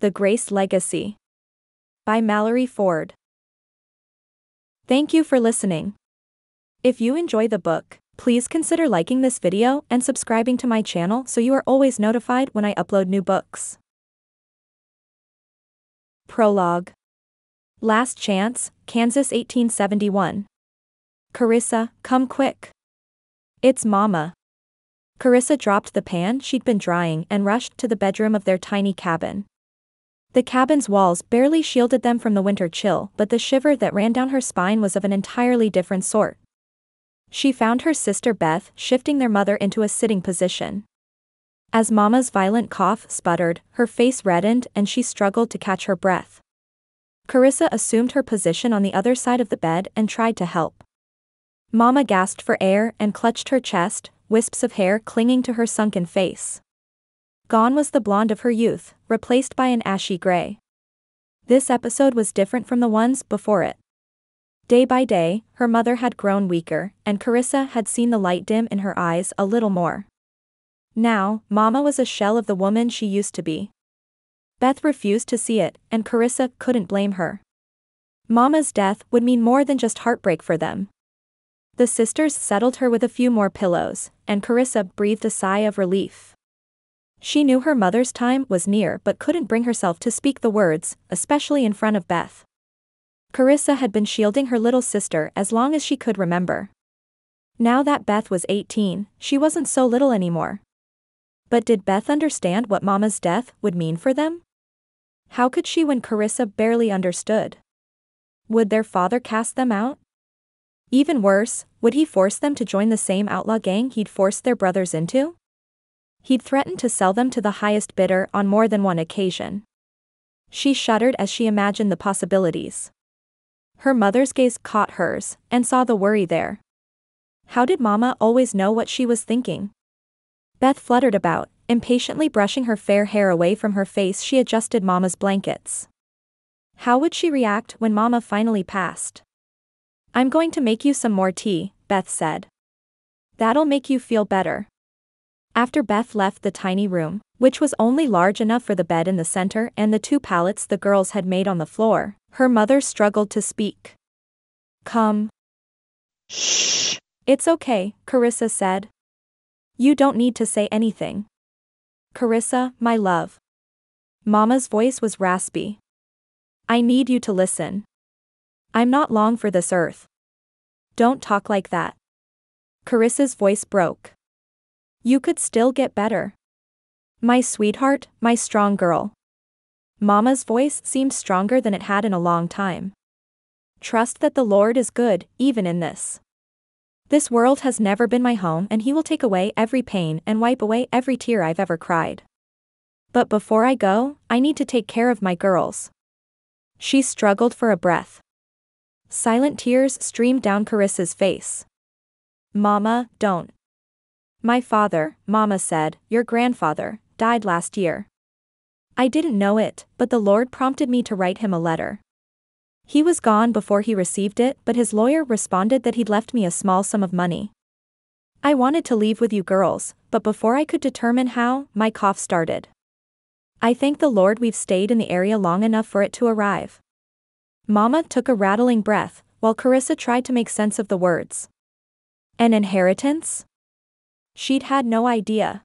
The Grace Legacy by Mallory Ford. Thank you for listening. If you enjoy the book, please consider liking this video and subscribing to my channel so you are always notified when I upload new books. Prologue. Last Chance, Kansas 1871. Karissa, come quick. It's Mama. Karissa dropped the pan she'd been drying and rushed to the bedroom of their tiny cabin. The cabin's walls barely shielded them from the winter chill, but the shiver that ran down her spine was of an entirely different sort. She found her sister Beth shifting their mother into a sitting position. As Mama's violent cough sputtered, her face reddened and she struggled to catch her breath. Karissa assumed her position on the other side of the bed and tried to help. Mama gasped for air and clutched her chest, wisps of hair clinging to her sunken face. Gone was the blonde of her youth, replaced by an ashy gray. This episode was different from the ones before it. Day by day, her mother had grown weaker, and Karissa had seen the light dim in her eyes a little more. Now, Mama was a shell of the woman she used to be. Beth refused to see it, and Karissa couldn't blame her. Mama's death would mean more than just heartbreak for them. The sisters settled her with a few more pillows, and Karissa breathed a sigh of relief. She knew her mother's time was near but couldn't bring herself to speak the words, especially in front of Beth. Karissa had been shielding her little sister as long as she could remember. Now that Beth was 18, she wasn't so little anymore. But did Beth understand what Mama's death would mean for them? How could she when Karissa barely understood? Would their father cast them out? Even worse, would he force them to join the same outlaw gang he'd forced their brothers into? He'd threatened to sell them to the highest bidder on more than one occasion. She shuddered as she imagined the possibilities. Her mother's gaze caught hers, and saw the worry there. How did Mama always know what she was thinking? Beth fluttered about, impatiently brushing her fair hair away from her face. She adjusted Mama's blankets. How would she react when Mama finally passed? "I'm going to make you some more tea," Beth said. "That'll make you feel better." After Beth left the tiny room, which was only large enough for the bed in the center and the two pallets the girls had made on the floor, her mother struggled to speak. "Come." "Shh. It's okay," Karissa said. "You don't need to say anything." "Karissa, my love." Mama's voice was raspy. "I need you to listen. I'm not long for this earth." "Don't talk like that." Karissa's voice broke. "You could still get better. My sweetheart, my strong girl." Mama's voice seemed stronger than it had in a long time. "Trust that the Lord is good, even in this. This world has never been my home, and He will take away every pain and wipe away every tear I've ever cried. But before I go, I need to take care of my girls." She struggled for a breath. Silent tears streamed down Karissa's face. "Mama, don't." "My father," Mama said, "your grandfather, died last year. I didn't know it, but the Lord prompted me to write him a letter. He was gone before he received it, but his lawyer responded that he'd left me a small sum of money. I wanted to leave with you girls, but before I could determine how, my cough started. I thank the Lord we've stayed in the area long enough for it to arrive." Mama took a rattling breath, while Karissa tried to make sense of the words. An inheritance? She'd had no idea.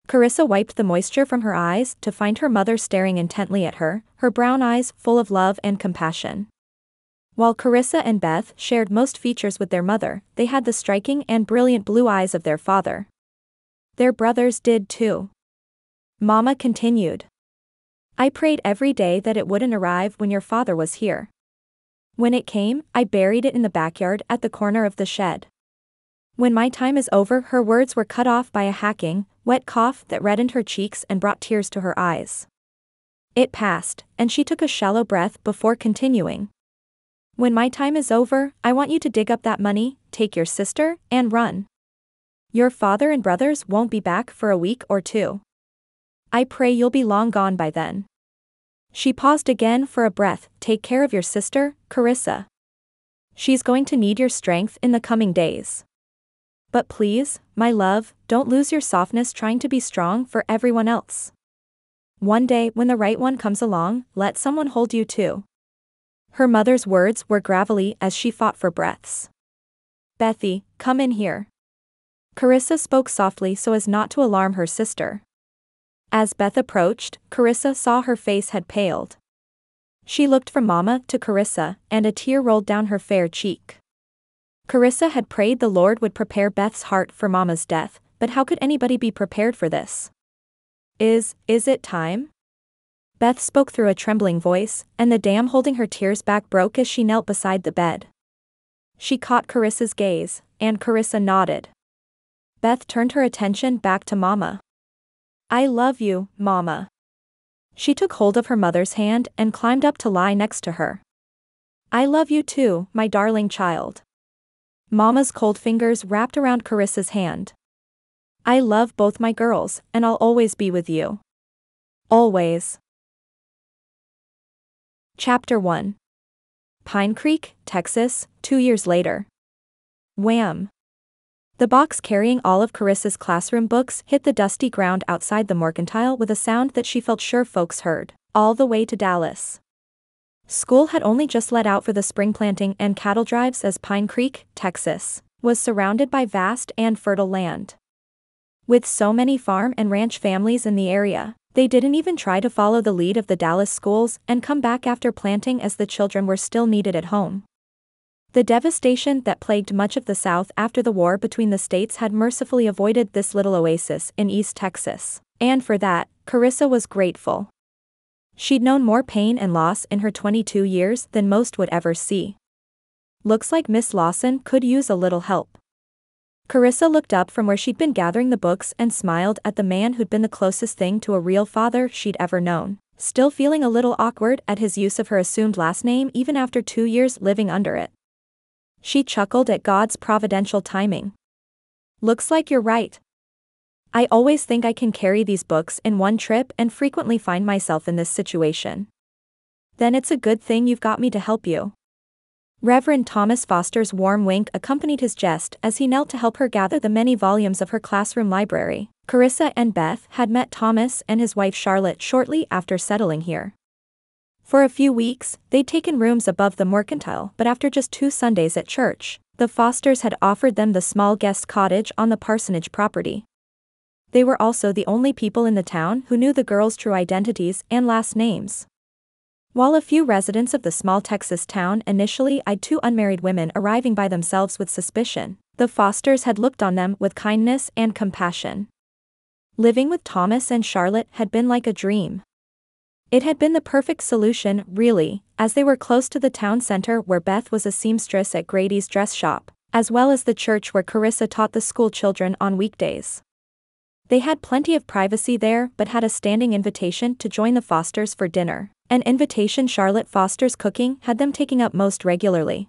Karissa wiped the moisture from her eyes to find her mother staring intently at her, her brown eyes full of love and compassion. While Karissa and Beth shared most features with their mother, they had the striking and brilliant blue eyes of their father. Their brothers did too. Mama continued. "I prayed every day that it wouldn't arrive when your father was here. When it came, I buried it in the backyard at the corner of the shed. When my time is over," her words were cut off by a hacking, wet cough that reddened her cheeks and brought tears to her eyes. It passed, and she took a shallow breath before continuing. "When my time is over, I want you to dig up that money, take your sister, and run. Your father and brothers won't be back for a week or two. I pray you'll be long gone by then." She paused again for a breath. "Take care of your sister, Karissa. She's going to need your strength in the coming days. But please, my love, don't lose your softness trying to be strong for everyone else. One day when the right one comes along, let someone hold you too. Her mother's words were gravelly as she fought for breaths. Bethy, come in here. Karissa spoke softly so as not to alarm her sister. As Beth approached, Karissa saw her face had paled. She looked from Mama to Karissa, and a tear rolled down her fair cheek. Karissa had prayed the Lord would prepare Beth's heart for Mama's death, but how could anybody be prepared for this? Is it time? Beth spoke through a trembling voice, and the dam holding her tears back broke as she knelt beside the bed. She caught Carissa's gaze, and Karissa nodded. Beth turned her attention back to Mama. I love you, Mama. She took hold of her mother's hand and climbed up to lie next to her. I love you too, my darling child. Mama's cold fingers wrapped around Carissa's hand. I love both my girls, and I'll always be with you. Always. Chapter 1. Pine Creek, Texas, 2 years later. Wham! The box carrying all of Carissa's classroom books hit the dusty ground outside the mercantile with a sound that she felt sure folks heard, all the way to Dallas. School had only just let out for the spring planting and cattle drives as Pine Creek, Texas, was surrounded by vast and fertile land. With so many farm and ranch families in the area, they didn't even try to follow the lead of the Dallas schools and come back after planting as the children were still needed at home. The devastation that plagued much of the South after the war between the states had mercifully avoided this little oasis in East Texas, and for that, Karissa was grateful. She'd known more pain and loss in her 22 years than most would ever see. Looks like Miss Lawson could use a little help. Karissa looked up from where she'd been gathering the books and smiled at the man who'd been the closest thing to a real father she'd ever known, still feeling a little awkward at his use of her assumed last name even after 2 years living under it. She chuckled at God's providential timing. Looks like you're right. I always think I can carry these books in one trip and frequently find myself in this situation. Then it's a good thing you've got me to help you. Reverend Thomas Foster's warm wink accompanied his jest as he knelt to help her gather the many volumes of her classroom library. Karissa and Beth had met Thomas and his wife Charlotte shortly after settling here. For a few weeks, they'd taken rooms above the mercantile, but after just 2 Sundays at church, the Fosters had offered them the small guest cottage on the parsonage property. They were also the only people in the town who knew the girls' true identities and last names. While a few residents of the small Texas town initially eyed 2 unmarried women arriving by themselves with suspicion, the Fosters had looked on them with kindness and compassion. Living with Thomas and Charlotte had been like a dream. It had been the perfect solution, really, as they were close to the town center where Beth was a seamstress at Grady's dress shop, as well as the church where Karissa taught the school children on weekdays. They had plenty of privacy there but had a standing invitation to join the Fosters for dinner, an invitation Charlotte Foster's cooking had them taking up most regularly.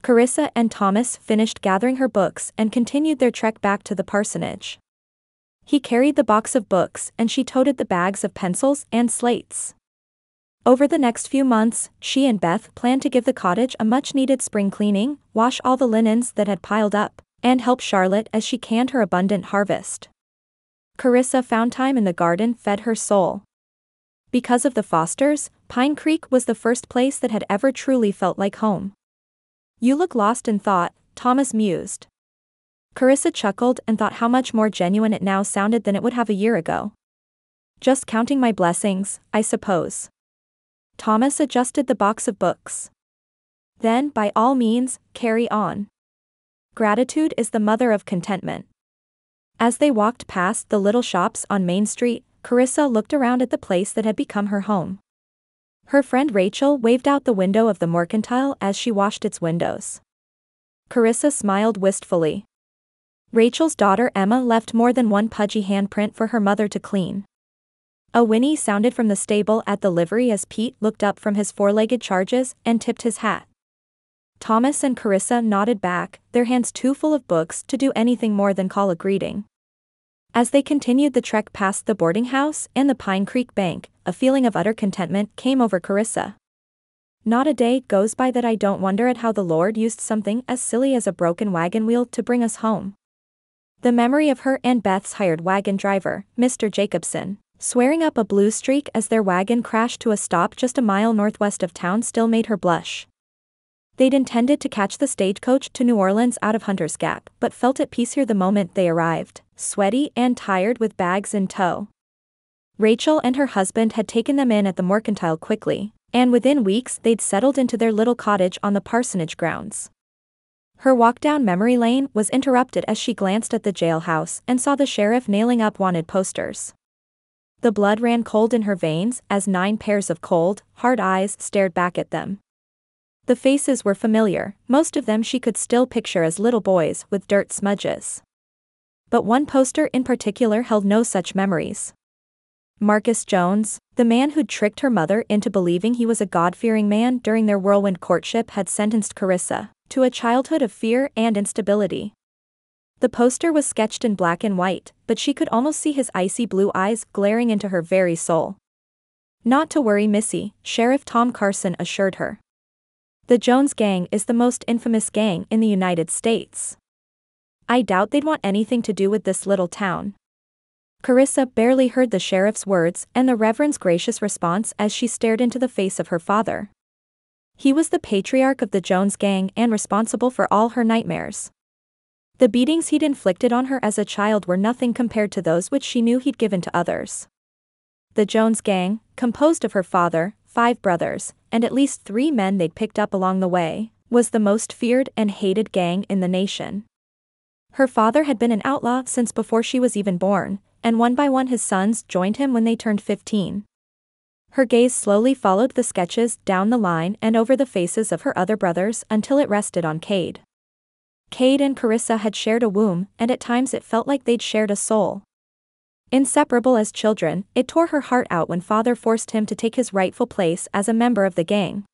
Karissa and Thomas finished gathering her books and continued their trek back to the parsonage. He carried the box of books and she toted the bags of pencils and slates. Over the next few months, she and Beth planned to give the cottage a much-needed spring cleaning, wash all the linens that had piled up, and help Charlotte as she canned her abundant harvest. Karissa found time in the garden fed her soul. Because of the Fosters, Pine Creek was the first place that had ever truly felt like home. You look lost in thought, Thomas mused. Karissa chuckled and thought how much more genuine it now sounded than it would have a year ago. Just counting my blessings, I suppose. Thomas adjusted the box of books. Then, by all means, carry on. Gratitude is the mother of contentment. As they walked past the little shops on Main Street, Karissa looked around at the place that had become her home. Her friend Rachel waved out the window of the mercantile as she washed its windows. Karissa smiled wistfully. Rachel's daughter Emma left more than one pudgy handprint for her mother to clean. A whinny sounded from the stable at the livery as Pete looked up from his 4-legged charges and tipped his hat. Thomas and Karissa nodded back, their hands too full of books to do anything more than call a greeting. As they continued the trek past the boarding house and the Pine Creek bank, a feeling of utter contentment came over Karissa. Not a day goes by that I don't wonder at how the Lord used something as silly as a broken wagon wheel to bring us home. The memory of her and Beth's hired wagon driver, Mr. Jacobson, Swearing up a blue streak as their wagon crashed to a stop just a mile northwest of town still made her blush. They'd intended to catch the stagecoach to New Orleans out of Hunter's Gap, but felt at peace here the moment they arrived, sweaty and tired with bags in tow. Rachel and her husband had taken them in at the Mercantile quickly, and within weeks they'd settled into their little cottage on the parsonage grounds. Her walk down memory lane was interrupted as she glanced at the jailhouse and saw the sheriff nailing up wanted posters. The blood ran cold in her veins as 9 pairs of cold, hard eyes stared back at them. The faces were familiar, most of them she could still picture as little boys with dirt smudges. But one poster in particular held no such memories. Marcus Jones, the man who'd tricked her mother into believing he was a God-fearing man during their whirlwind courtship, had sentenced Karissa to a childhood of fear and instability. The poster was sketched in black and white, but she could almost see his icy blue eyes glaring into her very soul. "Not to worry, Missy," Sheriff Tom Carson assured her. "The Jones gang is the most infamous gang in the United States. I doubt they'd want anything to do with this little town." Karissa barely heard the sheriff's words and the Reverend's gracious response as she stared into the face of her father. He was the patriarch of the Jones gang and responsible for all her nightmares. The beatings he'd inflicted on her as a child were nothing compared to those which she knew he'd given to others. The Jones gang, composed of her father, 5 brothers, and at least 3 men they'd picked up along the way, was the most feared and hated gang in the nation. Her father had been an outlaw since before she was even born, and one by one his sons joined him when they turned 15. Her gaze slowly followed the sketches down the line and over the faces of her other brothers until it rested on Cade. Cade and Karissa had shared a womb, and at times it felt like they'd shared a soul. Inseparable as children, it tore her heart out when father forced him to take his rightful place as a member of the gang.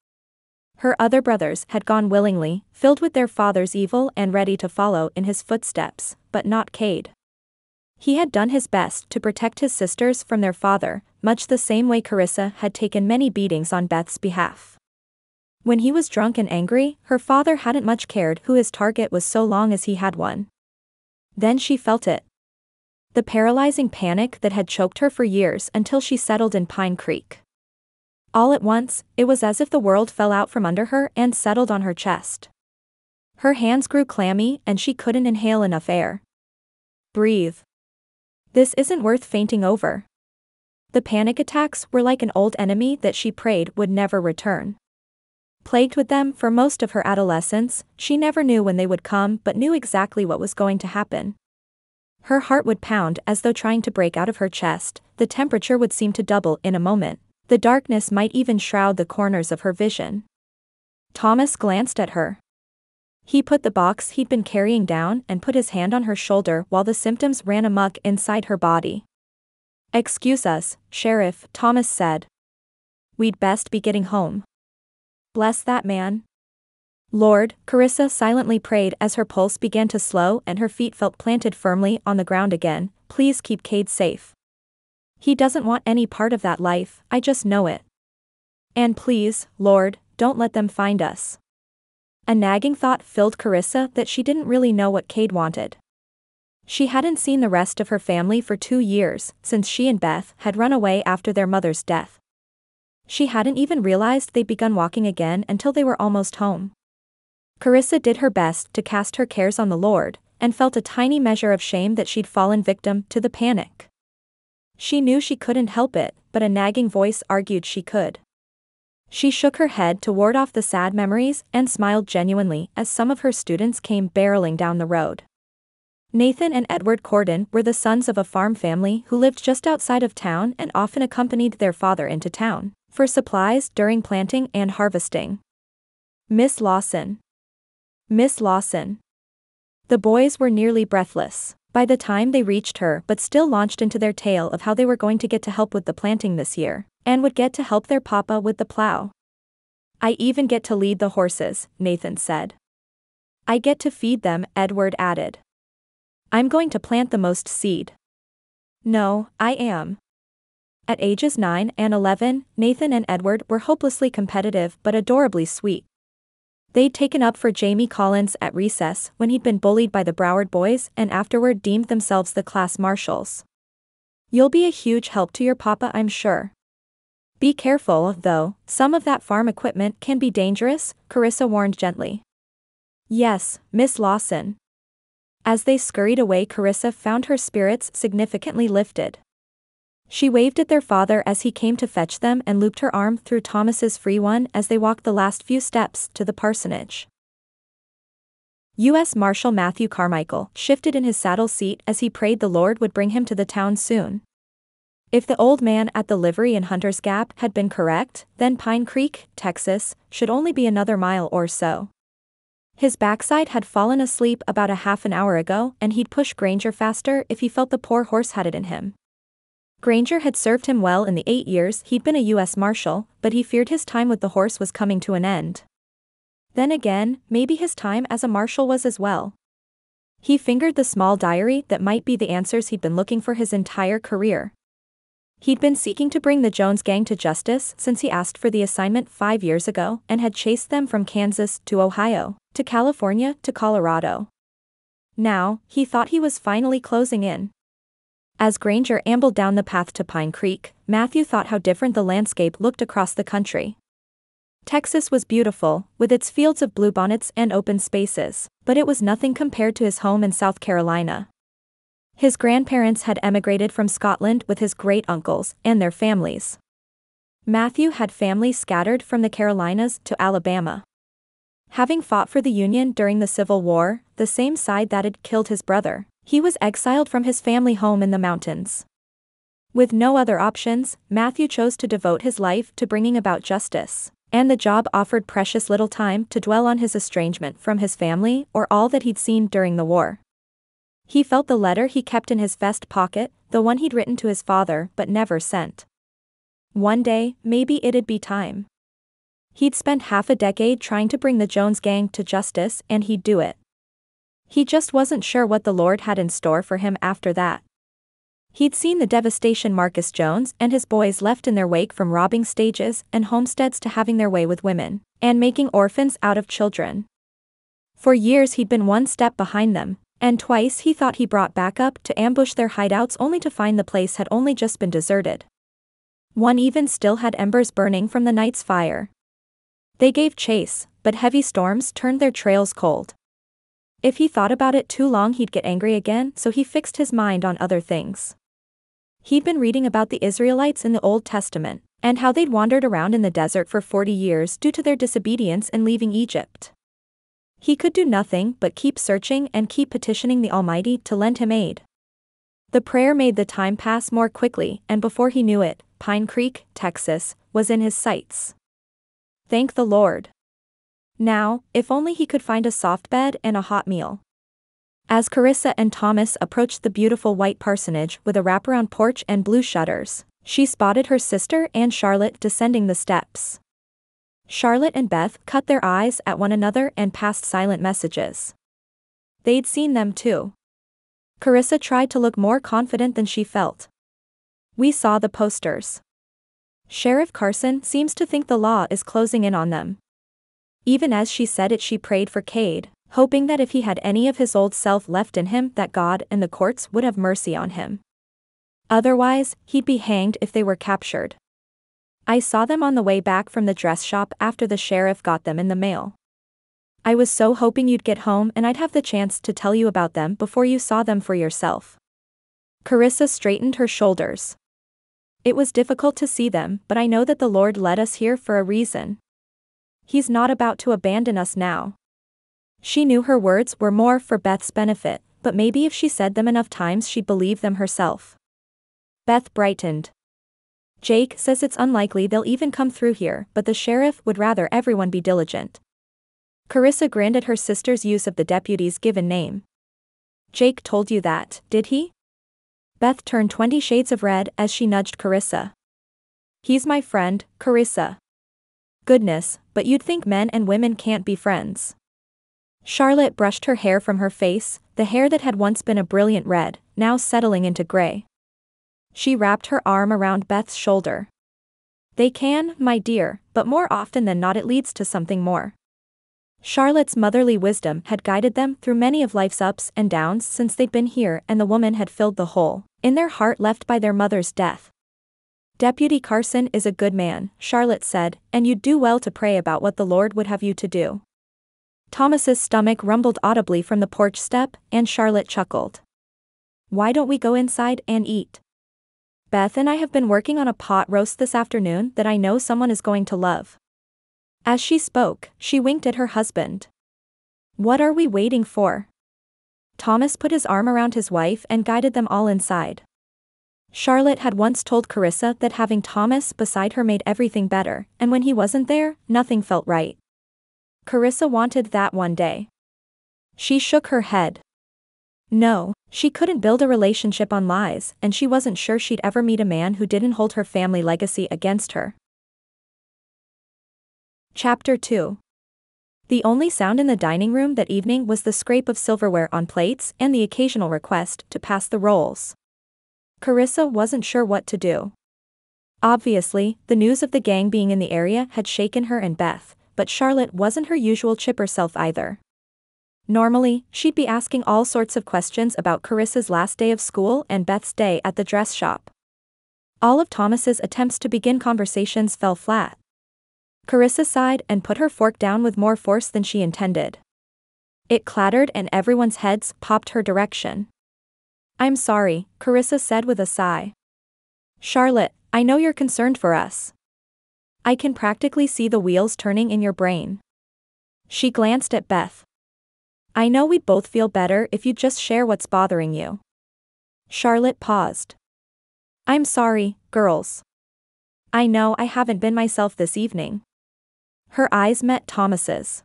Her other brothers had gone willingly, filled with their father's evil and ready to follow in his footsteps, but not Cade. He had done his best to protect his sisters from their father, much the same way Karissa had taken many beatings on Beth's behalf. When he was drunk and angry, her father hadn't much cared who his target was so long as he had one. Then she felt it. The paralyzing panic that had choked her for years until she settled in Pine Creek. All at once, it was as if the world fell out from under her and settled on her chest. Her hands grew clammy and she couldn't inhale enough air. "Breathe. This isn't worth fainting over." The panic attacks were like an old enemy that she prayed would never return. Plagued with them for most of her adolescence, she never knew when they would come but knew exactly what was going to happen. Her heart would pound as though trying to break out of her chest, the temperature would seem to double in a moment, the darkness might even shroud the corners of her vision. Thomas glanced at her. He put the box he'd been carrying down and put his hand on her shoulder while the symptoms ran amok inside her body. "Excuse us, Sheriff," Thomas said. "We'd best be getting home." "Bless that man. Lord," Karissa silently prayed as her pulse began to slow and her feet felt planted firmly on the ground again, "Please keep Cade safe. He doesn't want any part of that life, I just know it. And please, Lord, don't let them find us." A nagging thought filled Karissa that she didn't really know what Cade wanted. She hadn't seen the rest of her family for 2 years, since she and Beth had run away after their mother's death. She hadn't even realized they'd begun walking again until they were almost home. Karissa did her best to cast her cares on the Lord, and felt a tiny measure of shame that she'd fallen victim to the panic. She knew she couldn't help it, but a nagging voice argued she could. She shook her head to ward off the sad memories and smiled genuinely as some of her students came barreling down the road. Nathan and Edward Corden were the sons of a farm family who lived just outside of town and often accompanied their father into town for supplies during planting and harvesting. "Miss Lawson. Miss Lawson." The boys were nearly breathless by the time they reached her but still launched into their tale of how they were going to get to help with the planting this year, and would get to help their papa with the plow. "I even get to lead the horses," Nathan said. "I get to feed them," Edward added. "I'm going to plant the most seed." "No, I am." At ages 9 and 11, Nathan and Edward were hopelessly competitive but adorably sweet. They'd taken up for Jamie Collins at recess when he'd been bullied by the Broward boys and afterward deemed themselves the class marshals. You'll be a huge help to your papa, I'm sure. Be careful, though, some of that farm equipment can be dangerous, Karissa warned gently. Yes, Miss Lawson. As they scurried away, Karissa found her spirits significantly lifted. She waved at their father as he came to fetch them and looped her arm through Thomas's free one as they walked the last few steps to the parsonage. U.S. Marshal Matthew Carmichael shifted in his saddle seat as he prayed the Lord would bring him to the town soon. If the old man at the livery in Hunter's Gap had been correct, then Pine Creek, Texas, should only be another mile or so. His backside had fallen asleep about a half an hour ago, and he'd push Granger faster if he felt the poor horse had it in him. Granger had served him well in the 8 years he'd been a U.S. Marshal, but he feared his time with the horse was coming to an end. Then again, maybe his time as a marshal was as well. He fingered the small diary that might be the answers he'd been looking for his entire career. He'd been seeking to bring the Jones gang to justice since he asked for the assignment 5 years ago and had chased them from Kansas to Ohio, to California to Colorado. Now, he thought he was finally closing in. As Granger ambled down the path to Pine Creek, Matthew thought how different the landscape looked across the country. Texas was beautiful, with its fields of bluebonnets and open spaces, but it was nothing compared to his home in South Carolina. His grandparents had emigrated from Scotland with his great-uncles and their families. Matthew had family scattered from the Carolinas to Alabama. Having fought for the Union during the Civil War, the same side that had killed his brother, he was exiled from his family home in the mountains. With no other options, Matthew chose to devote his life to bringing about justice, and the job offered precious little time to dwell on his estrangement from his family or all that he'd seen during the war. He felt the letter he kept in his vest pocket, the one he'd written to his father but never sent. One day, maybe it'd be time. He'd spent half a decade trying to bring the Jones gang to justice and he'd do it. He just wasn't sure what the Lord had in store for him after that. He'd seen the devastation Marcus Jones and his boys left in their wake, from robbing stages and homesteads to having their way with women, and making orphans out of children. For years he'd been one step behind them, and twice he thought he brought backup to ambush their hideouts only to find the place had only just been deserted. One even still had embers burning from the night's fire. They gave chase, but heavy storms turned their trails cold. If he thought about it too long he'd get angry again, so he fixed his mind on other things. He'd been reading about the Israelites in the Old Testament, and how they'd wandered around in the desert for 40 years due to their disobedience in leaving Egypt. He could do nothing but keep searching and keep petitioning the Almighty to lend him aid. The prayer made the time pass more quickly, and before he knew it, Pine Creek, Texas, was in his sights. Thank the Lord. Now, if only he could find a soft bed and a hot meal. As Karissa and Thomas approached the beautiful white parsonage with a wraparound porch and blue shutters, she spotted her sister and Charlotte descending the steps. Charlotte and Beth cut their eyes at one another and passed silent messages. They'd seen them too. Karissa tried to look more confident than she felt. We saw the posters. Sheriff Carson seems to think the law is closing in on them. Even as she said it, she prayed for Cade, hoping that if he had any of his old self left in him, that God and the courts would have mercy on him. Otherwise, he'd be hanged if they were captured. I saw them on the way back from the dress shop after the sheriff got them in the mail. I was so hoping you'd get home and I'd have the chance to tell you about them before you saw them for yourself. Karissa straightened her shoulders. It was difficult to see them, but I know that the Lord led us here for a reason. He's not about to abandon us now. She knew her words were more for Beth's benefit, but maybe if she said them enough times she'd believe them herself. Beth brightened. Jake says it's unlikely they'll even come through here, but the sheriff would rather everyone be diligent. Karissa grinned at her sister's use of the deputy's given name. Jake told you that, did he? Beth turned 20 shades of red as she nudged Karissa. He's my friend, Karissa. Goodness, but you'd think men and women can't be friends. Charlotte brushed her hair from her face, the hair that had once been a brilliant red, now settling into gray. She wrapped her arm around Beth's shoulder. They can, my dear, but more often than not it leads to something more. Charlotte's motherly wisdom had guided them through many of life's ups and downs since they'd been here, and the woman had filled the hole. in their heart left by their mother's death. Deputy Carson is a good man, Charlotte said, and you'd do well to pray about what the Lord would have you to do. Thomas's stomach rumbled audibly from the porch step, and Charlotte chuckled. Why don't we go inside and eat? Beth and I have been working on a pot roast this afternoon that I know someone is going to love. As she spoke, she winked at her husband. What are we waiting for? Thomas put his arm around his wife and guided them all inside. Charlotte had once told Karissa that having Thomas beside her made everything better, and when he wasn't there, nothing felt right. Karissa wanted that one day. She shook her head. No, she couldn't build a relationship on lies, and she wasn't sure she'd ever meet a man who didn't hold her family legacy against her. Chapter 2. The only sound in the dining room that evening was the scrape of silverware on plates and the occasional request to pass the rolls. Karissa wasn't sure what to do. Obviously, the news of the gang being in the area had shaken her and Beth, but Charlotte wasn't her usual chipper self either. Normally, she'd be asking all sorts of questions about Karissa's last day of school and Beth's day at the dress shop. All of Thomas's attempts to begin conversations fell flat. Karissa sighed and put her fork down with more force than she intended. It clattered and everyone's heads popped her direction. I'm sorry, Karissa said with a sigh. Charlotte, I know you're concerned for us. I can practically see the wheels turning in your brain. She glanced at Beth. I know we'd both feel better if you'd just share what's bothering you. Charlotte paused. I'm sorry, girls. I know I haven't been myself this evening. Her eyes met Thomas's.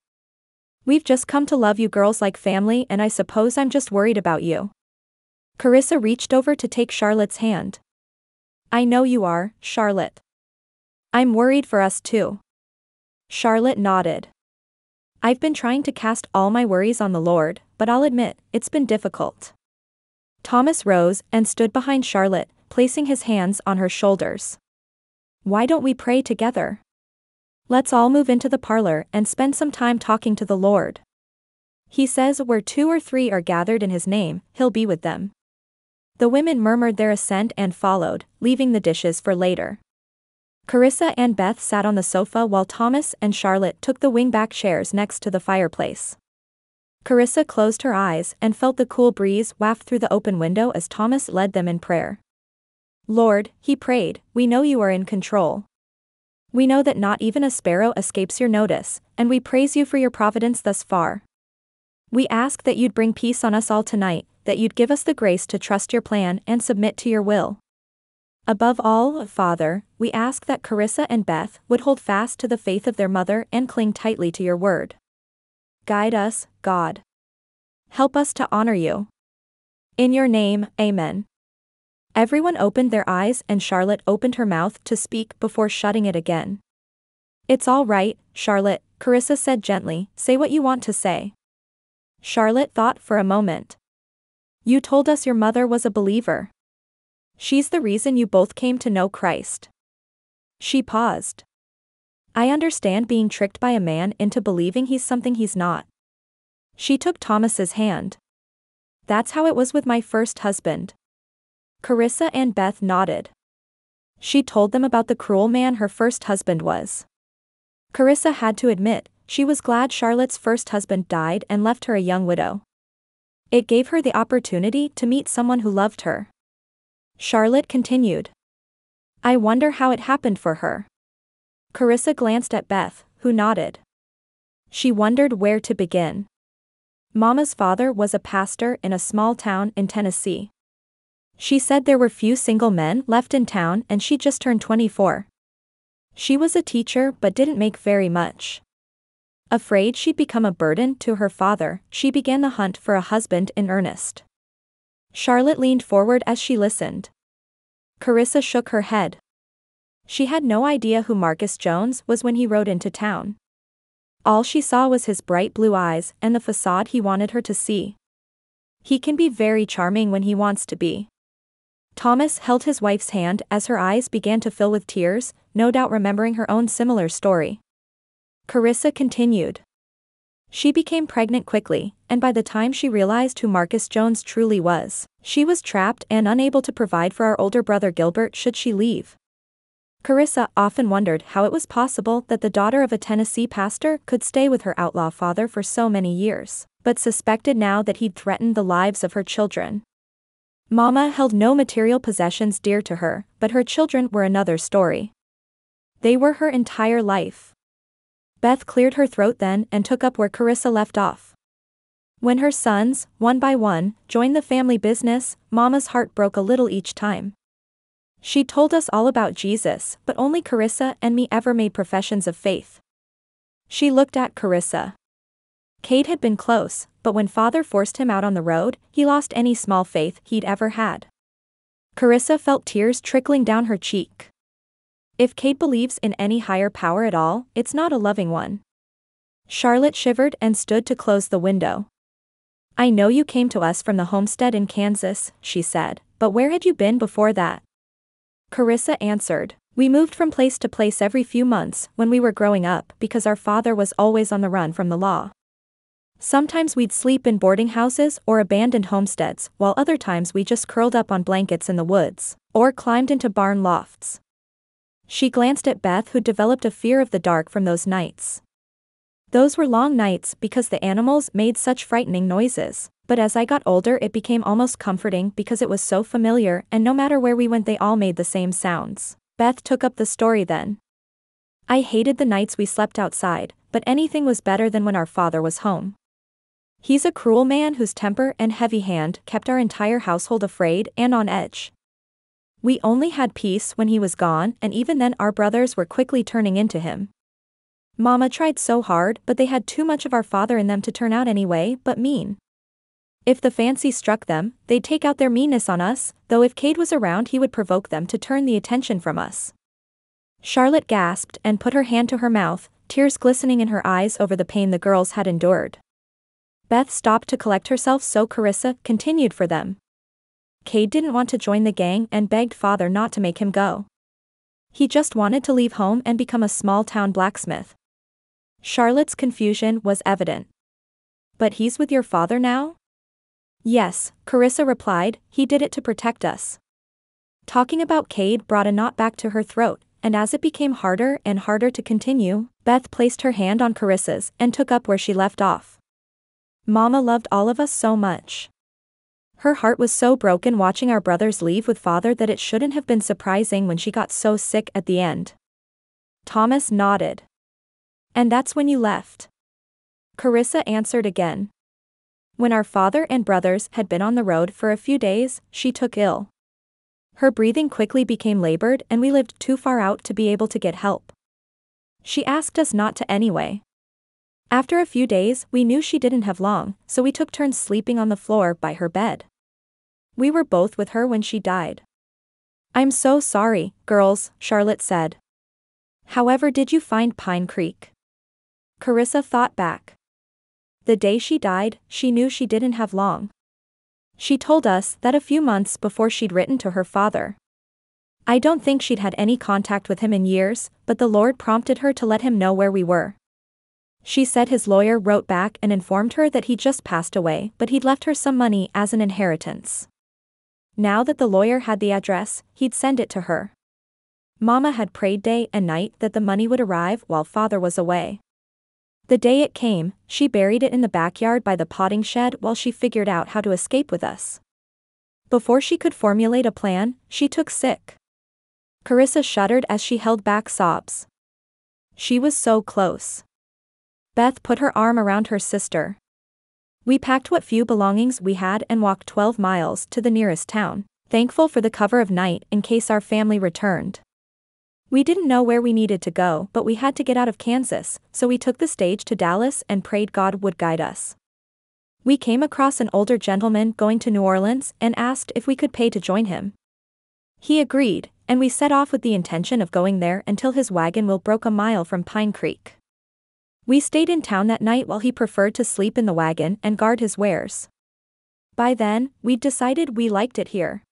We've just come to love you girls like family, and I suppose I'm just worried about you. Karissa reached over to take Charlotte's hand. I know you are, Charlotte. I'm worried for us too. Charlotte nodded. I've been trying to cast all my worries on the Lord, but I'll admit, it's been difficult. Thomas rose and stood behind Charlotte, placing his hands on her shoulders. Why don't we pray together? Let's all move into the parlor and spend some time talking to the Lord. He says where 2 or 3 are gathered in his name, he'll be with them. The women murmured their assent and followed, leaving the dishes for later. Karissa and Beth sat on the sofa while Thomas and Charlotte took the wing-back chairs next to the fireplace. Karissa closed her eyes and felt the cool breeze waft through the open window as Thomas led them in prayer. Lord, he prayed, we know you are in control. We know that not even a sparrow escapes your notice, and we praise you for your providence thus far. We ask that you'd bring peace on us all tonight, that you'd give us the grace to trust your plan and submit to your will. Above all, Father, we ask that Karissa and Beth would hold fast to the faith of their mother and cling tightly to your word. Guide us, God. Help us to honor you. In your name, Amen. Everyone opened their eyes and Charlotte opened her mouth to speak before shutting it again. It's all right, Charlotte, Karissa said gently, say what you want to say. Charlotte thought for a moment. You told us your mother was a believer. She's the reason you both came to know Christ. She paused. I understand being tricked by a man into believing he's something he's not. She took Thomas's hand. That's how it was with my first husband. Karissa and Beth nodded. She told them about the cruel man her first husband was. Karissa had to admit, she was glad Charlotte's first husband died and left her a young widow. It gave her the opportunity to meet someone who loved her. Charlotte continued. I wonder how it happened for her. Karissa glanced at Beth, who nodded. She wondered where to begin. Mama's father was a pastor in a small town in Tennessee. She said there were few single men left in town and she just turned 24. She was a teacher but didn't make very much. Afraid she'd become a burden to her father, she began the hunt for a husband in earnest. Charlotte leaned forward as she listened. Karissa shook her head. She had no idea who Marcus Jones was when he rode into town. All she saw was his bright blue eyes and the facade he wanted her to see. He can be very charming when he wants to be. Thomas held his wife's hand as her eyes began to fill with tears, no doubt remembering her own similar story. Karissa continued. She became pregnant quickly, and by the time she realized who Marcus Jones truly was, she was trapped and unable to provide for our older brother Gilbert should she leave. Karissa often wondered how it was possible that the daughter of a Tennessee pastor could stay with her outlaw father for so many years, but suspected now that he'd threatened the lives of her children. Mama held no material possessions dear to her, but her children were another story. They were her entire life. Beth cleared her throat then and took up where Karissa left off. When her sons, one by one, joined the family business, Mama's heart broke a little each time. She told us all about Jesus, but only Karissa and me ever made professions of faith. She looked at Karissa. Cade had been close, but when father forced him out on the road, he lost any small faith he'd ever had. Karissa felt tears trickling down her cheek. If Cade believes in any higher power at all, it's not a loving one. Charlotte shivered and stood to close the window. I know you came to us from the homestead in Kansas, she said, but where had you been before that? Karissa answered, we moved from place to place every few months when we were growing up because our father was always on the run from the law. Sometimes we'd sleep in boarding houses or abandoned homesteads, while other times we just curled up on blankets in the woods, or climbed into barn lofts. She glanced at Beth, who developed a fear of the dark from those nights. Those were long nights because the animals made such frightening noises, but as I got older it became almost comforting because it was so familiar and no matter where we went they all made the same sounds. Beth took up the story then. I hated the nights we slept outside, but anything was better than when our father was home. He's a cruel man whose temper and heavy hand kept our entire household afraid and on edge. We only had peace when he was gone, and even then our brothers were quickly turning into him. Mama tried so hard, but they had too much of our father in them to turn out anyway, but mean. If the fancy struck them, they'd take out their meanness on us, though if Cade was around he would provoke them to turn the attention from us. Charlotte gasped and put her hand to her mouth, tears glistening in her eyes over the pain the girls had endured. Beth stopped to collect herself so Karissa continued for them. Cade didn't want to join the gang and begged father not to make him go. He just wanted to leave home and become a small-town blacksmith. Charlotte's confusion was evident. But he's with your father now? Yes, Karissa replied, he did it to protect us. Talking about Cade brought a knot back to her throat, and as it became harder and harder to continue, Beth placed her hand on Karissa's and took up where she left off. Mama loved all of us so much. Her heart was so broken watching our brothers leave with father that it shouldn't have been surprising when she got so sick at the end. Thomas nodded. And that's when you left? Karissa answered again. When our father and brothers had been on the road for a few days, she took ill. Her breathing quickly became labored and we lived too far out to be able to get help. She asked us not to anyway. After a few days, we knew she didn't have long, so we took turns sleeping on the floor by her bed. We were both with her when she died. I'm so sorry, girls, Charlotte said. However, did you find Pine Creek? Karissa thought back. The day she died, she knew she didn't have long. She told us that a few months before she'd written to her father. I don't think she'd had any contact with him in years, but the Lord prompted her to let him know where we were. She said his lawyer wrote back and informed her that he'd just passed away, but he'd left her some money as an inheritance. Now that the lawyer had the address, he'd send it to her. Mama had prayed day and night that the money would arrive while father was away. The day it came, she buried it in the backyard by the potting shed while she figured out how to escape with us. Before she could formulate a plan, she took sick. Karissa shuddered as she held back sobs. She was so close. Beth put her arm around her sister. We packed what few belongings we had and walked 12 miles to the nearest town, thankful for the cover of night in case our family returned. We didn't know where we needed to go, but we had to get out of Kansas, so we took the stage to Dallas and prayed God would guide us. We came across an older gentleman going to New Orleans and asked if we could pay to join him. He agreed, and we set off with the intention of going there until his wagon wheel broke a mile from Pine Creek. We stayed in town that night while he preferred to sleep in the wagon and guard his wares. By then, we'd decided we liked it here.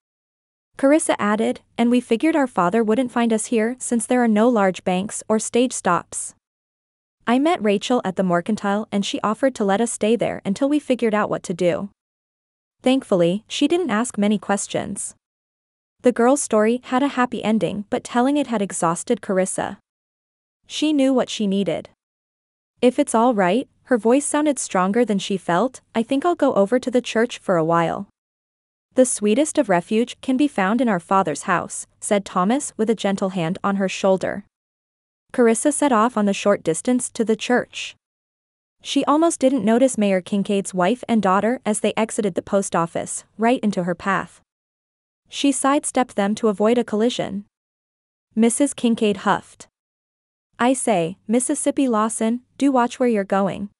Karissa added, and we figured our father wouldn't find us here since there are no large banks or stage stops. I met Rachel at the Mercantile and she offered to let us stay there until we figured out what to do. Thankfully, she didn't ask many questions. The girl's story had a happy ending, but telling it had exhausted Karissa. She knew what she needed. If it's all right, her voice sounded stronger than she felt, I think I'll go over to the church for a while. The sweetest of refuge can be found in our Father's house, said Thomas with a gentle hand on her shoulder. Karissa set off on the short distance to the church. She almost didn't notice Mayor Kincaid's wife and daughter as they exited the post office, right into her path. She sidestepped them to avoid a collision. Mrs. Kincaid huffed. I say, Mississippi Lawson, do watch where you're going.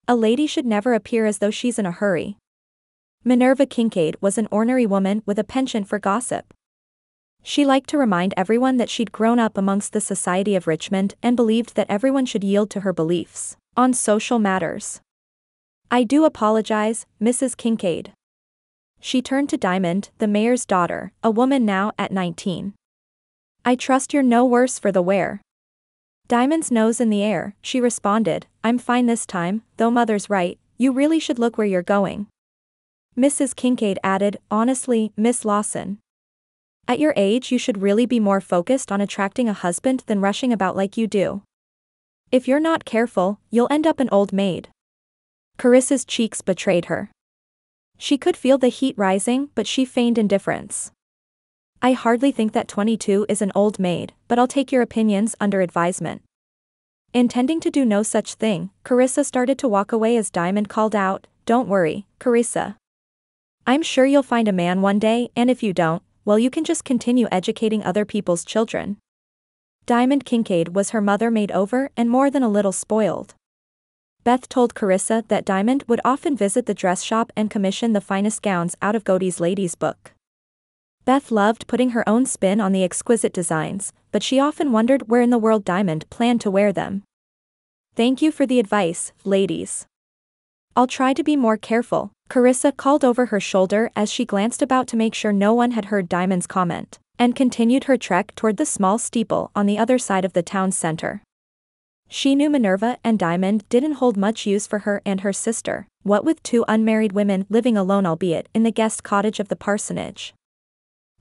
A lady should never appear as though she's in a hurry. Minerva Kincaid was an ornery woman with a penchant for gossip. She liked to remind everyone that she'd grown up amongst the society of Richmond and believed that everyone should yield to her beliefs on social matters. I do apologize, Mrs. Kincaid. She turned to Diamond, the mayor's daughter, a woman now at 19. I trust you're no worse for the wear. Diamond's nose in the air, she responded, I'm fine this time, though mother's right, you really should look where you're going. Mrs. Kincaid added, honestly, Miss Lawson. At your age you should really be more focused on attracting a husband than rushing about like you do. If you're not careful, you'll end up an old maid. Carissa's cheeks betrayed her. She could feel the heat rising, but she feigned indifference. I hardly think that 22 is an old maid, but I'll take your opinions under advisement. Intending to do no such thing, Karissa started to walk away as Diamond called out, don't worry, Karissa. I'm sure you'll find a man one day, and if you don't, well, you can just continue educating other people's children. Diamond Kincaid was her mother made over and more than a little spoiled. Beth told Karissa that Diamond would often visit the dress shop and commission the finest gowns out of Godey's Ladies' Book. Beth loved putting her own spin on the exquisite designs, but she often wondered where in the world Diamond planned to wear them. Thank you for the advice, ladies. I'll try to be more careful, Karissa called over her shoulder as she glanced about to make sure no one had heard Diamond's comment, and continued her trek toward the small steeple on the other side of the town center. She knew Minerva and Diamond didn't hold much use for her and her sister, what with two unmarried women living alone albeit in the guest cottage of the parsonage.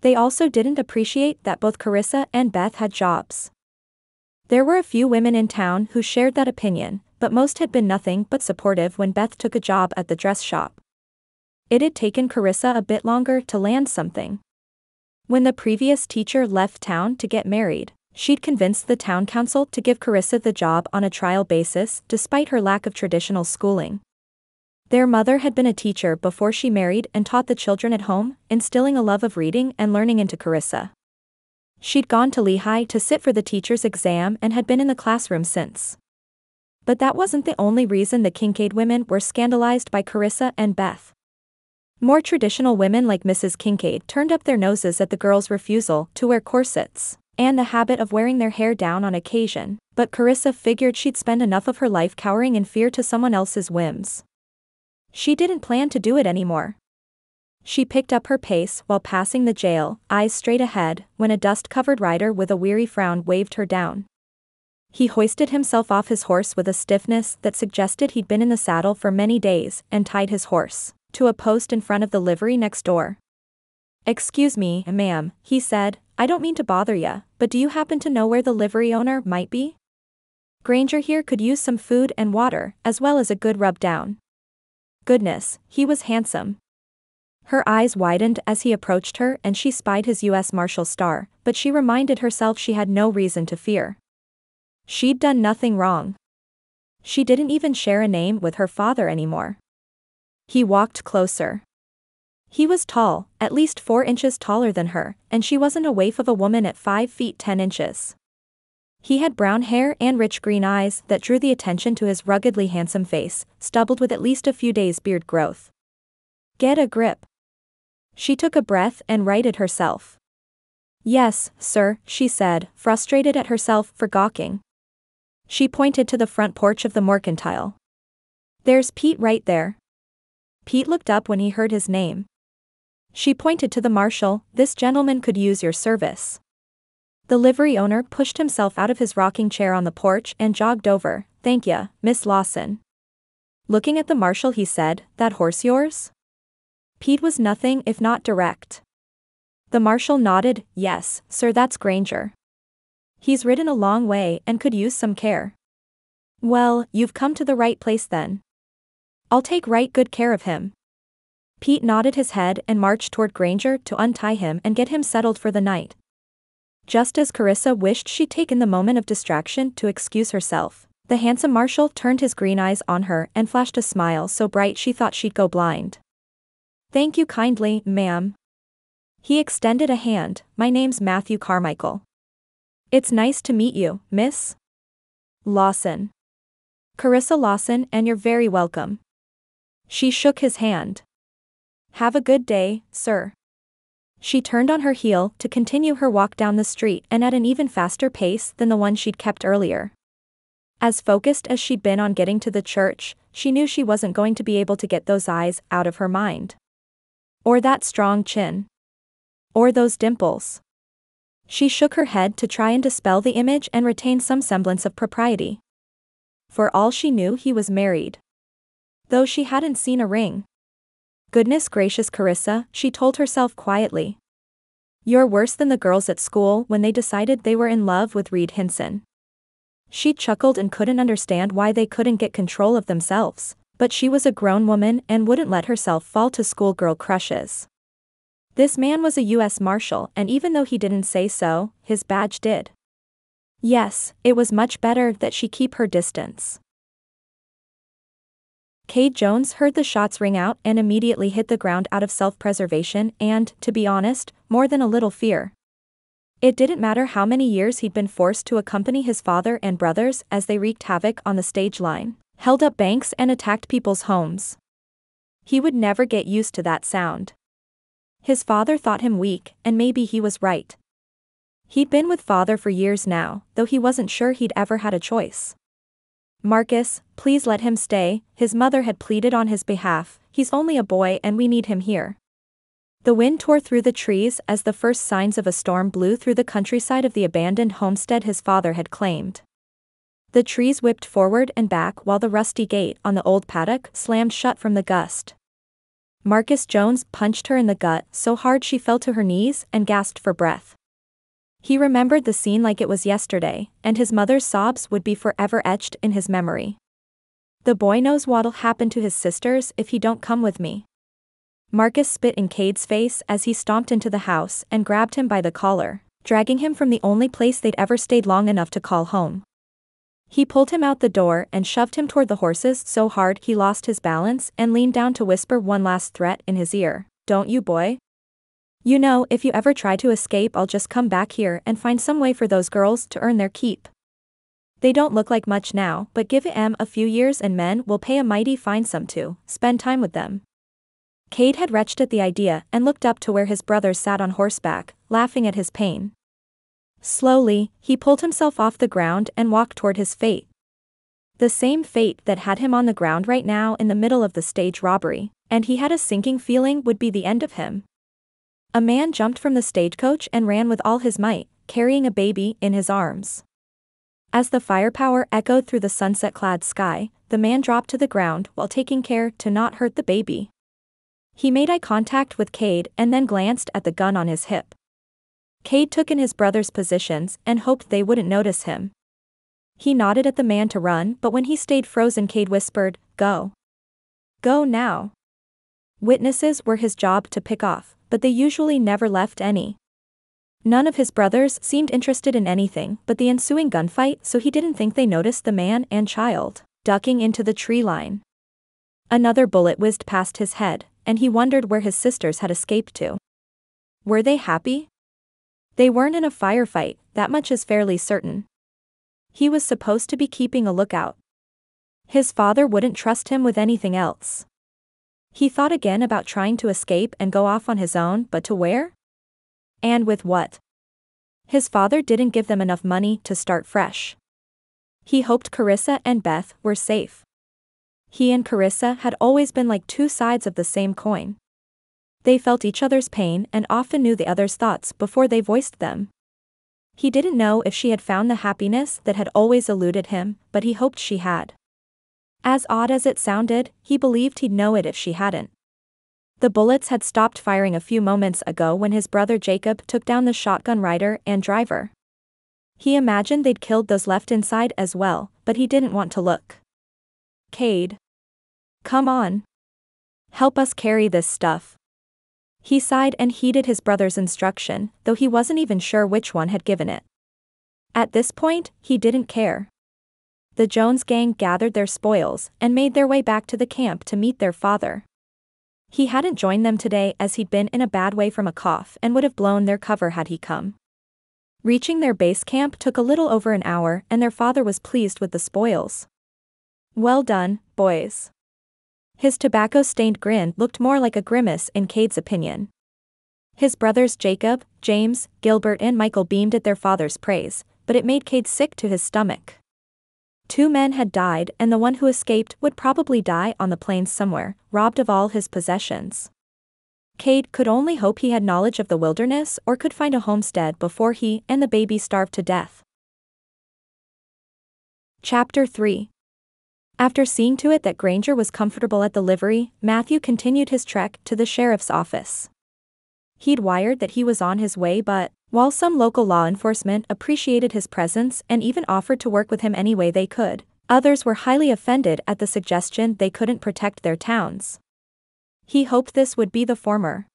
They also didn't appreciate that both Karissa and Beth had jobs. There were a few women in town who shared that opinion, but most had been nothing but supportive when Beth took a job at the dress shop. It had taken Karissa a bit longer to land something. When the previous teacher left town to get married, she'd convinced the town council to give Karissa the job on a trial basis despite her lack of traditional schooling. Their mother had been a teacher before she married and taught the children at home, instilling a love of reading and learning into Karissa. She'd gone to Lehigh to sit for the teacher's exam and had been in the classroom since. But that wasn't the only reason the Kincaid women were scandalized by Karissa and Beth. More traditional women like Mrs. Kincaid turned up their noses at the girls' refusal to wear corsets, and the habit of wearing their hair down on occasion, but Karissa figured she'd spend enough of her life cowering in fear to someone else's whims. She didn't plan to do it anymore. She picked up her pace while passing the jail, eyes straight ahead, when a dust-covered rider with a weary frown waved her down. He hoisted himself off his horse with a stiffness that suggested he'd been in the saddle for many days and tied his horse to a post in front of the livery next door. Excuse me, ma'am, he said, I don't mean to bother ya, but do you happen to know where the livery owner might be? Granger here could use some food and water, as well as a good rub down. Goodness, he was handsome. Her eyes widened as he approached her and she spied his U.S. Marshal star, but she reminded herself she had no reason to fear. She'd done nothing wrong. She didn't even share a name with her father anymore. He walked closer. He was tall, at least 4 inches taller than her, and she wasn't a waif of a woman at 5 feet 10 inches. He had brown hair and rich green eyes that drew the attention to his ruggedly handsome face, stubbled with at least a few days' beard growth. Get a grip. She took a breath and righted herself. Yes, sir, she said, frustrated at herself for gawking. She pointed to the front porch of the Mercantile. There's Pete right there. Pete looked up when he heard his name. She pointed to the marshal, this gentleman could use your service. The livery owner pushed himself out of his rocking chair on the porch and jogged over, Thank ya, Miss Lawson. Looking at the marshal he said, that horse yours? Pete was nothing if not direct. The marshal nodded, yes, sir, that's Granger. He's ridden a long way and could use some care. Well, you've come to the right place then. I'll take right good care of him. Pete nodded his head and marched toward Granger to untie him and get him settled for the night. Just as Karissa wished she'd taken the moment of distraction to excuse herself, the handsome marshal turned his green eyes on her and flashed a smile so bright she thought she'd go blind. Thank you kindly, ma'am. He extended a hand. My name's Matthew Carmichael. It's nice to meet you, Miss Lawson. Karissa Lawson, and you're very welcome. She shook his hand. Have a good day, sir. She turned on her heel to continue her walk down the street and at an even faster pace than the one she'd kept earlier. As focused as she'd been on getting to the church, she knew she wasn't going to be able to get those eyes out of her mind. Or that strong chin. Or those dimples. She shook her head to try and dispel the image and retain some semblance of propriety. For all she knew, he was married. Though she hadn't seen a ring. Goodness gracious, Karissa, she told herself quietly. You're worse than the girls at school when they decided they were in love with Reed Hinson. She chuckled and couldn't understand why they couldn't get control of themselves, but she was a grown woman and wouldn't let herself fall to schoolgirl crushes. This man was a U.S. Marshal, and even though he didn't say so, his badge did. Yes, it was much better that she keep her distance. Karissa Jones heard the shots ring out and immediately hit the ground out of self-preservation and, to be honest, more than a little fear. It didn't matter how many years he'd been forced to accompany his father and brothers as they wreaked havoc on the stage line, held up banks and attacked people's homes. He would never get used to that sound. His father thought him weak, and maybe he was right. He'd been with father for years now, though he wasn't sure he'd ever had a choice. Marcus, please let him stay, his mother had pleaded on his behalf. He's only a boy and we need him here. The wind tore through the trees as the first signs of a storm blew through the countryside of the abandoned homestead his father had claimed. The trees whipped forward and back while the rusty gate on the old paddock slammed shut from the gust. Marcus Jones punched her in the gut so hard she fell to her knees and gasped for breath. He remembered the scene like it was yesterday, and his mother's sobs would be forever etched in his memory. The boy knows what'll happen to his sisters if he don't come with me. Marcus spit in Cade's face as he stomped into the house and grabbed him by the collar, dragging him from the only place they'd ever stayed long enough to call home. He pulled him out the door and shoved him toward the horses so hard he lost his balance and leaned down to whisper one last threat in his ear. Don't you, boy? You know, if you ever try to escape, I'll just come back here and find some way for those girls to earn their keep. They don't look like much now, but give 'em a few years and men will pay a mighty fine sum to spend time with them. Cade had retched at the idea and looked up to where his brothers sat on horseback, laughing at his pain. Slowly, he pulled himself off the ground and walked toward his fate. The same fate that had him on the ground right now in the middle of the stage robbery, and he had a sinking feeling would be the end of him. A man jumped from the stagecoach and ran with all his might, carrying a baby in his arms. As the firepower echoed through the sunset-clad sky, the man dropped to the ground while taking care to not hurt the baby. He made eye contact with Cade and then glanced at the gun on his hip. Cade took in his brothers' positions and hoped they wouldn't notice him. He nodded at the man to run, but when he stayed frozen, Cade whispered, "Go. Go now." Witnesses were his job to pick off, but they usually never left any. None of his brothers seemed interested in anything but the ensuing gunfight, so he didn't think they noticed the man and child ducking into the tree line. Another bullet whizzed past his head, and he wondered where his sisters had escaped to. Were they happy? They weren't in a firefight, that much is fairly certain. He was supposed to be keeping a lookout. His father wouldn't trust him with anything else. He thought again about trying to escape and go off on his own, but to where? And with what? His father didn't give them enough money to start fresh. He hoped Karissa and Beth were safe. He and Karissa had always been like two sides of the same coin. They felt each other's pain and often knew the other's thoughts before they voiced them. He didn't know if she had found the happiness that had always eluded him, but he hoped she had. As odd as it sounded, he believed he'd know it if she hadn't. The bullets had stopped firing a few moments ago when his brother Jacob took down the shotgun rider and driver. He imagined they'd killed those left inside as well, but he didn't want to look. Cade. Come on. Help us carry this stuff. He sighed and heeded his brother's instruction, though he wasn't even sure which one had given it. At this point, he didn't care. The Jones gang gathered their spoils and made their way back to the camp to meet their father. He hadn't joined them today as he'd been in a bad way from a cough and would have blown their cover had he come. Reaching their base camp took a little over an hour and their father was pleased with the spoils. Well done, boys. His tobacco-stained grin looked more like a grimace in Cade's opinion. His brothers Jacob, James, Gilbert and Michael beamed at their father's praise, but it made Cade sick to his stomach. 2 men had died and the one who escaped would probably die on the plains somewhere, robbed of all his possessions. Cade could only hope he had knowledge of the wilderness or could find a homestead before he and the baby starved to death. Chapter 3. After seeing to it that Granger was comfortable at the livery, Matthew continued his trek to the sheriff's office. He'd wired that he was on his way but, while some local law enforcement appreciated his presence and even offered to work with him any way they could, others were highly offended at the suggestion they couldn't protect their towns. He hoped this would be the former.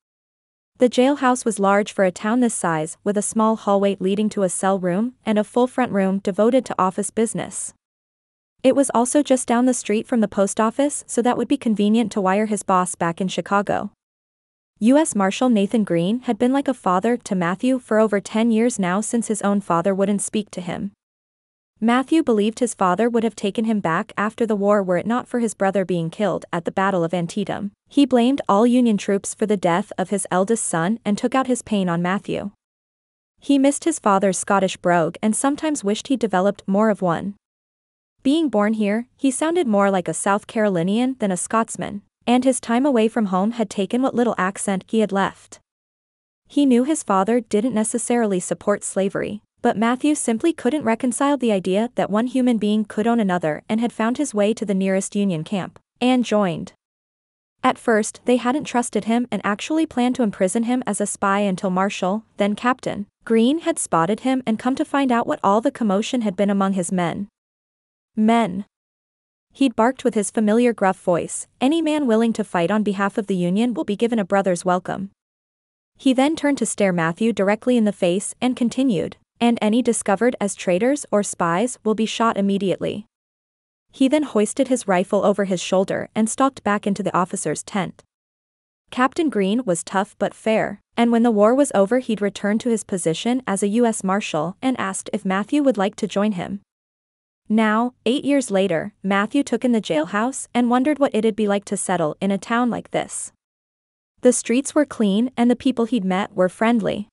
The jailhouse was large for a town this size, with a small hallway leading to a cell room and a full front room devoted to office business. It was also just down the street from the post office, so that would be convenient to wire his boss back in Chicago. U.S. Marshal Nathan Green had been like a father to Matthew for over 10 years now since his own father wouldn't speak to him. Matthew believed his father would have taken him back after the war were it not for his brother being killed at the Battle of Antietam. He blamed all Union troops for the death of his eldest son and took out his pain on Matthew. He missed his father's Scottish brogue and sometimes wished he'd developed more of one. Being born here, he sounded more like a South Carolinian than a Scotsman, and his time away from home had taken what little accent he had left. He knew his father didn't necessarily support slavery, but Matthew simply couldn't reconcile the idea that one human being could own another and had found his way to the nearest Union camp, and joined. At first, they hadn't trusted him and actually planned to imprison him as a spy until Marshal, then Captain, Green had spotted him and come to find out what all the commotion had been among his men. Men. He'd barked with his familiar gruff voice, "Any man willing to fight on behalf of the Union will be given a brother's welcome." He then turned to stare Matthew directly in the face and continued, "And any discovered as traitors or spies will be shot immediately." He then hoisted his rifle over his shoulder and stalked back into the officer's tent. Captain Green was tough but fair, and when the war was over he'd return to his position as a U.S. Marshal and asked if Matthew would like to join him. Now, 8 years later, Matthew took in the jailhouse and wondered what it'd be like to settle in a town like this. The streets were clean and the people he'd met were friendly.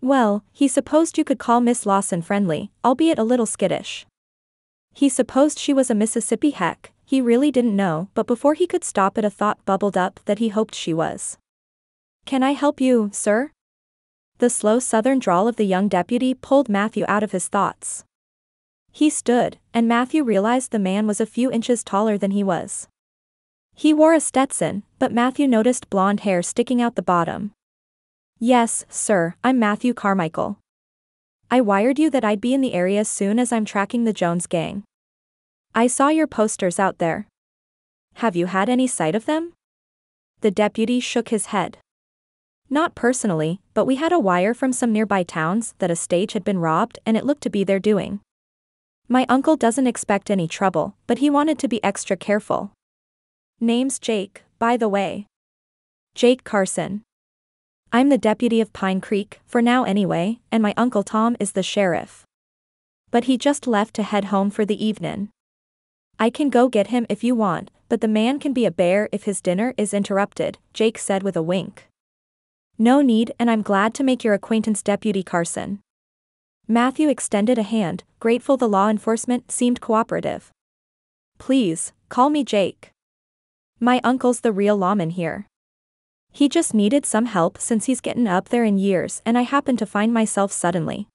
Well, he supposed you could call Miss Lawson friendly, albeit a little skittish. He supposed she was a Mississippi heck, he really didn't know, but before he could stop it a thought bubbled up that he hoped she was. "Can I help you, sir?" The slow southern drawl of the young deputy pulled Matthew out of his thoughts. He stood, and Matthew realized the man was a few inches taller than he was. He wore a Stetson, but Matthew noticed blonde hair sticking out the bottom. "Yes, sir, I'm Matthew Carmichael. I wired you that I'd be in the area soon as I'm tracking the Jones gang. I saw your posters out there. Have you had any sight of them?" The deputy shook his head. "Not personally, but we had a wire from some nearby towns that a stage had been robbed and it looked to be their doing. My uncle doesn't expect any trouble, but he wanted to be extra careful. Name's Jake, by the way. Jake Carson. I'm the deputy of Pine Creek, for now anyway, and my uncle Tom is the sheriff. But he just left to head home for the evening. I can go get him if you want, but the man can be a bear if his dinner is interrupted," Jake said with a wink. "No need, and I'm glad to make your acquaintance, Deputy Carson." Matthew extended a hand, grateful the law enforcement seemed cooperative. "Please, call me Jake. My uncle's the real lawman here. He just needed some help since he's getting up there in years and I happened to find myself suddenly.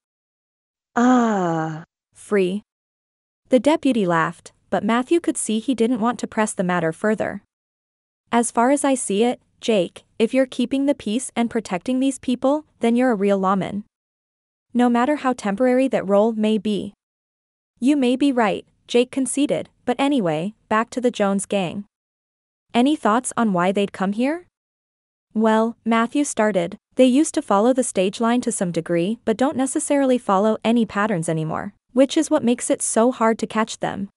Ah. Free. The deputy laughed, but Matthew could see he didn't want to press the matter further. As far as I see it, Jake, if you're keeping the peace and protecting these people, then you're a real lawman. No matter how temporary that role may be. You may be right, Jake conceded, but anyway, back to the Jones gang. Any thoughts on why they'd come here? Well, Matthew started, they used to follow the stage line to some degree but don't necessarily follow any patterns anymore, which is what makes it so hard to catch them.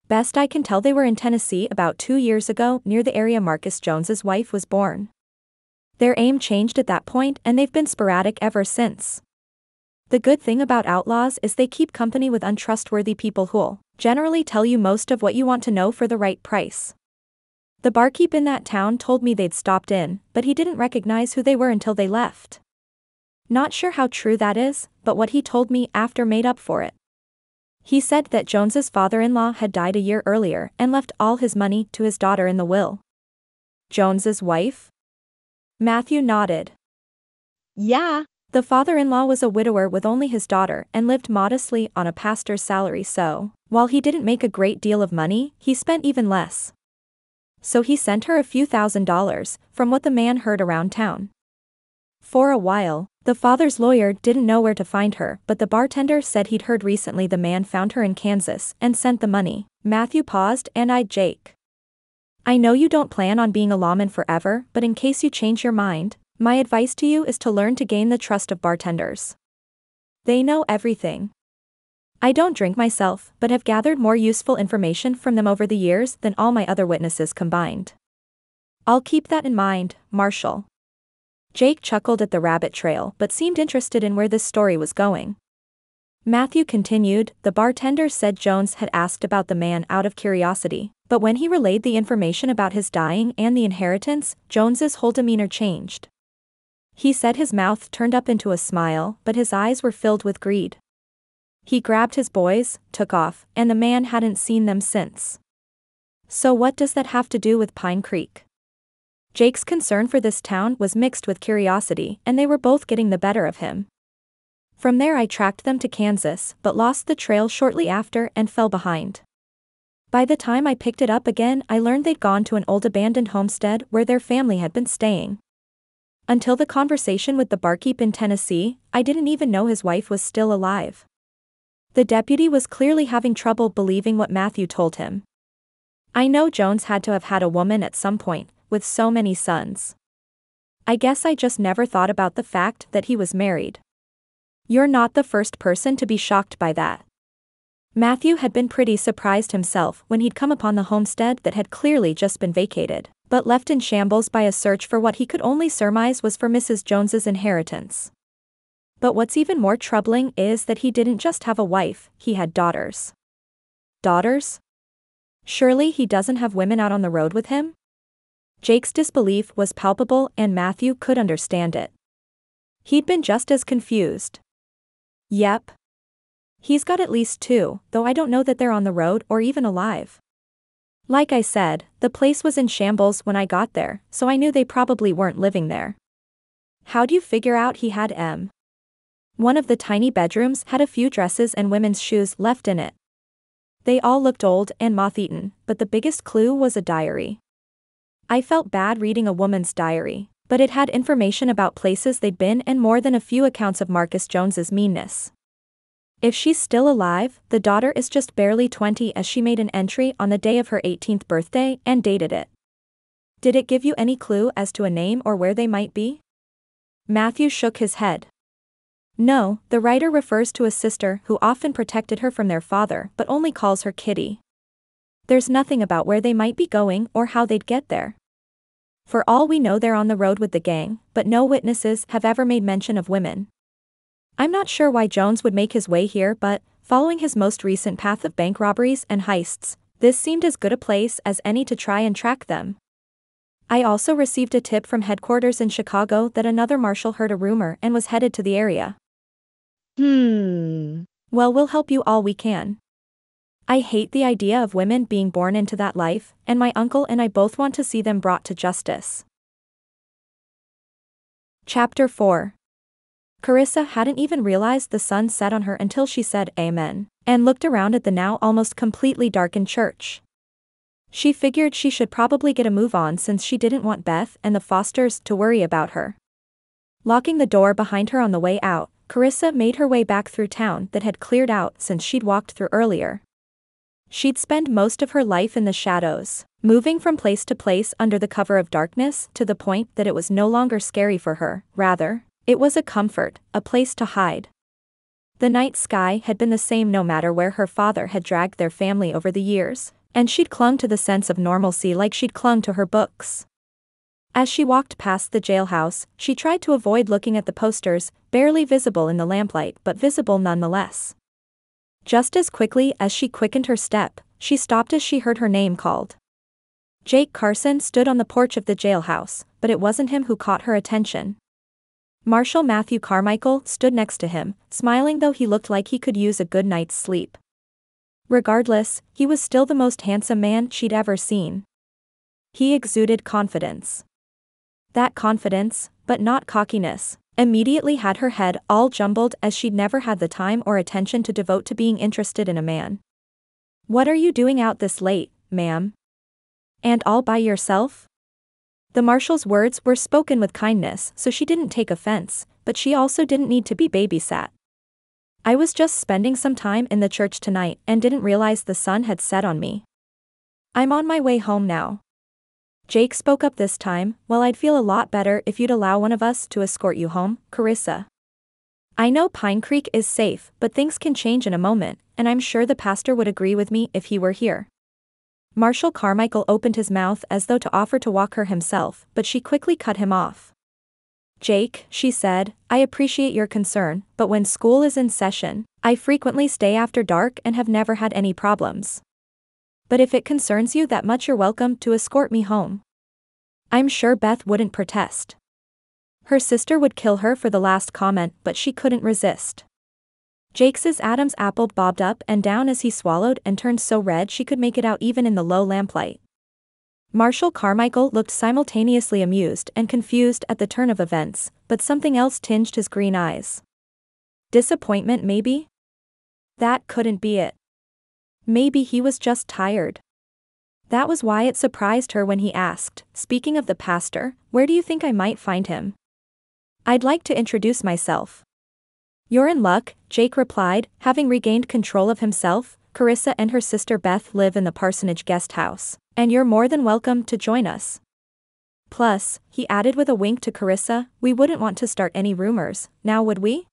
Best I can tell they were in Tennessee about 2 years ago near the area Marcus Jones's wife was born. Their aim changed at that point and they've been sporadic ever since. The good thing about outlaws is they keep company with untrustworthy people who'll generally tell you most of what you want to know for the right price. The barkeep in that town told me they'd stopped in, but he didn't recognize who they were until they left. Not sure how true that is, but what he told me after made up for it. He said that Jones's father-in-law had died a year earlier and left all his money to his daughter in the will. Jones's wife? Matthew nodded. Yeah. The father-in-law was a widower with only his daughter and lived modestly on a pastor's salary, so, while he didn't make a great deal of money, he spent even less. So he sent her a few $1,000s, from what the man heard around town. For a while, the father's lawyer didn't know where to find her, but the bartender said he'd heard recently the man found her in Kansas and sent the money. Matthew paused and eyed Jake. I know you don't plan on being a lawman forever, but in case you change your mind, my advice to you is to learn to gain the trust of bartenders. They know everything. I don't drink myself, but have gathered more useful information from them over the years than all my other witnesses combined. I'll keep that in mind, Marshal. Jake chuckled at the rabbit trail but seemed interested in where this story was going. Matthew continued, the bartender said Jones had asked about the man out of curiosity, but when he relayed the information about his dying and the inheritance, Jones's whole demeanor changed. He said his mouth turned up into a smile, but his eyes were filled with greed. He grabbed his boys, took off, and the man hadn't seen them since. So what does that have to do with Pine Creek? Jake's concern for this town was mixed with curiosity, and they were both getting the better of him. From there I tracked them to Kansas, but lost the trail shortly after and fell behind. By the time I picked it up again, I learned they'd gone to an old abandoned homestead where their family had been staying. Until the conversation with the barkeep in Tennessee, I didn't even know his wife was still alive. The deputy was clearly having trouble believing what Matthew told him. I know Jones had to have had a woman at some point, with so many sons. I guess I just never thought about the fact that he was married. You're not the first person to be shocked by that. Matthew had been pretty surprised himself when he'd come upon the homestead that had clearly just been vacated, but left in shambles by a search for what he could only surmise was for Mrs. Jones's inheritance. But what's even more troubling is that he didn't just have a wife, he had daughters. Daughters? Surely he doesn't have women out on the road with him? Jake's disbelief was palpable and Matthew could understand it. He'd been just as confused. Yep. He's got at least 2, though I don't know that they're on the road or even alive. Like I said, the place was in shambles when I got there, so I knew they probably weren't living there. How'd you figure out he had M? One of the tiny bedrooms had a few dresses and women's shoes left in it. They all looked old and moth-eaten, but the biggest clue was a diary. I felt bad reading a woman's diary, but it had information about places they'd been and more than a few accounts of Marcus Jones's meanness. If she's still alive, the daughter is just barely 20 as she made an entry on the day of her 18th birthday and dated it. Did it give you any clue as to a name or where they might be? Matthew shook his head. No, the writer refers to a sister who often protected her from their father but only calls her Kitty. There's nothing about where they might be going or how they'd get there. For all we know they're on the road with the gang, but no witnesses have ever made mention of women. I'm not sure why Jones would make his way here, but, following his most recent path of bank robberies and heists, this seemed as good a place as any to try and track them. I also received a tip from headquarters in Chicago that another marshal heard a rumor and was headed to the area. Well, we'll help you all we can. I hate the idea of women being born into that life, and my uncle and I both want to see them brought to justice. Chapter 4. Karissa hadn't even realized the sun set on her until she said amen, and looked around at the now almost completely darkened church. She figured she should probably get a move on since she didn't want Beth and the Fosters to worry about her. Locking the door behind her on the way out, Karissa made her way back through town that had cleared out since she'd walked through earlier. She'd spent most of her life in the shadows, moving from place to place under the cover of darkness to the point that it was no longer scary for her, rather, it was a comfort, a place to hide. The night sky had been the same no matter where her father had dragged their family over the years, and she'd clung to the sense of normalcy like she'd clung to her books. As she walked past the jailhouse, she tried to avoid looking at the posters, barely visible in the lamplight but visible nonetheless. Just as quickly as she quickened her step, she stopped as she heard her name called. Jake Carson stood on the porch of the jailhouse, but it wasn't him who caught her attention. Marshal Matthew Carmichael stood next to him, smiling though he looked like he could use a good night's sleep. Regardless, he was still the most handsome man she'd ever seen. He exuded confidence. That confidence, but not cockiness, immediately had her head all jumbled as she'd never had the time or attention to devote to being interested in a man. "What are you doing out this late, ma'am? And all by yourself?" The marshal's words were spoken with kindness, so she didn't take offense, but she also didn't need to be babysat. "I was just spending some time in the church tonight and didn't realize the sun had set on me. I'm on my way home now." Jake spoke up this time. "Well, I'd feel a lot better if you'd allow one of us to escort you home, Karissa. I know Pine Creek is safe, but things can change in a moment, and I'm sure the pastor would agree with me if he were here." Marshal Carmichael opened his mouth as though to offer to walk her himself, but she quickly cut him off. "Jake," she said, "I appreciate your concern, but when school is in session, I frequently stay after dark and have never had any problems. But if it concerns you that much, you're welcome to escort me home." I'm sure Beth wouldn't protest. Her sister would kill her for the last comment, but she couldn't resist. Jake's Adam's apple bobbed up and down as he swallowed and turned so red she could make it out even in the low lamplight. Marshal Carmichael looked simultaneously amused and confused at the turn of events, but something else tinged his green eyes. Disappointment, maybe? That couldn't be it. Maybe he was just tired. That was why it surprised her when he asked, "Speaking of the pastor, where do you think I might find him?" "I'd like to introduce myself." "You're in luck," Jake replied, having regained control of himself. "Karissa and her sister Beth live in the parsonage guest house, and you're more than welcome to join us. Plus," he added with a wink to Karissa, "we wouldn't want to start any rumors, now would we?"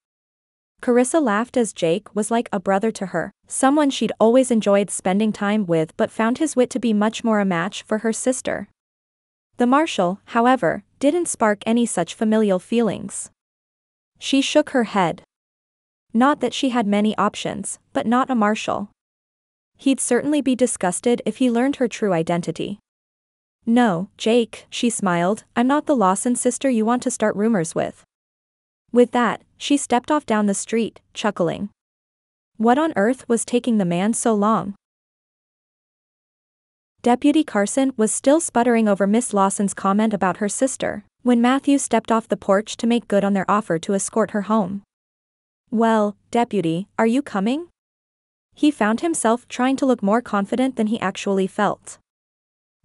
Karissa laughed as Jake was like a brother to her, someone she'd always enjoyed spending time with but found his wit to be much more a match for her sister. The marshal, however, didn't spark any such familial feelings. She shook her head. Not that she had many options, but not a marshal. He'd certainly be disgusted if he learned her true identity. "No, Jake," she smiled, "I'm not the Lawson sister you want to start rumors with." With that, she stepped off down the street, chuckling. What on earth was taking the man so long? Deputy Carson was still sputtering over Miss Lawson's comment about her sister, when Matthew stepped off the porch to make good on their offer to escort her home. "Well, Deputy, are you coming?" He found himself trying to look more confident than he actually felt.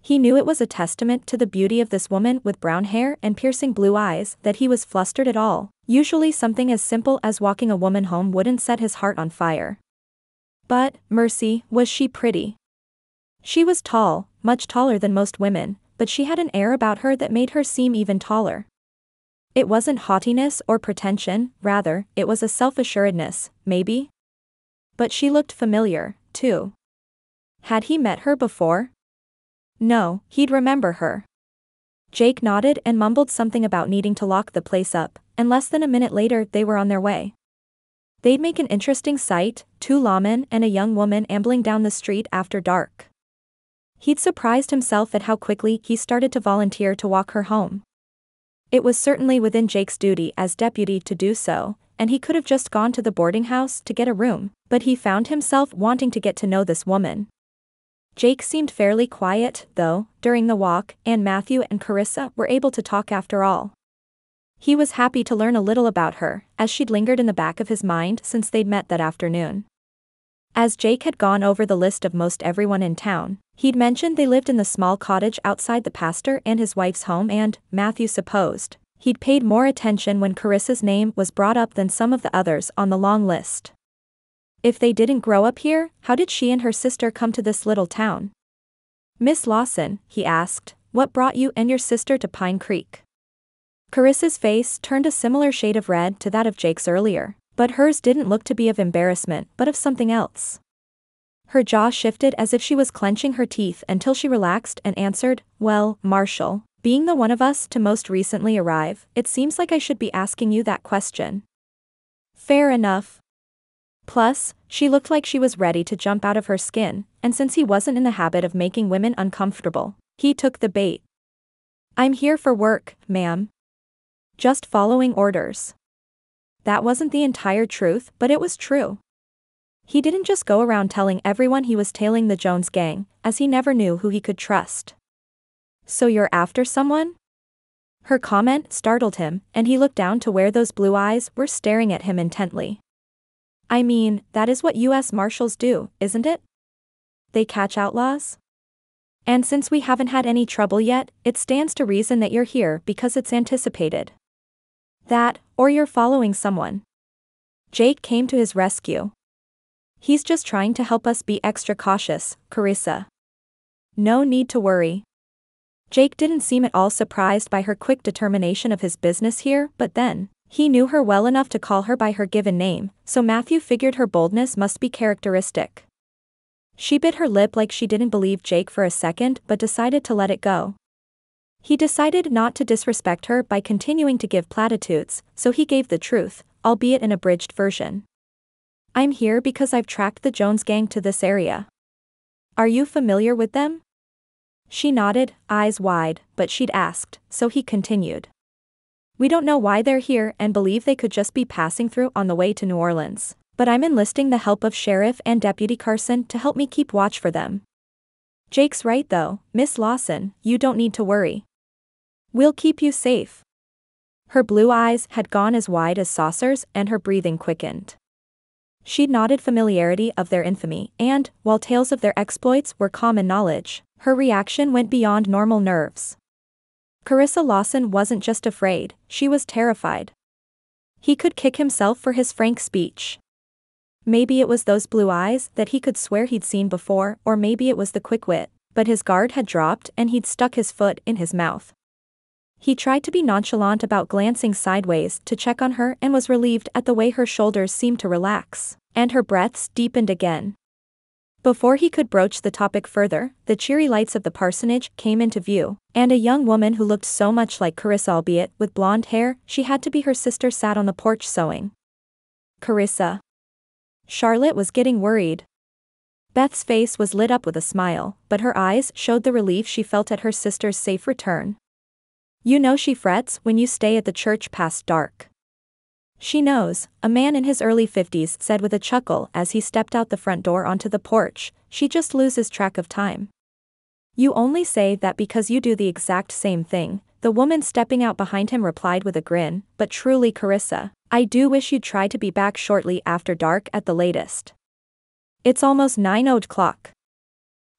He knew it was a testament to the beauty of this woman with brown hair and piercing blue eyes that he was flustered at all. Usually something as simple as walking a woman home wouldn't set his heart on fire. But, mercy, was she pretty. She was tall, much taller than most women, but she had an air about her that made her seem even taller. It wasn't haughtiness or pretension, rather, it was a self-assuredness, maybe? But she looked familiar, too. Had he met her before? No, he'd remember her. Jake nodded and mumbled something about needing to lock the place up, and less than a minute later they were on their way. They'd make an interesting sight, two lawmen and a young woman ambling down the street after dark. He'd surprised himself at how quickly he started to volunteer to walk her home. It was certainly within Jake's duty as deputy to do so, and he could have just gone to the boarding house to get a room, but he found himself wanting to get to know this woman. Jake seemed fairly quiet, though, during the walk, and Matthew and Karissa were able to talk after all. He was happy to learn a little about her, as she'd lingered in the back of his mind since they'd met that afternoon. As Jake had gone over the list of most everyone in town, he'd mentioned they lived in the small cottage outside the pastor and his wife's home and, Matthew supposed, he'd paid more attention when Carissa's name was brought up than some of the others on the long list. If they didn't grow up here, how did she and her sister come to this little town? Miss Lawson, he asked, what brought you and your sister to Pine Creek? Carissa's face turned a similar shade of red to that of Jake's earlier, but hers didn't look to be of embarrassment but of something else. Her jaw shifted as if she was clenching her teeth until she relaxed and answered, well, Marshal, being the one of us to most recently arrive, it seems like I should be asking you that question. Fair enough. Plus, she looked like she was ready to jump out of her skin, and since he wasn't in the habit of making women uncomfortable, he took the bait. I'm here for work, ma'am. Just following orders. That wasn't the entire truth, but it was true. He didn't just go around telling everyone he was tailing the Jones gang, as he never knew who he could trust. So you're after someone? Her comment startled him, and he looked down to where those blue eyes were staring at him intently. I mean, that is what U.S. Marshals do, isn't it? They catch outlaws? And since we haven't had any trouble yet, it stands to reason that you're here because it's anticipated. That, or you're following someone. Jake came to his rescue. He's just trying to help us be extra cautious, Karissa. No need to worry. Jake didn't seem at all surprised by her quick determination of his business here, but then, he knew her well enough to call her by her given name, so Matthew figured her boldness must be characteristic. She bit her lip like she didn't believe Jake for a second but decided to let it go. He decided not to disrespect her by continuing to give platitudes, so he gave the truth, albeit an abridged version. I'm here because I've tracked the Jones gang to this area. Are you familiar with them? She nodded, eyes wide, but she'd asked, so he continued. We don't know why they're here and believe they could just be passing through on the way to New Orleans, but I'm enlisting the help of Sheriff and Deputy Carson to help me keep watch for them. Jake's right though, Miss Lawson, you don't need to worry. We'll keep you safe. Her blue eyes had gone as wide as saucers and her breathing quickened. She'd nodded familiarity of their infamy and, while tales of their exploits were common knowledge, her reaction went beyond normal nerves. Karissa Lawson wasn't just afraid, she was terrified. He could kick himself for his frank speech. Maybe it was those blue eyes that he could swear he'd seen before, or maybe it was the quick wit, but his guard had dropped and he'd stuck his foot in his mouth. He tried to be nonchalant about glancing sideways to check on her and was relieved at the way her shoulders seemed to relax, and her breaths deepened again. Before he could broach the topic further, the cheery lights of the parsonage came into view, and a young woman who looked so much like Karissa, albeit with blonde hair she had to be her sister, sat on the porch sewing. Karissa. Charlotte was getting worried. Beth's face was lit up with a smile, but her eyes showed the relief she felt at her sister's safe return. You know she frets when you stay at the church past dark. She knows, a man in his early 50s said with a chuckle as he stepped out the front door onto the porch, she just loses track of time. You only say that because you do the exact same thing, the woman stepping out behind him replied with a grin, but truly Karissa, I do wish you'd try to be back shortly after dark at the latest. It's almost 9 o'clock.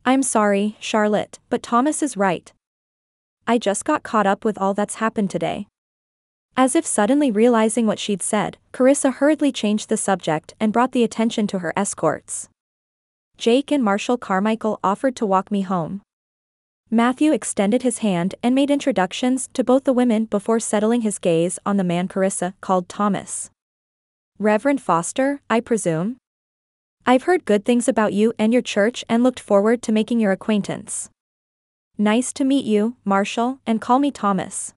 I'm sorry, Charlotte, but Thomas is right. I just got caught up with all that's happened today. As if suddenly realizing what she'd said, Karissa hurriedly changed the subject and brought the attention to her escorts. Jake and Marshal Carmichael offered to walk me home. Matthew extended his hand and made introductions to both the women before settling his gaze on the man Karissa called Thomas. Reverend Foster, I presume? I've heard good things about you and your church and looked forward to making your acquaintance. Nice to meet you, Marshal, and call me Thomas.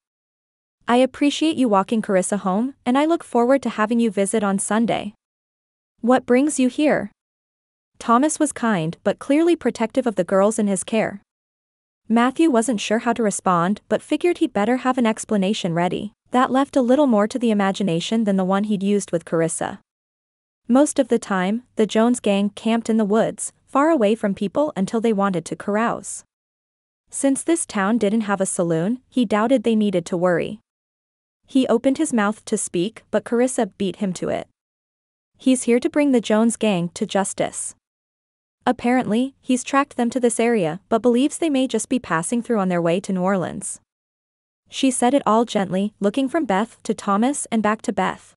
I appreciate you walking Karissa home, and I look forward to having you visit on Sunday. What brings you here? Thomas was kind but clearly protective of the girls in his care. Matthew wasn't sure how to respond but figured he'd better have an explanation ready that left a little more to the imagination than the one he'd used with Karissa. Most of the time, the Jones gang camped in the woods, far away from people until they wanted to carouse. Since this town didn't have a saloon, he doubted they needed to worry. He opened his mouth to speak, but Karissa beat him to it. He's here to bring the Jones gang to justice. Apparently, he's tracked them to this area, but believes they may just be passing through on their way to New Orleans. She said it all gently, looking from Beth to Thomas and back to Beth.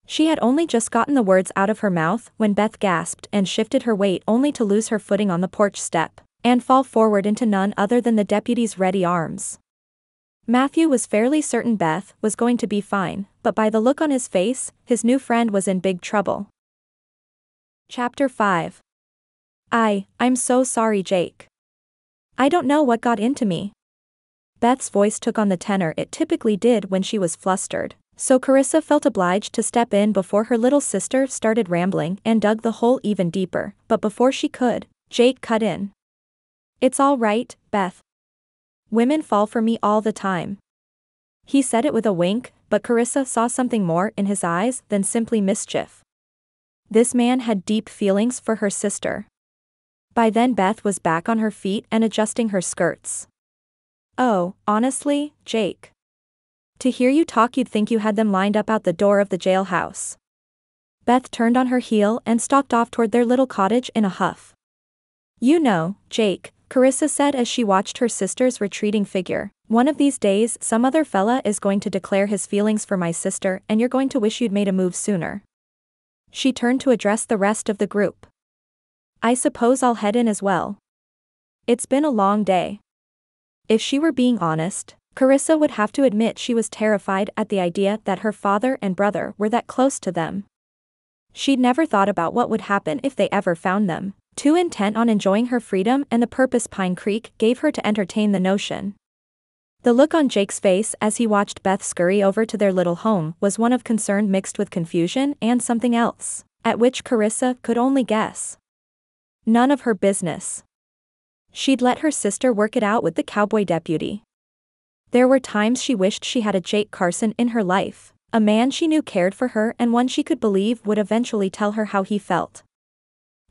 She had only just gotten the words out of her mouth when Beth gasped and shifted her weight only to lose her footing on the porch step and fall forward into none other than the deputy's ready arms. Matthew was fairly certain Beth was going to be fine, but by the look on his face, his new friend was in big trouble. Chapter 5. I'm so sorry, Jake. I don't know what got into me. Beth's voice took on the tenor it typically did when she was flustered, so Karissa felt obliged to step in before her little sister started rambling and dug the hole even deeper, but before she could, Jake cut in. It's all right, Beth. Women fall for me all the time. He said it with a wink, but Karissa saw something more in his eyes than simply mischief. This man had deep feelings for her sister. By then Beth was back on her feet and adjusting her skirts. Oh, honestly, Jake. To hear you talk you'd think you had them lined up out the door of the jailhouse. Beth turned on her heel and stalked off toward their little cottage in a huff. You know, Jake, Karissa said as she watched her sister's retreating figure, one of these days some other fella is going to declare his feelings for my sister and you're going to wish you'd made a move sooner. She turned to address the rest of the group. I suppose I'll head in as well. It's been a long day. If she were being honest, Karissa would have to admit she was terrified at the idea that her father and brother were that close to them. She'd never thought about what would happen if they ever found them, too intent on enjoying her freedom and the purpose Pine Creek gave her to entertain the notion. The look on Jake's face as he watched Beth scurry over to their little home was one of concern mixed with confusion and something else, at which Karissa could only guess. None of her business. She'd let her sister work it out with the cowboy deputy. There were times she wished she had a Jake Carson in her life, a man she knew cared for her and one she could believe would eventually tell her how he felt.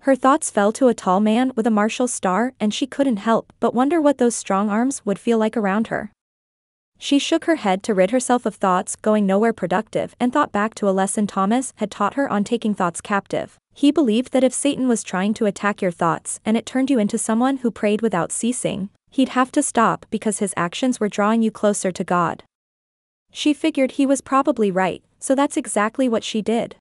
Her thoughts fell to a tall man with a Marshal star and she couldn't help but wonder what those strong arms would feel like around her. She shook her head to rid herself of thoughts going nowhere productive and thought back to a lesson Thomas had taught her on taking thoughts captive. He believed that if Satan was trying to attack your thoughts and it turned you into someone who prayed without ceasing, he'd have to stop because his actions were drawing you closer to God. She figured he was probably right, so that's exactly what she did.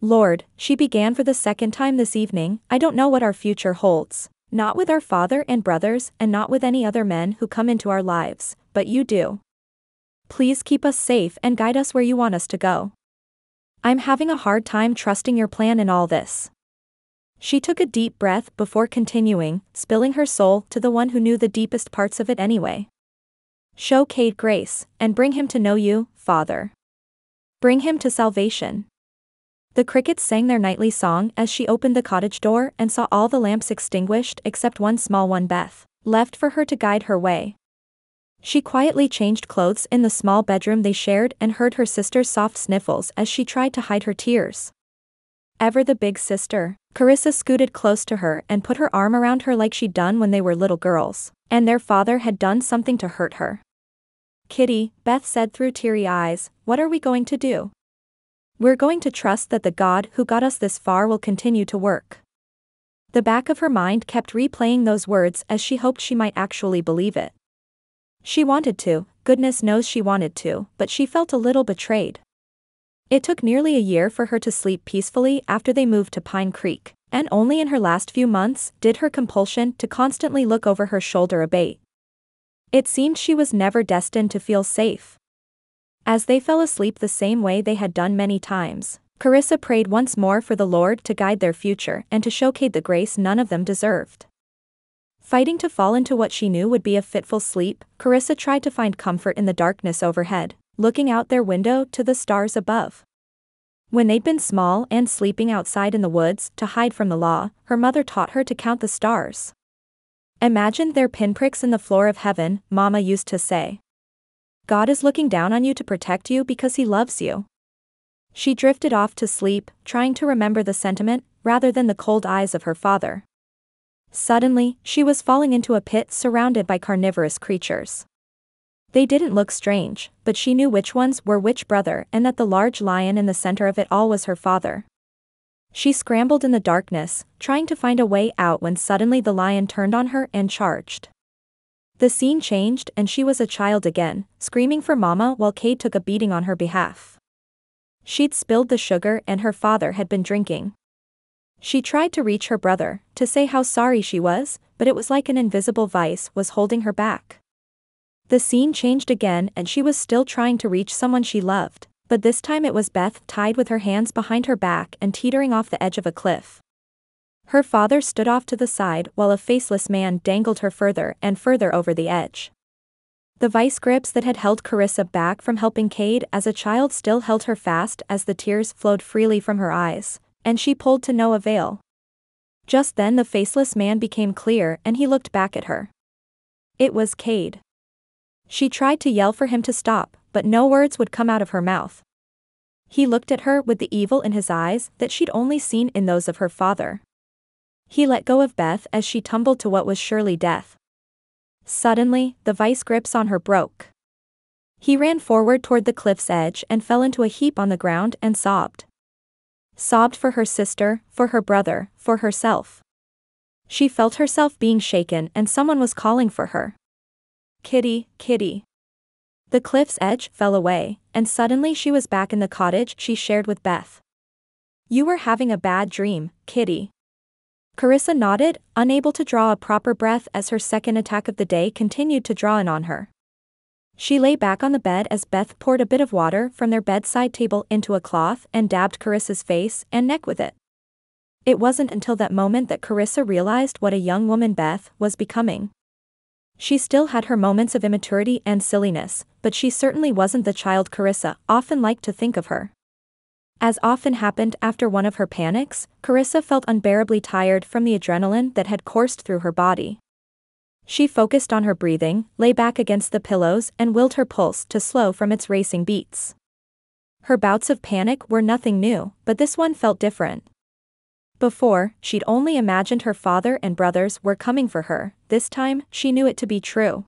Lord, she began for the second time this evening, I don't know what our future holds, not with our father and brothers and not with any other men who come into our lives, but you do. Please keep us safe and guide us where you want us to go. I'm having a hard time trusting your plan in all this. She took a deep breath before continuing, spilling her soul to the one who knew the deepest parts of it anyway. Show Cade grace, and bring him to know you, Father. Bring him to salvation. The crickets sang their nightly song as she opened the cottage door and saw all the lamps extinguished except one small one Beth left for her to guide her way. She quietly changed clothes in the small bedroom they shared and heard her sister's soft sniffles as she tried to hide her tears. Ever the big sister, Karissa scooted close to her and put her arm around her like she'd done when they were little girls, and their father had done something to hurt her. Kitty, Beth said through teary eyes, what are we going to do? We're going to trust that the God who got us this far will continue to work. The back of her mind kept replaying those words as she hoped she might actually believe it. She wanted to, goodness knows she wanted to, but she felt a little betrayed. It took nearly a year for her to sleep peacefully after they moved to Pine Creek, and only in her last few months did her compulsion to constantly look over her shoulder abate. It seemed she was never destined to feel safe. As they fell asleep the same way they had done many times, Karissa prayed once more for the Lord to guide their future and to show Cade the grace none of them deserved. Fighting to fall into what she knew would be a fitful sleep, Karissa tried to find comfort in the darkness overhead, looking out their window to the stars above. When they'd been small and sleeping outside in the woods to hide from the law, her mother taught her to count the stars. Imagine their pinpricks in the floor of heaven, Mama used to say. God is looking down on you to protect you because he loves you. She drifted off to sleep, trying to remember the sentiment, rather than the cold eyes of her father. Suddenly, she was falling into a pit surrounded by carnivorous creatures. They didn't look strange, but she knew which ones were which brother and that the large lion in the center of it all was her father. She scrambled in the darkness, trying to find a way out when suddenly the lion turned on her and charged. The scene changed and she was a child again, screaming for mama while Cade took a beating on her behalf. She'd spilled the sugar and her father had been drinking. She tried to reach her brother, to say how sorry she was, but it was like an invisible vice was holding her back. The scene changed again and she was still trying to reach someone she loved, but this time it was Beth tied with her hands behind her back and teetering off the edge of a cliff. Her father stood off to the side while a faceless man dangled her further and further over the edge. The vice grips that had held Karissa back from helping Cade as a child still held her fast as the tears flowed freely from her eyes, and she pulled to no avail. Just then the faceless man became clear and he looked back at her. It was Cade. She tried to yell for him to stop, but no words would come out of her mouth. He looked at her with the evil in his eyes that she'd only seen in those of her father. He let go of Beth as she tumbled to what was surely death. Suddenly, the vice grips on her broke. He ran forward toward the cliff's edge and fell into a heap on the ground and sobbed. Sobbed for her sister, for her brother, for herself. She felt herself being shaken and someone was calling for her. Kitty, Kitty. The cliff's edge fell away, and suddenly she was back in the cottage she shared with Beth. You were having a bad dream, Kitty. Karissa nodded, unable to draw a proper breath as her second attack of the day continued to draw in on her. She lay back on the bed as Beth poured a bit of water from their bedside table into a cloth and dabbed Karissa's face and neck with it. It wasn't until that moment that Karissa realized what a young woman Beth was becoming. She still had her moments of immaturity and silliness, but she certainly wasn't the child Karissa often liked to think of her. As often happened after one of her panics, Karissa felt unbearably tired from the adrenaline that had coursed through her body. She focused on her breathing, lay back against the pillows and willed her pulse to slow from its racing beats. Her bouts of panic were nothing new, but this one felt different. Before, she'd only imagined her father and brothers were coming for her. This time, she knew it to be true.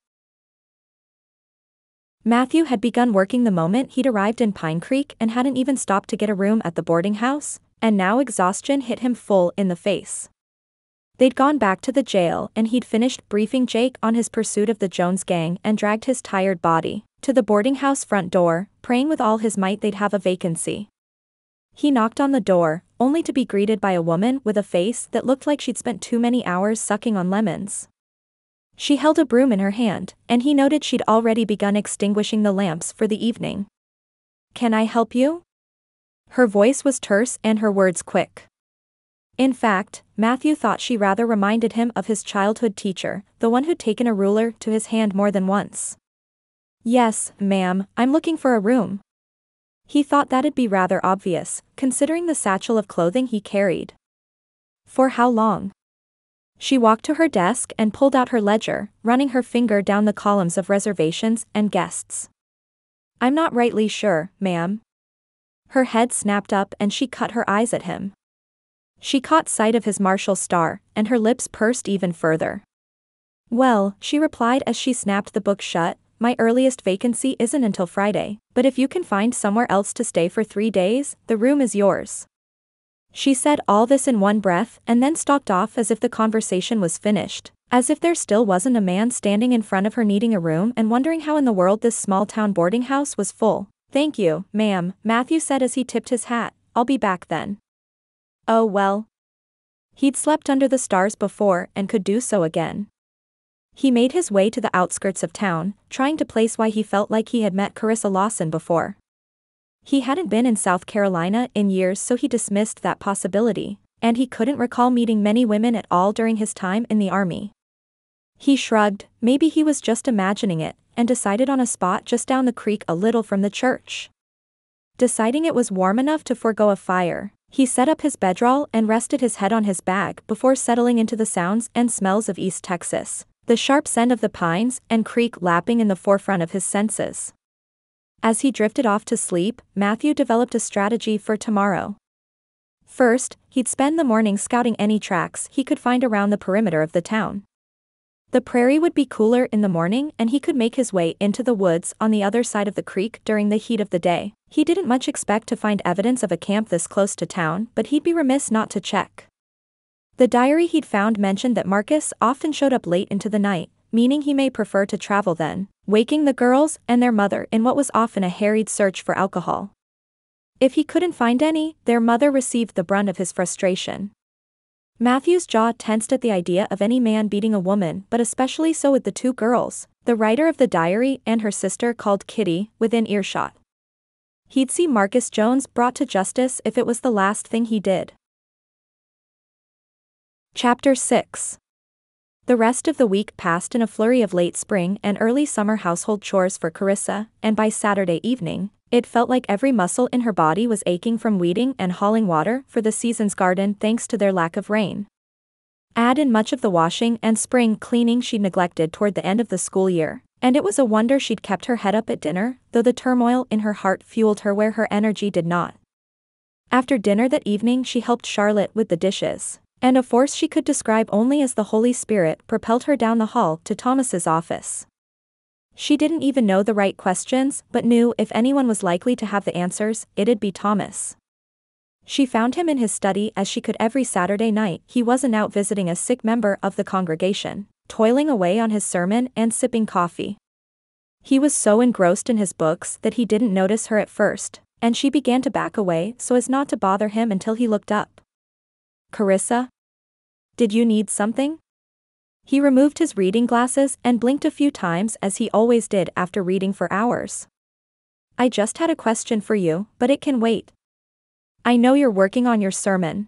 Matthew had begun working the moment he'd arrived in Pine Creek and hadn't even stopped to get a room at the boarding house, and now exhaustion hit him full in the face. They'd gone back to the jail and he'd finished briefing Jake on his pursuit of the Jones gang and dragged his tired body to the boarding house front door, praying with all his might they'd have a vacancy. He knocked on the door, only to be greeted by a woman with a face that looked like she'd spent too many hours sucking on lemons. She held a broom in her hand, and he noted she'd already begun extinguishing the lamps for the evening. Can I help you? Her voice was terse and her words quick. In fact, Matthew thought she rather reminded him of his childhood teacher, the one who'd taken a ruler to his hand more than once. Yes, ma'am, I'm looking for a room. He thought that'd be rather obvious, considering the satchel of clothing he carried. For how long? She walked to her desk and pulled out her ledger, running her finger down the columns of reservations and guests. I'm not rightly sure, ma'am. Her head snapped up and she cut her eyes at him. She caught sight of his Marshal star, and her lips pursed even further. Well, she replied as she snapped the book shut, my earliest vacancy isn't until Friday, but if you can find somewhere else to stay for 3 days, the room is yours. She said all this in one breath and then stalked off as if the conversation was finished, as if there still wasn't a man standing in front of her needing a room and wondering how in the world this small-town boarding house was full. Thank you, ma'am, Matthew said as he tipped his hat, I'll be back then. Oh well. He'd slept under the stars before and could do so again. He made his way to the outskirts of town, trying to place why he felt like he had met Karissa Lawson before. He hadn't been in South Carolina in years, so he dismissed that possibility, and he couldn't recall meeting many women at all during his time in the army. He shrugged, maybe he was just imagining it, and decided on a spot just down the creek a little from the church. Deciding it was warm enough to forego a fire, he set up his bedroll and rested his head on his bag before settling into the sounds and smells of East Texas, the sharp scent of the pines and creek lapping in the forefront of his senses. As he drifted off to sleep, Matthew developed a strategy for tomorrow. First, he'd spend the morning scouting any tracks he could find around the perimeter of the town. The prairie would be cooler in the morning and he could make his way into the woods on the other side of the creek during the heat of the day. He didn't much expect to find evidence of a camp this close to town, but he'd be remiss not to check. The diary he'd found mentioned that Marcus often showed up late into the night, meaning he may prefer to travel then, waking the girls and their mother in what was often a harried search for alcohol. If he couldn't find any, their mother received the brunt of his frustration. Matthew's jaw tensed at the idea of any man beating a woman, but especially so with the two girls, the writer of the diary and her sister called Kitty, within earshot. He'd see Marcus Jones brought to justice if it was the last thing he did. Chapter 6. The rest of the week passed in a flurry of late spring and early summer household chores for Karissa, and by Saturday evening, it felt like every muscle in her body was aching from weeding and hauling water for the season's garden thanks to their lack of rain. Add in much of the washing and spring cleaning she'd neglected toward the end of the school year, and it was a wonder she'd kept her head up at dinner, though the turmoil in her heart fueled her where her energy did not. After dinner that evening she helped Charlotte with the dishes, and a force she could describe only as the Holy Spirit propelled her down the hall to Thomas's office. She didn't even know the right questions, but knew if anyone was likely to have the answers, it'd be Thomas. She found him in his study as she could every Saturday night. He wasn't out visiting a sick member of the congregation, toiling away on his sermon and sipping coffee. He was so engrossed in his books that he didn't notice her at first, and she began to back away so as not to bother him until he looked up. "Karissa? Did you need something?" He removed his reading glasses and blinked a few times as he always did after reading for hours. "I just had a question for you, but it can wait. I know you're working on your sermon."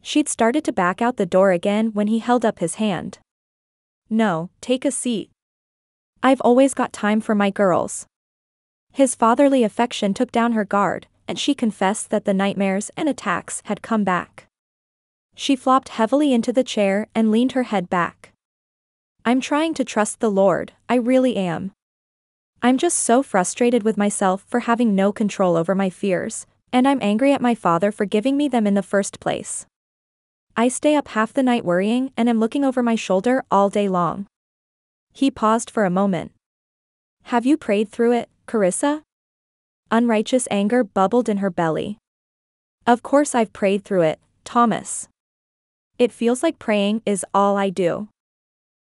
She'd started to back out the door again when he held up his hand. "No, take a seat. I've always got time for my girls." His fatherly affection took down her guard, and she confessed that the nightmares and attacks had come back. She flopped heavily into the chair and leaned her head back. "I'm trying to trust the Lord, I really am. I'm just so frustrated with myself for having no control over my fears, and I'm angry at my father for giving me them in the first place. I stay up half the night worrying and am looking over my shoulder all day long." He paused for a moment. "Have you prayed through it, Karissa?" Unrighteous anger bubbled in her belly. "Of course I've prayed through it, Thomas. It feels like praying is all I do."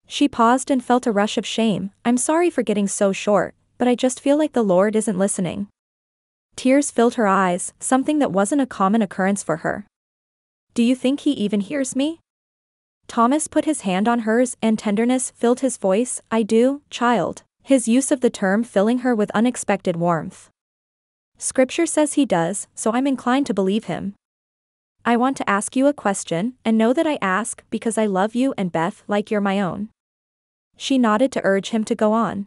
She paused and felt a rush of shame. "I'm sorry for getting so short, but I just feel like the Lord isn't listening." Tears filled her eyes, something that wasn't a common occurrence for her. "Do you think he even hears me?" Thomas put his hand on hers and tenderness filled his voice. "I do, child," his use of the term filling her with unexpected warmth. "Scripture says he does, so I'm inclined to believe him. I want to ask you a question, and know that I ask because I love you and Beth like you're my own." She nodded to urge him to go on.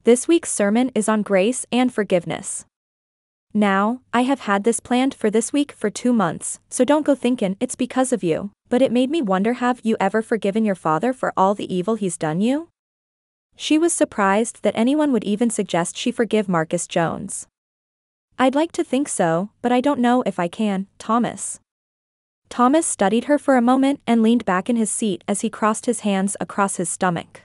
"This week's sermon is on grace and forgiveness. Now, I have had this planned for this week for 2 months, so don't go thinking it's because of you, but it made me wonder, have you ever forgiven your father for all the evil he's done you?" She was surprised that anyone would even suggest she forgive Marcus Jones. "I'd like to think so, but I don't know if I can, Thomas." Thomas studied her for a moment and leaned back in his seat as he crossed his hands across his stomach.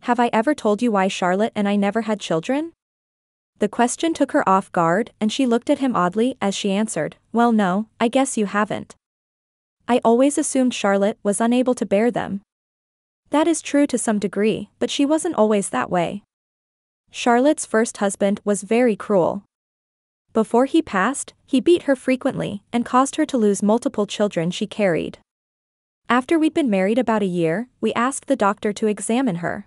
"Have I ever told you why Charlotte and I never had children?" The question took her off guard, and she looked at him oddly as she answered, "Well, no, I guess you haven't. I always assumed Charlotte was unable to bear them." That is true to some degree, but she wasn't always that way. Charlotte's first husband was very cruel. Before he passed, he beat her frequently and caused her to lose multiple children she carried. After we'd been married about a year, we asked the doctor to examine her.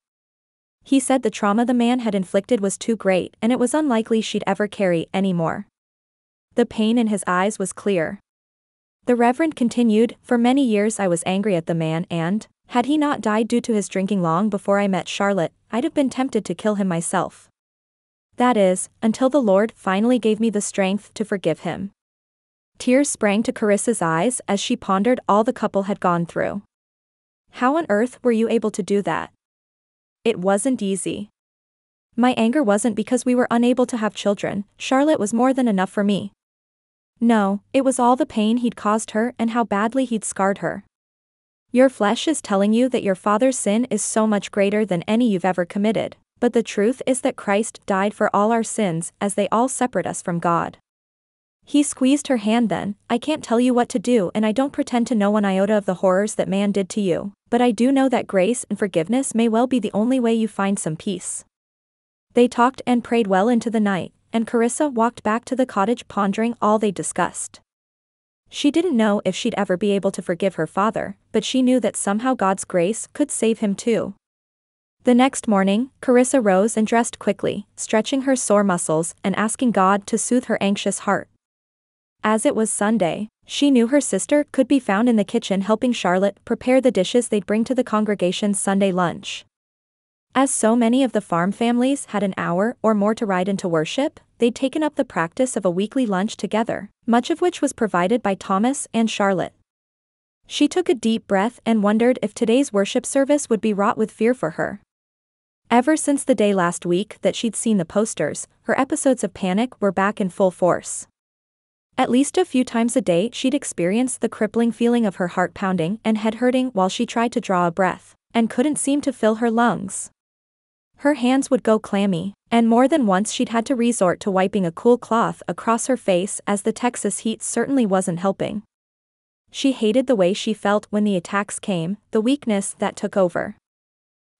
He said the trauma the man had inflicted was too great and it was unlikely she'd ever carry any more. The pain in his eyes was clear. The Reverend continued, "For many years I was angry at the man and, had he not died due to his drinking long before I met Charlotte, I'd have been tempted to kill him myself. That is, until the Lord finally gave me the strength to forgive him." Tears sprang to Karissa's eyes as she pondered all the couple had gone through. "How on earth were you able to do that?" "It wasn't easy. My anger wasn't because we were unable to have children. Charlotte was more than enough for me. No, it was all the pain he'd caused her and how badly he'd scarred her. Your flesh is telling you that your father's sin is so much greater than any you've ever committed, but the truth is that Christ died for all our sins as they all separate us from God. He squeezed her hand then. I can't tell you what to do and I don't pretend to know one iota of the horrors that man did to you, but I do know that grace and forgiveness may well be the only way you find some peace. They talked and prayed well into the night, and Karissa walked back to the cottage pondering all they discussed. She didn't know if she'd ever be able to forgive her father, but she knew that somehow God's grace could save him too. The next morning, Karissa rose and dressed quickly, stretching her sore muscles and asking God to soothe her anxious heart. As it was Sunday, she knew her sister could be found in the kitchen helping Charlotte prepare the dishes they'd bring to the congregation's Sunday lunch. As so many of the farm families had an hour or more to ride into worship, they'd taken up the practice of a weekly lunch together, much of which was provided by Thomas and Charlotte. She took a deep breath and wondered if today's worship service would be wrought with fear for her. Ever since the day last week that she'd seen the posters, her episodes of panic were back in full force. At least a few times a day she'd experienced the crippling feeling of her heart pounding and head hurting while she tried to draw a breath, and couldn't seem to fill her lungs. Her hands would go clammy, and more than once she'd had to resort to wiping a cool cloth across her face as the Texas heat certainly wasn't helping. She hated the way she felt when the attacks came, the weakness that took over.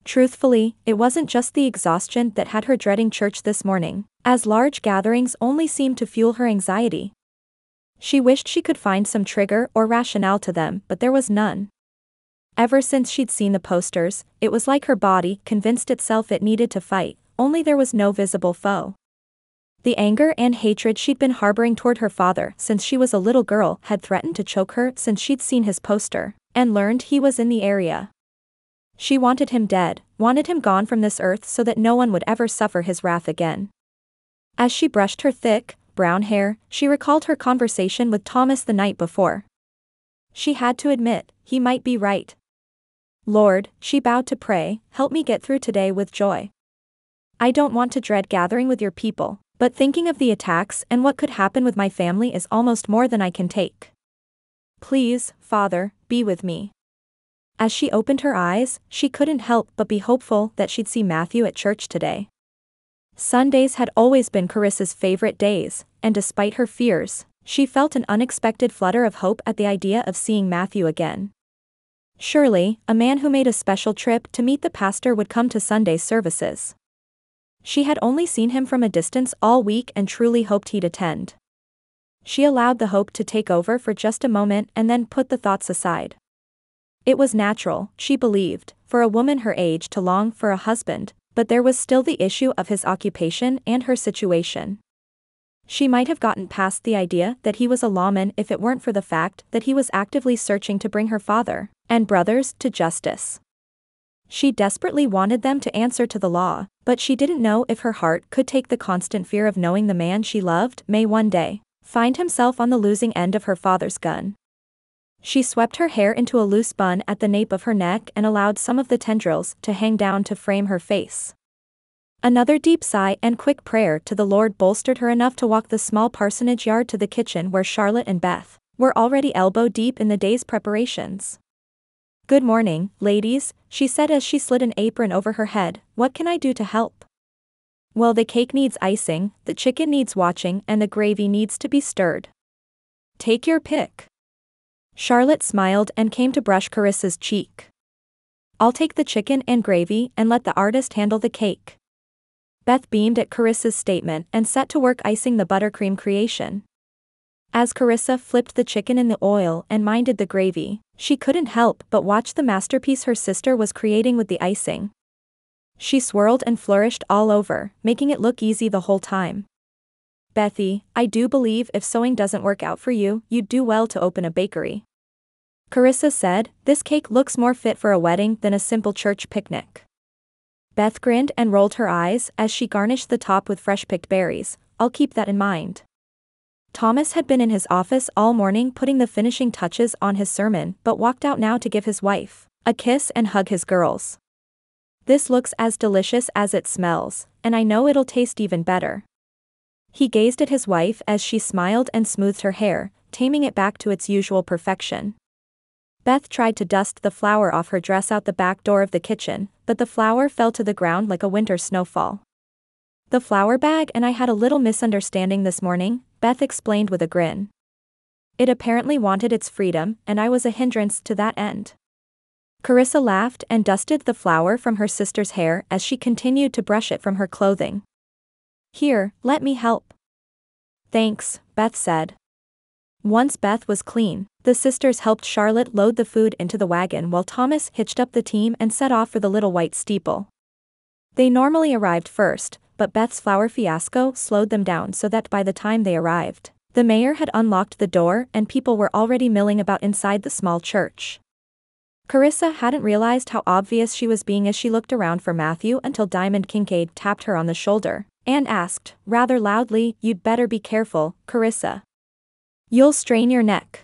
Truthfully, it wasn't just the exhaustion that had her dreading church this morning, as large gatherings only seemed to fuel her anxiety. She wished she could find some trigger or rationale to them, but there was none. Ever since she'd seen the posters, it was like her body convinced itself it needed to fight, only there was no visible foe. The anger and hatred she'd been harboring toward her father since she was a little girl had threatened to choke her since she'd seen his poster, and learned he was in the area. She wanted him dead, wanted him gone from this earth so that no one would ever suffer his wrath again. As she brushed her thick, brown hair, she recalled her conversation with Thomas the night before. She had to admit, he might be right. Lord, she bowed to pray, help me get through today with joy. I don't want to dread gathering with your people, but thinking of the attacks and what could happen with my family is almost more than I can take. Please, Father, be with me. As she opened her eyes, she couldn't help but be hopeful that she'd see Matthew at church today. Sundays had always been Karissa's favorite days, and despite her fears, she felt an unexpected flutter of hope at the idea of seeing Matthew again. Surely, a man who made a special trip to meet the pastor would come to Sunday services. She had only seen him from a distance all week and truly hoped he'd attend. She allowed the hope to take over for just a moment and then put the thoughts aside. It was natural, she believed, for a woman her age to long for a husband, but there was still the issue of his occupation and her situation. She might have gotten past the idea that he was a lawman if it weren't for the fact that he was actively searching to bring her father and brothers to justice. She desperately wanted them to answer to the law, but she didn't know if her heart could take the constant fear of knowing the man she loved may one day find himself on the losing end of her father's gun. She swept her hair into a loose bun at the nape of her neck and allowed some of the tendrils to hang down to frame her face. Another deep sigh and quick prayer to the Lord bolstered her enough to walk the small parsonage yard to the kitchen where Charlotte and Beth were already elbow-deep in the day's preparations. "Good morning, ladies," she said as she slid an apron over her head. "What can I do to help?" "Well, the cake needs icing, the chicken needs watching, and the gravy needs to be stirred. Take your pick." Charlotte smiled and came to brush Karissa's cheek. "I'll take the chicken and gravy and let the artist handle the cake." Beth beamed at Karissa's statement and set to work icing the buttercream creation. As Karissa flipped the chicken in the oil and minded the gravy, she couldn't help but watch the masterpiece her sister was creating with the icing. She swirled and flourished all over, making it look easy the whole time. "Bethy, I do believe if sewing doesn't work out for you, you'd do well to open a bakery." Karissa said, "This cake looks more fit for a wedding than a simple church picnic." Beth grinned and rolled her eyes as she garnished the top with fresh-picked berries. "I'll keep that in mind." Thomas had been in his office all morning putting the finishing touches on his sermon but walked out now to give his wife a kiss and hug his girls. "This looks as delicious as it smells, and I know it'll taste even better." He gazed at his wife as she smiled and smoothed her hair, taming it back to its usual perfection. Beth tried to dust the flour off her dress out the back door of the kitchen, but the flour fell to the ground like a winter snowfall. The flour bag and I had a little misunderstanding this morning, Beth explained with a grin. It apparently wanted its freedom, and I was a hindrance to that end. Karissa laughed and dusted the flour from her sister's hair as she continued to brush it from her clothing. Here, let me help. Thanks, Beth said. Once Beth was clean, the sisters helped Charlotte load the food into the wagon while Thomas hitched up the team and set off for the little white steeple. They normally arrived first, but Beth's flour fiasco slowed them down so that by the time they arrived, the mayor had unlocked the door and people were already milling about inside the small church. Karissa hadn't realized how obvious she was being as she looked around for Matthew until Diamond Kincaid tapped her on the shoulder and asked, rather loudly, "You'd better be careful, Karissa. You'll strain your neck."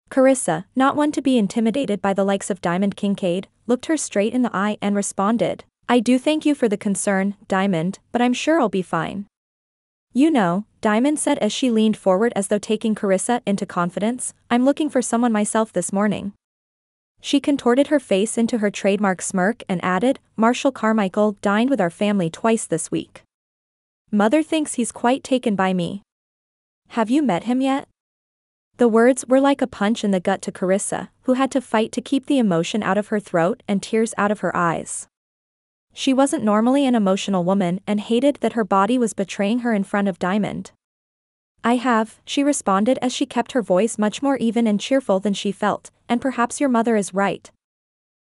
Karissa, not one to be intimidated by the likes of Diamond Kincaid, looked her straight in the eye and responded, "I do thank you for the concern, Diamond, but I'm sure I'll be fine." "You know," Diamond said as she leaned forward as though taking Karissa into confidence, "I'm looking for someone myself this morning." She contorted her face into her trademark smirk and added, "Marshal Carmichael dined with our family twice this week. Mother thinks he's quite taken by me. Have you met him yet?" The words were like a punch in the gut to Karissa, who had to fight to keep the emotion out of her throat and tears out of her eyes. She wasn't normally an emotional woman and hated that her body was betraying her in front of Diamond. "I have," she responded as she kept her voice much more even and cheerful than she felt, "and perhaps your mother is right."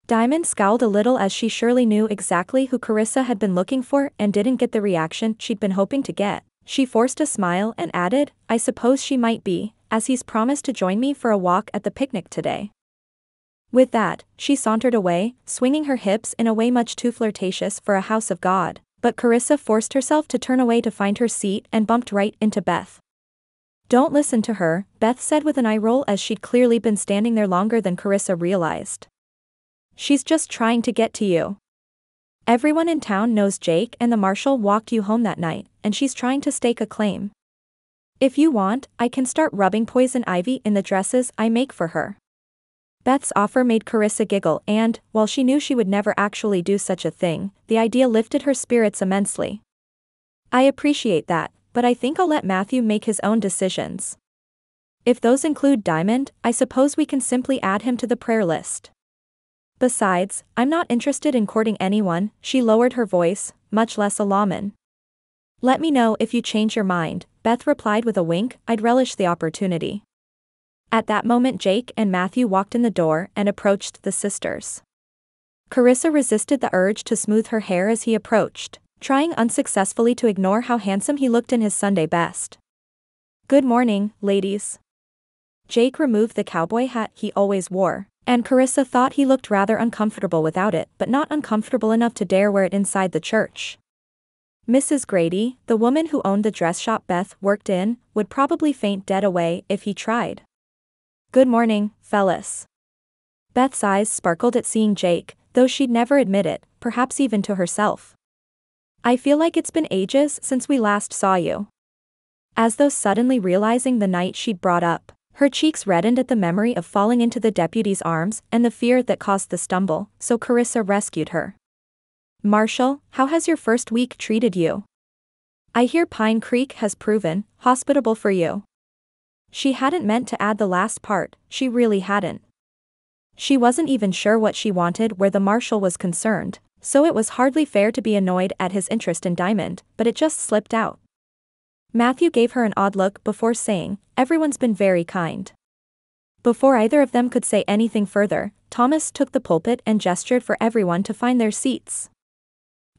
Diamond scowled a little as she surely knew exactly who Karissa had been looking for and didn't get the reaction she'd been hoping to get. She forced a smile and added, "I suppose she might be, as he's promised to join me for a walk at the picnic today." With that, she sauntered away, swinging her hips in a way much too flirtatious for a house of God, but Karissa forced herself to turn away to find her seat and bumped right into Beth. "Don't listen to her," Beth said with an eye roll as she'd clearly been standing there longer than Karissa realized. "She's just trying to get to you. Everyone in town knows Jake and the marshal walked you home that night, and she's trying to stake a claim. If you want, I can start rubbing poison ivy in the dresses I make for her." Beth's offer made Karissa giggle and, while she knew she would never actually do such a thing, the idea lifted her spirits immensely. "I appreciate that, but I think I'll let Matthew make his own decisions. If those include Diamond, I suppose we can simply add him to the prayer list. Besides, I'm not interested in courting anyone," she lowered her voice, "much less a lawman." "Let me know if you change your mind," Beth replied with a wink, "I'd relish the opportunity." At that moment Jake and Matthew walked in the door and approached the sisters. Karissa resisted the urge to smooth her hair as he approached, trying unsuccessfully to ignore how handsome he looked in his Sunday best. "Good morning, ladies." Jake removed the cowboy hat he always wore, and Karissa thought he looked rather uncomfortable without it but not uncomfortable enough to dare wear it inside the church. Mrs. Grady, the woman who owned the dress shop Beth worked in, would probably faint dead away if he tried. "Good morning, fellas." Beth's eyes sparkled at seeing Jake, though she'd never admit it, perhaps even to herself. "I feel like it's been ages since we last saw you." As though suddenly realizing the night she'd brought up, her cheeks reddened at the memory of falling into the deputy's arms and the fear that caused the stumble, so Karissa rescued her. "Marshal, how has your first week treated you? I hear Pine Creek has proven hospitable for you." She hadn't meant to add the last part, she really hadn't. She wasn't even sure what she wanted where the marshal was concerned, so it was hardly fair to be annoyed at his interest in Diamond, but it just slipped out. Matthew gave her an odd look before saying, "Everyone's been very kind." Before either of them could say anything further, Thomas took the pulpit and gestured for everyone to find their seats.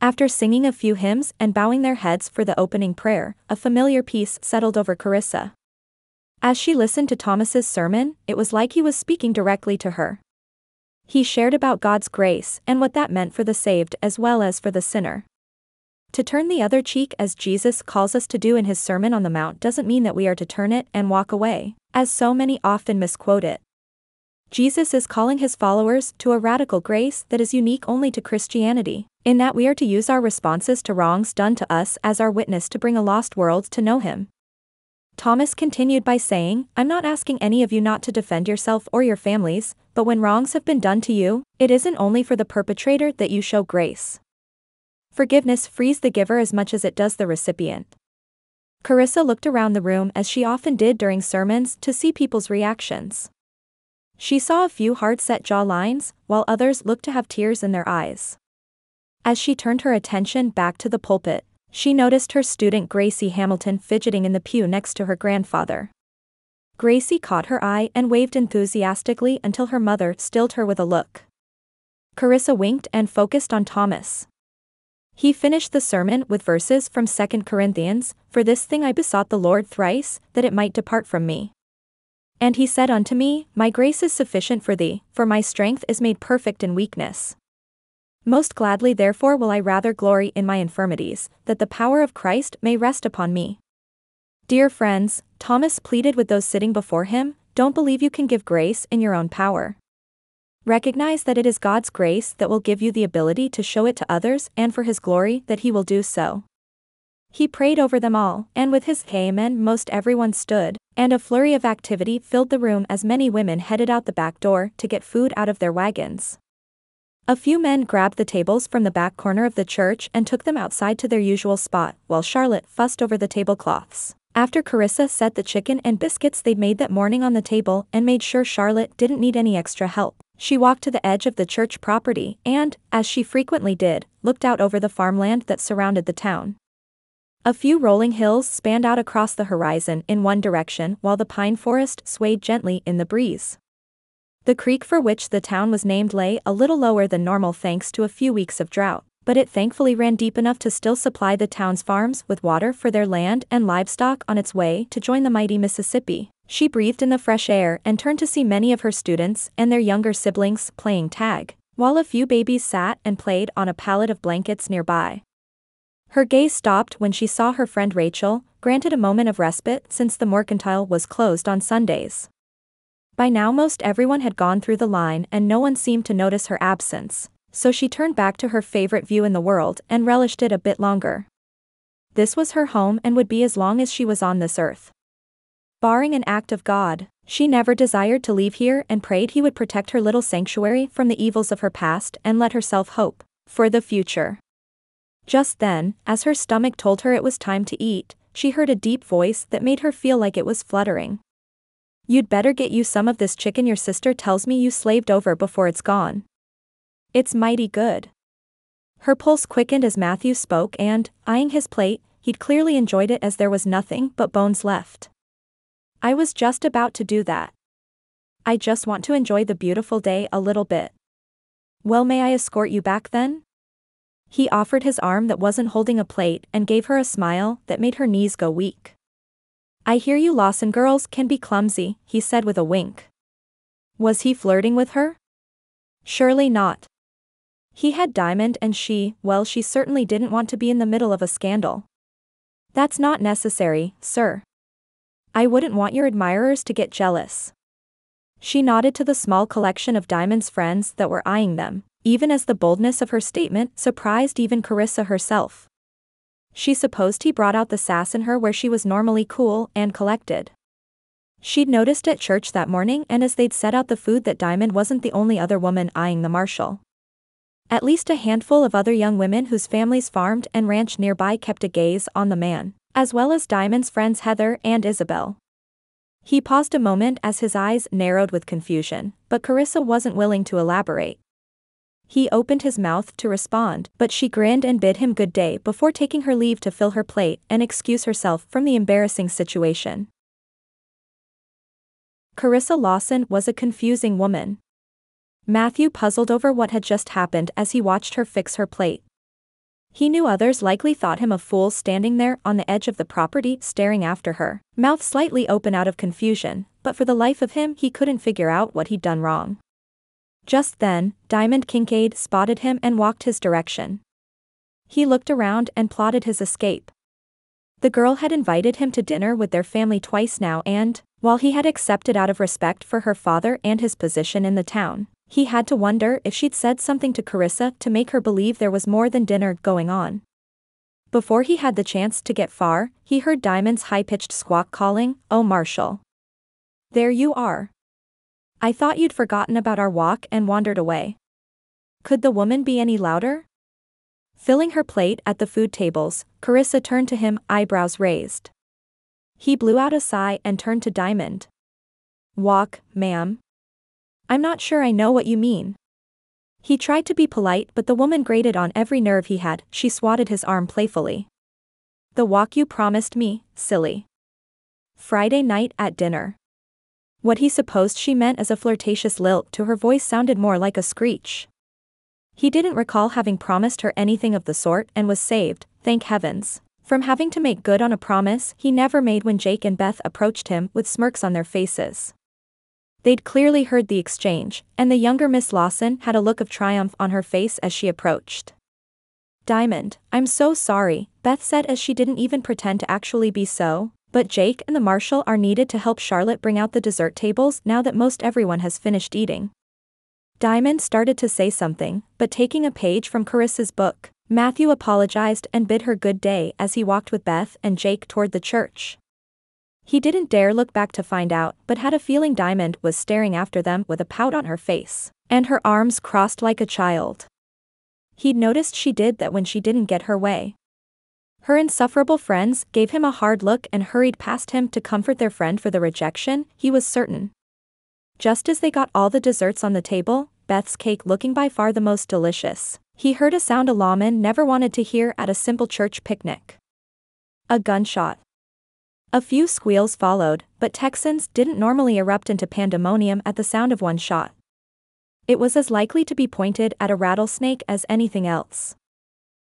After singing a few hymns and bowing their heads for the opening prayer, a familiar peace settled over Karissa. As she listened to Thomas's sermon, it was like he was speaking directly to her. He shared about God's grace and what that meant for the saved as well as for the sinner. To turn the other cheek as Jesus calls us to do in his Sermon on the Mount doesn't mean that we are to turn it and walk away, as so many often misquote it. Jesus is calling his followers to a radical grace that is unique only to Christianity, in that we are to use our responses to wrongs done to us as our witness to bring a lost world to know him. Thomas continued by saying, I'm not asking any of you not to defend yourself or your families, but when wrongs have been done to you, it isn't only for the perpetrator that you show grace. Forgiveness frees the giver as much as it does the recipient. Karissa looked around the room as she often did during sermons to see people's reactions. She saw a few hard-set jaw lines, while others looked to have tears in their eyes. As she turned her attention back to the pulpit, she noticed her student Gracie Hamilton fidgeting in the pew next to her grandfather. Gracie caught her eye and waved enthusiastically until her mother stilled her with a look. Karissa winked and focused on Thomas. He finished the sermon with verses from 2 Corinthians, For this thing I besought the Lord thrice, that it might depart from me. And he said unto me, My grace is sufficient for thee, for my strength is made perfect in weakness. Most gladly therefore will I rather glory in my infirmities, that the power of Christ may rest upon me. Dear friends, Thomas pleaded with those sitting before him, don't believe you can give grace in your own power. Recognize that it is God's grace that will give you the ability to show it to others and for His glory that He will do so. He prayed over them all, and with his amen most everyone stood, and a flurry of activity filled the room as many women headed out the back door to get food out of their wagons. A few men grabbed the tables from the back corner of the church and took them outside to their usual spot, while Charlotte fussed over the tablecloths. After Karissa set the chicken and biscuits they'd made that morning on the table and made sure Charlotte didn't need any extra help, she walked to the edge of the church property and, as she frequently did, looked out over the farmland that surrounded the town. A few rolling hills spanned out across the horizon in one direction while the pine forest swayed gently in the breeze. The creek for which the town was named lay a little lower than normal thanks to a few weeks of drought, but it thankfully ran deep enough to still supply the town's farms with water for their land and livestock on its way to join the mighty Mississippi. She breathed in the fresh air and turned to see many of her students and their younger siblings playing tag, while a few babies sat and played on a pallet of blankets nearby. Her gaze stopped when she saw her friend Rachel, granted a moment of respite since the mercantile was closed on Sundays. By now most everyone had gone through the line and no one seemed to notice her absence, so she turned back to her favorite view in the world and relished it a bit longer. This was her home and would be as long as she was on this earth. Barring an act of God, she never desired to leave here and prayed He would protect her little sanctuary from the evils of her past and let herself hope for the future. Just then, as her stomach told her it was time to eat, she heard a deep voice that made her feel like it was fluttering. You'd better get you some of this chicken your sister tells me you slaved over before it's gone. It's mighty good. Her pulse quickened as Matthew spoke and, eyeing his plate, he'd clearly enjoyed it as there was nothing but bones left. I was just about to do that. I just want to enjoy the beautiful day a little bit. Well, may I escort you back then? He offered his arm that wasn't holding a plate and gave her a smile that made her knees go weak. I hear you Lawson girls can be clumsy, he said with a wink. Was he flirting with her? Surely not. He had Diamond and she certainly didn't want to be in the middle of a scandal. That's not necessary, sir. I wouldn't want your admirers to get jealous. She nodded to the small collection of Diamond's friends that were eyeing them, even as the boldness of her statement surprised even Karissa herself. She supposed he brought out the sass in her where she was normally cool and collected. She'd noticed at church that morning and as they'd set out the food that Diamond wasn't the only other woman eyeing the Marshal. At least a handful of other young women whose families farmed and ranched nearby kept a gaze on the man, as well as Diamond's friends Heather and Isabel. He paused a moment as his eyes narrowed with confusion, but Karissa wasn't willing to elaborate. He opened his mouth to respond, but she grinned and bid him good day before taking her leave to fill her plate and excuse herself from the embarrassing situation. Karissa Lawson was a confusing woman. Matthew puzzled over what had just happened as he watched her fix her plate. He knew others likely thought him a fool standing there on the edge of the property staring after her, mouth slightly open out of confusion, but for the life of him he couldn't figure out what he'd done wrong. Just then, Diamond Kincaid spotted him and walked his direction. He looked around and plotted his escape. The girl had invited him to dinner with their family twice now and, while he had accepted out of respect for her father and his position in the town, he had to wonder if she'd said something to Karissa to make her believe there was more than dinner going on. Before he had the chance to get far, he heard Diamond's high-pitched squawk calling, "Oh, Marshal. There you are. I thought you'd forgotten about our walk and wandered away." Could the woman be any louder? Filling her plate at the food tables, Karissa turned to him, eyebrows raised. He blew out a sigh and turned to Diamond. "Walk, ma'am. I'm not sure I know what you mean." He tried to be polite, but the woman grated on every nerve he had. She swatted his arm playfully. "The walk you promised me, silly. Friday night at dinner." What he supposed she meant as a flirtatious lilt to her voice sounded more like a screech. He didn't recall having promised her anything of the sort and was saved, thank heavens, from having to make good on a promise he never made when Jake and Beth approached him with smirks on their faces. They'd clearly heard the exchange, and the younger Miss Lawson had a look of triumph on her face as she approached. "Diamond, I'm so sorry," Beth said as she didn't even pretend to actually be so, "but Jake and the Marshal are needed to help Charlotte bring out the dessert tables now that most everyone has finished eating." Diamond started to say something, but taking a page from Carissa's book, Matthew apologized and bid her good day as he walked with Beth and Jake toward the church. He didn't dare look back to find out, but had a feeling Diamond was staring after them with a pout on her face, and her arms crossed like a child. He'd noticed she did that when she didn't get her way. Her insufferable friends gave him a hard look and hurried past him to comfort their friend for the rejection, he was certain. Just as they got all the desserts on the table, Beth's cake looking by far the most delicious, he heard a sound a lawman never wanted to hear at a simple church picnic. A gunshot. A few squeals followed, but Texans didn't normally erupt into pandemonium at the sound of one shot. It was as likely to be pointed at a rattlesnake as anything else.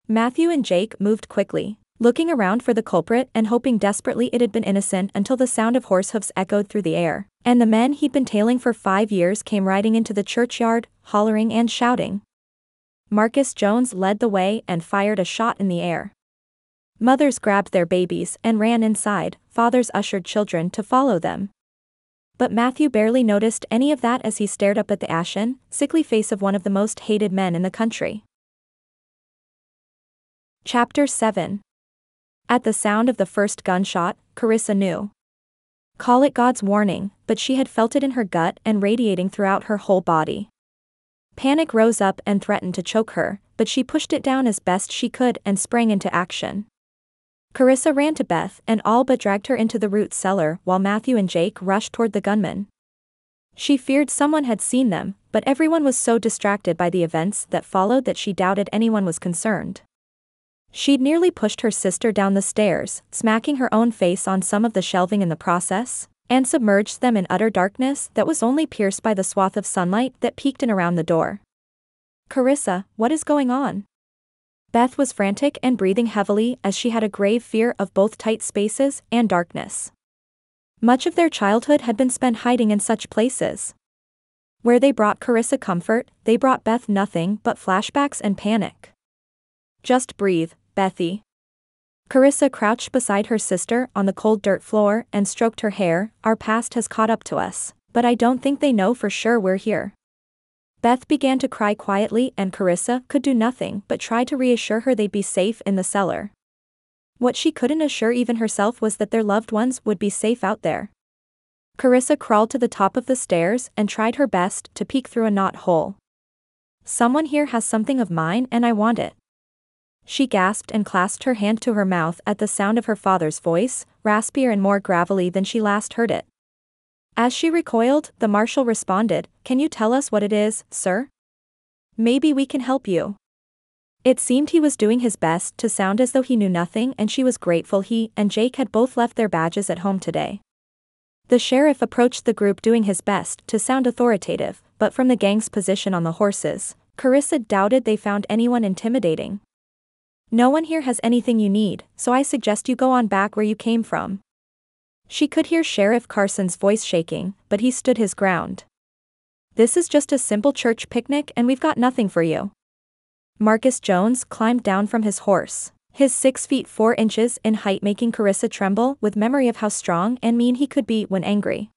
Matthew and Jake moved quickly, looking around for the culprit and hoping desperately it had been innocent until the sound of horse hoofs echoed through the air, and the men he'd been tailing for 5 years came riding into the churchyard, hollering and shouting. Marcus Jones led the way and fired a shot in the air. Mothers grabbed their babies and ran inside, fathers ushered children to follow them. But Matthew barely noticed any of that as he stared up at the ashen, sickly face of one of the most hated men in the country. Chapter 7. At the sound of the first gunshot, Karissa knew. Call it God's warning, but she had felt it in her gut and radiating throughout her whole body. Panic rose up and threatened to choke her, but she pushed it down as best she could and sprang into action. Karissa ran to Beth and all but dragged her into the root cellar while Matthew and Jake rushed toward the gunman. She feared someone had seen them, but everyone was so distracted by the events that followed that she doubted anyone was concerned. She'd nearly pushed her sister down the stairs, smacking her own face on some of the shelving in the process, and submerged them in utter darkness that was only pierced by the swath of sunlight that peeked in around the door. "Karissa, what is going on?" Beth was frantic and breathing heavily as she had a grave fear of both tight spaces and darkness. Much of their childhood had been spent hiding in such places. Where they brought Karissa comfort, they brought Beth nothing but flashbacks and panic. "Just breathe, Bethy." Karissa crouched beside her sister on the cold dirt floor and stroked her hair. "Our past has caught up to us, but I don't think they know for sure we're here." Beth began to cry quietly and Karissa could do nothing but try to reassure her they'd be safe in the cellar. What she couldn't assure even herself was that their loved ones would be safe out there. Karissa crawled to the top of the stairs and tried her best to peek through a knot-hole. "Someone here has something of mine and I want it." She gasped and clasped her hand to her mouth at the sound of her father's voice, raspier and more gravelly than she last heard it. As she recoiled, the marshal responded, "Can you tell us what it is, sir? Maybe we can help you." It seemed he was doing his best to sound as though he knew nothing, and she was grateful he and Jake had both left their badges at home today. The sheriff approached the group doing his best to sound authoritative, but from the gang's position on the horses, Karissa doubted they found anyone intimidating. "No one here has anything you need, so I suggest you go on back where you came from." She could hear Sheriff Carson's voice shaking, but he stood his ground. "This is just a simple church picnic and we've got nothing for you." Marcus Jones climbed down from his horse, his 6 feet 4 inches in height making Karissa tremble with memory of how strong and mean he could be when angry.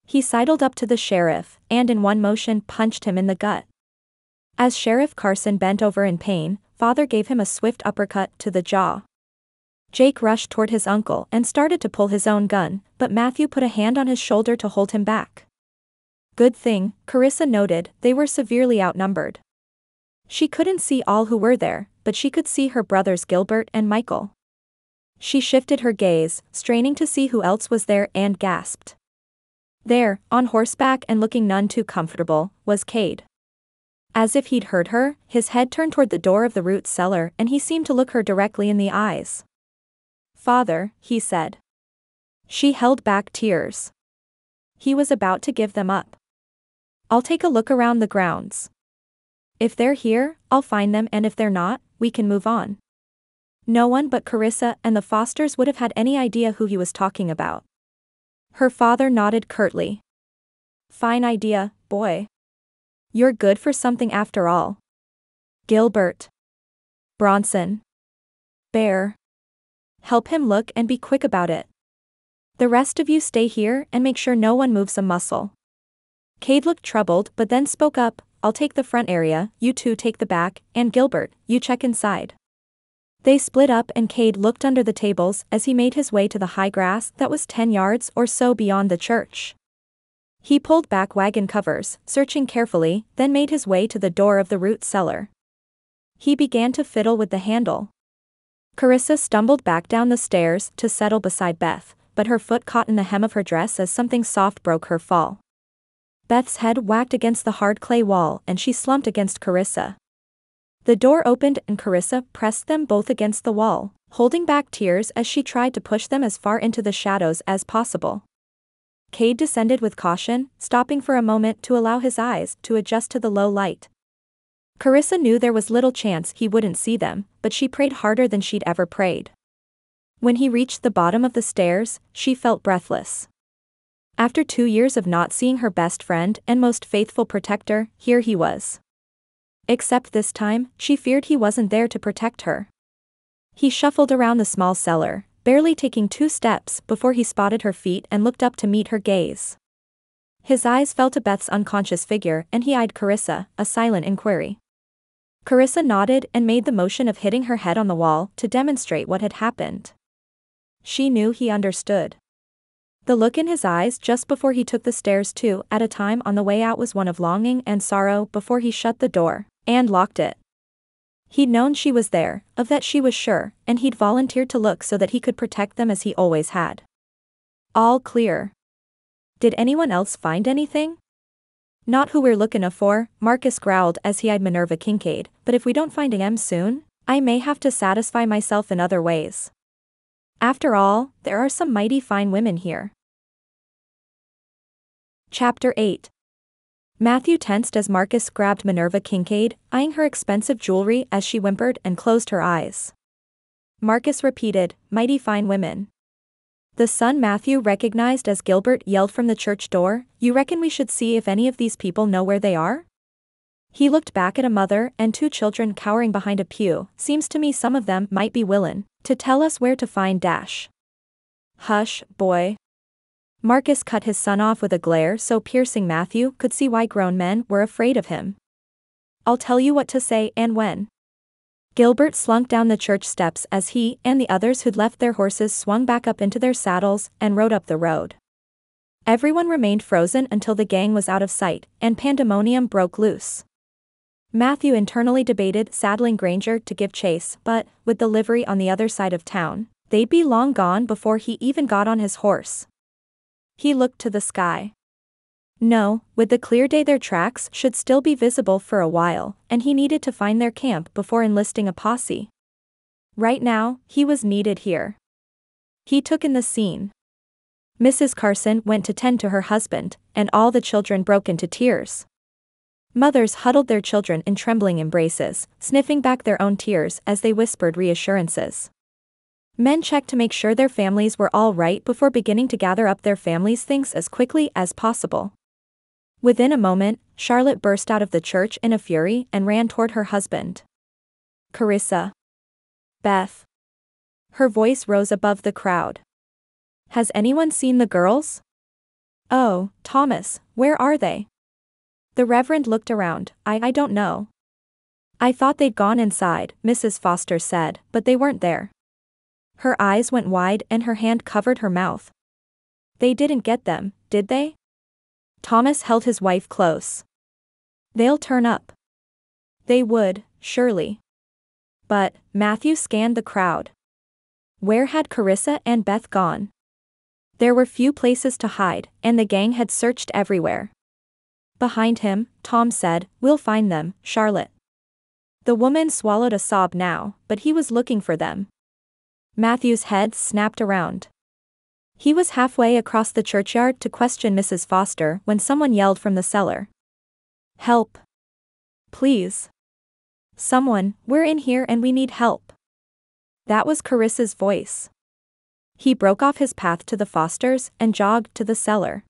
He sidled up to the sheriff, and in one motion punched him in the gut. As Sheriff Carson bent over in pain, father gave him a swift uppercut to the jaw. Jake rushed toward his uncle and started to pull his own gun, but Matthew put a hand on his shoulder to hold him back. Good thing, Karissa noted, they were severely outnumbered. She couldn't see all who were there, but she could see her brothers Gilbert and Michael. She shifted her gaze, straining to see who else was there, and gasped. There, on horseback and looking none too comfortable, was Cade. As if he'd heard her, his head turned toward the door of the root cellar and he seemed to look her directly in the eyes. "Father," he said. She held back tears. He was about to give them up. "I'll take a look around the grounds. If they're here, I'll find them, and if they're not, we can move on." No one but Karissa and the Fosters would have had any idea who he was talking about. Her father nodded curtly. "Fine idea, boy. You're good for something after all. Gilbert. Bronson. Bear. Help him look and be quick about it. The rest of you stay here and make sure no one moves a muscle." Cade looked troubled but then spoke up, "I'll take the front area, you two take the back, and Gilbert, you check inside." They split up and Cade looked under the tables as he made his way to the high grass that was 10 yards or so beyond the church. He pulled back wagon covers, searching carefully, then made his way to the door of the root cellar. He began to fiddle with the handle. Karissa stumbled back down the stairs to settle beside Beth, but her foot caught in the hem of her dress as something soft broke her fall. Beth's head whacked against the hard clay wall and she slumped against Karissa. The door opened and Karissa pressed them both against the wall, holding back tears as she tried to push them as far into the shadows as possible. Cade descended with caution, stopping for a moment to allow his eyes to adjust to the low light. Karissa knew there was little chance he wouldn't see them, but she prayed harder than she'd ever prayed. When he reached the bottom of the stairs, she felt breathless. After 2 years of not seeing her best friend and most faithful protector, here he was. Except this time, she feared he wasn't there to protect her. He shuffled around the small cellar, barely taking 2 steps before he spotted her feet and looked up to meet her gaze. His eyes fell to Beth's unconscious figure and he eyed Karissa, a silent inquiry. Karissa nodded and made the motion of hitting her head on the wall to demonstrate what had happened. She knew he understood. The look in his eyes just before he took the stairs 2 at a time on the way out was one of longing and sorrow before he shut the door and locked it. He'd known she was there, of that she was sure, and he'd volunteered to look so that he could protect them as he always had. All clear. Did anyone else find anything? Not who we're looking for, Marcus growled as he eyed Minerva Kincaid, but if we don't find him soon, I may have to satisfy myself in other ways. After all, there are some mighty fine women here. Chapter 8. Matthew tensed as Marcus grabbed Minerva Kincaid, eyeing her expensive jewelry as she whimpered and closed her eyes. Marcus repeated, "Mighty fine women." The son Matthew recognized as Gilbert yelled from the church door, "You reckon we should see if any of these people know where they are?" He looked back at a mother and 2 children cowering behind a pew. "Seems to me some of them might be willin' to tell us where to find Dash." "Hush, boy." Marcus cut his son off with a glare so piercing Matthew could see why grown men were afraid of him. "I'll tell you what to say and when." Gilbert slunk down the church steps as he and the others who'd left their horses swung back up into their saddles and rode up the road. Everyone remained frozen until the gang was out of sight, and pandemonium broke loose. Matthew internally debated saddling Granger to give chase, but, with the livery on the other side of town, they'd be long gone before he even got on his horse. He looked to the sky. No, with the clear day their tracks should still be visible for a while, and he needed to find their camp before enlisting a posse. Right now, he was needed here. He took in the scene. Mrs. Carson went to tend to her husband, and all the children broke into tears. Mothers huddled their children in trembling embraces, sniffing back their own tears as they whispered reassurances. Men checked to make sure their families were all right before beginning to gather up their families' things as quickly as possible. Within a moment, Charlotte burst out of the church in a fury and ran toward her husband. "Karissa. Beth." Her voice rose above the crowd. "Has anyone seen the girls?" "Oh, Thomas, where are they?" The Reverend looked around. I don't know. I thought they'd gone inside, Mrs. Foster said, but they weren't there. Her eyes went wide and her hand covered her mouth. They didn't get them, did they? Thomas held his wife close. They'll turn up. They would, surely. But, Matthew scanned the crowd. Where had Karissa and Beth gone? There were few places to hide, and the gang had searched everywhere. Behind him, Tom said, "We'll find them, Charlotte." The woman swallowed a sob now, but he was looking for them. Matthew's head snapped around. He was halfway across the churchyard to question Mrs. Foster when someone yelled from the cellar. "Help! Please! Someone, we're in here and we need help." That was Carissa's voice. He broke off his path to the Fosters and jogged to the cellar.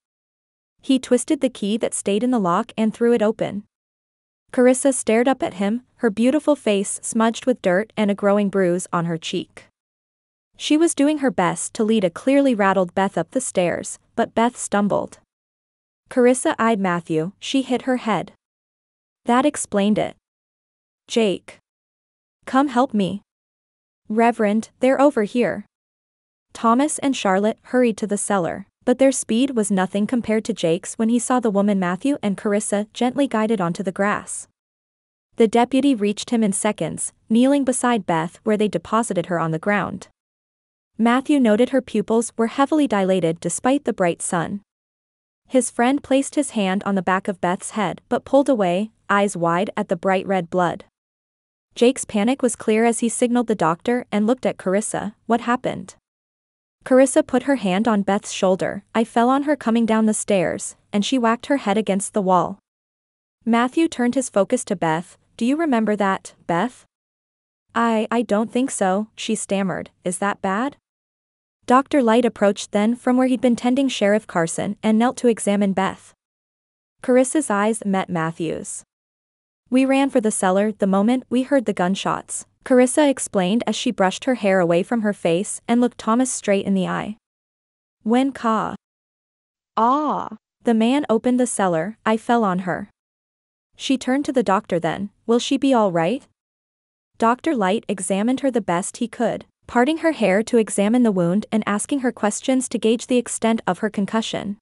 He twisted the key that stayed in the lock and threw it open. Karissa stared up at him, her beautiful face smudged with dirt and a growing bruise on her cheek. She was doing her best to lead a clearly rattled Beth up the stairs, but Beth stumbled. Karissa eyed Matthew, she hit her head. That explained it. "Jake. Come help me. Reverend, they're over here." Thomas and Charlotte hurried to the cellar, but their speed was nothing compared to Jake's when he saw the woman Matthew and Karissa gently guided onto the grass. The deputy reached him in seconds, kneeling beside Beth where they deposited her on the ground. Matthew noted her pupils were heavily dilated despite the bright sun. His friend placed his hand on the back of Beth's head but pulled away, eyes wide at the bright red blood. Jake's panic was clear as he signaled the doctor and looked at Karissa. "What happened?" Karissa put her hand on Beth's shoulder. "I fell on her coming down the stairs, and she whacked her head against the wall." Matthew turned his focus to Beth. "Do you remember that, Beth?" I don't think so," she stammered. "Is that bad?" Dr. Light approached then from where he'd been tending Sheriff Carson and knelt to examine Beth. Carissa's eyes met Matthew's. "We ran for the cellar the moment we heard the gunshots," Karissa explained as she brushed her hair away from her face and looked Thomas straight in the eye. "When the man opened the cellar, I fell on her." She turned to the doctor then. "Will she be all right?" Dr. Light examined her the best he could, parting her hair to examine the wound and asking her questions to gauge the extent of her concussion.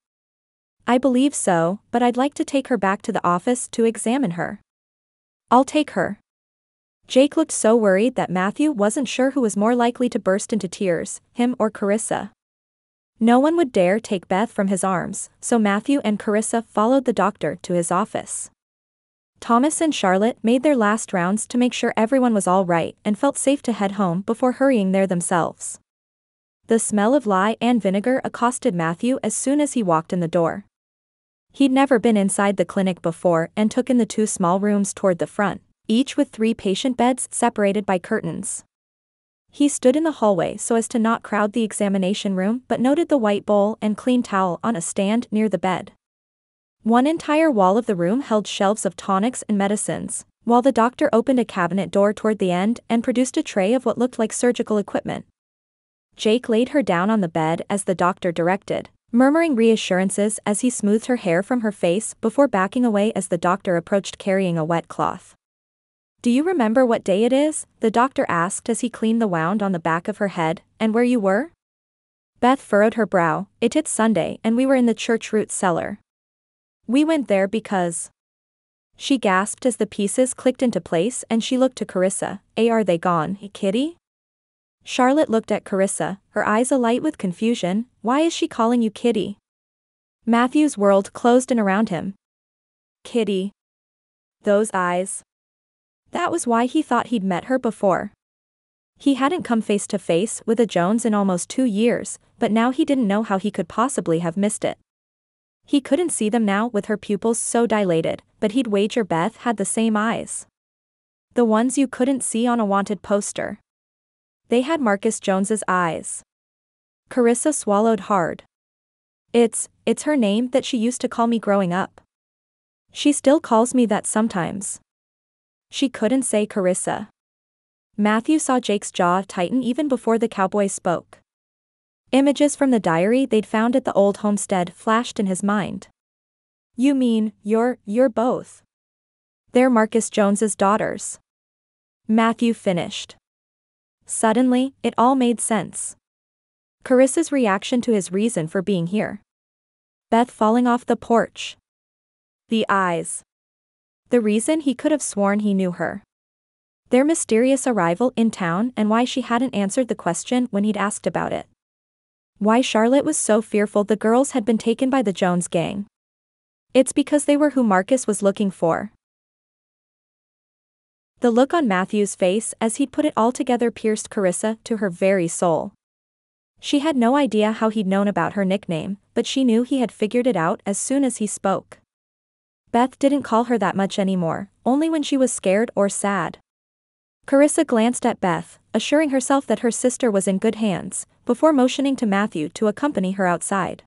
"I believe so, but I'd like to take her back to the office to examine her." "I'll take her." Jake looked so worried that Matthew wasn't sure who was more likely to burst into tears, him or Karissa. No one would dare take Beth from his arms, so Matthew and Karissa followed the doctor to his office. Thomas and Charlotte made their last rounds to make sure everyone was all right and felt safe to head home before hurrying there themselves. The smell of lye and vinegar accosted Matthew as soon as he walked in the door. He'd never been inside the clinic before and took in the two small rooms toward the front, each with 3 patient beds separated by curtains. He stood in the hallway so as to not crowd the examination room but noted the white bowl and clean towel on a stand near the bed. One entire wall of the room held shelves of tonics and medicines, while the doctor opened a cabinet door toward the end and produced a tray of what looked like surgical equipment. Jake laid her down on the bed as the doctor directed, murmuring reassurances as he smoothed her hair from her face before backing away as the doctor approached carrying a wet cloth. "Do you remember what day it is?" the doctor asked as he cleaned the wound on the back of her head, "and where you were?" Beth furrowed her brow. "It's Sunday and we were in the church root cellar. We went there because..." She gasped as the pieces clicked into place and she looked to Karissa. "Are they gone, kitty?" Charlotte looked at Karissa, her eyes alight with confusion. "Why is she calling you kitty?" Matthew's world closed in around him. Kitty. Those eyes. That was why he thought he'd met her before. He hadn't come face to face with a Jones in almost 2 years, but now he didn't know how he could possibly have missed it. He couldn't see them now with her pupils so dilated, but he'd wager Beth had the same eyes. The ones you couldn't see on a wanted poster. They had Marcus Jones's eyes. Karissa swallowed hard. It's her name that she used to call me growing up. She still calls me that sometimes." She couldn't say Karissa. Matthew saw Jake's jaw tighten even before the cowboy spoke. Images from the diary they'd found at the old homestead flashed in his mind. "You mean, you're both?" "They're Marcus Jones's daughters." Matthew finished. Suddenly, it all made sense. Carissa's reaction to his reason for being here. Beth falling off the porch. The eyes. The reason he could have sworn he knew her. Their mysterious arrival in town and why she hadn't answered the question when he'd asked about it. Why Charlotte was so fearful the girls had been taken by the Jones gang. It's because they were who Marcus was looking for. The look on Matthew's face as he'd put it all together pierced Karissa to her very soul. She had no idea how he'd known about her nickname, but she knew he had figured it out as soon as he spoke. Beth didn't call her that much anymore, only when she was scared or sad. Karissa glanced at Beth, assuring herself that her sister was in good hands, before motioning to Matthew to accompany her outside.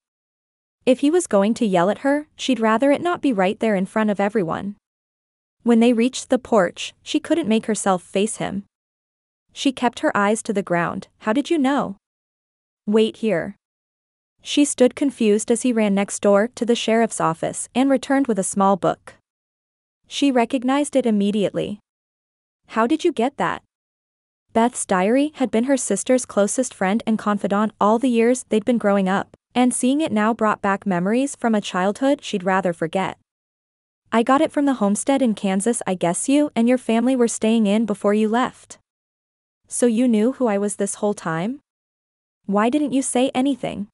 If he was going to yell at her, she'd rather it not be right there in front of everyone. When they reached the porch, she couldn't make herself face him. She kept her eyes to the ground. How did you know? Wait here. She stood confused as he ran next door to the sheriff's office and returned with a small book. She recognized it immediately. How did you get that? Beth's diary had been her sister's closest friend and confidant all the years they'd been growing up, and seeing it now brought back memories from a childhood she'd rather forget. I got it from the homestead in Kansas I guess you and your family were staying in before you left. So you knew who I was this whole time? Why didn't you say anything?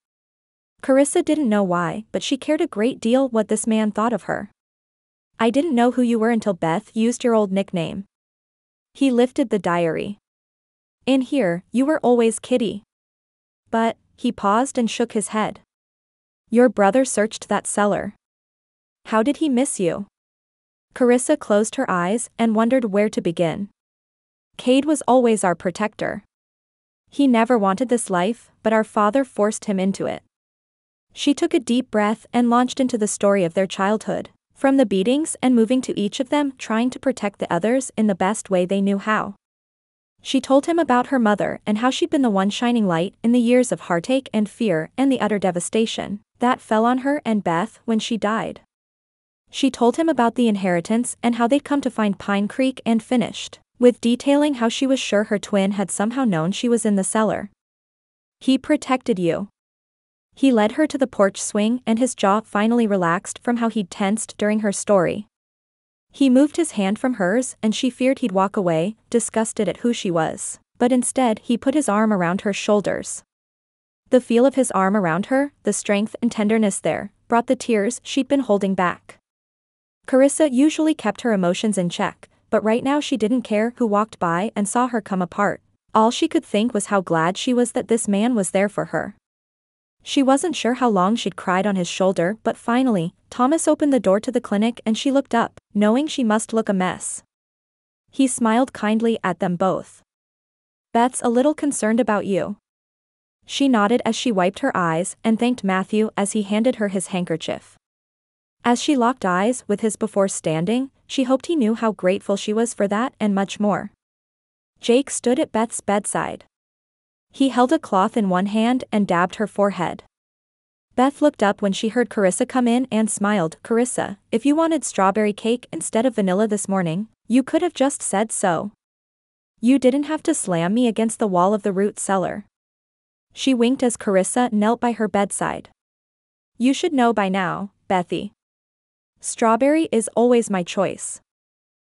Karissa didn't know why, but she cared a great deal what this man thought of her. I didn't know who you were until Beth used your old nickname. He lifted the diary. In here, you were always Kitty. But, he paused and shook his head. Your brother searched that cellar. How did he miss you? Karissa closed her eyes and wondered where to begin. Cade was always our protector. He never wanted this life, but our father forced him into it. She took a deep breath and launched into the story of their childhood, from the beatings and moving to each of them trying to protect the others in the best way they knew how. She told him about her mother and how she'd been the one shining light in the years of heartache and fear and the utter devastation that fell on her and Beth when she died. She told him about the inheritance and how they'd come to find Pine Creek and finished with detailing how she was sure her twin had somehow known she was in the cellar. He protected you. He led her to the porch swing and his jaw finally relaxed from how he'd tensed during her story. He moved his hand from hers and she feared he'd walk away, disgusted at who she was, but instead he put his arm around her shoulders. The feel of his arm around her, the strength and tenderness there, brought the tears she'd been holding back. Karissa usually kept her emotions in check, but right now she didn't care who walked by and saw her come apart. All she could think was how glad she was that this man was there for her. She wasn't sure how long she'd cried on his shoulder, but finally, Thomas opened the door to the clinic and she looked up, knowing she must look a mess. He smiled kindly at them both. Beth's a little concerned about you. She nodded as she wiped her eyes and thanked Matthew as he handed her his handkerchief. As she locked eyes with his before standing, she hoped he knew how grateful she was for that and much more. Jake stood at Beth's bedside. He held a cloth in one hand and dabbed her forehead. Beth looked up when she heard Karissa come in and smiled. Karissa, if you wanted strawberry cake instead of vanilla this morning, you could have just said so. You didn't have to slam me against the wall of the root cellar. She winked as Karissa knelt by her bedside. You should know by now, Bethy. Strawberry is always my choice.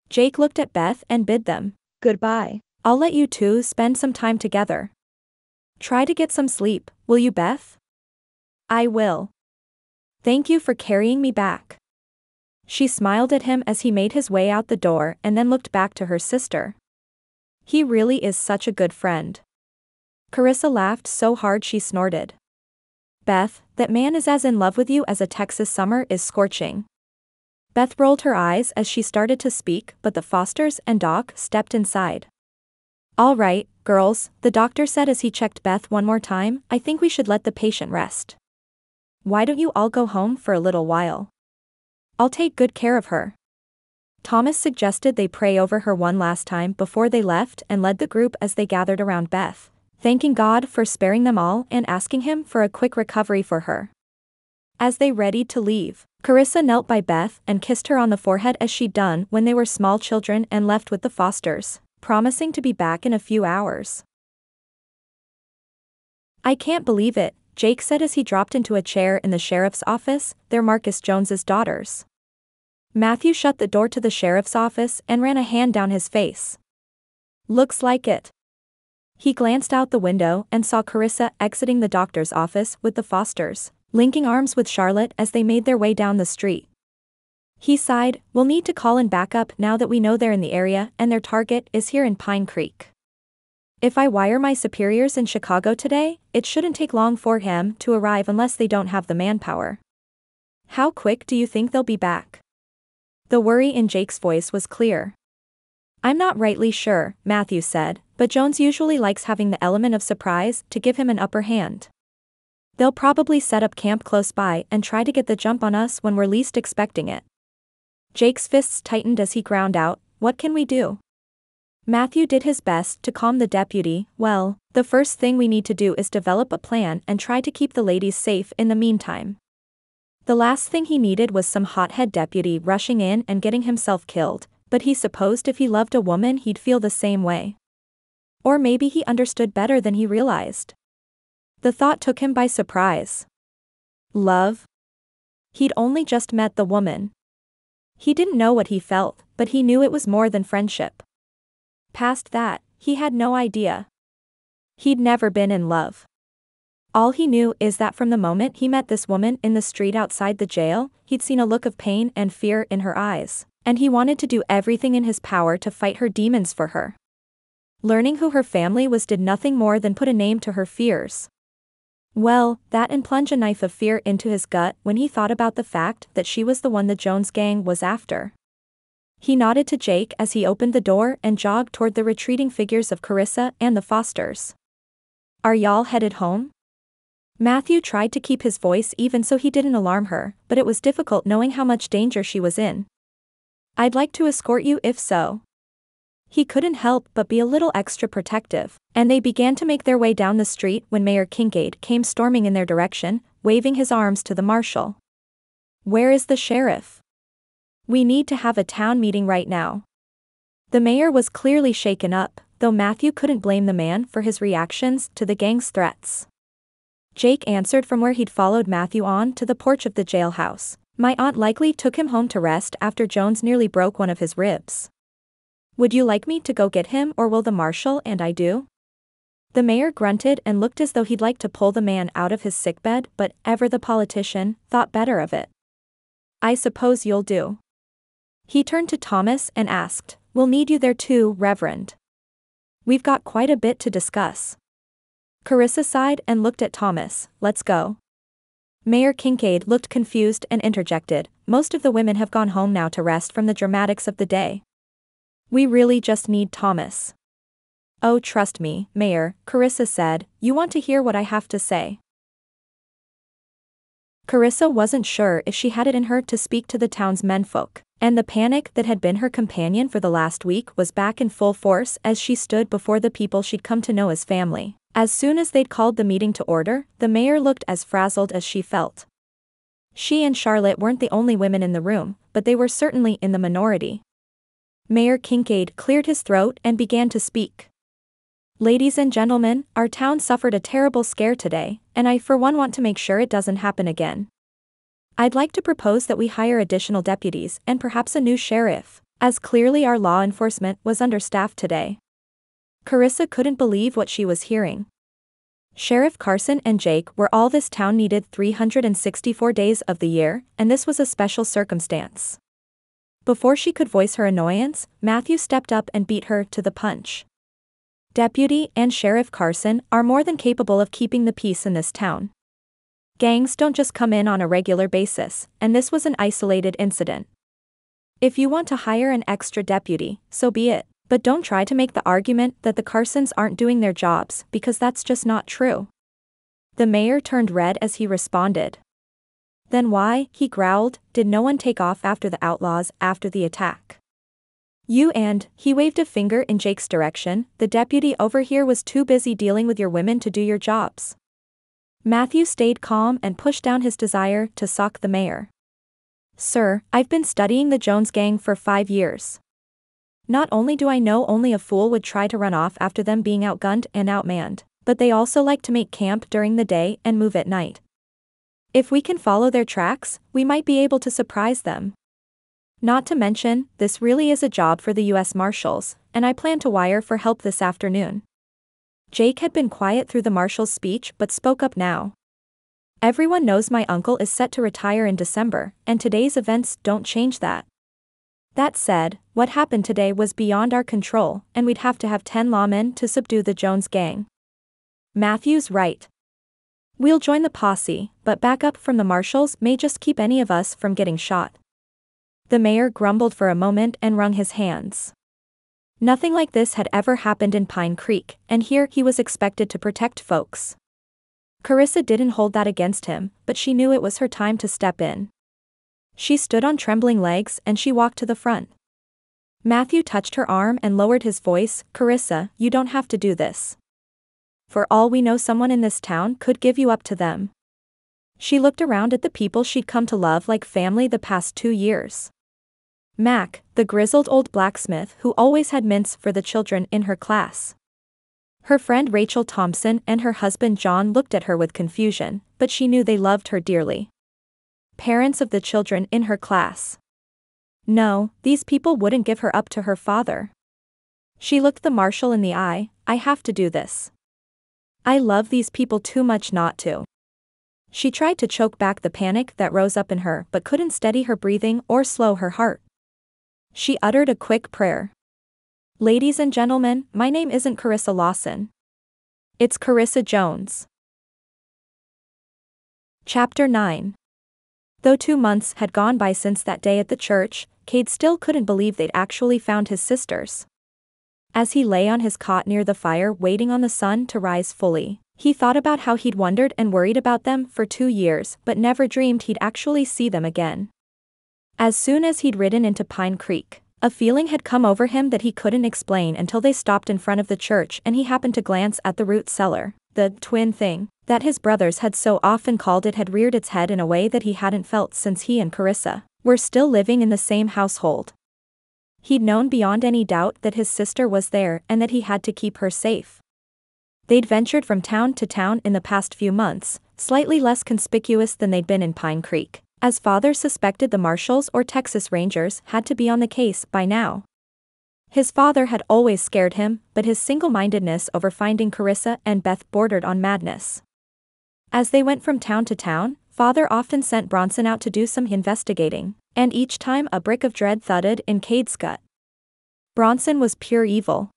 Jake looked at Beth and bid them Goodbye. I'll let you two spend some time together. Try to get some sleep, will you, Beth? I will. Thank you for carrying me back. She smiled at him as he made his way out the door and then looked back to her sister. He really is such a good friend. Karissa laughed so hard she snorted. Beth, that man is as in love with you as a Texas summer is scorching. Beth rolled her eyes as she started to speak, but the Fosters and Doc stepped inside. All right, girls, the doctor said as he checked Beth one more time, I think we should let the patient rest. Why don't you all go home for a little while? I'll take good care of her. Thomas suggested they pray over her one last time before they left and led the group as they gathered around Beth, thanking God for sparing them all and asking him for a quick recovery for her. As they readied to leave, Karissa knelt by Beth and kissed her on the forehead as she'd done when they were small children and left with the Fosters. promising to be back in a few hours. "I can't believe it," Jake said as he dropped into a chair in the sheriff's office. "They're Marcus Jones's daughters." Matthew shut the door to the sheriff's office and ran a hand down his face. "Looks like it." He glanced out the window and saw Karissa exiting the doctor's office with the Fosters, linking arms with Charlotte as they made their way down the street. He sighed, "We'll need to call in backup now that we know they're in the area and their target is here in Pine Creek. If I wire my superiors in Chicago today, it shouldn't take long for him to arrive unless they don't have the manpower." "How quick do you think they'll be back?" The worry in Jake's voice was clear. "I'm not rightly sure," Matthew said, "but Jones usually likes having the element of surprise to give him an upper hand. They'll probably set up camp close by and try to get the jump on us when we're least expecting it." Jake's fists tightened as he ground out, "What can we do?" Matthew did his best to calm the deputy. "Well, the first thing we need to do is develop a plan and try to keep the ladies safe in the meantime." The last thing he needed was some hothead deputy rushing in and getting himself killed, but he supposed if he loved a woman he'd feel the same way. Or maybe he understood better than he realized. The thought took him by surprise. Love? He'd only just met the woman. He didn't know what he felt, but he knew it was more than friendship. Past that, he had no idea. He'd never been in love. All he knew is that from the moment he met this woman in the street outside the jail, he'd seen a look of pain and fear in her eyes, and he wanted to do everything in his power to fight her demons for her. Learning who her family was did nothing more than put a name to her fears. Well, that and plunge a knife of fear into his gut when he thought about the fact that she was the one the Jones gang was after. He nodded to Jake as he opened the door and jogged toward the retreating figures of Karissa and the Fosters. "Are y'all headed home?" Matthew tried to keep his voice even so he didn't alarm her, but it was difficult knowing how much danger she was in. "I'd like to escort you if so." He couldn't help but be a little extra protective, and they began to make their way down the street when Mayor Kincaid came storming in their direction, waving his arms to the marshal. "Where is the sheriff? We need to have a town meeting right now." The mayor was clearly shaken up, though Matthew couldn't blame the man for his reactions to the gang's threats. Jake answered from where he'd followed Matthew on to the porch of the jailhouse. "My aunt likely took him home to rest after Jones nearly broke one of his ribs. Would you like me to go get him or will the marshal and I do?" The mayor grunted and looked as though he'd like to pull the man out of his sickbed, but, ever the politician, thought better of it. "I suppose you'll do." He turned to Thomas and asked, "We'll need you there too, Reverend. We've got quite a bit to discuss." Karissa sighed and looked at Thomas. "Let's go." Mayor Kincaid looked confused and interjected, "Most of the women have gone home now to rest from the dramatics of the day. We really just need Thomas." "Oh, trust me, Mayor," Karissa said, "you want to hear what I have to say." Karissa wasn't sure if she had it in her to speak to the town's menfolk, and the panic that had been her companion for the last week was back in full force as she stood before the people she'd come to know as family. As soon as they'd called the meeting to order, the mayor looked as frazzled as she felt. She and Charlotte weren't the only women in the room, but they were certainly in the minority. Mayor Kincaid cleared his throat and began to speak. "Ladies and gentlemen, our town suffered a terrible scare today, and I for one want to make sure it doesn't happen again. I'd like to propose that we hire additional deputies and perhaps a new sheriff, as clearly our law enforcement was understaffed today." Karissa couldn't believe what she was hearing. Sheriff Carson and Jake were all this town needed 364 days of the year, and this was a special circumstance. Before she could voice her annoyance, Matthew stepped up and beat her to the punch. "Deputy and Sheriff Carson are more than capable of keeping the peace in this town. Gangs don't just come in on a regular basis, and this was an isolated incident. If you want to hire an extra deputy, so be it, but don't try to make the argument that the Carsons aren't doing their jobs, because that's just not true." The mayor turned red as he responded. "Then why," he growled, "did no one take off after the outlaws after the attack? You and," he waved a finger in Jake's direction, "the deputy over here was too busy dealing with your women to do your jobs." Matthew stayed calm and pushed down his desire to sock the mayor. "Sir, I've been studying the Jones gang for 5 years. Not only do I know only a fool would try to run off after them being outgunned and outmanned, but they also like to make camp during the day and move at night. If we can follow their tracks, we might be able to surprise them. Not to mention, this really is a job for the U.S. Marshals, and I plan to wire for help this afternoon. Jake had been quiet through the Marshal's speech but spoke up now. Everyone knows my uncle is set to retire in December, and today's events don't change that. That said, what happened today was beyond our control, and we'd have to have 10 lawmen to subdue the Jones gang. Matthew's right. We'll join the posse, but backup from the Marshals may just keep any of us from getting shot. The mayor grumbled for a moment and wrung his hands. Nothing like this had ever happened in Pine Creek, and here he was expected to protect folks. Karissa didn't hold that against him, but she knew it was her time to step in. She stood on trembling legs and she walked to the front. Matthew touched her arm and lowered his voice. Karissa, you don't have to do this. For all we know, someone in this town could give you up to them. She looked around at the people she'd come to love like family the past 2 years. Mac, the grizzled old blacksmith who always had mints for the children in her class. Her friend Rachel Thompson and her husband John looked at her with confusion, but she knew they loved her dearly. Parents of the children in her class. No, these people wouldn't give her up to her father. She looked the marshal in the eye. I have to do this. I love these people too much not to. She tried to choke back the panic that rose up in her but couldn't steady her breathing or slow her heart. She uttered a quick prayer. Ladies and gentlemen, my name isn't Karissa Lawson. It's Karissa Jones. Chapter 9. Though 2 months had gone by since that day at the church, Cade still couldn't believe they'd actually found his sisters. As he lay on his cot near the fire waiting on the sun to rise fully, he thought about how he'd wondered and worried about them for 2 years but never dreamed he'd actually see them again. As soon as he'd ridden into Pine Creek, a feeling had come over him that he couldn't explain until they stopped in front of the church and he happened to glance at the root cellar. The twin thing that his brothers had so often called it had reared its head in a way that he hadn't felt since he and Karissa were still living in the same household. He'd known beyond any doubt that his sister was there and that he had to keep her safe. They'd ventured from town to town in the past few months, slightly less conspicuous than they'd been in Pine Creek, as father suspected the Marshals or Texas Rangers had to be on the case by now. His father had always scared him, but his single-mindedness over finding Karissa and Beth bordered on madness. As they went from town to town, father often sent Bronson out to do some investigating, and each time a brick of dread thudded in Cade's gut. Bronson was pure evil.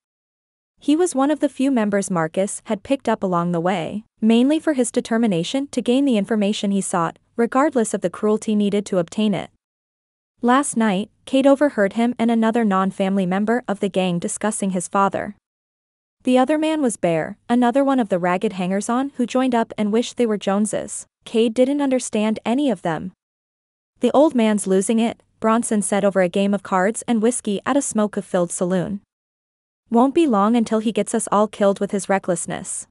He was one of the few members Marcus had picked up along the way, mainly for his determination to gain the information he sought, regardless of the cruelty needed to obtain it. Last night, Cade overheard him and another non-family member of the gang discussing his father. The other man was Bear, another one of the ragged hangers-on who joined up and wished they were Joneses. Cade didn't understand any of them. The old man's losing it, Bronson said over a game of cards and whiskey at a smoke-filled saloon. Won't be long until he gets us all killed with his recklessness.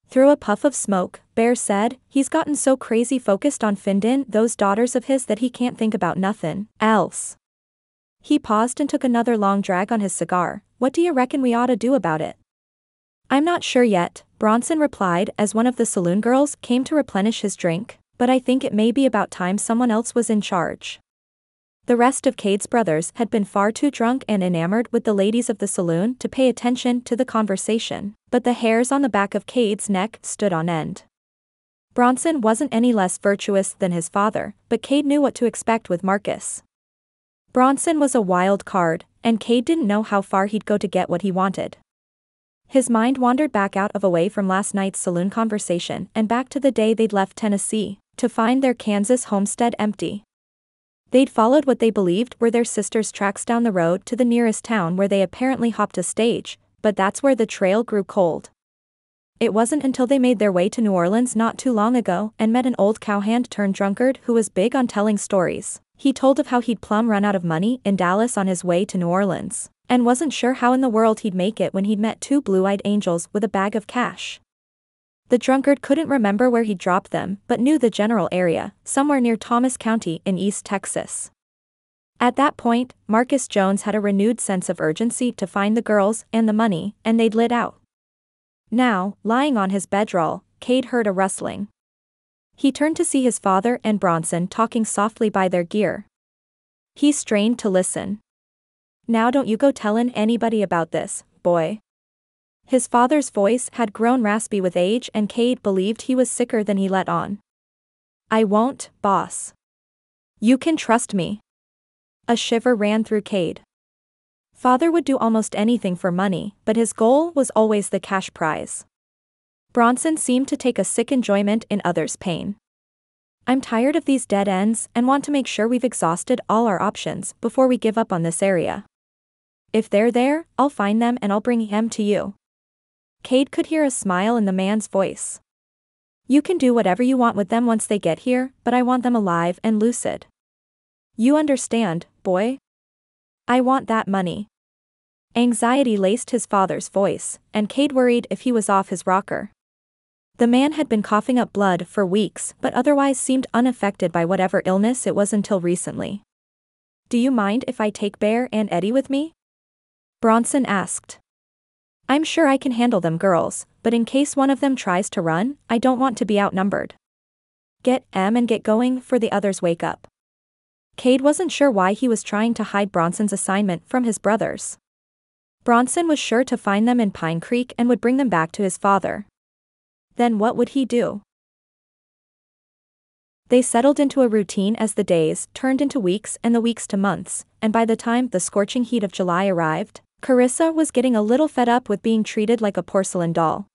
Through a puff of smoke, Bear said, he's gotten so crazy focused on Findin, those daughters of his, that he can't think about nothin' else. He paused and took another long drag on his cigar. What do you reckon we ought to do about it? I'm not sure yet, Bronson replied as one of the saloon girls came to replenish his drink, but I think it may be about time someone else was in charge. The rest of Cade's brothers had been far too drunk and enamored with the ladies of the saloon to pay attention to the conversation, but the hairs on the back of Cade's neck stood on end. Bronson wasn't any less virtuous than his father, but Cade knew what to expect with Marcus. Bronson was a wild card, and Cade didn't know how far he'd go to get what he wanted. His mind wandered back out of away from last night's saloon conversation and back to the day they'd left Tennessee, to find their Kansas homestead empty. They'd followed what they believed were their sister's tracks down the road to the nearest town where they apparently hopped a stage, but that's where the trail grew cold. It wasn't until they made their way to New Orleans not too long ago and met an old cowhand turned drunkard who was big on telling stories. He told of how he'd plumb run out of money in Dallas on his way to New Orleans, and wasn't sure how in the world he'd make it when he'd met 2 blue-eyed angels with a bag of cash. The drunkard couldn't remember where he'd dropped them, but knew the general area, somewhere near Thomas County in East Texas. At that point, Marcus Jones had a renewed sense of urgency to find the girls and the money, and they'd lit out. Now, lying on his bedroll, Cade heard a rustling. He turned to see his father and Bronson talking softly by their gear. He strained to listen. "Now don't you go tellin' anybody about this, boy." His father's voice had grown raspy with age, and Cade believed he was sicker than he let on. "I won't, boss. You can trust me." A shiver ran through Cade. Father would do almost anything for money, but his goal was always the cash prize. Bronson seemed to take a sick enjoyment in others' pain. "I'm tired of these dead ends and want to make sure we've exhausted all our options before we give up on this area. If they're there, I'll find them and I'll bring them to you." Cade could hear a smile in the man's voice. "You can do whatever you want with them once they get here, but I want them alive and lucid. You understand, boy? I want that money." Anxiety laced his father's voice, and Cade worried if he was off his rocker. The man had been coughing up blood for weeks but otherwise seemed unaffected by whatever illness it was until recently. "Do you mind if I take Bear and Eddie with me?" Bronson asked. "I'm sure I can handle them girls, but in case one of them tries to run, I don't want to be outnumbered. Get M and get going for the others wake up." Cade wasn't sure why he was trying to hide Bronson's assignment from his brothers. Bronson was sure to find them in Pine Creek and would bring them back to his father. Then what would he do? They settled into a routine as the days turned into weeks and the weeks to months, and by the time the scorching heat of July arrived, Karissa was getting a little fed up with being treated like a porcelain doll.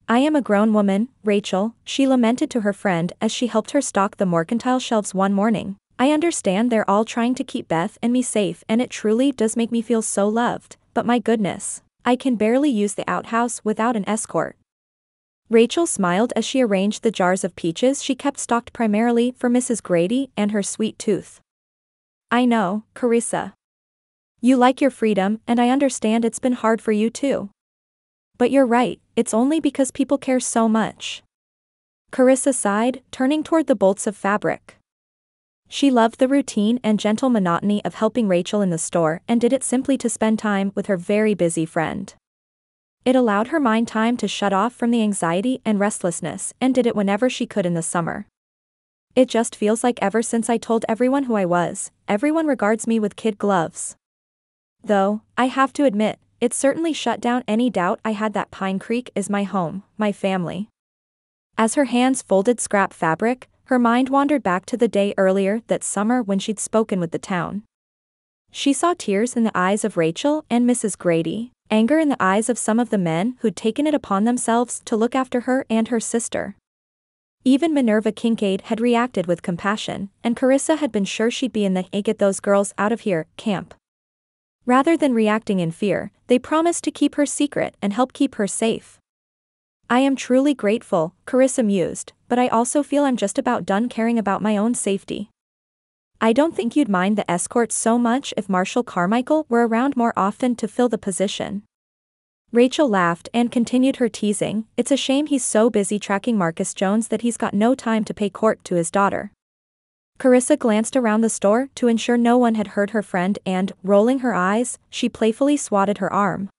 "I am a grown woman, Rachel," she lamented to her friend as she helped her stock the mercantile shelves one morning. "I understand they're all trying to keep Beth and me safe, and it truly does make me feel so loved, but my goodness, I can barely use the outhouse without an escort." Rachel smiled as she arranged the jars of peaches she kept stocked primarily for Mrs. Grady and her sweet tooth. "I know, Karissa. You like your freedom, and I understand it's been hard for you too. But you're right, it's only because people care so much." Karissa sighed, turning toward the bolts of fabric. She loved the routine and gentle monotony of helping Rachel in the store and did it simply to spend time with her very busy friend. It allowed her mind time to shut off from the anxiety and restlessness, and did it whenever she could in the summer. "It just feels like ever since I told everyone who I was, everyone regards me with kid gloves. Though, I have to admit, it certainly shut down any doubt I had that Pine Creek is my home, my family." As her hands folded scrap fabric, her mind wandered back to the day earlier that summer when she'd spoken with the town. She saw tears in the eyes of Rachel and Mrs. Grady, anger in the eyes of some of the men who'd taken it upon themselves to look after her and her sister. Even Minerva Kincaid had reacted with compassion, and Karissa had been sure she'd be in the "Hey, get those girls out of here" camp. Rather than reacting in fear, they promised to keep her secret and help keep her safe. "I am truly grateful," Karissa mused, "but I also feel I'm just about done caring about my own safety. I don't think you'd mind the escort so much if Marshal Carmichael were around more often to fill the position." Rachel laughed and continued her teasing. "It's a shame he's so busy tracking Marcus Jones that he's got no time to pay court to his daughter." Karissa glanced around the store to ensure no one had heard her friend and, rolling her eyes, she playfully swatted her arm.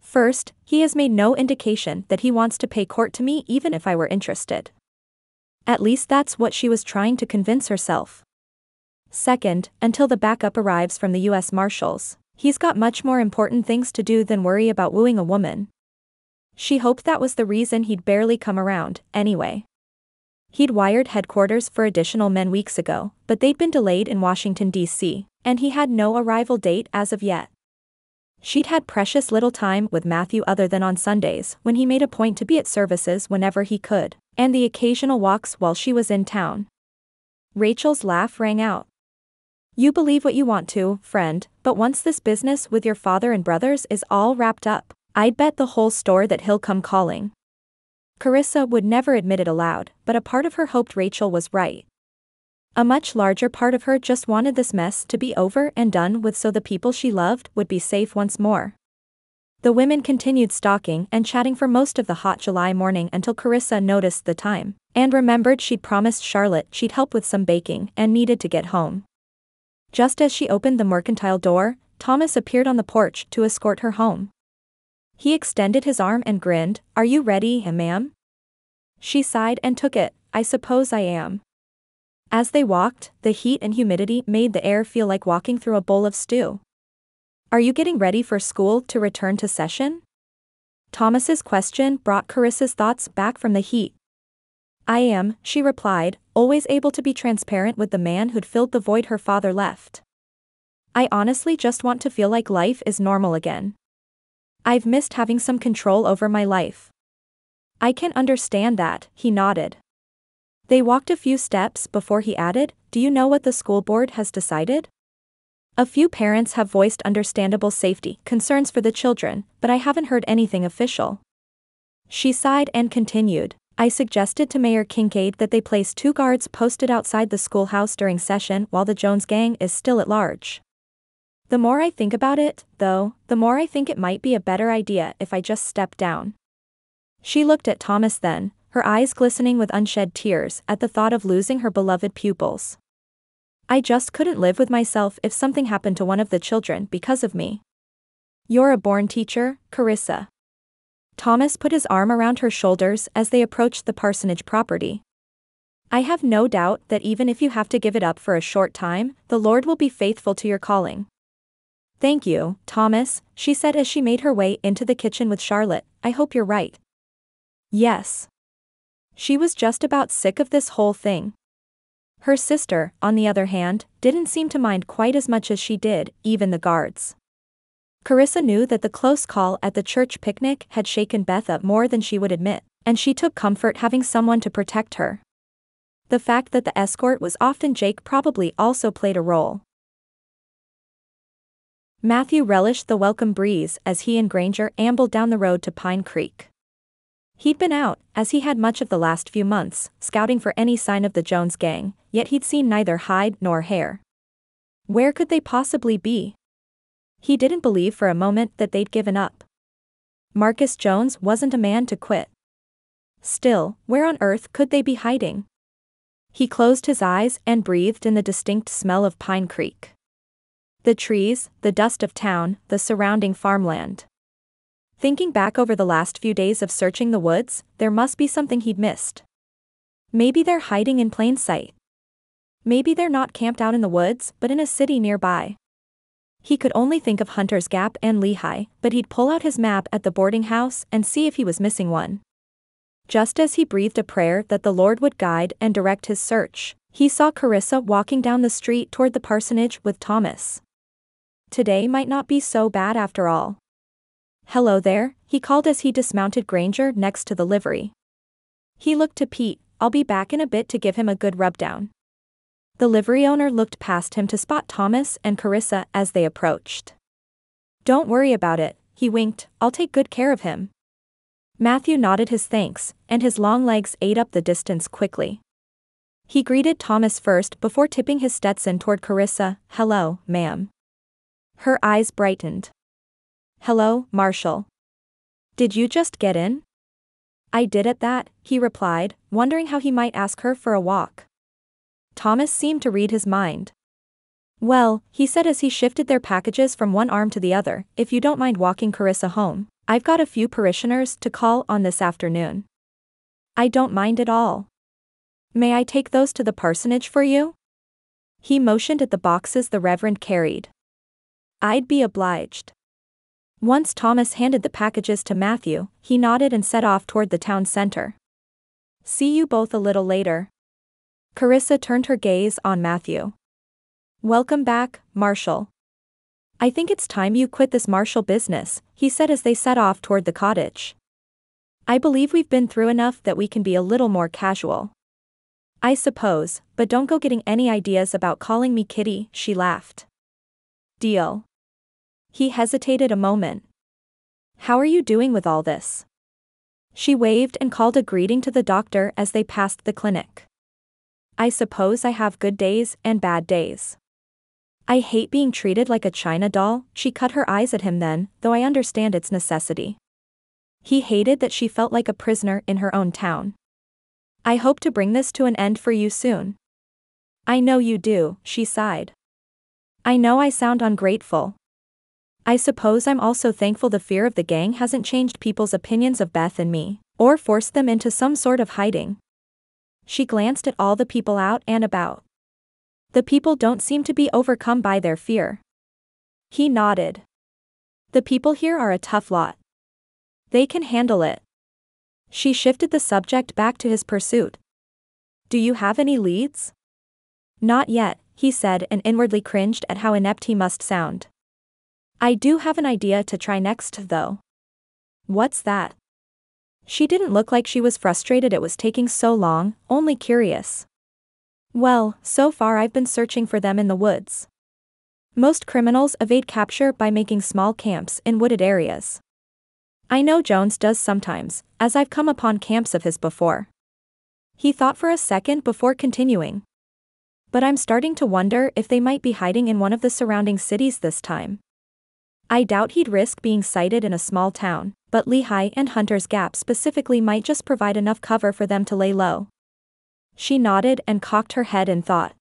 "First, he has made no indication that he wants to pay court to me even if I were interested. At least that's what she was trying to convince herself. Second, until the backup arrives from the U.S. Marshals, he's got much more important things to do than worry about wooing a woman." She hoped that was the reason he'd barely come around, anyway. He'd wired headquarters for additional men weeks ago, but they'd been delayed in Washington, D.C., and he had no arrival date as of yet. She'd had precious little time with Matthew other than on Sundays when he made a point to be at services whenever he could, and the occasional walks while she was in town. Rachel's laugh rang out. "You believe what you want to, friend, but once this business with your father and brothers is all wrapped up, I'd bet the whole store that he'll come calling." Karissa would never admit it aloud, but a part of her hoped Rachel was right. A much larger part of her just wanted this mess to be over and done with so the people she loved would be safe once more. The women continued stalking and chatting for most of the hot July morning until Karissa noticed the time, and remembered she'd promised Charlotte she'd help with some baking and needed to get home. Just as she opened the mercantile door, Thomas appeared on the porch to escort her home. He extended his arm and grinned. "Are you ready, ma'am?" She sighed and took it. "I suppose I am." As they walked, the heat and humidity made the air feel like walking through a bowl of stew. "Are you getting ready for school to return to session?" Thomas's question brought Carissa's thoughts back from the heat. "I am," she replied, always able to be transparent with the man who'd filled the void her father left. "I honestly just want to feel like life is normal again. I've missed having some control over my life." "I can understand that," he nodded. They walked a few steps before he added, "Do you know what the school board has decided?" "A few parents have voiced understandable safety concerns for the children, but I haven't heard anything official." She sighed and continued, "I suggested to Mayor Kincaid that they place 2 guards posted outside the schoolhouse during session while the Jones gang is still at large. The more I think about it, though, the more I think it might be a better idea if I just step down." She looked at Thomas then, her eyes glistening with unshed tears at the thought of losing her beloved pupils. "I just couldn't live with myself if something happened to one of the children because of me." "You're a born teacher, Karissa." Thomas put his arm around her shoulders as they approached the parsonage property. "I have no doubt that even if you have to give it up for a short time, the Lord will be faithful to your calling." "Thank you, Thomas," she said as she made her way into the kitchen with Charlotte. "I hope you're right." Yes. She was just about sick of this whole thing. Her sister, on the other hand, didn't seem to mind quite as much as she did, even the guards. Karissa knew that the close call at the church picnic had shaken Beth up more than she would admit, and she took comfort having someone to protect her. The fact that the escort was often Jake probably also played a role. Matthew relished the welcome breeze as he and Granger ambled down the road to Pine Creek. He'd been out, as he had much of the last few months, scouting for any sign of the Jones gang, yet he'd seen neither hide nor hair. Where could they possibly be? He didn't believe for a moment that they'd given up. Marcus Jones wasn't a man to quit. Still, where on earth could they be hiding? He closed his eyes and breathed in the distinct smell of Pine Creek. The trees, the dust of town, the surrounding farmland. Thinking back over the last few days of searching the woods, there must be something he'd missed. Maybe they're hiding in plain sight. Maybe they're not camped out in the woods, but in a city nearby. He could only think of Hunter's Gap and Lehigh, but he'd pull out his map at the boarding house and see if he was missing one. Just as he breathed a prayer that the Lord would guide and direct his search, he saw Karissa walking down the street toward the parsonage with Thomas. Today might not be so bad after all. "Hello there," he called as he dismounted Granger next to the livery. He looked to Pete. "I'll be back in a bit to give him a good rubdown." The livery owner looked past him to spot Thomas and Karissa as they approached. "Don't worry about it," he winked, "I'll take good care of him." Matthew nodded his thanks, and his long legs ate up the distance quickly. He greeted Thomas first before tipping his Stetson toward Karissa. "Hello, ma'am." Her eyes brightened. "Hello, Marshal. Did you just get in?" "I did at that," he replied, wondering how he might ask her for a walk. Thomas seemed to read his mind. "Well," he said as he shifted their packages from one arm to the other, "if you don't mind walking Karissa home, I've got a few parishioners to call on this afternoon." "I don't mind at all. May I take those to the parsonage for you?" He motioned at the boxes the Reverend carried. "I'd be obliged." Once Thomas handed the packages to Matthew, he nodded and set off toward the town center. "See you both a little later." Karissa turned her gaze on Matthew. "Welcome back, Marshal. I think it's time you quit this Marshal business," he said as they set off toward the cottage. "I believe we've been through enough that we can be a little more casual." "I suppose, but don't go getting any ideas about calling me Kitty," she laughed. "Deal." He hesitated a moment. "How are you doing with all this?" She waved and called a greeting to the doctor as they passed the clinic. "I suppose I have good days and bad days. I hate being treated like a china doll." She cut her eyes at him then, though I understand its necessity. He hated that she felt like a prisoner in her own town. "I hope to bring this to an end for you soon." "I know you do," she sighed. I know I sound ungrateful. I suppose I'm also thankful the fear of the gang hasn't changed people's opinions of Beth and me, or forced them into some sort of hiding. She glanced at all the people out and about. The people don't seem to be overcome by their fear. He nodded. The people here are a tough lot. They can handle it. She shifted the subject back to his pursuit. Do you have any leads? Not yet, he said and inwardly cringed at how inept he must sound. I do have an idea to try next though. What's that? She didn't look like she was frustrated it was taking so long, only curious. Well, so far I've been searching for them in the woods. Most criminals evade capture by making small camps in wooded areas. I know Jones does sometimes, as I've come upon camps of his before. He thought for a second before continuing. But I'm starting to wonder if they might be hiding in one of the surrounding cities this time. I doubt he'd risk being sighted in a small town, but Lehigh and Hunter's Gap specifically might just provide enough cover for them to lay low. She nodded and cocked her head in thought.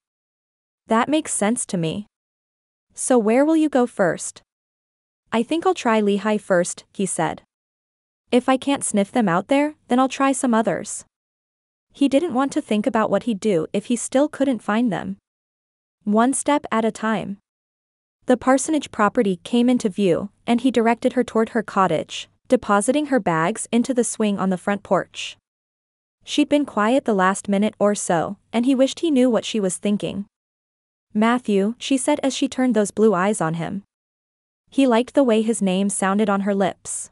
That makes sense to me. So where will you go first? I think I'll try Lehigh first, he said. If I can't sniff them out there, then I'll try some others. He didn't want to think about what he'd do if he still couldn't find them. One step at a time. The parsonage property came into view, and he directed her toward her cottage, depositing her bags into the swing on the front porch. She'd been quiet the last minute or so, and he wished he knew what she was thinking. Matthew, she said as she turned those blue eyes on him. He liked the way his name sounded on her lips.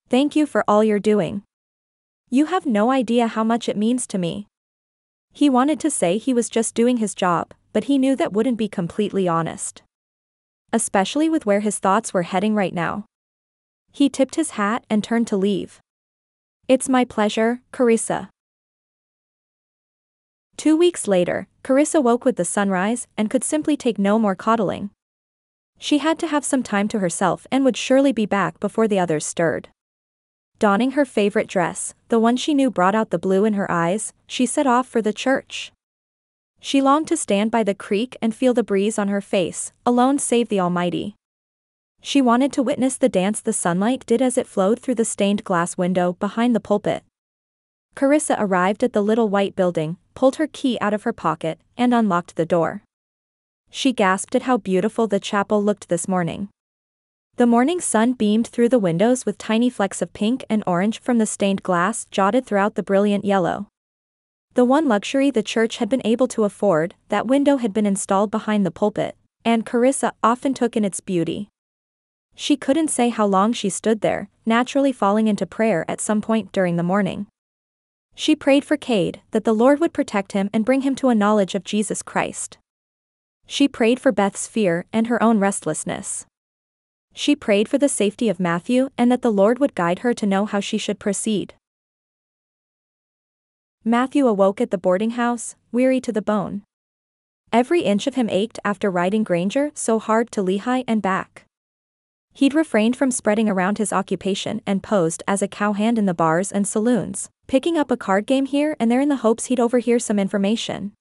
Thank you for all you're doing. You have no idea how much it means to me. He wanted to say he was just doing his job, but he knew that wouldn't be completely honest. Especially with where his thoughts were heading right now. He tipped his hat and turned to leave. It's my pleasure, Karissa. 2 weeks later, Karissa woke with the sunrise and could simply take no more coddling. She had to have some time to herself and would surely be back before the others stirred. Donning her favorite dress, the one she knew brought out the blue in her eyes, she set off for the church. She longed to stand by the creek and feel the breeze on her face, alone save the Almighty. She wanted to witness the dance the sunlight did as it flowed through the stained glass window behind the pulpit. Karissa arrived at the little white building, pulled her key out of her pocket, and unlocked the door. She gasped at how beautiful the chapel looked this morning. The morning sun beamed through the windows with tiny flecks of pink and orange from the stained glass jotted throughout the brilliant yellow. The one luxury the church had been able to afford, that window had been installed behind the pulpit, and Karissa often took in its beauty. She couldn't say how long she stood there, naturally falling into prayer at some point during the morning. She prayed for Cade, that the Lord would protect him and bring him to a knowledge of Jesus Christ. She prayed for Beth's fear and her own restlessness. She prayed for the safety of Matthew and that the Lord would guide her to know how she should proceed. Matthew awoke at the boarding house, weary to the bone. Every inch of him ached after riding Granger so hard to Lehigh and back. He'd refrained from spreading around his occupation and posed as a cowhand in the bars and saloons, picking up a card game here and there in the hopes he'd overhear some information.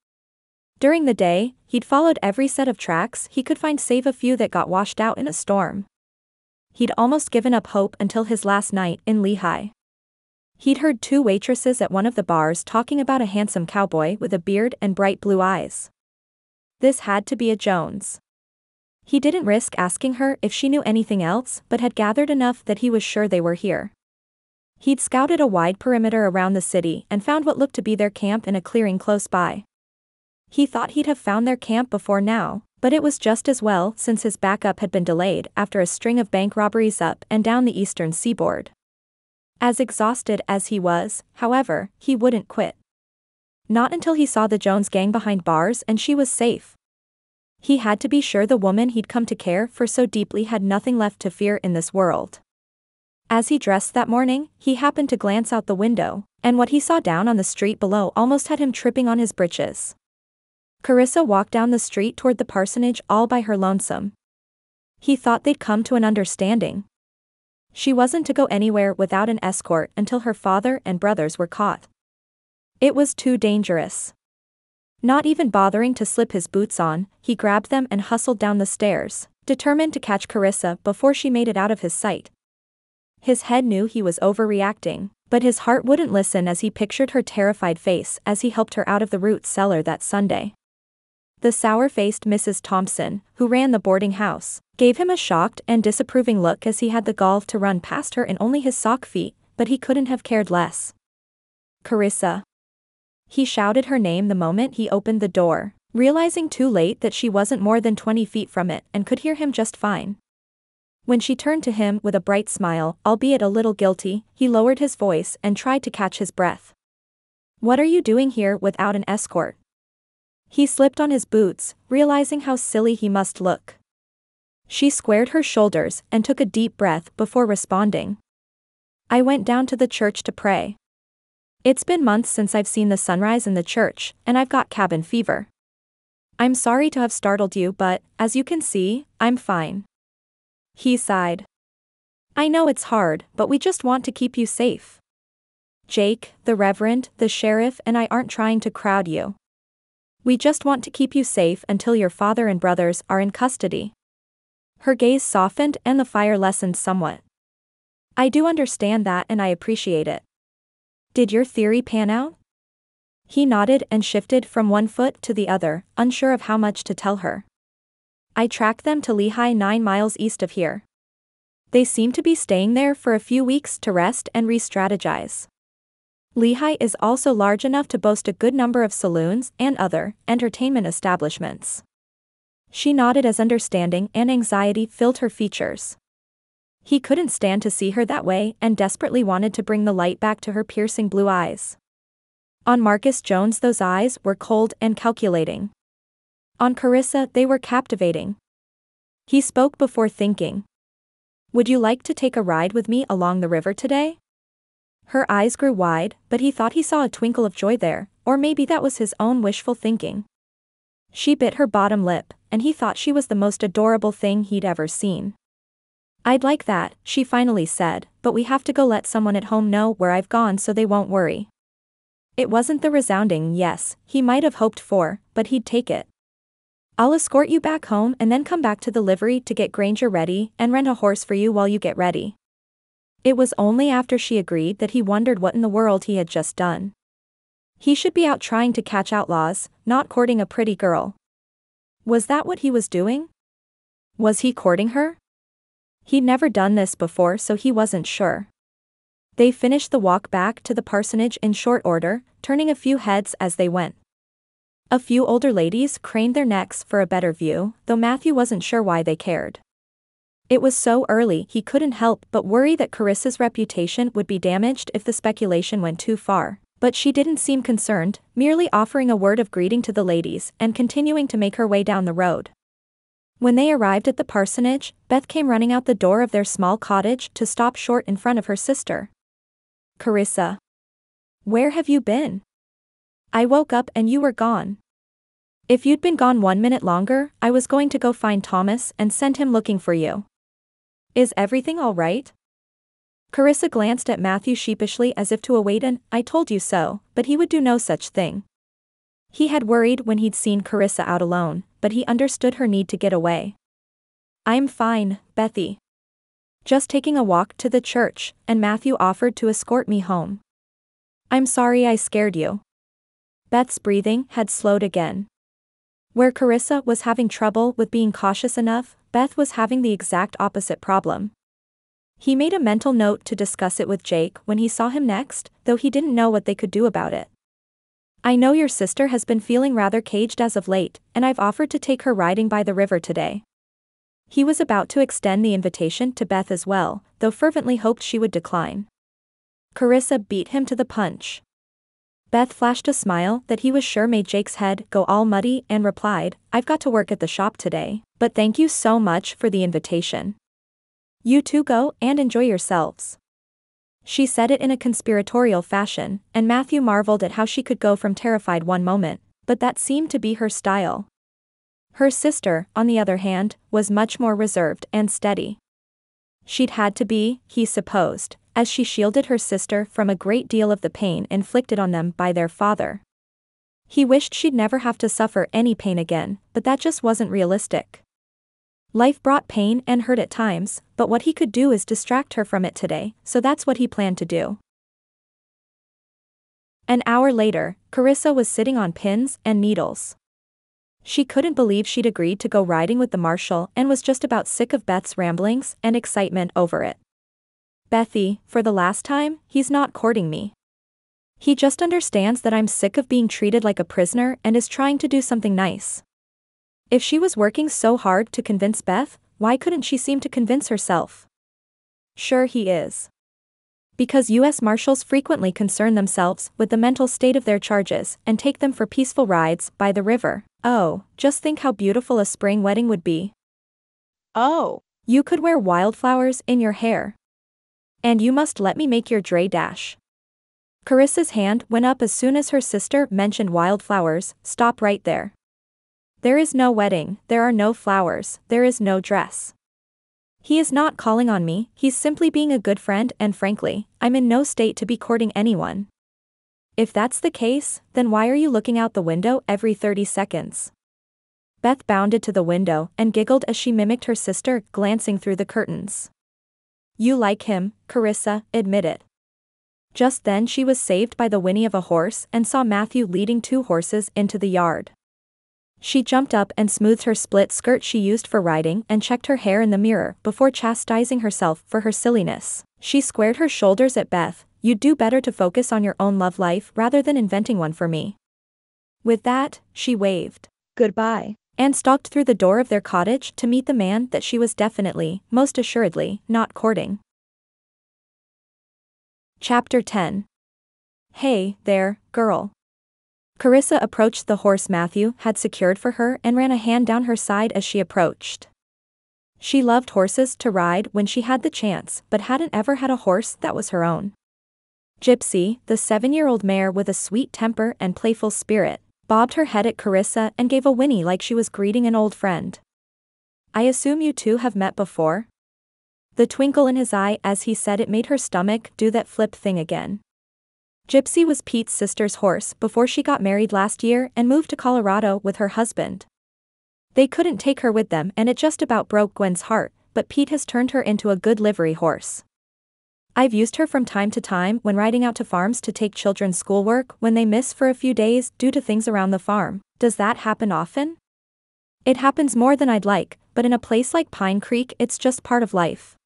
During the day, he'd followed every set of tracks he could find save a few that got washed out in a storm. He'd almost given up hope until his last night in Lehigh. He'd heard 2 waitresses at one of the bars talking about a handsome cowboy with a beard and bright blue eyes. This had to be a Jones. He didn't risk asking her if she knew anything else but had gathered enough that he was sure they were here. He'd scouted a wide perimeter around the city and found what looked to be their camp in a clearing close by. He thought he'd have found their camp before now, but it was just as well since his backup had been delayed after a string of bank robberies up and down the eastern seaboard. As exhausted as he was, however, he wouldn't quit. Not until he saw the Jones gang behind bars and she was safe. He had to be sure the woman he'd come to care for so deeply had nothing left to fear in this world. As he dressed that morning, he happened to glance out the window, and what he saw down on the street below almost had him tripping on his britches. Karissa walked down the street toward the parsonage all by her lonesome. He thought they'd come to an understanding. She wasn't to go anywhere without an escort until her father and brothers were caught. It was too dangerous. Not even bothering to slip his boots on, he grabbed them and hustled down the stairs, determined to catch Karissa before she made it out of his sight. His head knew he was overreacting, but his heart wouldn't listen as he pictured her terrified face as he helped her out of the root cellar that Sunday. The sour-faced Mrs. Thompson, who ran the boarding house, gave him a shocked and disapproving look as he had the gall to run past her in only his sock feet, but he couldn't have cared less. Karissa. He shouted her name the moment he opened the door, realizing too late that she wasn't more than 20 feet from it and could hear him just fine. When she turned to him with a bright smile, albeit a little guilty, he lowered his voice and tried to catch his breath. "What are you doing here without an escort?" He slipped on his boots, realizing how silly he must look. She squared her shoulders and took a deep breath before responding. "I went down to the church to pray. It's been months since I've seen the sunrise in the church, and I've got cabin fever. I'm sorry to have startled you, but, as you can see, I'm fine." He sighed. "I know it's hard, but we just want to keep you safe. Jake, the Reverend, the sheriff and I aren't trying to crowd you. We just want to keep you safe until your father and brothers are in custody." Her gaze softened and the fire lessened somewhat. "I do understand that and I appreciate it. Did your theory pan out?" He nodded and shifted from one foot to the other, unsure of how much to tell her. "I tracked them to Lehigh 9 miles east of here. They seem to be staying there for a few weeks to rest and re-strategize. Lehigh is also large enough to boast a good number of saloons and other entertainment establishments." She nodded as understanding and anxiety filled her features. He couldn't stand to see her that way and desperately wanted to bring the light back to her piercing blue eyes. On Marcus Jones those eyes were cold and calculating. On Karissa they were captivating. He spoke before thinking. "Would you like to take a ride with me along the river today?" Her eyes grew wide, but he thought he saw a twinkle of joy there, or maybe that was his own wishful thinking. She bit her bottom lip, and he thought she was the most adorable thing he'd ever seen. "I'd like that," she finally said, "but we have to go let someone at home know where I've gone so they won't worry." It wasn't the resounding yes he might have hoped for, but he'd take it. "I'll escort you back home and then come back to the livery to get Granger ready and rent a horse for you while you get ready." It was only after she agreed that he wondered what in the world he had just done. He should be out trying to catch outlaws, not courting a pretty girl. Was that what he was doing? Was he courting her? He'd never done this before, so he wasn't sure. They finished the walk back to the parsonage in short order, turning a few heads as they went. A few older ladies craned their necks for a better view, though Matthew wasn't sure why they cared. It was so early he couldn't help but worry that Karissa's reputation would be damaged if the speculation went too far, but she didn't seem concerned, merely offering a word of greeting to the ladies and continuing to make her way down the road. When they arrived at the parsonage, Beth came running out the door of their small cottage to stop short in front of her sister. "Karissa. Where have you been? I woke up and you were gone. If you'd been gone 1 minute longer, I was going to go find Thomas and send him looking for you. Is everything all right?" Karissa glanced at Matthew sheepishly as if to await an "I told you so," but he would do no such thing. He had worried when he'd seen Karissa out alone, but he understood her need to get away. "I'm fine, Bethy. Just taking a walk to the church, and Matthew offered to escort me home. I'm sorry I scared you." Beth's breathing had slowed again. Where Karissa was having trouble with being cautious enough, Beth was having the exact opposite problem. He made a mental note to discuss it with Jake when he saw him next, though he didn't know what they could do about it. "I know your sister has been feeling rather caged as of late, and I've offered to take her riding by the river today." He was about to extend the invitation to Beth as well, though fervently hoped she would decline. Karissa beat him to the punch. Beth flashed a smile that he was sure made Jake's head go all muddy and replied, "I've got to work at the shop today, but thank you so much for the invitation. You two go and enjoy yourselves." She said it in a conspiratorial fashion, and Matthew marveled at how she could go from terrified one moment, but that seemed to be her style. Her sister, on the other hand, was much more reserved and steady. She'd had to be, he supposed, as she shielded her sister from a great deal of the pain inflicted on them by their father. He wished she'd never have to suffer any pain again, but that just wasn't realistic. Life brought pain and hurt at times, but what he could do is distract her from it today, so that's what he planned to do. An hour later, Karissa was sitting on pins and needles. She couldn't believe she'd agreed to go riding with the marshal and was just about sick of Beth's ramblings and excitement over it. "Bethy, for the last time, he's not courting me. He just understands that I'm sick of being treated like a prisoner and is trying to do something nice." If she was working so hard to convince Beth, why couldn't she seem to convince herself? Sure he is. Because U.S. Marshals frequently concern themselves with the mental state of their charges and take them for peaceful rides by the river. Oh, just think how beautiful a spring wedding would be. Oh. You could wear wildflowers in your hair. And you must let me make your dray dash. Carissa's hand went up as soon as her sister mentioned wildflowers. Stop right there. There is no wedding, there are no flowers, there is no dress. He is not calling on me, he's simply being a good friend and frankly, I'm in no state to be courting anyone. If that's the case, then why are you looking out the window every 30 seconds? Beth bounded to the window and giggled as she mimicked her sister, glancing through the curtains. You like him, Karissa, admit it. Just then she was saved by the whinny of a horse and saw Matthew leading 2 horses into the yard. She jumped up and smoothed her split skirt she used for riding and checked her hair in the mirror before chastising herself for her silliness. She squared her shoulders at Beth. You'd do better to focus on your own love life rather than inventing one for me. With that, she waved Goodbye. and stalked through the door of their cottage to meet the man that she was definitely, most assuredly, not courting. Chapter 10. Hey, there, girl. Karissa approached the horse Matthew had secured for her and ran a hand down her side as she approached. She loved horses to ride when she had the chance, but hadn't ever had a horse that was her own. Gypsy, the 7-year-old mare with a sweet temper and playful spirit, bobbed her head at Karissa and gave a whinny like she was greeting an old friend. I assume you two have met before? The twinkle in his eye as he said it made her stomach do that flip thing again. Gypsy was Pete's sister's horse before she got married last year and moved to Colorado with her husband. They couldn't take her with them and it just about broke Gwen's heart, but Pete has turned her into a good livery horse. I've used her from time to time when riding out to farms to take children's schoolwork when they miss for a few days due to things around the farm. Does that happen often? It happens more than I'd like, but in a place like Pine Creek it's just part of life.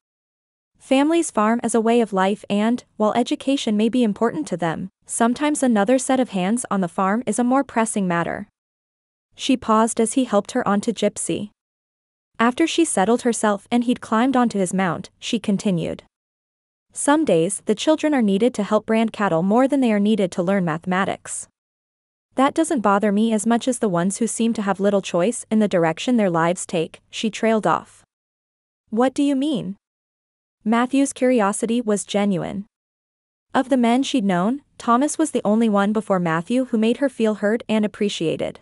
Families farm as a way of life and, while education may be important to them, sometimes another set of hands on the farm is a more pressing matter. She paused as he helped her onto Gypsy. After she settled herself and he'd climbed onto his mount, she continued. Some days, the children are needed to help brand cattle more than they are needed to learn mathematics. That doesn't bother me as much as the ones who seem to have little choice in the direction their lives take, she trailed off. What do you mean? Matthew's curiosity was genuine. Of the men she'd known, Thomas was the only one before Matthew who made her feel heard and appreciated.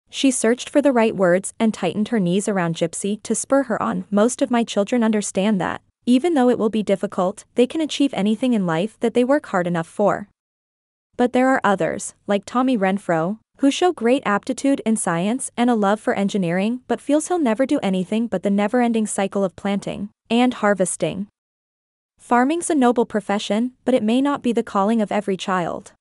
She searched for the right words and tightened her knees around Gypsy to spur her on. Most of my children understand that, even though it will be difficult, they can achieve anything in life that they work hard enough for. But there are others, like Tommy Renfro, who show great aptitude in science and a love for engineering but feels he'll never do anything but the never-ending cycle of planting and harvesting. Farming's a noble profession, but it may not be the calling of every child.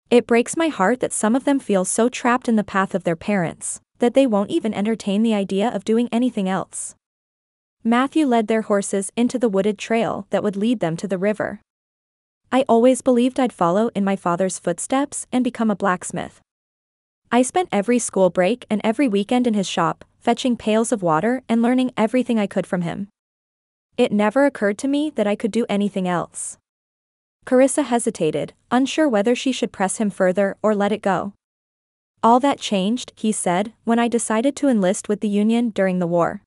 It breaks my heart that some of them feel so trapped in the path of their parents, that they won't even entertain the idea of doing anything else. Matthew led their horses into the wooded trail that would lead them to the river. I always believed I'd follow in my father's footsteps and become a blacksmith. I spent every school break and every weekend in his shop, fetching pails of water and learning everything I could from him. It never occurred to me that I could do anything else. Karissa hesitated, unsure whether she should press him further or let it go. All that changed, he said, when I decided to enlist with the Union during the war.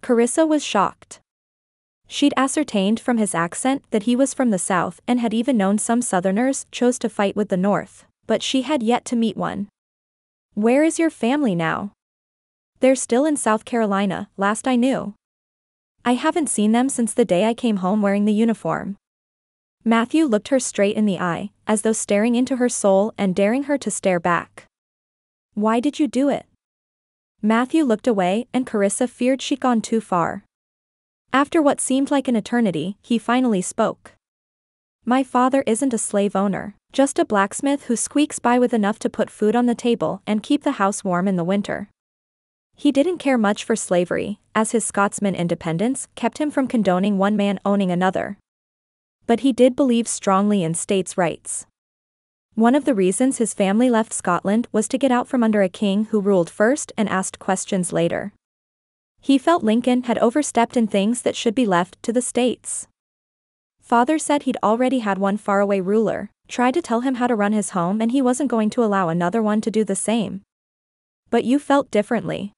Karissa was shocked. She'd ascertained from his accent that he was from the South and had even known some Southerners chose to fight with the North, but she had yet to meet one. Where is your family now? They're still in South Carolina, last I knew. I haven't seen them since the day I came home wearing the uniform. Matthew looked her straight in the eye, as though staring into her soul and daring her to stare back. "Why did you do it?" Matthew looked away and Karissa feared she'd gone too far. After what seemed like an eternity, he finally spoke. "My father isn't a slave owner, just a blacksmith who squeaks by with enough to put food on the table and keep the house warm in the winter." He didn't care much for slavery, as his Scotsman independence kept him from condoning one man owning another. But he did believe strongly in states' rights. One of the reasons his family left Scotland was to get out from under a king who ruled first and asked questions later. He felt Lincoln had overstepped in things that should be left to the states. Father said he'd already had one faraway ruler try to tell him how to run his home and he wasn't going to allow another one to do the same. But you felt differently.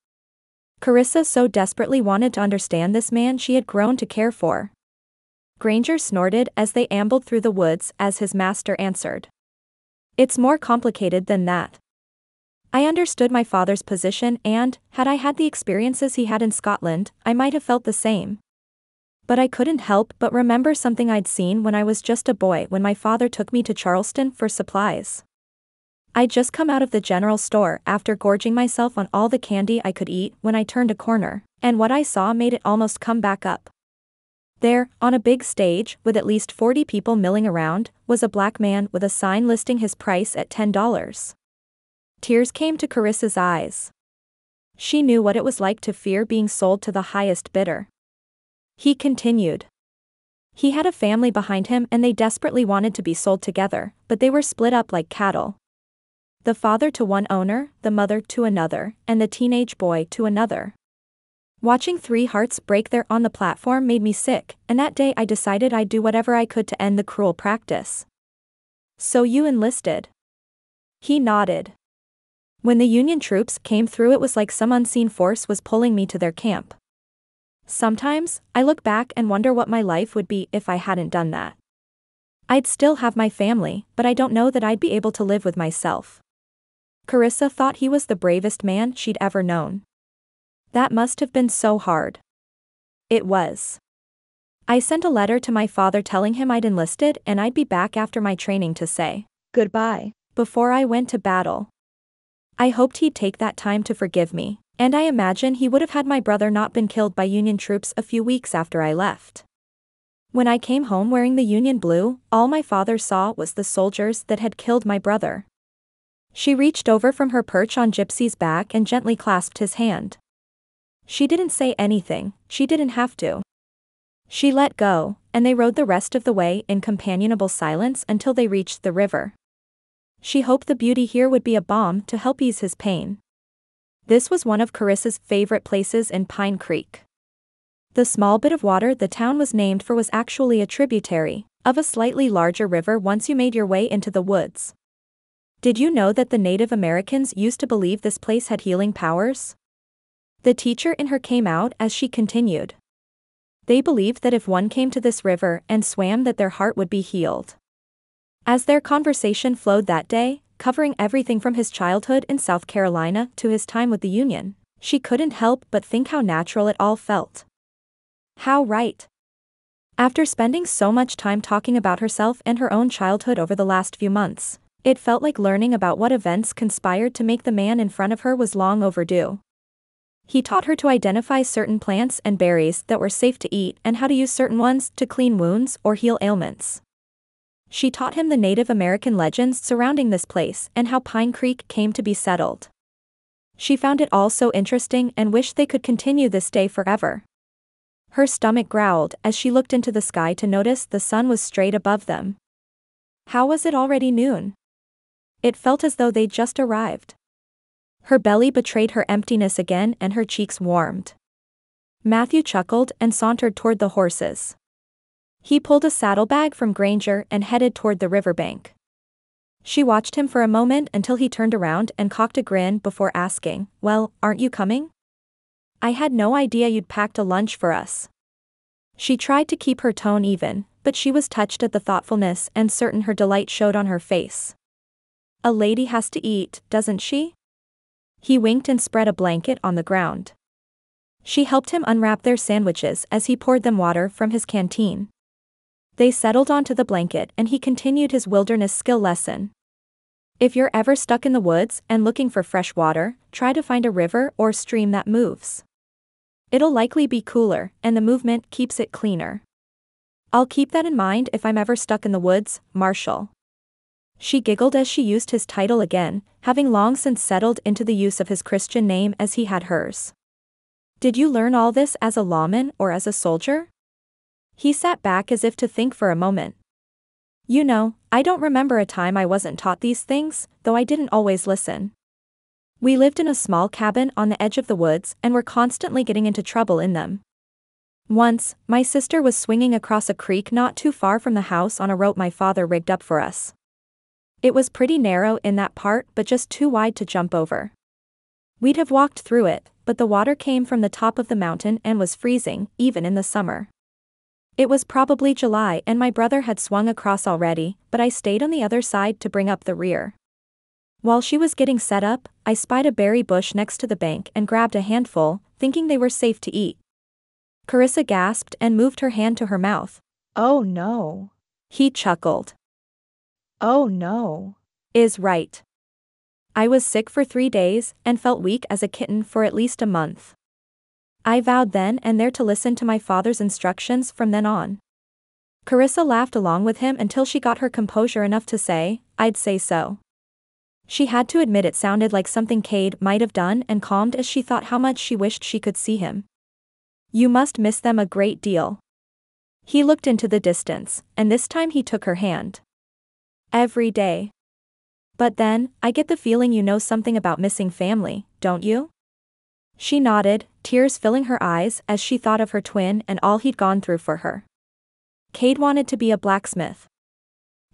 Karissa so desperately wanted to understand this man she had grown to care for. Granger snorted as they ambled through the woods as his master answered. "It's more complicated than that. I understood my father's position and, had I had the experiences he had in Scotland, I might have felt the same. But I couldn't help but remember something I'd seen when I was just a boy when my father took me to Charleston for supplies. I'd just come out of the general store after gorging myself on all the candy I could eat when I turned a corner, and what I saw made it almost come back up. There, on a big stage, with at least 40 people milling around, was a black man with a sign listing his price at $10. Tears came to Karissa's eyes. She knew what it was like to fear being sold to the highest bidder. He continued. He had a family behind him and they desperately wanted to be sold together, but they were split up like cattle. The father to one owner, the mother to another, and the teenage boy to another. Watching 3 hearts break there on the platform made me sick, and that day I decided I'd do whatever I could to end the cruel practice." "So you enlisted?" He nodded. "When the Union troops came through it was like some unseen force was pulling me to their camp. Sometimes, I look back and wonder what my life would be if I hadn't done that. I'd still have my family, but I don't know that I'd be able to live with myself." Karissa thought he was the bravest man she'd ever known. "That must have been so hard." "It was. I sent a letter to my father telling him I'd enlisted and I'd be back after my training to say Goodbye. before I went to battle. I hoped he'd take that time to forgive me, and I imagine he would have had my brother not been killed by Union troops a few weeks after I left. When I came home wearing the Union blue, all my father saw was the soldiers that had killed my brother." She reached over from her perch on Gypsy's back and gently clasped his hand. She didn't say anything, she didn't have to. She let go, and they rode the rest of the way in companionable silence until they reached the river. She hoped the beauty here would be a balm to help ease his pain. This was one of Karissa's favorite places in Pine Creek. The small bit of water the town was named for was actually a tributary of a slightly larger river once you made your way into the woods. Did you know that the Native Americans used to believe this place had healing powers? The teacher in her came out as she continued. They believed that if one came to this river and swam that their heart would be healed. As their conversation flowed that day, covering everything from his childhood in South Carolina to his time with the Union, she couldn't help but think how natural it all felt. How right. After spending so much time talking about herself and her own childhood over the last few months, it felt like learning about what events conspired to make the man in front of her was long overdue. He taught her to identify certain plants and berries that were safe to eat and how to use certain ones to clean wounds or heal ailments. She taught him the Native American legends surrounding this place and how Pine Creek came to be settled. She found it all so interesting and wished they could continue this day forever. Her stomach growled as she looked into the sky to notice the sun was straight above them. How was it already noon? It felt as though they'd just arrived. Her belly betrayed her emptiness again and her cheeks warmed. Matthew chuckled and sauntered toward the horses. He pulled a saddlebag from Granger and headed toward the riverbank. She watched him for a moment until he turned around and cocked a grin before asking, "Well, aren't you coming? I had no idea you'd packed a lunch for us." She tried to keep her tone even, but she was touched at the thoughtfulness and certain her delight showed on her face. "A lady has to eat, doesn't she?" He winked and spread a blanket on the ground. She helped him unwrap their sandwiches as he poured them water from his canteen. They settled onto the blanket and he continued his wilderness skill lesson. If you're ever stuck in the woods and looking for fresh water, try to find a river or stream that moves. It'll likely be cooler, and the movement keeps it cleaner. I'll keep that in mind if I'm ever stuck in the woods, Marshal. She giggled as she used his title again, having long since settled into the use of his Christian name as he had hers. Did you learn all this as a lawman or as a soldier? He sat back as if to think for a moment. You know, I don't remember a time I wasn't taught these things, though I didn't always listen. We lived in a small cabin on the edge of the woods and were constantly getting into trouble in them. Once, my sister was swinging across a creek not too far from the house on a rope my father rigged up for us. It was pretty narrow in that part but just too wide to jump over. We'd have walked through it, but the water came from the top of the mountain and was freezing, even in the summer. It was probably July and my brother had swung across already, but I stayed on the other side to bring up the rear. While she was getting set up, I spied a berry bush next to the bank and grabbed a handful, thinking they were safe to eat. Karissa gasped and moved her hand to her mouth. Oh no. He chuckled. Oh no. Is right. I was sick for 3 days and felt weak as a kitten for at least a month. I vowed then and there to listen to my father's instructions from then on. Karissa laughed along with him until she got her composure enough to say, I'd say so. She had to admit it sounded like something Cade might have done and calmed as she thought how much she wished she could see him. You must miss them a great deal. He looked into the distance, and this time he took her hand. Every day. But then, I get the feeling you know something about missing family, don't you? She nodded, tears filling her eyes as she thought of her twin and all he'd gone through for her. Cade wanted to be a blacksmith.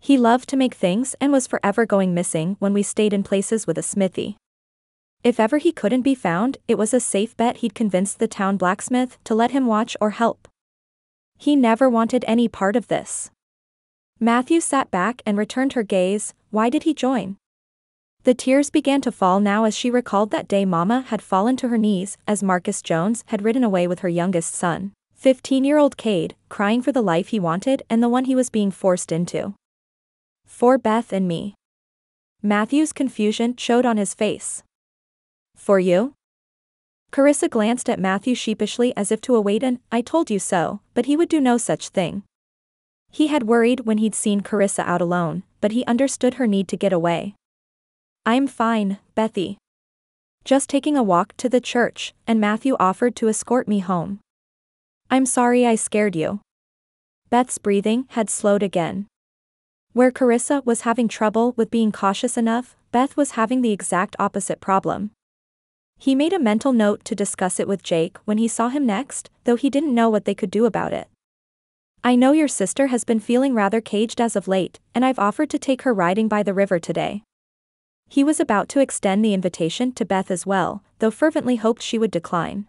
He loved to make things and was forever going missing when we stayed in places with a smithy. If ever he couldn't be found, it was a safe bet he'd convince the town blacksmith to let him watch or help. He never wanted any part of this. Matthew sat back and returned her gaze. Why did he join? The tears began to fall now as she recalled that day Mama had fallen to her knees as Marcus Jones had ridden away with her youngest son, 15-year-old Cade, crying for the life he wanted and the one he was being forced into. For Beth and me. Matthew's confusion showed on his face. For you? Karissa glanced at Matthew sheepishly as if to await an I told you so, but he would do no such thing. He had worried when he'd seen Karissa out alone, but he understood her need to get away. I'm fine, Bethy. Just taking a walk to the church, and Matthew offered to escort me home. I'm sorry I scared you. Beth's breathing had slowed again. Where Karissa was having trouble with being cautious enough, Beth was having the exact opposite problem. He made a mental note to discuss it with Jake when he saw him next, though he didn't know what they could do about it. I know your sister has been feeling rather caged as of late, and I've offered to take her riding by the river today. He was about to extend the invitation to Beth as well, though fervently hoped she would decline.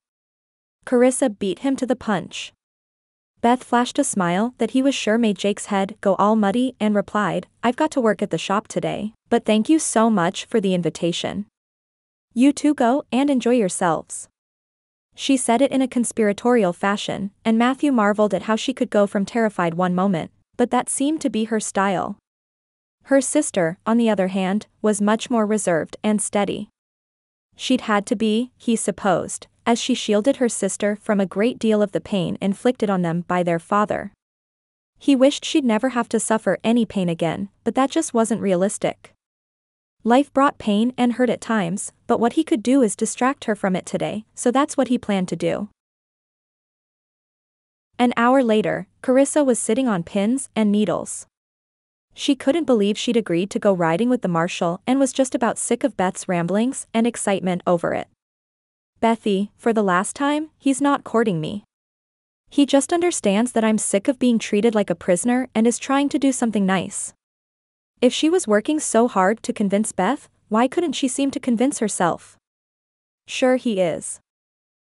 Karissa beat him to the punch. Beth flashed a smile that he was sure made Jake's head go all muddy and replied, I've got to work at the shop today, but thank you so much for the invitation. You two go and enjoy yourselves. She said it in a conspiratorial fashion, and Matthew marveled at how she could go from terrified one moment, but that seemed to be her style. Her sister, on the other hand, was much more reserved and steady. She'd had to be, he supposed, as she shielded her sister from a great deal of the pain inflicted on them by their father. He wished she'd never have to suffer any pain again, but that just wasn't realistic. Life brought pain and hurt at times, but what he could do is distract her from it today, so that's what he planned to do. An hour later, Karissa was sitting on pins and needles. She couldn't believe she'd agreed to go riding with the marshal and was just about sick of Beth's ramblings and excitement over it. Bethy, for the last time, he's not courting me. He just understands that I'm sick of being treated like a prisoner and is trying to do something nice. If she was working so hard to convince Beth, why couldn't she seem to convince herself? Sure he is.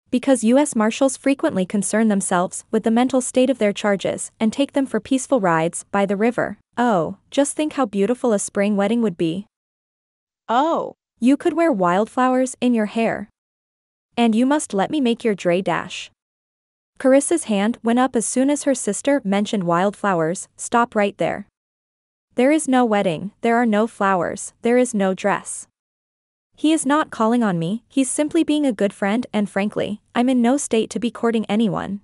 Because U.S. Marshals frequently concern themselves with the mental state of their charges and take them for peaceful rides by the river. Oh, just think how beautiful a spring wedding would be. Oh. You could wear wildflowers in your hair. And you must let me make your dray dash. Carissa's hand went up as soon as her sister mentioned wildflowers. Stop right there. There is no wedding, there are no flowers, there is no dress. He is not calling on me, he's simply being a good friend, and frankly, I'm in no state to be courting anyone.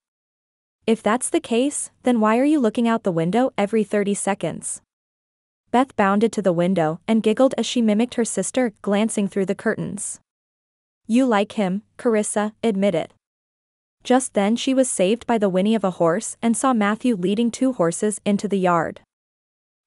If that's the case, then why are you looking out the window every 30 seconds? Beth bounded to the window and giggled as she mimicked her sister, glancing through the curtains. You like him, Karissa, admit it. Just then she was saved by the whinny of a horse and saw Matthew leading 2 horses into the yard.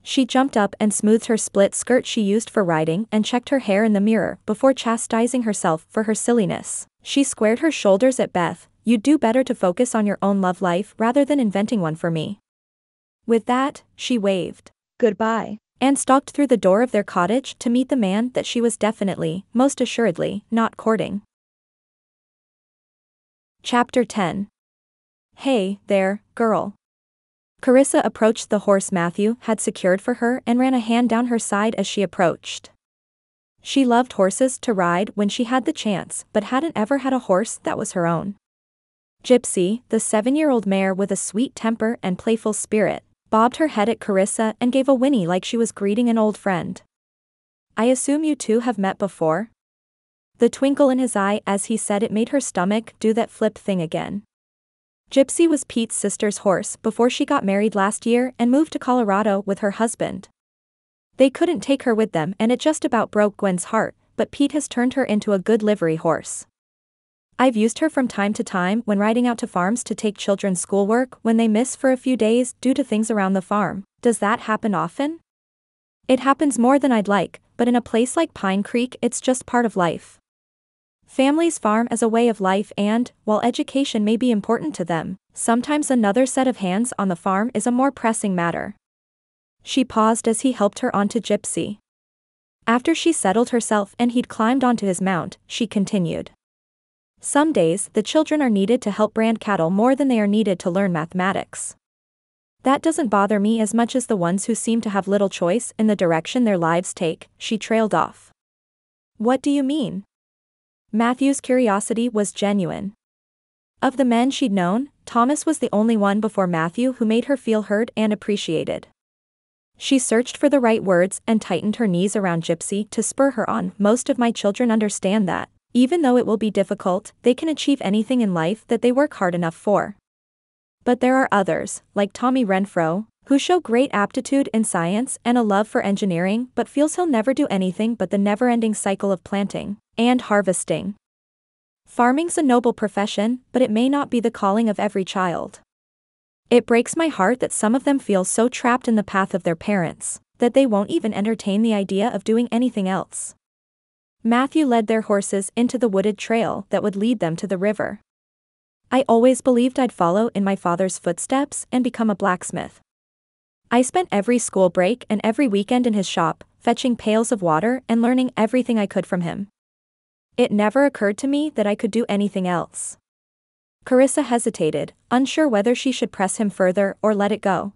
She jumped up and smoothed her split skirt she used for riding and checked her hair in the mirror before chastising herself for her silliness. She squared her shoulders at Beth. You'd do better to focus on your own love life rather than inventing one for me. With that, she waved Goodbye. and stalked through the door of their cottage to meet the man that she was definitely, most assuredly, not courting. Chapter 10. Hey, there, girl. Karissa approached the horse Matthew had secured for her and ran a hand down her side as she approached. She loved horses to ride when she had the chance, but hadn't ever had a horse that was her own. Gypsy, the 7-year-old mare with a sweet temper and playful spirit, bobbed her head at Karissa and gave a whinny like she was greeting an old friend. I assume you two have met before? The twinkle in his eye as he said it made her stomach do that flip thing again. Gypsy was Pete's sister's horse before she got married last year and moved to Colorado with her husband. They couldn't take her with them and it just about broke Gwen's heart, but Pete has turned her into a good livery horse. I've used her from time to time when riding out to farms to take children's schoolwork when they miss for a few days due to things around the farm. Does that happen often? It happens more than I'd like, but in a place like Pine Creek it's just part of life. Families farm as a way of life and, while education may be important to them, sometimes another set of hands on the farm is a more pressing matter. She paused as he helped her onto Gypsy. After she settled herself and he'd climbed onto his mount, she continued. Some days the children are needed to help brand cattle more than they are needed to learn mathematics. That doesn't bother me as much as the ones who seem to have little choice in the direction their lives take, she trailed off. What do you mean? Matthew's curiosity was genuine. Of the men she'd known, Thomas was the only one before Matthew who made her feel heard and appreciated. She searched for the right words and tightened her knees around Gypsy to spur her on. Most of my children understand that, even though it will be difficult, they can achieve anything in life that they work hard enough for. But there are others, like Tommy Renfro, who show great aptitude in science and a love for engineering but feels he'll never do anything but the never-ending cycle of planting and harvesting. Farming's a noble profession, but it may not be the calling of every child. It breaks my heart that some of them feel so trapped in the path of their parents, that they won't even entertain the idea of doing anything else. Matthew led their horses into the wooded trail that would lead them to the river. I always believed I'd follow in my father's footsteps and become a blacksmith. I spent every school break and every weekend in his shop, fetching pails of water and learning everything I could from him. It never occurred to me that I could do anything else. Karissa hesitated, unsure whether she should press him further or let it go.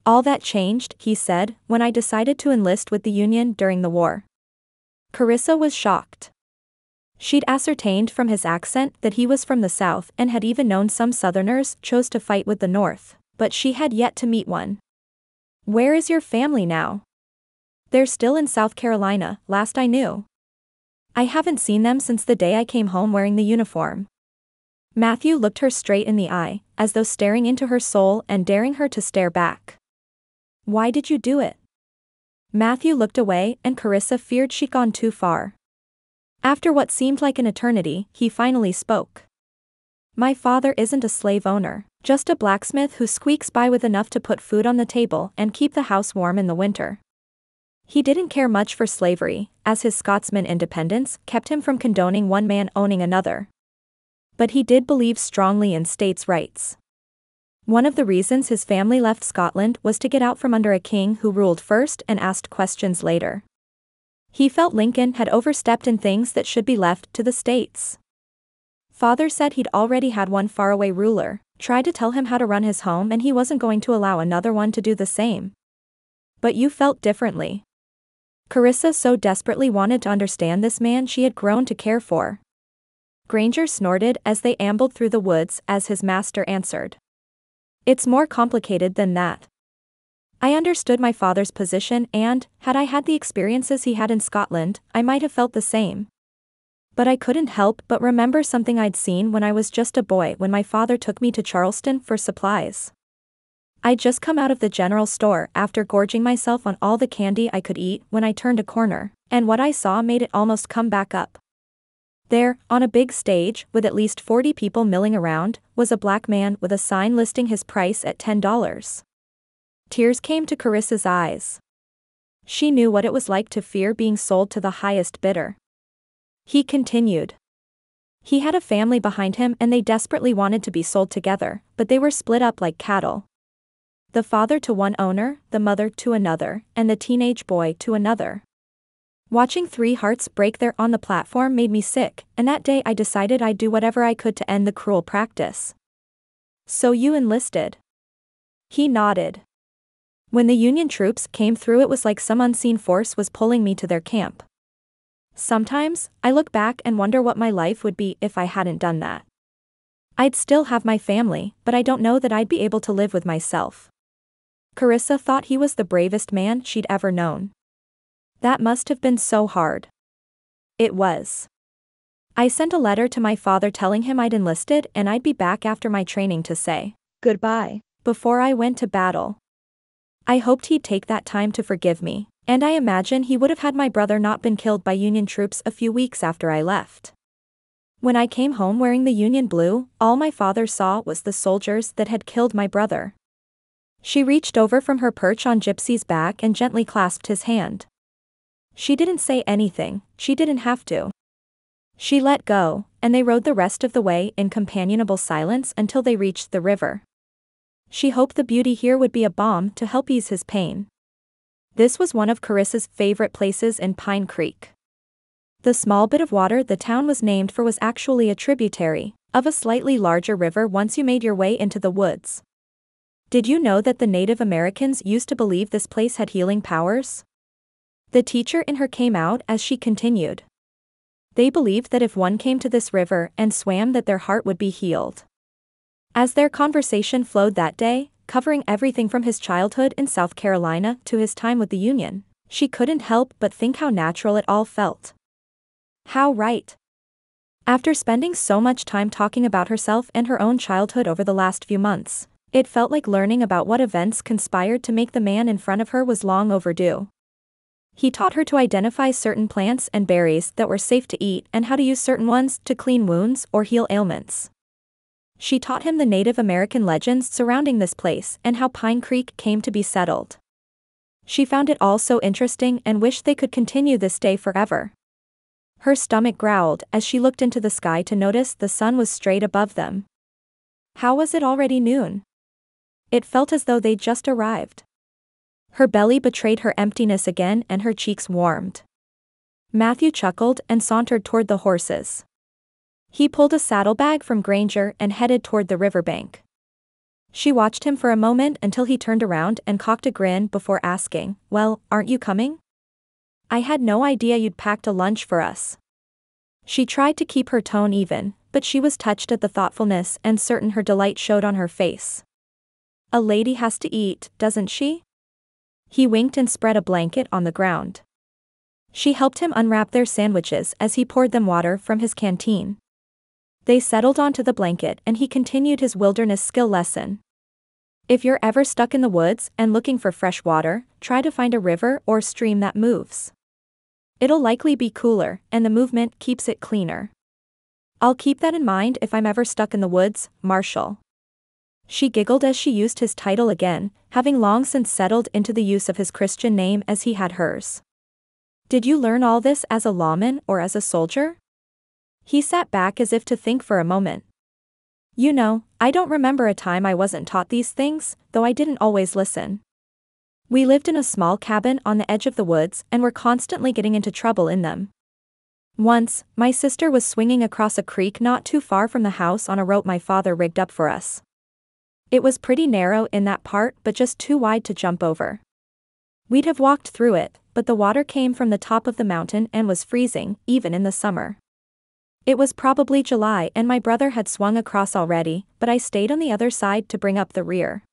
All that changed, he said, when I decided to enlist with the Union during the war. Karissa was shocked. She'd ascertained from his accent that he was from the South and had even known some Southerners chose to fight with the North, but she had yet to meet one. Where is your family now? They're still in South Carolina, last I knew. I haven't seen them since the day I came home wearing the uniform. Matthew looked her straight in the eye, as though staring into her soul and daring her to stare back. Why did you do it? Matthew looked away and Karissa feared she'd gone too far. After what seemed like an eternity, he finally spoke. My father isn't a slave owner, just a blacksmith who squeaks by with enough to put food on the table and keep the house warm in the winter. He didn't care much for slavery, as his Scotsman independence kept him from condoning one man owning another. But he did believe strongly in states' rights. One of the reasons his family left Scotland was to get out from under a king who ruled first and asked questions later. He felt Lincoln had overstepped in things that should be left to the states. Father said he'd already had one faraway ruler, tried to tell him how to run his home and he wasn't going to allow another one to do the same. But you felt differently. Karissa so desperately wanted to understand this man she had grown to care for. Granger snorted as they ambled through the woods as his master answered. It's more complicated than that. I understood my father's position and, had I had the experiences he had in Scotland, I might have felt the same. But I couldn't help but remember something I'd seen when I was just a boy when my father took me to Charleston for supplies. I'd just come out of the general store after gorging myself on all the candy I could eat when I turned a corner, and what I saw made it almost come back up. There, on a big stage, with at least 40 people milling around, was a black man with a sign listing his price at $10. Tears came to Carissa's eyes. She knew what it was like to fear being sold to the highest bidder. He continued. He had a family behind him and they desperately wanted to be sold together, but they were split up like cattle. The father to one owner, the mother to another, and the teenage boy to another. Watching 3 hearts break there on the platform made me sick, and that day I decided I'd do whatever I could to end the cruel practice. So you enlisted? He nodded. When the Union troops came through, it was like some unseen force was pulling me to their camp. Sometimes, I look back and wonder what my life would be if I hadn't done that. I'd still have my family, but I don't know that I'd be able to live with myself. Karissa thought he was the bravest man she'd ever known. That must have been so hard. It was. I sent a letter to my father telling him I'd enlisted and I'd be back after my training to say goodbye before I went to battle. I hoped he'd take that time to forgive me, and I imagine he would have had my brother not been killed by Union troops a few weeks after I left. When I came home wearing the Union blue, all my father saw was the soldiers that had killed my brother. She reached over from her perch on Gypsy's back and gently clasped his hand. She didn't say anything, she didn't have to. She let go, and they rode the rest of the way in companionable silence until they reached the river. She hoped the beauty here would be a balm to help ease his pain. This was one of Carissa's favorite places in Pine Creek. The small bit of water the town was named for was actually a tributary of a slightly larger river once you made your way into the woods. Did you know that the Native Americans used to believe this place had healing powers? The teacher in her came out as she continued. They believed that if one came to this river and swam that their heart would be healed. As their conversation flowed that day, covering everything from his childhood in South Carolina to his time with the Union, she couldn't help but think how natural it all felt. How right. After spending so much time talking about herself and her own childhood over the last few months, it felt like learning about what events conspired to make the man in front of her was long overdue. He taught her to identify certain plants and berries that were safe to eat and how to use certain ones to clean wounds or heal ailments. She taught him the Native American legends surrounding this place and how Pine Creek came to be settled. She found it all so interesting and wished they could continue this day forever. Her stomach growled as she looked into the sky to notice the sun was straight above them. How was it already noon? It felt as though they'd just arrived. Her belly betrayed her emptiness again and her cheeks warmed. Matthew chuckled and sauntered toward the horses. He pulled a saddlebag from Granger and headed toward the riverbank. She watched him for a moment until he turned around and cocked a grin before asking, "Well, aren't you coming? I had no idea you'd packed a lunch for us." She tried to keep her tone even, but she was touched at the thoughtfulness and certain her delight showed on her face. "A lady has to eat, doesn't she?" He winked and spread a blanket on the ground. She helped him unwrap their sandwiches as he poured them water from his canteen. They settled onto the blanket and he continued his wilderness skill lesson. If you're ever stuck in the woods and looking for fresh water, try to find a river or stream that moves. It'll likely be cooler, and the movement keeps it cleaner. I'll keep that in mind if I'm ever stuck in the woods, Marshal. She giggled as she used his title again, having long since settled into the use of his Christian name as he had hers. Did you learn all this as a lawman or as a soldier? He sat back as if to think for a moment. You know, I don't remember a time I wasn't taught these things, though I didn't always listen. We lived in a small cabin on the edge of the woods and were constantly getting into trouble in them. Once, my sister was swinging across a creek not too far from the house on a rope my father rigged up for us. It was pretty narrow in that part but just too wide to jump over. We'd have walked through it, but the water came from the top of the mountain and was freezing, even in the summer. It was probably July and my brother had swung across already, but I stayed on the other side to bring up the rear.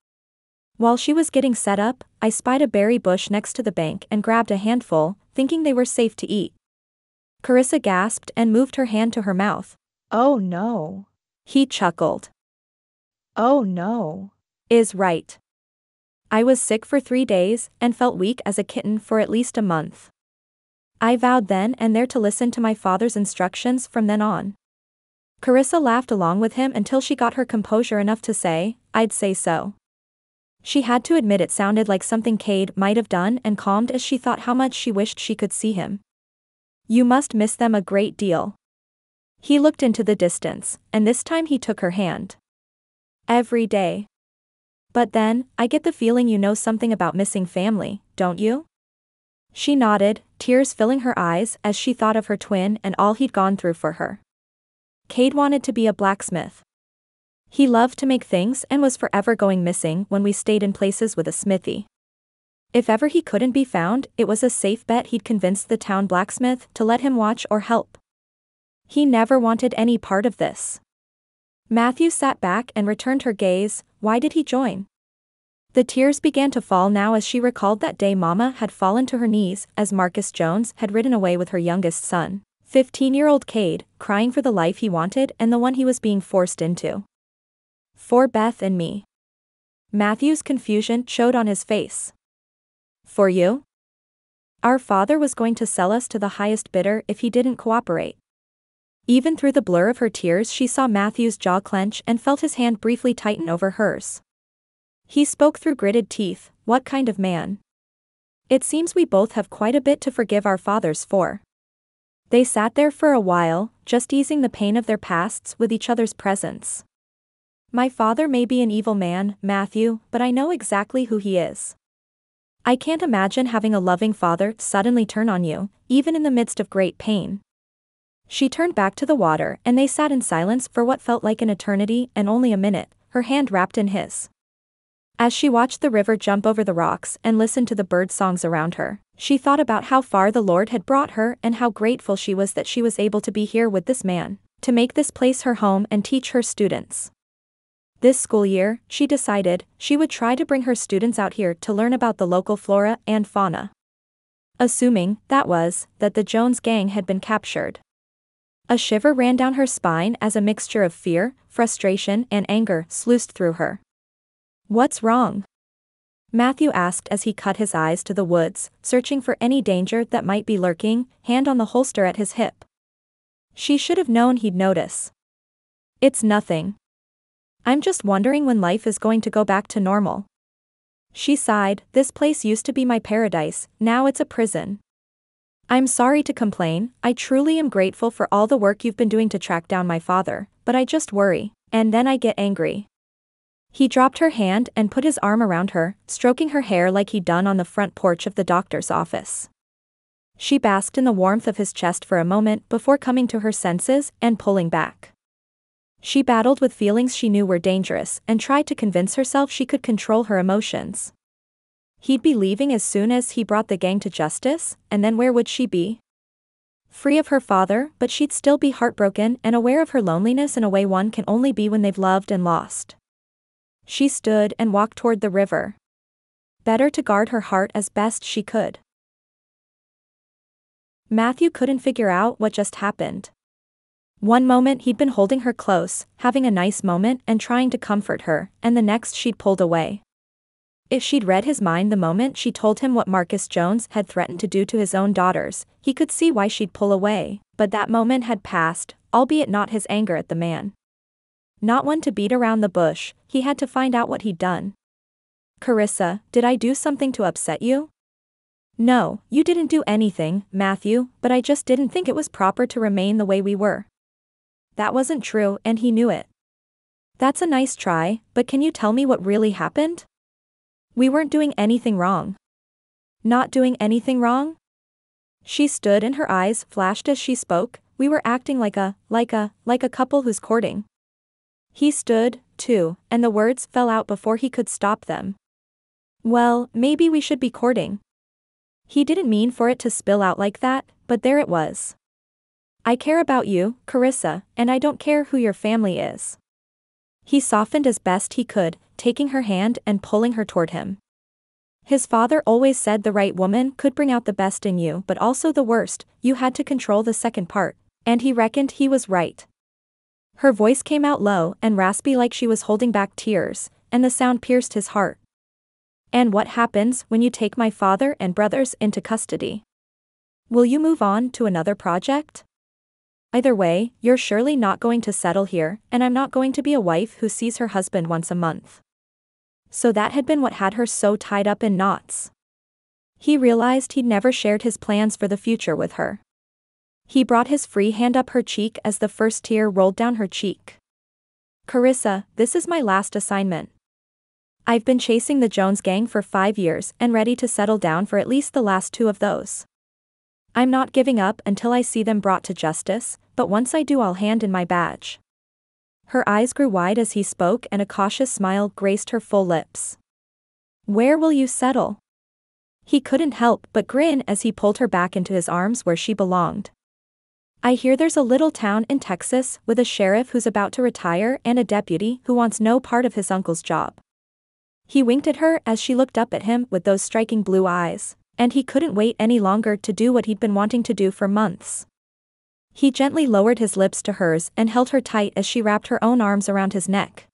While she was getting set up, I spied a berry bush next to the bank and grabbed a handful, thinking they were safe to eat. Karissa gasped and moved her hand to her mouth. Oh no. He chuckled. Oh no. Is right. I was sick for 3 days and felt weak as a kitten for at least a month. I vowed then and there to listen to my father's instructions from then on. Karissa laughed along with him until she got her composure enough to say, I'd say so. She had to admit it sounded like something Cade might have done and calmed as she thought how much she wished she could see him. You must miss them a great deal. He looked into the distance, and this time he took her hand. Every day. But then, I get the feeling you know something about missing family, don't you? She nodded, tears filling her eyes as she thought of her twin and all he'd gone through for her. Cade wanted to be a blacksmith. He loved to make things and was forever going missing when we stayed in places with a smithy. If ever he couldn't be found, it was a safe bet he'd convince the town blacksmith to let him watch or help. He never wanted any part of this. Matthew sat back and returned her gaze. Why did he join? The tears began to fall now as she recalled that day Mama had fallen to her knees as Marcus Jones had ridden away with her youngest son, 15-year-old Cade, crying for the life he wanted and the one he was being forced into. For Beth and me. Matthew's confusion showed on his face. For you? Our father was going to sell us to the highest bidder if he didn't cooperate. Even through the blur of her tears she saw Matthew's jaw clench and felt his hand briefly tighten over hers. He spoke through gritted teeth, what kind of man? It seems we both have quite a bit to forgive our fathers for. They sat there for a while, just easing the pain of their pasts with each other's presence. My father may be an evil man, Matthew, but I know exactly who he is. I can't imagine having a loving father suddenly turn on you, even in the midst of great pain. She turned back to the water and they sat in silence for what felt like an eternity and only a minute, her hand wrapped in his. As she watched the river jump over the rocks and listened to the bird songs around her, she thought about how far the Lord had brought her and how grateful she was that she was able to be here with this man, to make this place her home and teach her students. This school year, she decided, she would try to bring her students out here to learn about the local flora and fauna. Assuming, that the Jones gang had been captured. A shiver ran down her spine as a mixture of fear, frustration and anger sluiced through her. What's wrong? Matthew asked as he cut his eyes to the woods, searching for any danger that might be lurking, hand on the holster at his hip. She should have known he'd notice. It's nothing. I'm just wondering when life is going to go back to normal. She sighed, this place used to be my paradise, now it's a prison. I'm sorry to complain, I truly am grateful for all the work you've been doing to track down my father, but I just worry, and then I get angry. He dropped her hand and put his arm around her, stroking her hair like he'd done on the front porch of the doctor's office. She basked in the warmth of his chest for a moment before coming to her senses and pulling back. She battled with feelings she knew were dangerous and tried to convince herself she could control her emotions. He'd be leaving as soon as he brought the gang to justice, and then where would she be? Free of her father, but she'd still be heartbroken and aware of her loneliness in a way one can only be when they've loved and lost. She stood and walked toward the river. Better to guard her heart as best she could. Matthew couldn't figure out what just happened. One moment he'd been holding her close, having a nice moment and trying to comfort her, and the next she'd pulled away. If she'd read his mind the moment she told him what Marcus Jones had threatened to do to his own daughters, he could see why she'd pull away, but that moment had passed, albeit not his anger at the man. Not one to beat around the bush, he had to find out what he'd done. Karissa, did I do something to upset you? No, you didn't do anything, Matthew, but I just didn't think it was proper to remain the way we were. That wasn't true, and he knew it. That's a nice try, but can you tell me what really happened? We weren't doing anything wrong. Not doing anything wrong? She stood and her eyes flashed as she spoke, we were acting like a couple who's courting. He stood, too, and the words fell out before he could stop them. Well, maybe we should be courting. He didn't mean for it to spill out like that, but there it was. I care about you, Karissa, and I don't care who your family is. He softened as best he could, taking her hand and pulling her toward him. His father always said the right woman could bring out the best in you but also the worst, you had to control the second part, and he reckoned he was right. Her voice came out low and raspy like she was holding back tears, and the sound pierced his heart. And what happens when you take my father and brothers into custody? Will you move on to another project? Either way, you're surely not going to settle here, and I'm not going to be a wife who sees her husband once a month. So that had been what had her so tied up in knots. He realized he'd never shared his plans for the future with her. He brought his free hand up her cheek as the first tear rolled down her cheek. Karissa, this is my last assignment. I've been chasing the Jones gang for 5 years and ready to settle down for at least the last 2 of those. I'm not giving up until I see them brought to justice, but once I do I'll hand in my badge. Her eyes grew wide as he spoke and a cautious smile graced her full lips. Where will you settle? He couldn't help but grin as he pulled her back into his arms where she belonged. I hear there's a little town in Texas with a sheriff who's about to retire and a deputy who wants no part of his uncle's job. He winked at her as she looked up at him with those striking blue eyes, and he couldn't wait any longer to do what he'd been wanting to do for months. He gently lowered his lips to hers and held her tight as she wrapped her own arms around his neck.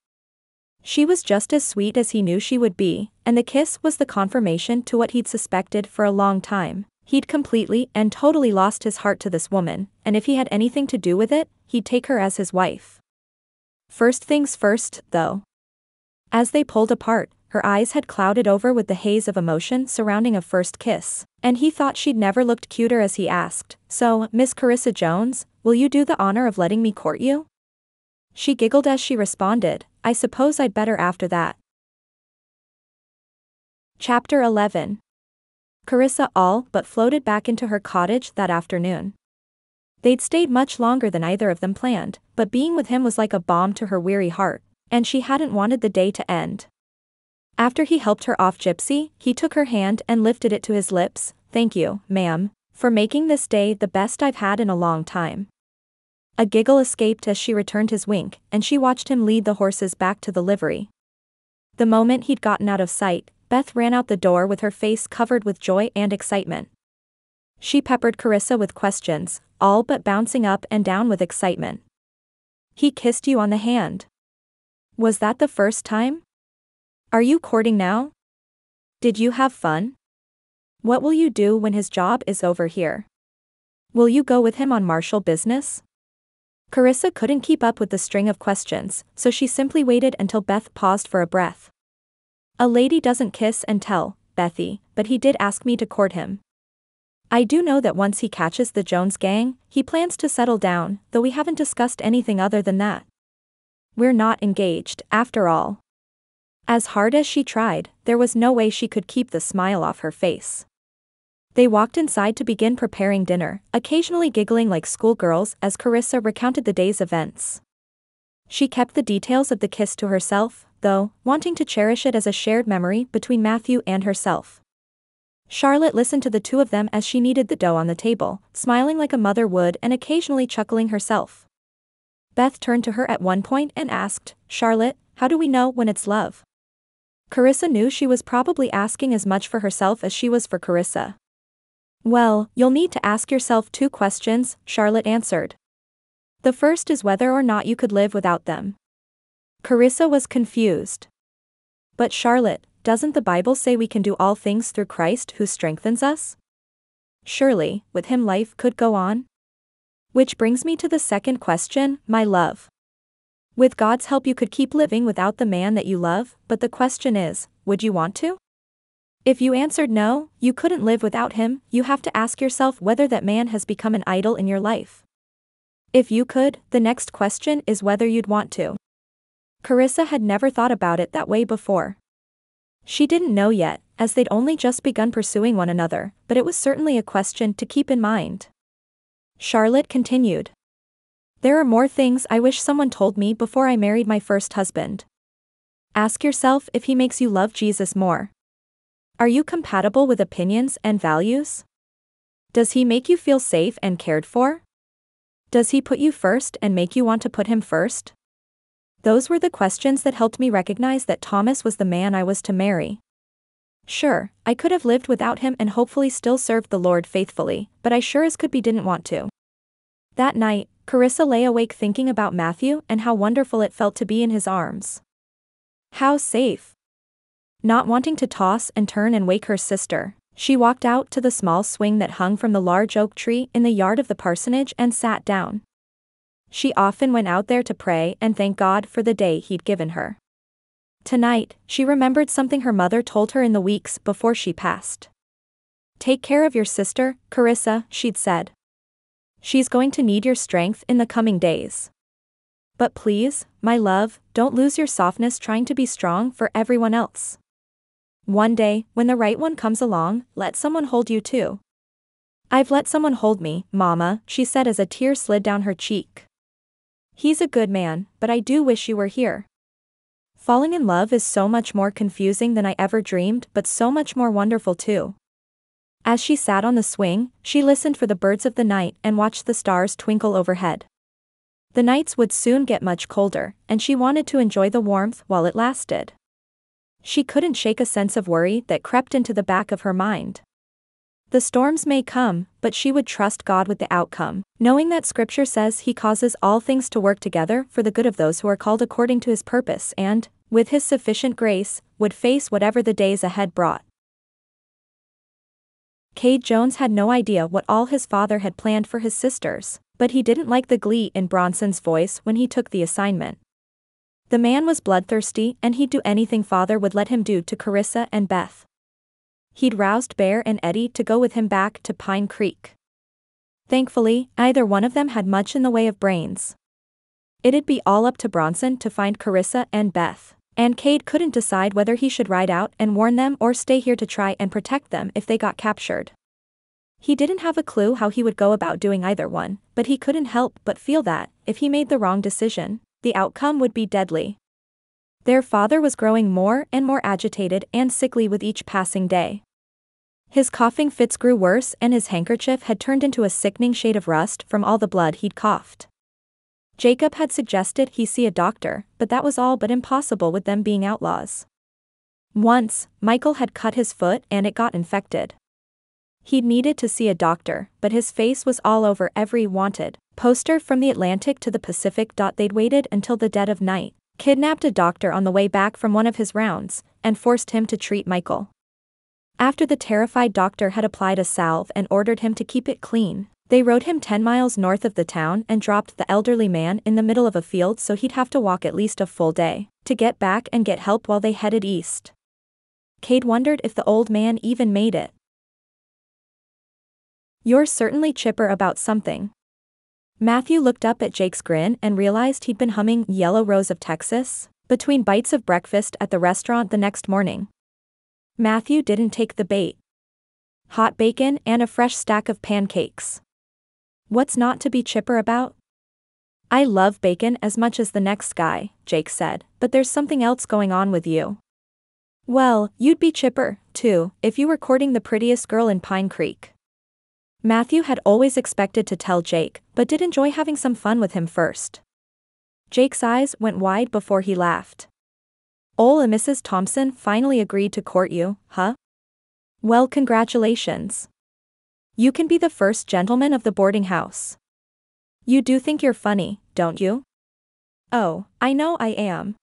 She was just as sweet as he knew she would be, and the kiss was the confirmation to what he'd suspected for a long time. He'd completely and totally lost his heart to this woman, and if he had anything to do with it, he'd take her as his wife. First things first, though. As they pulled apart, her eyes had clouded over with the haze of emotion surrounding a first kiss, and he thought she'd never looked cuter as he asked, "So, Miss Karissa Jones, will you do the honor of letting me court you?" She giggled as she responded, "I suppose I'd better after that." Chapter 11. Karissa all but floated back into her cottage that afternoon. They'd stayed much longer than either of them planned, but being with him was like a balm to her weary heart, and she hadn't wanted the day to end. After he helped her off Gypsy, he took her hand and lifted it to his lips. "Thank you, ma'am, for making this day the best I've had in a long time." A giggle escaped as she returned his wink, and she watched him lead the horses back to the livery. The moment he'd gotten out of sight, Beth ran out the door with her face covered with joy and excitement. She peppered Karissa with questions, all but bouncing up and down with excitement. "He kissed you on the hand. Was that the first time? Are you courting now? Did you have fun? What will you do when his job is over here? Will you go with him on Marshal business?" Karissa couldn't keep up with the string of questions, so she simply waited until Beth paused for a breath. "A lady doesn't kiss and tell, Bethy, but he did ask me to court him. I do know that once he catches the Jones gang, he plans to settle down, though we haven't discussed anything other than that. We're not engaged, after all." As hard as she tried, there was no way she could keep the smile off her face. They walked inside to begin preparing dinner, occasionally giggling like schoolgirls as Karissa recounted the day's events. She kept the details of the kiss to herself, though, wanting to cherish it as a shared memory between Matthew and herself. Charlotte listened to the two of them as she kneaded the dough on the table, smiling like a mother would and occasionally chuckling herself. Beth turned to her at one point and asked, "Charlotte, how do we know when it's love?" Karissa knew she was probably asking as much for herself as she was for Karissa. "Well, you'll need to ask yourself 2 questions, Charlotte answered. "The first is whether or not you could live without them." Karissa was confused. "But Charlotte, doesn't the Bible say we can do all things through Christ who strengthens us? Surely, with him life could go on? Which brings me to the second question, my love. With God's help you could keep living without the man that you love, but the question is, would you want to? If you answered no, you couldn't live without him, you have to ask yourself whether that man has become an idol in your life. If you could, the next question is whether you'd want to." Karissa had never thought about it that way before. She didn't know yet, as they'd only just begun pursuing one another, but it was certainly a question to keep in mind. Charlotte continued. "There are more things I wish someone told me before I married my first husband. Ask yourself if he makes you love Jesus more. Are you compatible with opinions and values? Does he make you feel safe and cared for? Does he put you first and make you want to put him first? Those were the questions that helped me recognize that Thomas was the man I was to marry. Sure, I could have lived without him and hopefully still served the Lord faithfully, but I sure as could be didn't want to. That night, Karissa lay awake thinking about Matthew and how wonderful it felt to be in his arms. How safe. Not wanting to toss and turn and wake her sister, she walked out to the small swing that hung from the large oak tree in the yard of the parsonage and sat down. She often went out there to pray and thank God for the day he'd given her. Tonight, she remembered something her mother told her in the weeks before she passed. Take care of your sister, Karissa, she'd said. She's going to need your strength in the coming days. But please, my love, don't lose your softness trying to be strong for everyone else. One day, when the right one comes along, let someone hold you too. I've let someone hold me, Mama, she said as a tear slid down her cheek. He's a good man, but I do wish you were here. Falling in love is so much more confusing than I ever dreamed, but so much more wonderful too. As she sat on the swing, she listened for the birds of the night and watched the stars twinkle overhead. The nights would soon get much colder, and she wanted to enjoy the warmth while it lasted. She couldn't shake a sense of worry that crept into the back of her mind. The storms may come, but she would trust God with the outcome, knowing that Scripture says He causes all things to work together for the good of those who are called according to His purpose and, with His sufficient grace, would face whatever the days ahead brought. Cade Jones had no idea what all his father had planned for his sisters, but he didn't like the glee in Bronson's voice when he took the assignment. The man was bloodthirsty and he'd do anything father would let him do to Karissa and Beth. He'd roused Bear and Eddie to go with him back to Pine Creek. Thankfully, neither one of them had much in the way of brains. It'd be all up to Bronson to find Karissa and Beth, and Cade couldn't decide whether he should ride out and warn them or stay here to try and protect them if they got captured. He didn't have a clue how he would go about doing either one, but he couldn't help but feel that, if he made the wrong decision, the outcome would be deadly. Their father was growing more and more agitated and sickly with each passing day. His coughing fits grew worse and his handkerchief had turned into a sickening shade of rust from all the blood he'd coughed. Jacob had suggested he see a doctor, but that was all but impossible with them being outlaws. Once, Michael had cut his foot and it got infected. He'd needed to see a doctor, but his face was all over every wanted poster from the Atlantic to the Pacific. They'd waited until the dead of night, kidnapped a doctor on the way back from one of his rounds, and forced him to treat Michael. After the terrified doctor had applied a salve and ordered him to keep it clean, they rode him 10 miles north of the town and dropped the elderly man in the middle of a field so he'd have to walk at least a full day to get back and get help while they headed east. Cade wondered if the old man even made it. You're certainly chipper about something. Matthew looked up at Jake's grin and realized he'd been humming Yellow Rose of Texas between bites of breakfast at the restaurant the next morning. Matthew didn't take the bait. Hot bacon and a fresh stack of pancakes. What's not to be chipper about? I love bacon as much as the next guy, Jake said, but there's something else going on with you. Well, you'd be chipper, too, if you were courting the prettiest girl in Pine Creek. Matthew had always expected to tell Jake, but did enjoy having some fun with him first. Jake's eyes went wide before he laughed. Ol' and Mrs. Thompson finally agreed to court you, huh? Well, congratulations. You can be the first gentleman of the boarding house. You do think you're funny, don't you? Oh, I know I am.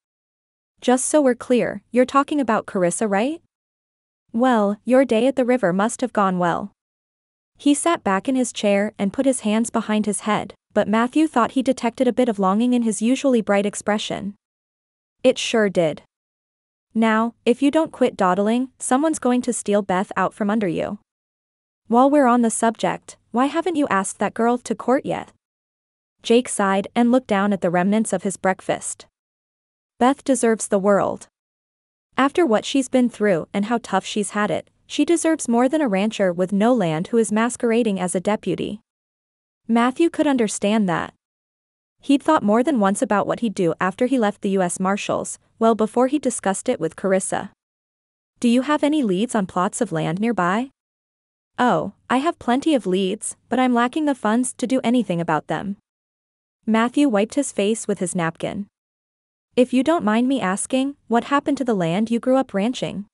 Just so we're clear, you're talking about Karissa, right? Well, your day at the river must have gone well. He sat back in his chair and put his hands behind his head, but Matthew thought he detected a bit of longing in his usually bright expression. It sure did. Now, if you don't quit dawdling, someone's going to steal Beth out from under you. While we're on the subject, why haven't you asked that girl to court yet? Jake sighed and looked down at the remnants of his breakfast. Beth deserves the world. After what she's been through and how tough she's had it, she deserves more than a rancher with no land who is masquerading as a deputy. Matthew could understand that. He'd thought more than once about what he'd do after he left the U.S. Marshals, well before he discussed it with Karissa. Do you have any leads on plots of land nearby? Oh, I have plenty of leads, but I'm lacking the funds to do anything about them. Matthew wiped his face with his napkin. If you don't mind me asking, what happened to the land you grew up ranching?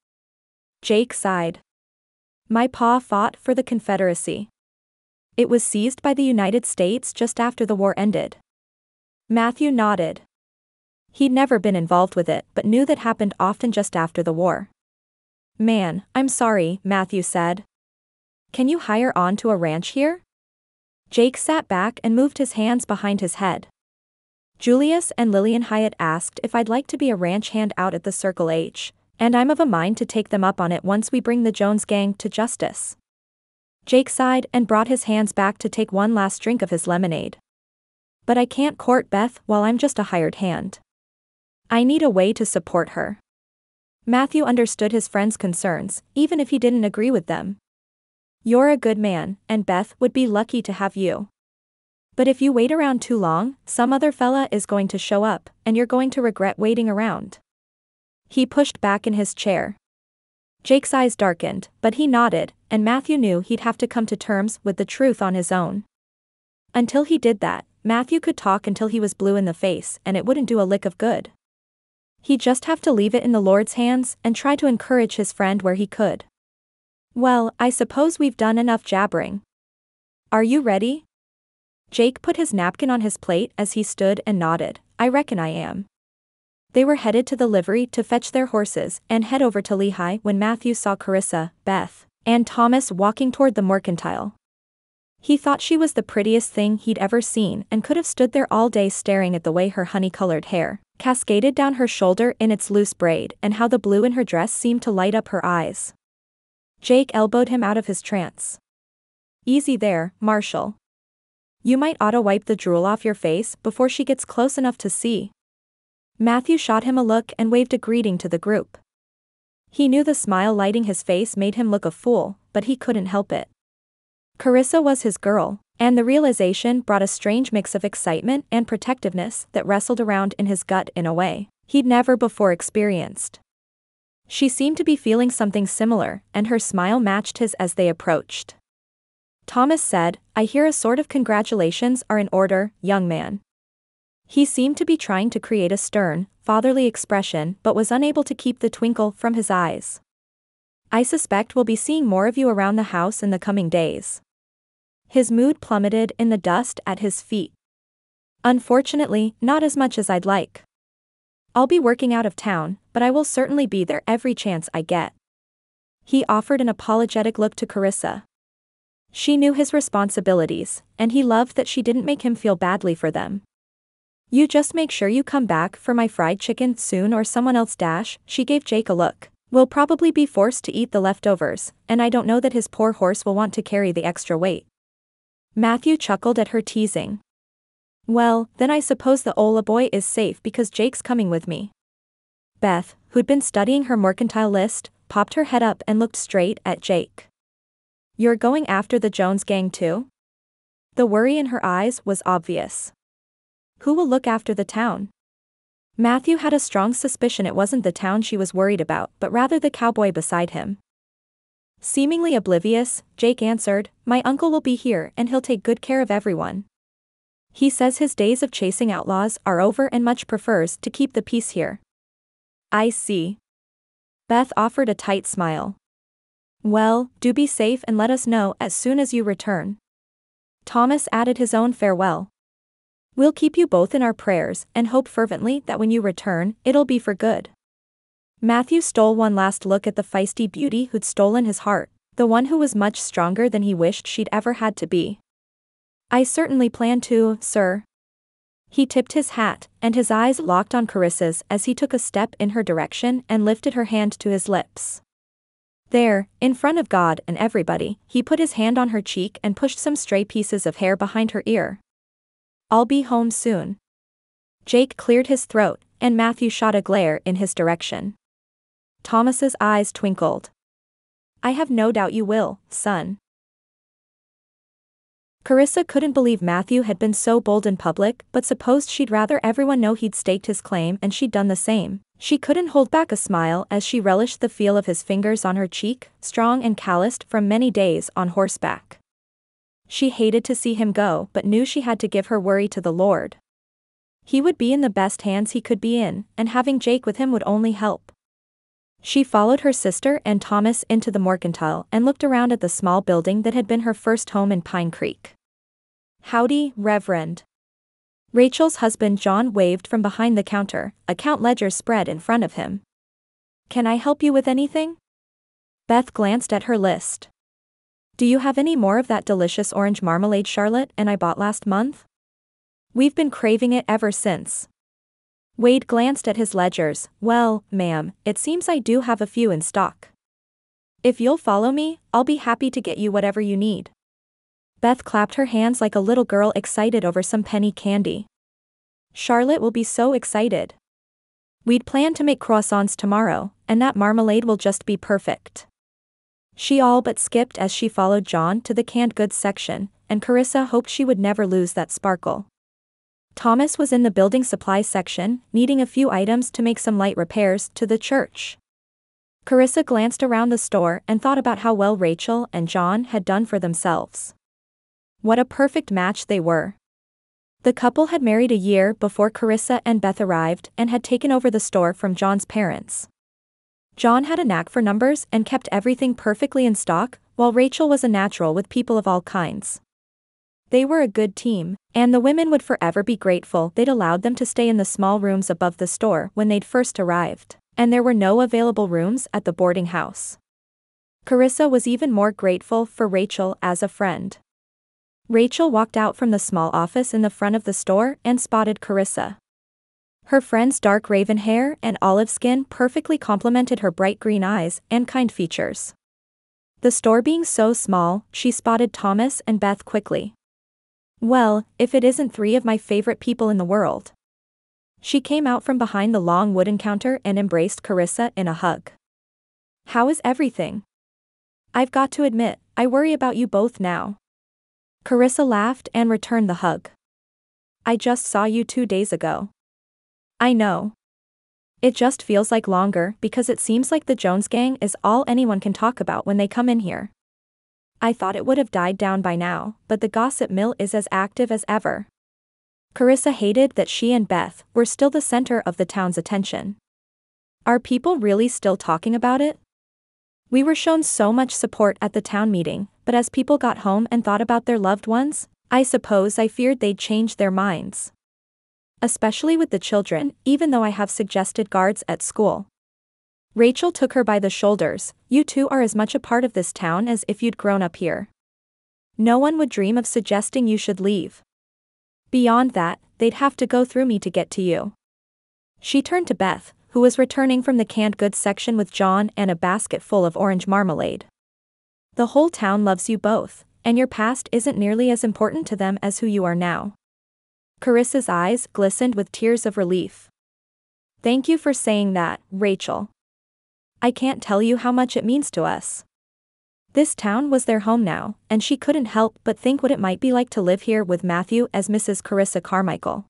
Jake sighed. My pa fought for the Confederacy. It was seized by the United States just after the war ended. Matthew nodded. He'd never been involved with it but knew that happened often just after the war. Man, I'm sorry, Matthew said. Can you hire on to a ranch here? Jake sat back and moved his hands behind his head. Julius and Lillian Hyatt asked if I'd like to be a ranch hand out at the Circle H, and I'm of a mind to take them up on it once we bring the Jones gang to justice. Jake sighed and brought his hands back to take one last drink of his lemonade. But I can't court Beth while I'm just a hired hand. I need a way to support her. Matthew understood his friend's concerns, even if he didn't agree with them. You're a good man, and Beth would be lucky to have you. But if you wait around too long, some other fella is going to show up, and you're going to regret waiting around. He pushed back in his chair. Jake's eyes darkened, but he nodded, and Matthew knew he'd have to come to terms with the truth on his own. Until he did that, Matthew could talk until he was blue in the face, and it wouldn't do a lick of good. He'd just have to leave it in the Lord's hands and try to encourage his friend where he could. Well, I suppose we've done enough jabbering. Are you ready? Jake put his napkin on his plate as he stood and nodded. I reckon I am. They were headed to the livery to fetch their horses and head over to Lehigh when Matthew saw Karissa, Beth, and Thomas walking toward the mercantile. He thought she was the prettiest thing he'd ever seen and could have stood there all day staring at the way her honey-colored hair cascaded down her shoulder in its loose braid and how the blue in her dress seemed to light up her eyes. Jake elbowed him out of his trance. Easy there, Marshal. You might oughta wipe the drool off your face before she gets close enough to see. Matthew shot him a look and waved a greeting to the group. He knew the smile lighting his face made him look a fool, but he couldn't help it. Karissa was his girl, and the realization brought a strange mix of excitement and protectiveness that wrestled around in his gut in a way he'd never before experienced. She seemed to be feeling something similar, and her smile matched his as they approached. Thomas said, I hear a sort of congratulations are in order, young man. He seemed to be trying to create a stern, fatherly expression but was unable to keep the twinkle from his eyes. I suspect we'll be seeing more of you around the house in the coming days. His mood plummeted in the dust at his feet. Unfortunately, not as much as I'd like. I'll be working out of town, but I will certainly be there every chance I get. He offered an apologetic look to Karissa. She knew his responsibilities, and he loved that she didn't make him feel badly for them. You just make sure you come back for my fried chicken soon or someone else dash, she gave Jake a look. We'll probably be forced to eat the leftovers, and I don't know that his poor horse will want to carry the extra weight. Matthew chuckled at her teasing. Well, then I suppose the Ola boy is safe because Jake's coming with me. Beth, who'd been studying her mercantile list, popped her head up and looked straight at Jake. You're going after the Jones gang too? The worry in her eyes was obvious. Who will look after the town? Matthew had a strong suspicion it wasn't the town she was worried about, but rather the cowboy beside him. Seemingly oblivious, Jake answered, My uncle will be here and he'll take good care of everyone. He says his days of chasing outlaws are over and much prefers to keep the peace here. I see. Beth offered a tight smile. Well, do be safe and let us know as soon as you return. Thomas added his own farewell. We'll keep you both in our prayers and hope fervently that when you return, it'll be for good. Matthew stole one last look at the feisty beauty who'd stolen his heart, the one who was much stronger than he wished she'd ever had to be. I certainly plan to, sir. He tipped his hat, and his eyes locked on Karissa's as he took a step in her direction and lifted her hand to his lips. There, in front of God and everybody, he put his hand on her cheek and pushed some stray pieces of hair behind her ear. I'll be home soon. Jake cleared his throat, and Matthew shot a glare in his direction. Thomas's eyes twinkled. I have no doubt you will, son. Karissa couldn't believe Matthew had been so bold in public, but supposed she'd rather everyone know he'd staked his claim and she'd done the same. She couldn't hold back a smile as she relished the feel of his fingers on her cheek, strong and calloused from many days on horseback. She hated to see him go but knew she had to give her worry to the Lord. He would be in the best hands he could be in, and having Jake with him would only help. She followed her sister and Thomas into the mercantile and looked around at the small building that had been her first home in Pine Creek. "Howdy, Reverend." Rachel's husband John waved from behind the counter, account ledgers spread in front of him. "Can I help you with anything?" Beth glanced at her list. "Do you have any more of that delicious orange marmalade Charlotte and I bought last month? We've been craving it ever since." Wade glanced at his ledgers. "Well, ma'am, it seems I do have a few in stock. If you'll follow me, I'll be happy to get you whatever you need." Beth clapped her hands like a little girl excited over some penny candy. "Charlotte will be so excited. We'd planned to make croissants tomorrow, and that marmalade will just be perfect." She all but skipped as she followed John to the canned goods section, and Karissa hoped she would never lose that sparkle. Thomas was in the building supply section, needing a few items to make some light repairs to the church. Karissa glanced around the store and thought about how well Rachel and John had done for themselves. What a perfect match they were. The couple had married a year before Karissa and Beth arrived and had taken over the store from John's parents. John had a knack for numbers and kept everything perfectly in stock, while Rachel was a natural with people of all kinds. They were a good team, and the women would forever be grateful they'd allowed them to stay in the small rooms above the store when they'd first arrived, and there were no available rooms at the boarding house. Karissa was even more grateful for Rachel as a friend. Rachel walked out from the small office in the front of the store and spotted Karissa. Her friend's dark raven hair and olive skin perfectly complemented her bright green eyes and kind features. The store being so small, she spotted Thomas and Beth quickly. "Well, if it isn't three of my favorite people in the world." She came out from behind the long wooden counter and embraced Karissa in a hug. "How is everything? I've got to admit, I worry about you both now." Karissa laughed and returned the hug. "I just saw you 2 days ago." "I know. It just feels like longer because it seems like the Jones gang is all anyone can talk about when they come in here. I thought it would have died down by now, but the gossip mill is as active as ever." Karissa hated that she and Beth were still the center of the town's attention. "Are people really still talking about it? We were shown so much support at the town meeting, but as people got home and thought about their loved ones, I suppose I feared they'd change their minds. Especially with the children, even though I have suggested guards at school." Rachel took her by the shoulders. "You two are as much a part of this town as if you'd grown up here. No one would dream of suggesting you should leave. Beyond that, they'd have to go through me to get to you." She turned to Beth, who was returning from the canned goods section with John and a basket full of orange marmalade. "The whole town loves you both, and your past isn't nearly as important to them as who you are now." Karissa's eyes glistened with tears of relief. "Thank you for saying that, Rachel. I can't tell you how much it means to us." This town was their home now, and she couldn't help but think what it might be like to live here with Matthew as Mrs. Karissa Carmichael.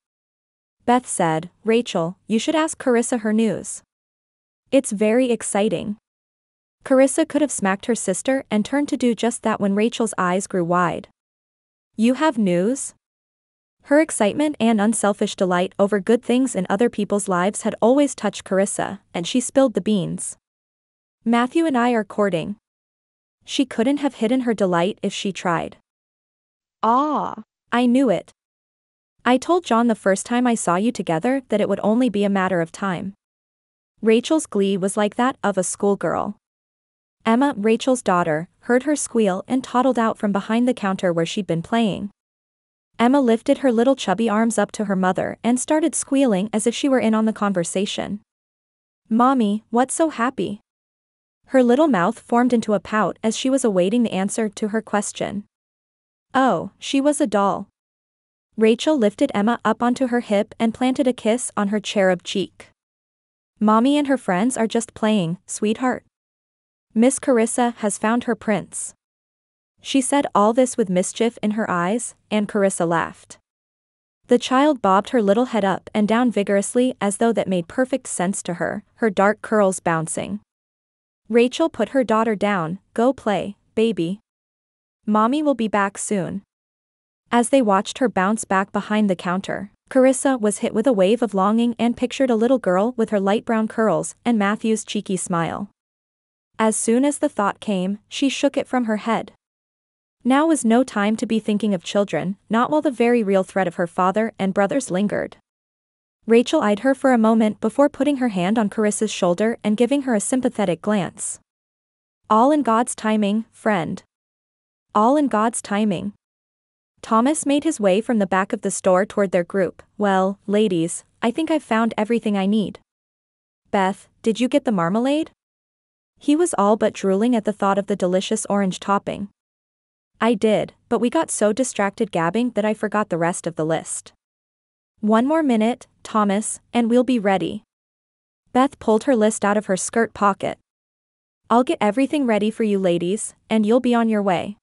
Beth said, "Rachel, you should ask Karissa her news. It's very exciting." Karissa could have smacked her sister and turned to do just that when Rachel's eyes grew wide. "You have news?" Her excitement and unselfish delight over good things in other people's lives had always touched Karissa, and she spilled the beans. "Matthew and I are courting." She couldn't have hidden her delight if she tried. "Ah, "I knew it. I told John the first time I saw you together that it would only be a matter of time." Rachel's glee was like that of a schoolgirl. Emma, Rachel's daughter, heard her squeal and toddled out from behind the counter where she'd been playing. Emma lifted her little chubby arms up to her mother and started squealing as if she were in on the conversation. "Mommy, what's so happy?" Her little mouth formed into a pout as she was awaiting the answer to her question. Oh, she was a doll. Rachel lifted Emma up onto her hip and planted a kiss on her cherub cheek. "Mommy and her friends are just playing, sweetheart. Miss Karissa has found her prince." She said all this with mischief in her eyes, and Karissa laughed. The child bobbed her little head up and down vigorously as though that made perfect sense to her, her dark curls bouncing. Rachel put her daughter down. "Go play, baby. Mommy will be back soon." As they watched her bounce back behind the counter, Karissa was hit with a wave of longing and pictured a little girl with her light brown curls and Matthew's cheeky smile. As soon as the thought came, she shook it from her head. Now was no time to be thinking of children, not while the very real threat of her father and brothers lingered. Rachel eyed her for a moment before putting her hand on Carissa's shoulder and giving her a sympathetic glance. All in God's timing, friend. All in God's timing. Thomas made his way from the back of the store toward their group. Well, ladies, I think I've found everything I need. Beth, did you get the marmalade? He was all but drooling at the thought of the delicious orange topping. I did, but we got so distracted gabbing that I forgot the rest of the list. One more minute, Thomas, and we'll be ready. Beth pulled her list out of her skirt pocket. I'll get everything ready for you ladies, and you'll be on your way.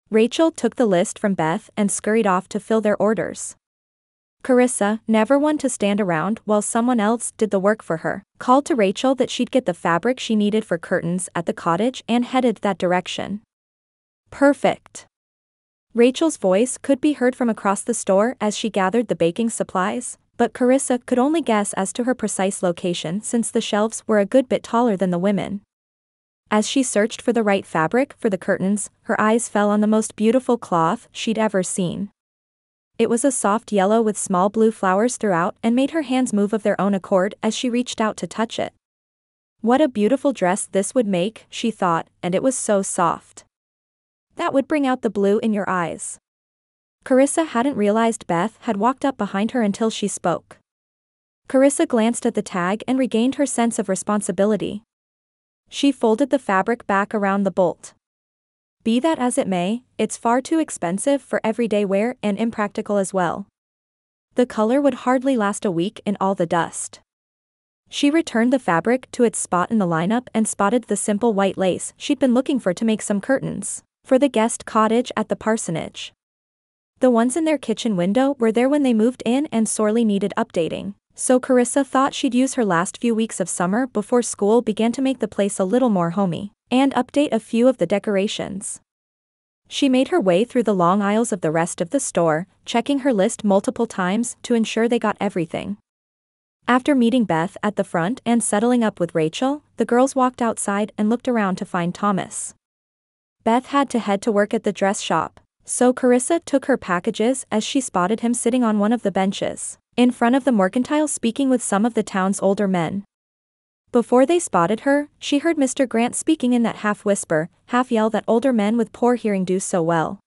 Rachel took the list from Beth and scurried off to fill their orders. Karissa, never one to stand around while someone else did the work for her, called to Rachel that she'd get the fabric she needed for curtains at the cottage and headed that direction. Perfect. Rachel's voice could be heard from across the store as she gathered the baking supplies, but Karissa could only guess as to her precise location since the shelves were a good bit taller than the women. As she searched for the right fabric for the curtains, her eyes fell on the most beautiful cloth she'd ever seen. It was a soft yellow with small blue flowers throughout and made her hands move of their own accord as she reached out to touch it. What a beautiful dress this would make, she thought, and it was so soft. That would bring out the blue in your eyes. Karissa hadn't realized Beth had walked up behind her until she spoke. Karissa glanced at the tag and regained her sense of responsibility. She folded the fabric back around the bolt. Be that as it may, it's far too expensive for everyday wear and impractical as well. The color would hardly last a week in all the dust. She returned the fabric to its spot in the lineup and spotted the simple white lace she'd been looking for to make some curtains for the guest cottage at the parsonage. The ones in their kitchen window were there when they moved in and sorely needed updating, so Karissa thought she'd use her last few weeks of summer before school began to make the place a little more homey, and update a few of the decorations. She made her way through the long aisles of the rest of the store, checking her list multiple times to ensure they got everything. After meeting Beth at the front and settling up with Rachel, the girls walked outside and looked around to find Thomas. Beth had to head to work at the dress shop, so Karissa took her packages as she spotted him sitting on one of the benches, in front of the mercantile speaking with some of the town's older men. Before they spotted her, she heard Mr. Grant speaking in that half-whisper, half-yell that older men with poor hearing do so well.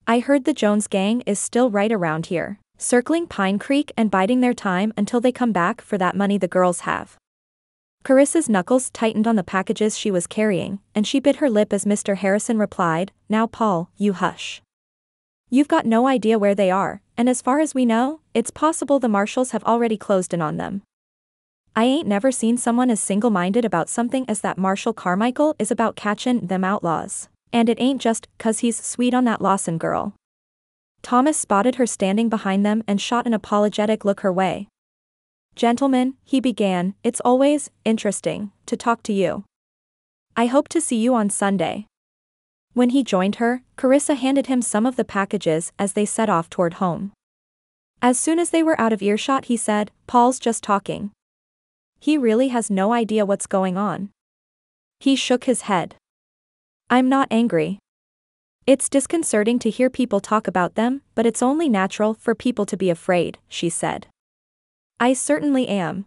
I heard the Jones gang is still right around here, circling Pine Creek and biding their time until they come back for that money the girls have. Carissa's knuckles tightened on the packages she was carrying, and she bit her lip as Mr. Harrison replied, Now Paul, you hush. You've got no idea where they are, and as far as we know, it's possible the marshals have already closed in on them. I ain't never seen someone as single-minded about something as that Marshal Carmichael is about catchin' them outlaws, and it ain't just 'cause he's sweet on that Lawson girl. Thomas spotted her standing behind them and shot an apologetic look her way. Gentlemen, he began, it's always interesting to talk to you. I hope to see you on Sunday. When he joined her, Karissa handed him some of the packages as they set off toward home. As soon as they were out of earshot he said, Paul's just talking. He really has no idea what's going on. He shook his head. I'm not angry. It's disconcerting to hear people talk about them, but it's only natural for people to be afraid, she said. I certainly am.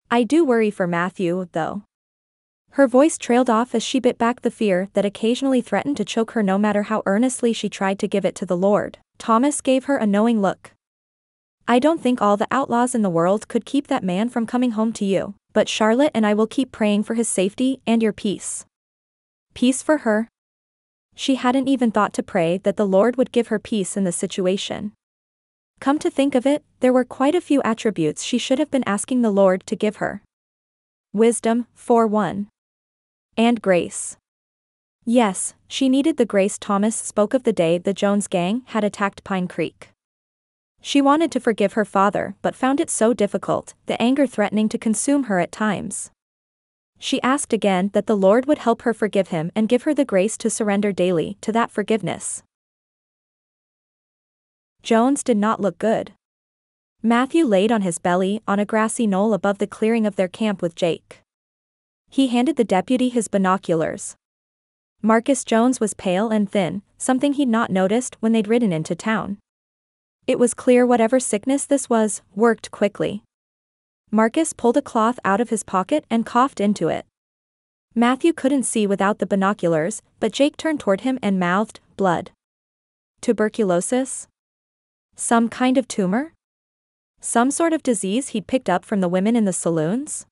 I do worry for Matthew, though. Her voice trailed off as she bit back the fear that occasionally threatened to choke her no matter how earnestly she tried to give it to the Lord. Thomas gave her a knowing look. I don't think all the outlaws in the world could keep that man from coming home to you, but Charlotte and I will keep praying for his safety and your peace. Peace for her? She hadn't even thought to pray that the Lord would give her peace in the situation. Come to think of it, there were quite a few attributes she should have been asking the Lord to give her. Wisdom, for one. And grace. Yes, she needed the grace Thomas spoke of the day the Jones gang had attacked Pine Creek. She wanted to forgive her father but found it so difficult, the anger threatening to consume her at times. She asked again that the Lord would help her forgive him and give her the grace to surrender daily to that forgiveness. Jones did not look good. Matthew laid on his belly on a grassy knoll above the clearing of their camp with Jake. He handed the deputy his binoculars. Marcus Jones was pale and thin, something he'd not noticed when they'd ridden into town. It was clear whatever sickness this was, worked quickly. Marcus pulled a cloth out of his pocket and coughed into it. Matthew couldn't see without the binoculars, but Jake turned toward him and mouthed, "Blood. Tuberculosis? Some kind of tumor? Some sort of disease he'd picked up from the women in the saloons?"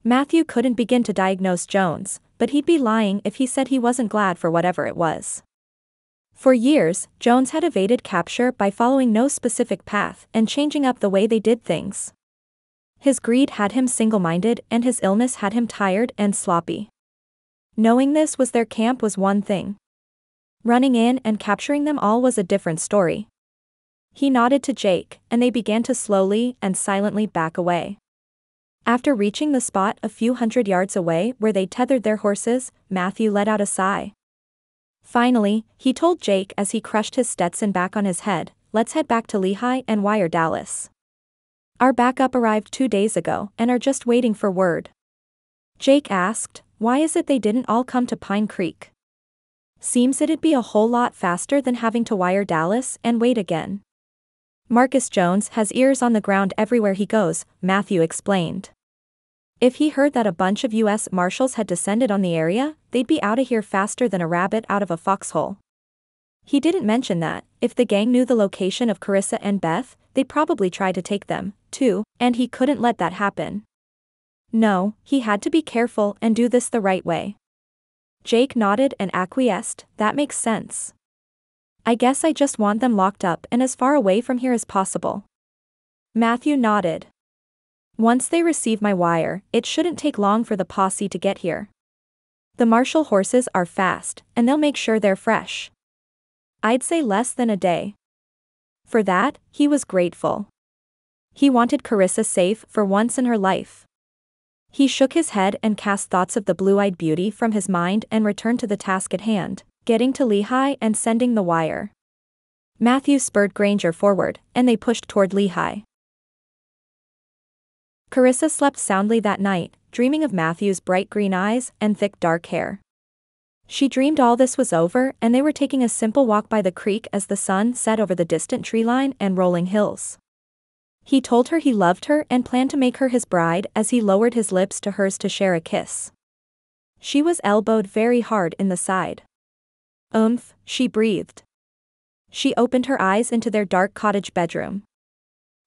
Matthew couldn't begin to diagnose Jones, but he'd be lying if he said he wasn't glad for whatever it was. For years, Jones had evaded capture by following no specific path and changing up the way they did things. His greed had him single-minded and his illness had him tired and sloppy. Knowing this was their camp was one thing. Running in and capturing them all was a different story. He nodded to Jake, and they began to slowly and silently back away. After reaching the spot a few hundred yards away where they tethered their horses, Matthew let out a sigh. Finally, he told Jake as he crushed his Stetson back on his head, "Let's head back to Lehigh and wire Dallas. Our backup arrived 2 days ago and are just waiting for word." Jake asked, "Why is it they didn't all come to Pine Creek? Seems it'd be a whole lot faster than having to wire Dallas and wait again." "Marcus Jones has ears on the ground everywhere he goes," Matthew explained. "If he heard that a bunch of U.S. Marshals had descended on the area, they'd be out of here faster than a rabbit out of a foxhole. He didn't mention that, if the gang knew the location of Karissa and Beth, they'd probably try to take them, too, and he couldn't let that happen. No, he had to be careful and do this the right way." Jake nodded and acquiesced, "That makes sense. I guess I just want them locked up and as far away from here as possible." Matthew nodded. "Once they receive my wire, it shouldn't take long for the posse to get here. The Marshal horses are fast, and they'll make sure they're fresh. I'd say less than a day." For that, he was grateful. He wanted Karissa safe for once in her life. He shook his head and cast thoughts of the blue-eyed beauty from his mind and returned to the task at hand, getting to Lehigh and sending the wire. Matthew spurred Granger forward, and they pushed toward Lehigh. Karissa slept soundly that night, dreaming of Matthew's bright green eyes and thick dark hair. She dreamed all this was over and they were taking a simple walk by the creek as the sun set over the distant tree line and rolling hills. He told her he loved her and planned to make her his bride as he lowered his lips to hers to share a kiss. She was elbowed very hard in the side. "Oomph," she breathed. She opened her eyes into their dark cottage bedroom.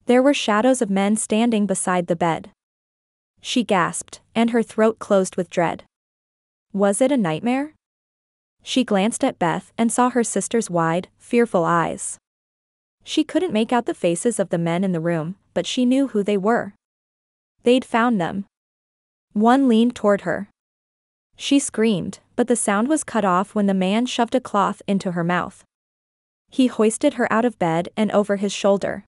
There were shadows of men standing beside the bed. She gasped, and her throat closed with dread. Was it a nightmare? She glanced at Beth and saw her sister's wide, fearful eyes. She couldn't make out the faces of the men in the room, but she knew who they were. They'd found them. One leaned toward her. She screamed, but the sound was cut off when the man shoved a cloth into her mouth. He hoisted her out of bed and over his shoulder.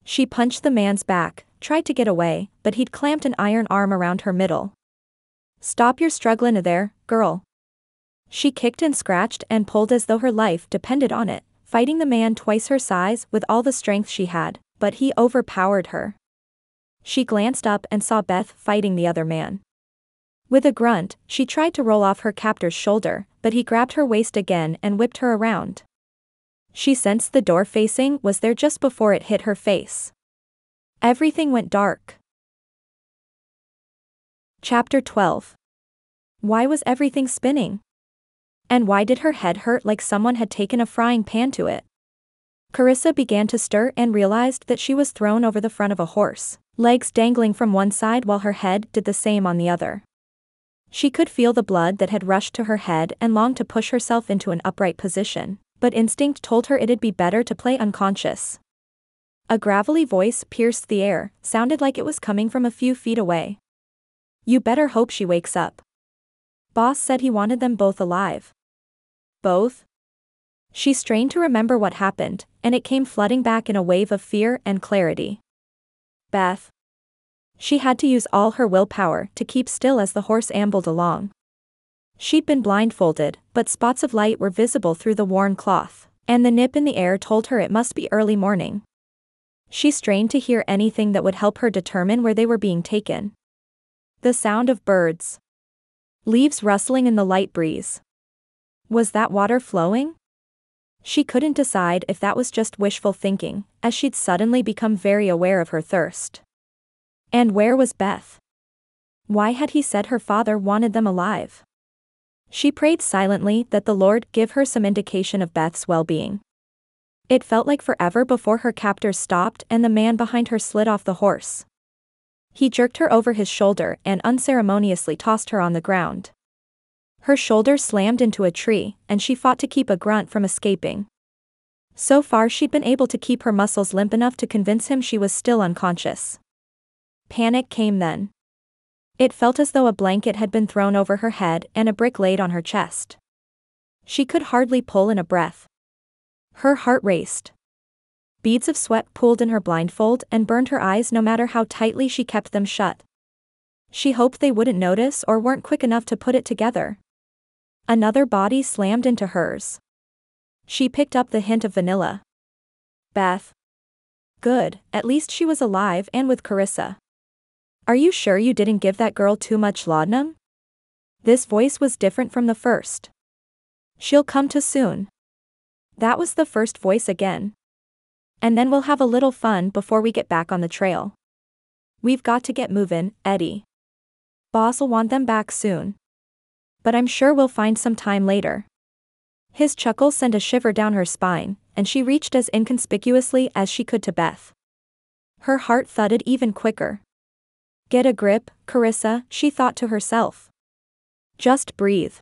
She punched the man's back, tried to get away, but he'd clamped an iron arm around her middle. "Stop your struggling there, girl." She kicked and scratched and pulled as though her life depended on it, fighting the man twice her size with all the strength she had, but he overpowered her. She glanced up and saw Beth fighting the other man. With a grunt, she tried to roll off her captor's shoulder, but he grabbed her waist again and whipped her around. She sensed the door facing was there just before it hit her face. Everything went dark. Chapter 12. Why was everything spinning? And why did her head hurt like someone had taken a frying pan to it? Karissa began to stir and realized that she was thrown over the front of a horse, legs dangling from one side while her head did the same on the other. She could feel the blood that had rushed to her head and longed to push herself into an upright position, but instinct told her it'd be better to play unconscious. A gravelly voice pierced the air, sounded like it was coming from a few feet away. "You better hope she wakes up. Boss said he wanted them both alive." "Both?" She strained to remember what happened, and it came flooding back in a wave of fear and clarity. Beth. She had to use all her willpower to keep still as the horse ambled along. She'd been blindfolded, but spots of light were visible through the worn cloth. and the nip in the air told her it must be early morning. She strained to hear anything that would help her determine where they were being taken. The sound of birds. Leaves rustling in the light breeze. Was that water flowing? She couldn't decide if that was just wishful thinking, as she'd suddenly become very aware of her thirst. And where was Beth? Why had he said her father wanted them alive? She prayed silently that the Lord give her some indication of Beth's well-being. It felt like forever before her captors stopped and the man behind her slid off the horse. He jerked her over his shoulder and unceremoniously tossed her on the ground. Her shoulder slammed into a tree, and she fought to keep a grunt from escaping. So far she'd been able to keep her muscles limp enough to convince him she was still unconscious. Panic came then. It felt as though a blanket had been thrown over her head and a brick laid on her chest. She could hardly pull in a breath. Her heart raced. Beads of sweat pooled in her blindfold and burned her eyes no matter how tightly she kept them shut. She hoped they wouldn't notice or weren't quick enough to put it together. Another body slammed into hers. She picked up the hint of vanilla. Beth. Good, at least she was alive and with Karissa. Are you sure you didn't give that girl too much laudanum? This voice was different from the first. She'll come to soon. That was the first voice again. And then we'll have a little fun before we get back on the trail. We've got to get movin', Eddie. Boss'll want them back soon. But I'm sure we'll find some time later. His chuckle sent a shiver down her spine, and she reached as inconspicuously as she could to Beth. Her heart thudded even quicker. Get a grip, Karissa, she thought to herself. Just breathe.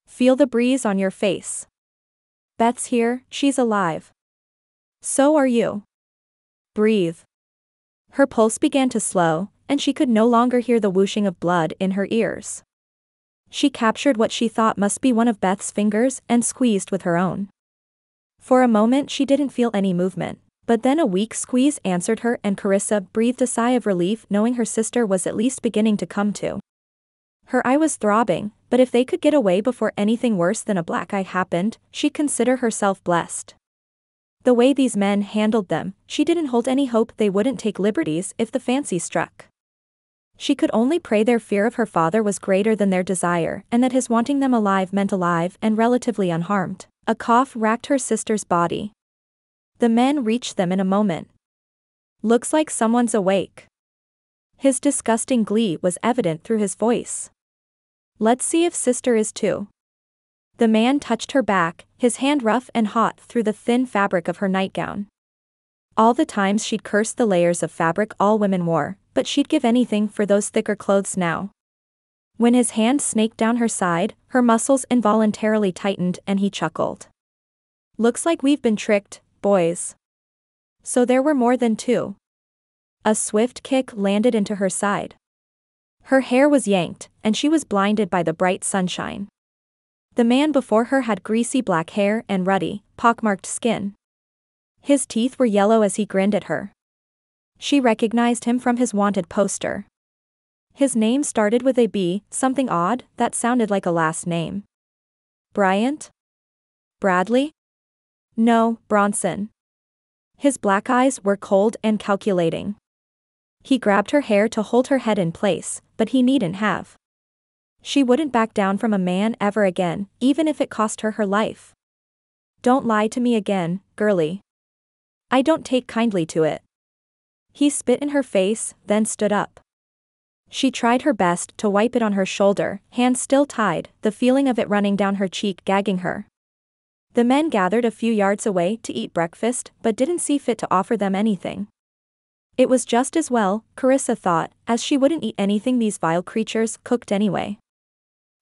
Feel the breeze on your face. Beth's here, she's alive. So are you. Breathe. Her pulse began to slow, and she could no longer hear the whooshing of blood in her ears. She captured what she thought must be one of Beth's fingers and squeezed with her own. For a moment she didn't feel any movement, but then a weak squeeze answered her and Karissa breathed a sigh of relief knowing her sister was at least beginning to come to. Her eye was throbbing, but if they could get away before anything worse than a black eye happened, she'd consider herself blessed. The way these men handled them, she didn't hold any hope they wouldn't take liberties if the fancy struck. She could only pray their fear of her father was greater than their desire and that his wanting them alive meant alive and relatively unharmed. A cough racked her sister's body. The men reached them in a moment. Looks like someone's awake. His disgusting glee was evident through his voice. Let's see if sister is too. The man touched her back, his hand rough and hot through the thin fabric of her nightgown. All the times she'd cursed the layers of fabric all women wore, but she'd give anything for those thicker clothes now. When his hand snaked down her side, her muscles involuntarily tightened and he chuckled. Looks like we've been tricked, boys. So there were more than two. A swift kick landed into her side. Her hair was yanked, and she was blinded by the bright sunshine. The man before her had greasy black hair and ruddy, pockmarked skin. His teeth were yellow as he grinned at her. She recognized him from his wanted poster. His name started with a B, something odd that sounded like a last name. Bryant? Bradley? No, Bronson. His black eyes were cold and calculating. He grabbed her hair to hold her head in place, but he needn't have. She wouldn't back down from a man ever again, even if it cost her her life. Don't lie to me again, girlie. I don't take kindly to it. He spit in her face, then stood up. She tried her best to wipe it on her shoulder, hands still tied, the feeling of it running down her cheek gagging her. The men gathered a few yards away to eat breakfast, but didn't see fit to offer them anything. It was just as well, Karissa thought, as she wouldn't eat anything these vile creatures cooked anyway.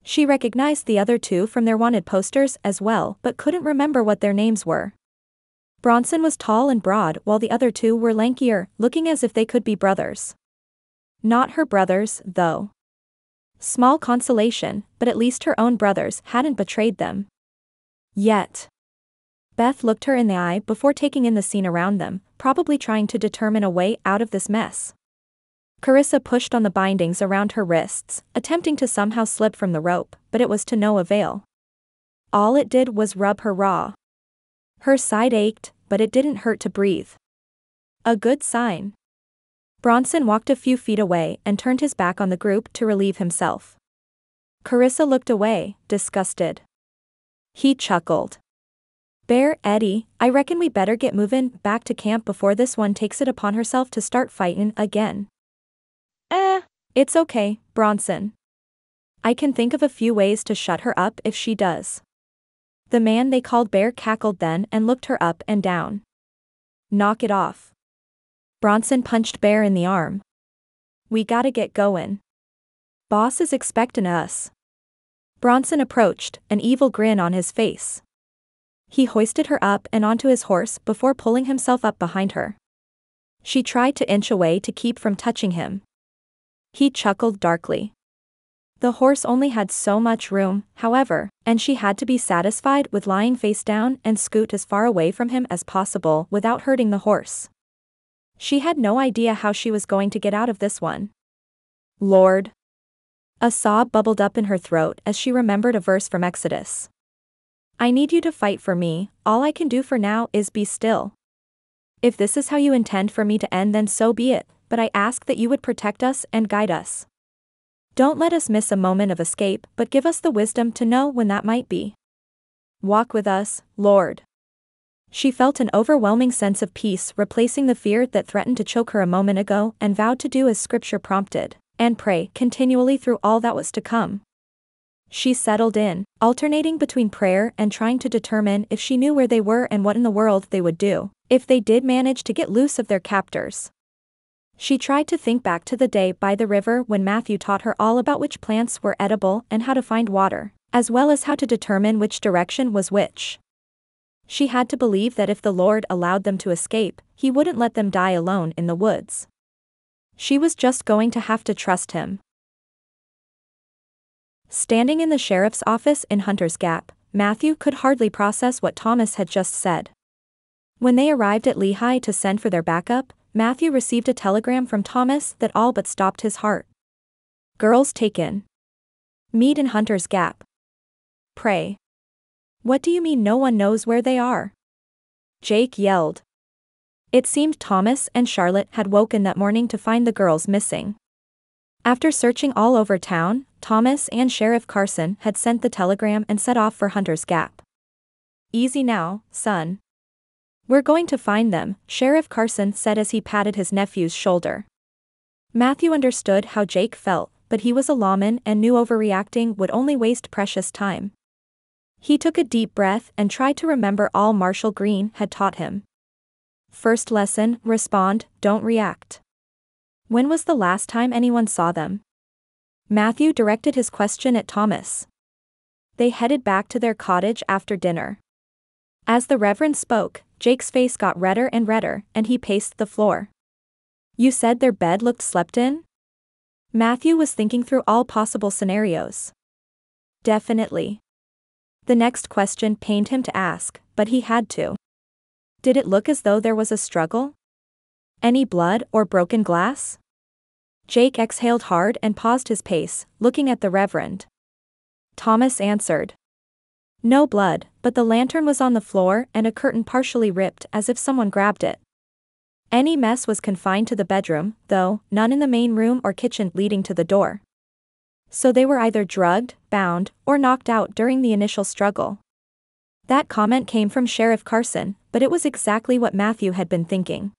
She recognized the other two from their wanted posters as well, but couldn't remember what their names were. Bronson was tall and broad while the other two were lankier, looking as if they could be brothers. Not her brothers, though. Small consolation, but at least her own brothers hadn't betrayed them. Yet. Beth looked her in the eye before taking in the scene around them, probably trying to determine a way out of this mess. Karissa pushed on the bindings around her wrists, attempting to somehow slip from the rope, but it was to no avail. All it did was rub her raw. Her side ached, but it didn't hurt to breathe. A good sign. Bronson walked a few feet away and turned his back on the group to relieve himself. Karissa looked away, disgusted. He chuckled. Bear, Eddie, I reckon we better get movin' back to camp before this one takes it upon herself to start fightin' again. It's okay, Bronson. I can think of a few ways to shut her up if she does. The man they called Bear cackled then and looked her up and down. Knock it off. Bronson punched Bear in the arm. We gotta get goin'. Boss is expectin' us. Bronson approached, an evil grin on his face. He hoisted her up and onto his horse before pulling himself up behind her. She tried to inch away to keep from touching him. He chuckled darkly. The horse only had so much room, however, and she had to be satisfied with lying face down and scoot as far away from him as possible without hurting the horse. She had no idea how she was going to get out of this one. Lord. A sob bubbled up in her throat as she remembered a verse from Exodus. I need you to fight for me, all I can do for now is be still. If this is how you intend for me to end, then so be it, but I ask that you would protect us and guide us. Don't let us miss a moment of escape, but give us the wisdom to know when that might be. Walk with us, Lord. She felt an overwhelming sense of peace replacing the fear that threatened to choke her a moment ago and vowed to do as scripture prompted, and pray continually through all that was to come. She settled in, alternating between prayer and trying to determine if she knew where they were and what in the world they would do, if they did manage to get loose of their captors. She tried to think back to the day by the river when Matthew taught her all about which plants were edible and how to find water, as well as how to determine which direction was which. She had to believe that if the Lord allowed them to escape, He wouldn't let them die alone in the woods. She was just going to have to trust Him. Standing in the sheriff's office in Hunter's Gap, Matthew could hardly process what Thomas had just said. When they arrived at Lehigh to send for their backup, Matthew received a telegram from Thomas that all but stopped his heart. Girls taken. Meet in Hunter's Gap. Pray. What do you mean no one knows where they are? Jake yelled. It seemed Thomas and Charlotte had woken that morning to find the girls missing. After searching all over town, Thomas and Sheriff Carson had sent the telegram and set off for Hunter's Gap. Easy now, son. We're going to find them, Sheriff Carson said as he patted his nephew's shoulder. Matthew understood how Jake felt, but he was a lawman and knew overreacting would only waste precious time. He took a deep breath and tried to remember all Marshal Green had taught him. First lesson, respond, don't react. When was the last time anyone saw them? Matthew directed his question at Thomas. They headed back to their cottage after dinner. As the Reverend spoke, Jake's face got redder and he paced the floor. You said their bed looked slept in? Matthew was thinking through all possible scenarios. Definitely. The next question pained him to ask, but he had to. Did it look as though there was a struggle? Any blood or broken glass? Jake exhaled hard and paused his pace, looking at the Reverend. Thomas answered. No blood, but the lantern was on the floor and a curtain partially ripped as if someone grabbed it. Any mess was confined to the bedroom, though, none in the main room or kitchen leading to the door. So they were either drugged, bound, or knocked out during the initial struggle. That comment came from Sheriff Carson, but it was exactly what Matthew had been thinking.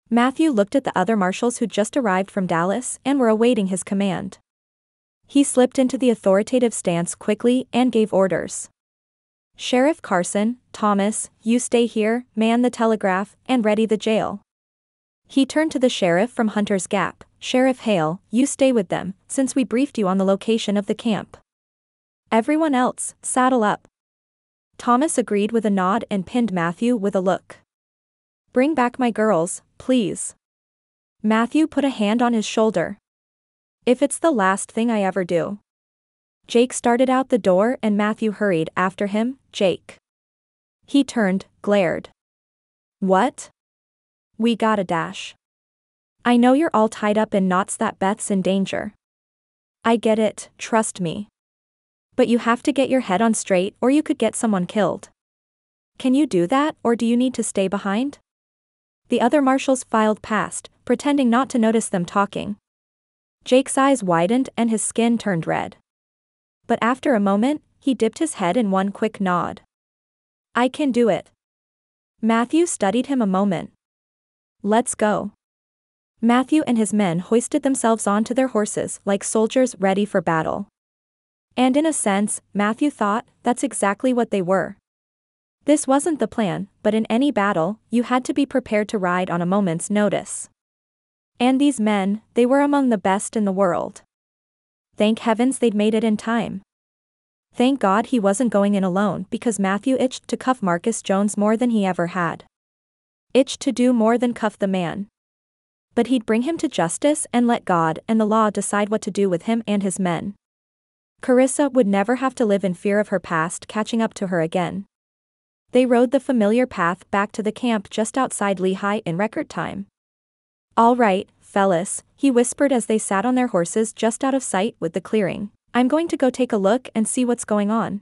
Matthew looked at the other marshals who'd just arrived from Dallas and were awaiting his command. He slipped into the authoritative stance quickly and gave orders. Sheriff Carson, Thomas, you stay here, man the telegraph, and ready the jail. He turned to the sheriff from Hunter's Gap. Sheriff Hale, you stay with them, since we briefed you on the location of the camp. Everyone else, saddle up. Thomas agreed with a nod and pinned Matthew with a look. Bring back my girls, please. Matthew put a hand on his shoulder. If it's the last thing I ever do. Jake started out the door and Matthew hurried after him. Jake. He turned, glared. What? We gotta dash. I know you're all tied up in knots that Beth's in danger. I get it, trust me. But you have to get your head on straight or you could get someone killed. Can you do that, or do you need to stay behind? The other marshals filed past, pretending not to notice them talking. Jake's eyes widened and his skin turned red. But after a moment, he dipped his head in one quick nod. I can do it. Matthew studied him a moment. Let's go. Matthew and his men hoisted themselves onto their horses like soldiers ready for battle. And in a sense, Matthew thought, that's exactly what they were. This wasn't the plan, but in any battle, you had to be prepared to ride on a moment's notice. And these men, they were among the best in the world. Thank heavens they'd made it in time. Thank God he wasn't going in alone, because Matthew itched to cuff Marcus Jones more than he ever had. Itched to do more than cuff the man. But he'd bring him to justice and let God and the law decide what to do with him and his men. Karissa would never have to live in fear of her past catching up to her again. They rode the familiar path back to the camp just outside Lehigh in record time. All right, fellas, he whispered as they sat on their horses just out of sight with the clearing. I'm going to go take a look and see what's going on.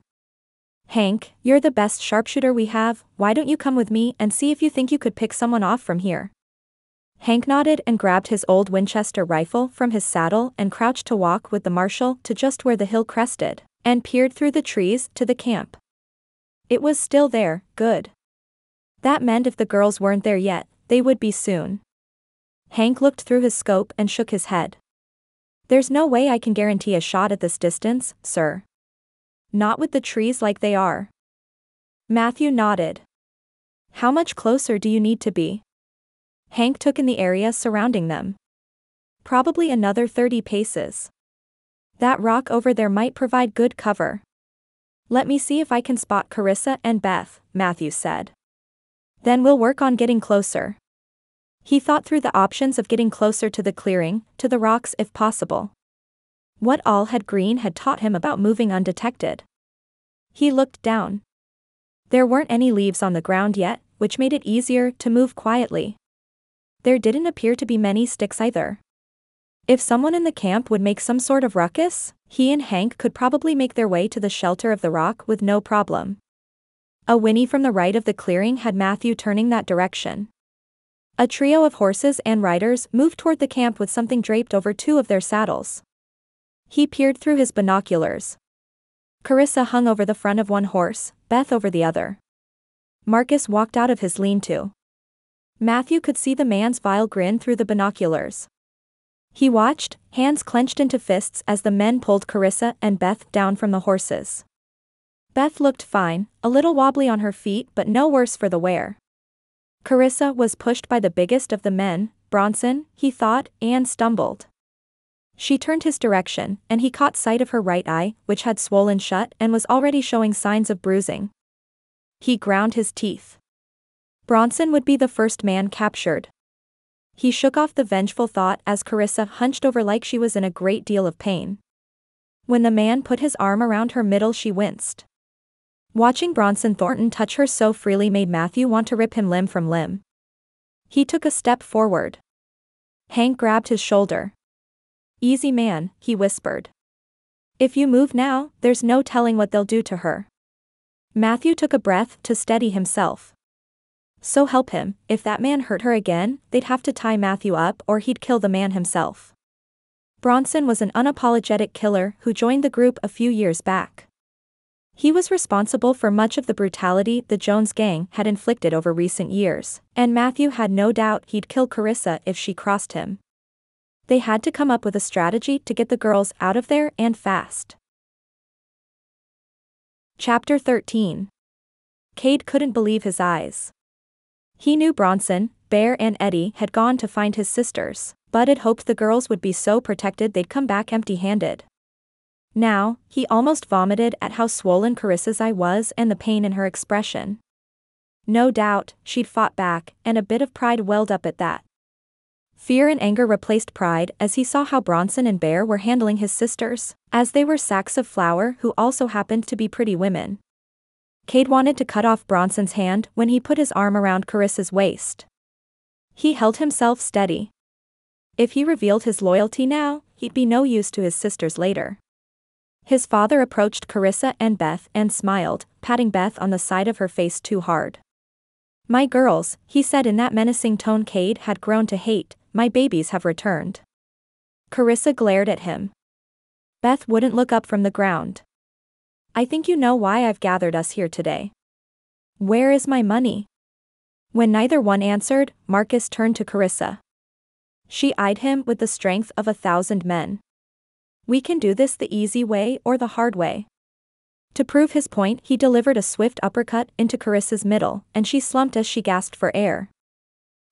Hank, you're the best sharpshooter we have, why don't you come with me and see if you think you could pick someone off from here? Hank nodded and grabbed his old Winchester rifle from his saddle and crouched to walk with the marshal to just where the hill crested, and peered through the trees to the camp. It was still there, good. That meant if the girls weren't there yet, they would be soon. Hank looked through his scope and shook his head. There's no way I can guarantee a shot at this distance, sir. Not with the trees like they are. Matthew nodded. How much closer do you need to be? Hank took in the area surrounding them. Probably another 30 paces. That rock over there might provide good cover. Let me see if I can spot Karissa and Beth, Matthew said. Then we'll work on getting closer. He thought through the options of getting closer to the clearing, to the rocks if possible. What all had Green had taught him about moving undetected. He looked down. There weren't any leaves on the ground yet, which made it easier to move quietly. There didn't appear to be many sticks either. If someone in the camp would make some sort of ruckus, he and Hank could probably make their way to the shelter of the rock with no problem. A whinny from the right of the clearing had Matthew turning that direction. A trio of horses and riders moved toward the camp with something draped over two of their saddles. He peered through his binoculars. Karissa hung over the front of one horse, Beth over the other. Marcus walked out of his lean-to. Matthew could see the man's vile grin through the binoculars. He watched, hands clenched into fists as the men pulled Karissa and Beth down from the horses. Beth looked fine, a little wobbly on her feet but no worse for the wear. Karissa was pushed by the biggest of the men, Bronson, he thought, and stumbled. She turned his direction, and he caught sight of her right eye, which had swollen shut and was already showing signs of bruising. He ground his teeth. Bronson would be the first man captured. He shook off the vengeful thought as Karissa hunched over like she was in a great deal of pain. When the man put his arm around her middle, she winced. Watching Bronson Thornton touch her so freely made Matthew want to rip him limb from limb. He took a step forward. Hank grabbed his shoulder. Easy man, he whispered. If you move now, there's no telling what they'll do to her. Matthew took a breath to steady himself. So help him, if that man hurt her again, they'd have to tie Matthew up or he'd kill the man himself. Bronson was an unapologetic killer who joined the group a few years back. He was responsible for much of the brutality the Jones gang had inflicted over recent years, and Matthew had no doubt he'd kill Karissa if she crossed him. They had to come up with a strategy to get the girls out of there and fast. Chapter 13. Cade couldn't believe his eyes. He knew Bronson, Bear and Eddie had gone to find his sisters, but had hoped the girls would be so protected they'd come back empty-handed. Now, he almost vomited at how swollen Karissa's eye was and the pain in her expression. No doubt, she'd fought back, and a bit of pride welled up at that. Fear and anger replaced pride as he saw how Bronson and Bear were handling his sisters, as they were sacks of flour who also happened to be pretty women. Cade wanted to cut off Bronson's hand when he put his arm around Karissa's waist. He held himself steady. If he revealed his loyalty now, he'd be no use to his sisters later. His father approached Karissa and Beth and smiled, patting Beth on the side of her face too hard. "My girls," he said in that menacing tone Cade had grown to hate, "my babies have returned." Karissa glared at him. Beth wouldn't look up from the ground. "I think you know why I've gathered us here today. Where is my money?" When neither one answered, Marcus turned to Karissa. She eyed him with the strength of 1,000 men. "We can do this the easy way or the hard way." To prove his point, he delivered a swift uppercut into Carissa's middle, and she slumped as she gasped for air.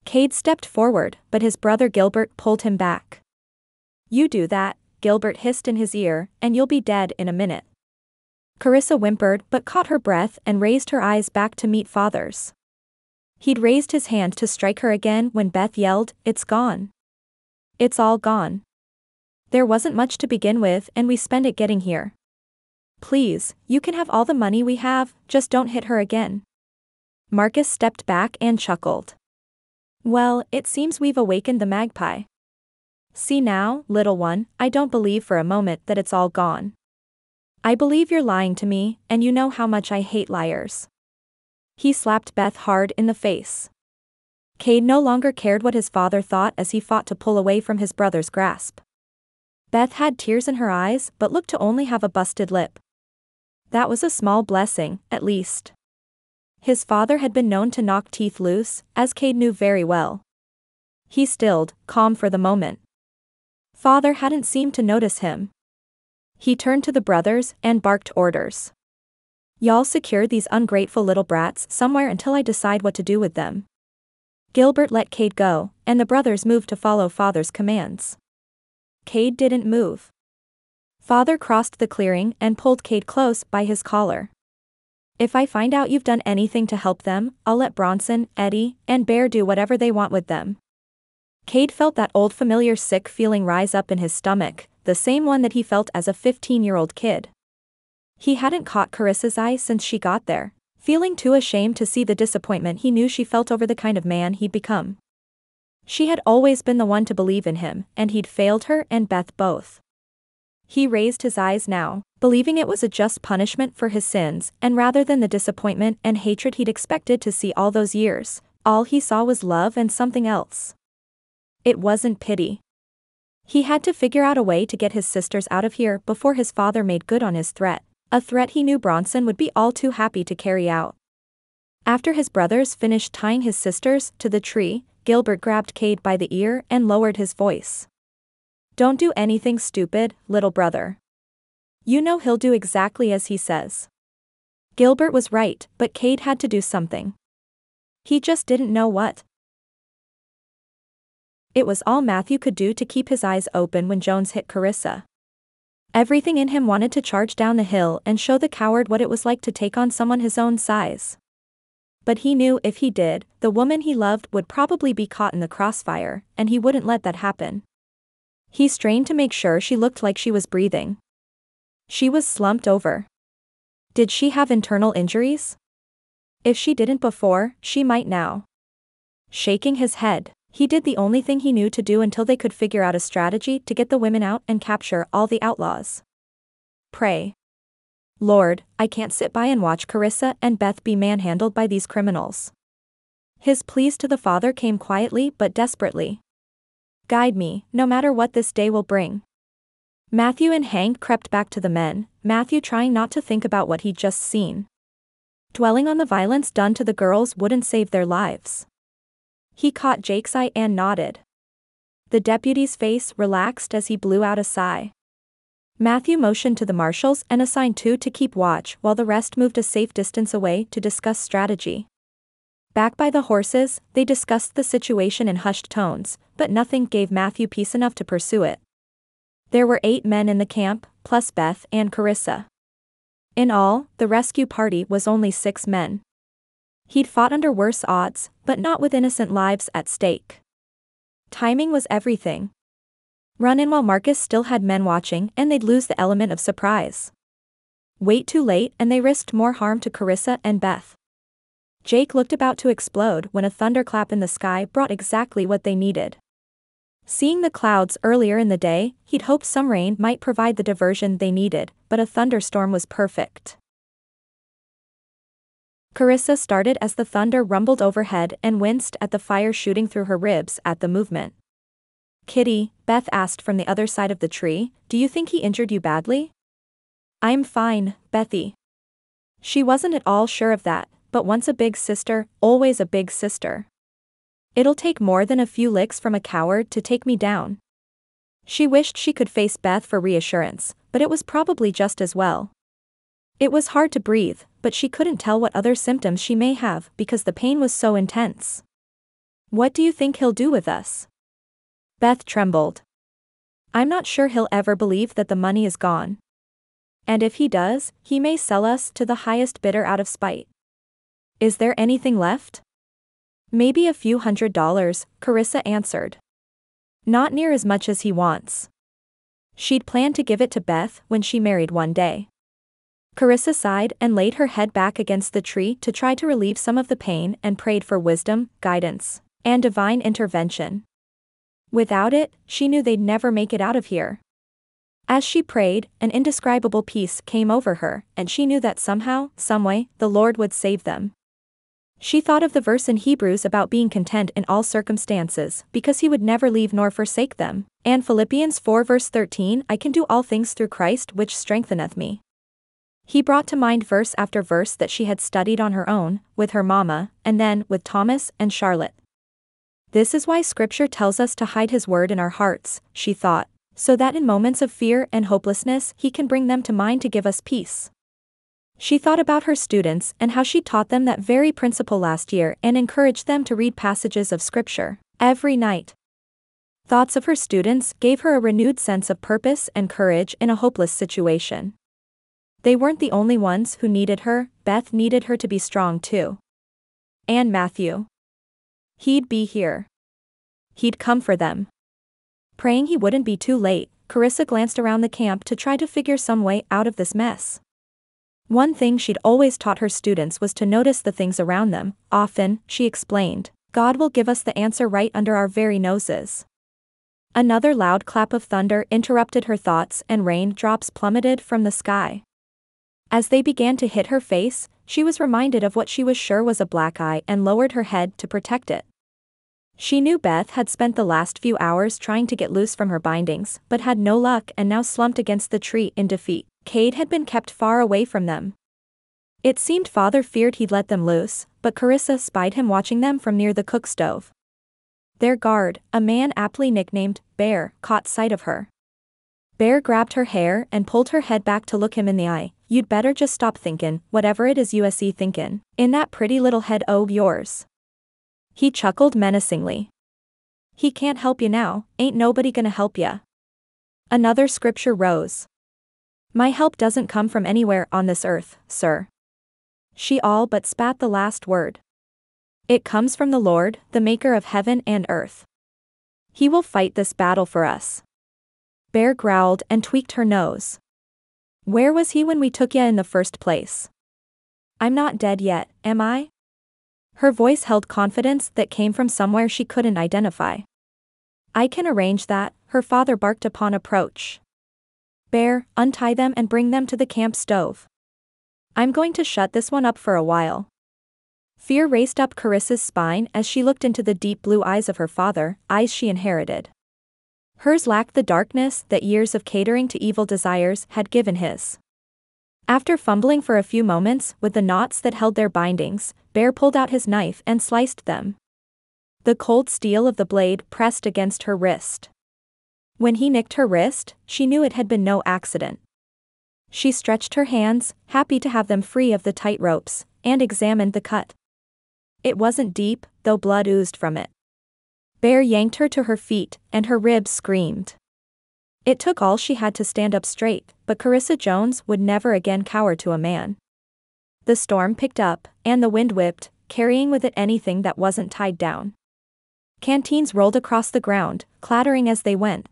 Cade stepped forward, but his brother Gilbert pulled him back. "You do that," Gilbert hissed in his ear, "and you'll be dead in a minute." Karissa whimpered but caught her breath and raised her eyes back to meet father's. He'd raised his hand to strike her again when Beth yelled, "It's gone. It's all gone. There wasn't much to begin with and we spent it getting here. Please, you can have all the money we have, just don't hit her again." Marcus stepped back and chuckled. "Well, it seems we've awakened the magpie. See now, little one, I don't believe for a moment that it's all gone. I believe you're lying to me, and you know how much I hate liars." He slapped Beth hard in the face. Cade no longer cared what his father thought as he fought to pull away from his brother's grasp. Beth had tears in her eyes but looked to only have a busted lip. That was a small blessing, at least. His father had been known to knock teeth loose, as Cade knew very well. He stilled, calm for the moment. Father hadn't seemed to notice him. He turned to the brothers and barked orders. "Y'all secure these ungrateful little brats somewhere until I decide what to do with them." Gilbert let Cade go, and the brothers moved to follow father's commands. Cade didn't move. Father crossed the clearing and pulled Cade close by his collar. "If I find out you've done anything to help them, I'll let Bronson, Eddie, and Bear do whatever they want with them." Cade felt that old familiar sick feeling rise up in his stomach, the same one that he felt as a 15-year-old kid. He hadn't caught Carissa's eye since she got there, feeling too ashamed to see the disappointment he knew she felt over the kind of man he'd become. She had always been the one to believe in him, and he'd failed her and Beth both. He raised his eyes now, believing it was a just punishment for his sins, and rather than the disappointment and hatred he'd expected to see all those years, all he saw was love and something else. It wasn't pity. He had to figure out a way to get his sisters out of here before his father made good on his threat, a threat he knew Bronson would be all too happy to carry out. After his brothers finished tying his sisters to the tree, Gilbert grabbed Cade by the ear and lowered his voice. "Don't do anything stupid, little brother. You know he'll do exactly as he says." Gilbert was right, but Cade had to do something. He just didn't know what. It was all Matthew could do to keep his eyes open when Jones hit Karissa. Everything in him wanted to charge down the hill and show the coward what it was like to take on someone his own size. But he knew if he did, the woman he loved would probably be caught in the crossfire, and he wouldn't let that happen. He strained to make sure she looked like she was breathing. She was slumped over. Did she have internal injuries? If she didn't before, she might now. Shaking his head, he did the only thing he knew to do until they could figure out a strategy to get the women out and capture all the outlaws. Pray. Lord, I can't sit by and watch Karissa and Beth be manhandled by these criminals. His pleas to the Father came quietly but desperately. Guide me, no matter what this day will bring. Matthew and Hank crept back to the men, Matthew trying not to think about what he'd just seen. Dwelling on the violence done to the girls wouldn't save their lives. He caught Jake's eye and nodded. The deputy's face relaxed as he blew out a sigh. Matthew motioned to the marshals and assigned 2 to keep watch while the rest moved a safe distance away to discuss strategy. Back by the horses, they discussed the situation in hushed tones, but nothing gave Matthew peace enough to pursue it. There were 8 men in the camp, plus Beth and Karissa. In all, the rescue party was only 6 men. He'd fought under worse odds, but not with innocent lives at stake. Timing was everything. Run in while Marcus still had men watching and they'd lose the element of surprise. Wait too late and they risked more harm to Karissa and Beth. Jake looked about to explode when a thunderclap in the sky brought exactly what they needed. Seeing the clouds earlier in the day, he'd hoped some rain might provide the diversion they needed, but a thunderstorm was perfect. Karissa started as the thunder rumbled overhead and winced at the fire shooting through her ribs at the movement. "Kitty," Beth asked from the other side of the tree, "do you think he injured you badly?" "I'm fine, Bethy." She wasn't at all sure of that, but once a big sister, always a big sister. "It'll take more than a few licks from a coward to take me down." She wished she could face Beth for reassurance, but it was probably just as well. It was hard to breathe, but she couldn't tell what other symptoms she may have because the pain was so intense. "What do you think he'll do with us?" Beth trembled. "I'm not sure he'll ever believe that the money is gone. And if he does, he may sell us to the highest bidder out of spite." "Is there anything left?" "Maybe a few $100s, Karissa answered. "Not near as much as he wants." She'd planned to give it to Beth when she married one day. Karissa sighed and laid her head back against the tree to try to relieve some of the pain and prayed for wisdom, guidance, and divine intervention. Without it, she knew they'd never make it out of here. As she prayed, an indescribable peace came over her, and she knew that somehow, someway, the Lord would save them. She thought of the verse in Hebrews about being content in all circumstances, because he would never leave nor forsake them, and Philippians 4 verse 13, "I can do all things through Christ which strengtheneth me." He brought to mind verse after verse that she had studied on her own, with her mama, and then with Thomas and Charlotte. This is why Scripture tells us to hide His word in our hearts, she thought, so that in moments of fear and hopelessness He can bring them to mind to give us peace. She thought about her students and how she taught them that very principle last year and encouraged them to read passages of Scripture every night. Thoughts of her students gave her a renewed sense of purpose and courage in a hopeless situation. They weren't the only ones who needed her, Beth needed her to be strong too. And Matthew. He'd be here. He'd come for them. Praying he wouldn't be too late, Karissa glanced around the camp to try to figure some way out of this mess. One thing she'd always taught her students was to notice the things around them. Often, she explained, God will give us the answer right under our very noses. Another loud clap of thunder interrupted her thoughts and rain drops plummeted from the sky. As they began to hit her face, she was reminded of what she was sure was a black eye and lowered her head to protect it. She knew Beth had spent the last few hours trying to get loose from her bindings, but had no luck and now slumped against the tree in defeat. Cade had been kept far away from them. It seemed Father feared he'd let them loose, but Karissa spied him watching them from near the cook stove. Their guard, a man aptly nicknamed Bear, caught sight of her. Bear grabbed her hair and pulled her head back to look him in the eye. "You'd better just stop thinkin', whatever it is you thinkin', in that pretty little head o' yours." He chuckled menacingly. "He can't help you now, ain't nobody gonna help ya." Another scripture rose. "My help doesn't come from anywhere on this earth, sir." She all but spat the last word. "It comes from the Lord, the maker of heaven and earth. He will fight this battle for us." Bear growled and tweaked her nose. "Where was he when we took ya in the first place? I'm not dead yet, am I?" Her voice held confidence that came from somewhere she couldn't identify. "I can arrange that," her father barked upon approach. "Bear, untie them and bring them to the camp stove. I'm going to shut this one up for a while." Fear raced up Karissa's spine as she looked into the deep blue eyes of her father, eyes she inherited. Hers lacked the darkness that years of catering to evil desires had given his. After fumbling for a few moments with the knots that held their bindings, Bear pulled out his knife and sliced them. The cold steel of the blade pressed against her wrist. When he nicked her wrist, she knew it had been no accident. She stretched her hands, happy to have them free of the tight ropes, and examined the cut. It wasn't deep, though blood oozed from it. Bear yanked her to her feet, and her ribs screamed. It took all she had to stand up straight, but Karissa Jones would never again cower to a man. The storm picked up, and the wind whipped, carrying with it anything that wasn't tied down. Canteens rolled across the ground, clattering as they went.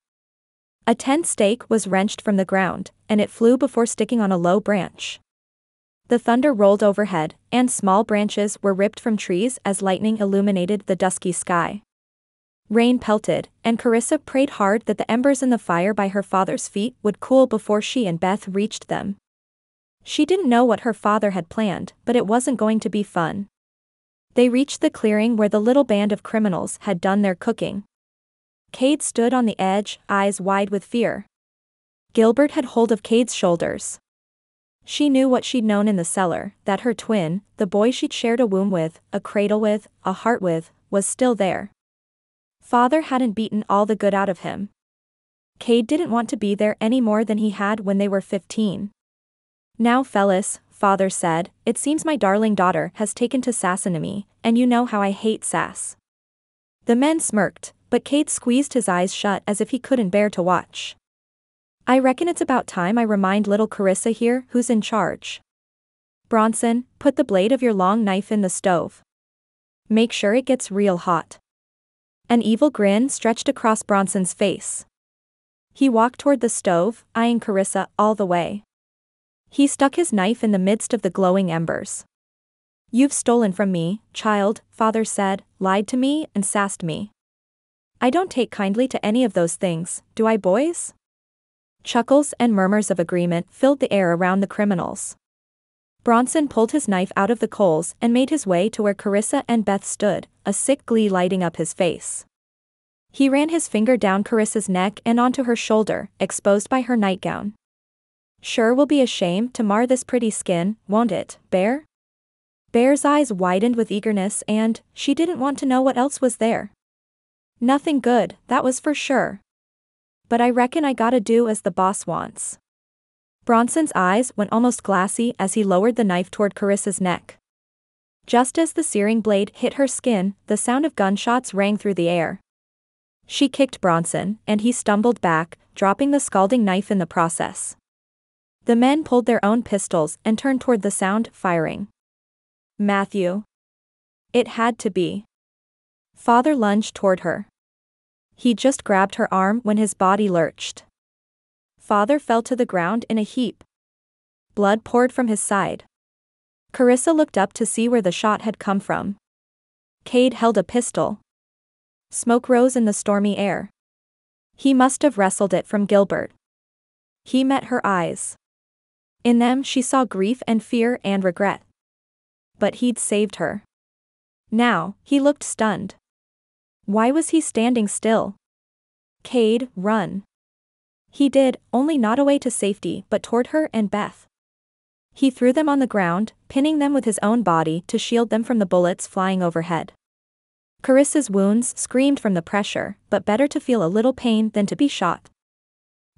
A tent stake was wrenched from the ground, and it flew before sticking on a low branch. The thunder rolled overhead, and small branches were ripped from trees as lightning illuminated the dusky sky. Rain pelted, and Karissa prayed hard that the embers in the fire by her father's feet would cool before she and Beth reached them. She didn't know what her father had planned, but it wasn't going to be fun. They reached the clearing where the little band of criminals had done their cooking. Cade stood on the edge, eyes wide with fear. Gilbert had hold of Cade's shoulders. She knew what she'd known in the cellar, that her twin, the boy she'd shared a womb with, a cradle with, a heart with, was still there. Father hadn't beaten all the good out of him. Cade didn't want to be there any more than he had when they were 15. Now fellas, father said, it seems my darling daughter has taken to sassing me, and you know how I hate sass. The men smirked, but Cade squeezed his eyes shut as if he couldn't bear to watch. I reckon it's about time I remind little Karissa here who's in charge. Bronson, put the blade of your long knife in the stove. Make sure it gets real hot. An evil grin stretched across Bronson's face. He walked toward the stove, eyeing Karissa all the way. He stuck his knife in the midst of the glowing embers. You've stolen from me, child, father said, lied to me and sassed me. I don't take kindly to any of those things, do I, boys? Chuckles and murmurs of agreement filled the air around the criminals. Bronson pulled his knife out of the coals and made his way to where Karissa and Beth stood, a sick glee lighting up his face. He ran his finger down Carissa's neck and onto her shoulder, exposed by her nightgown. Sure will be a shame to mar this pretty skin, won't it, Bear? Bear's eyes widened with eagerness and, she didn't want to know what else was there. Nothing good, that was for sure. But I reckon I gotta do as the boss wants. Bronson's eyes went almost glassy as he lowered the knife toward Carissa's neck. Just as the searing blade hit her skin, the sound of gunshots rang through the air. She kicked Bronson, and he stumbled back, dropping the scalding knife in the process. The men pulled their own pistols and turned toward the sound, firing. Matthew. It had to be. Father lunged toward her. He just grabbed her arm when his body lurched. Father fell to the ground in a heap. Blood poured from his side. Karissa looked up to see where the shot had come from. Cade held a pistol. Smoke rose in the stormy air. He must have wrestled it from Gilbert. He met her eyes. In them she saw grief and fear and regret. But he'd saved her. Now, he looked stunned. Why was he standing still? Cade, run. He did, only not away to safety but toward her and Beth. He threw them on the ground, pinning them with his own body to shield them from the bullets flying overhead. Carissa's wounds screamed from the pressure, but better to feel a little pain than to be shot.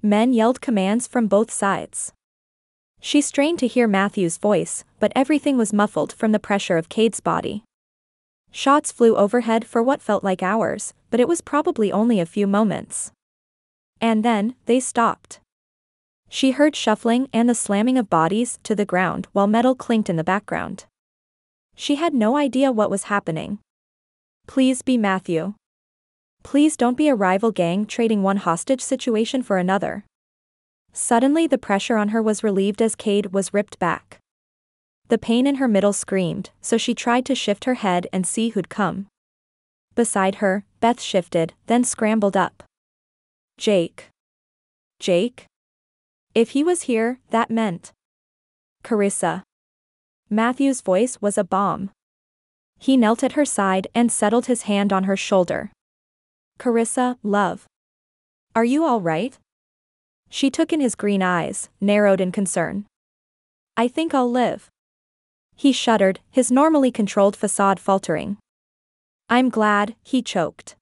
Men yelled commands from both sides. She strained to hear Matthew's voice, but everything was muffled from the pressure of Cade's body. Shots flew overhead for what felt like hours, but it was probably only a few moments. And then, they stopped. She heard shuffling and the slamming of bodies to the ground while metal clinked in the background. She had no idea what was happening. Please be Matthew. Please don't be a rival gang trading one hostage situation for another. Suddenly the pressure on her was relieved as Cade was ripped back. The pain in her middle screamed, so she tried to shift her head and see who'd come. Beside her, Beth shifted, then scrambled up. Jake. Jake? If he was here, that meant. Karissa. Matthew's voice was a bomb. He knelt at her side and settled his hand on her shoulder. Karissa, love. Are you all right? She took in his green eyes, narrowed in concern. I think I'll live. He shuddered, his normally controlled facade faltering. I'm glad, he choked.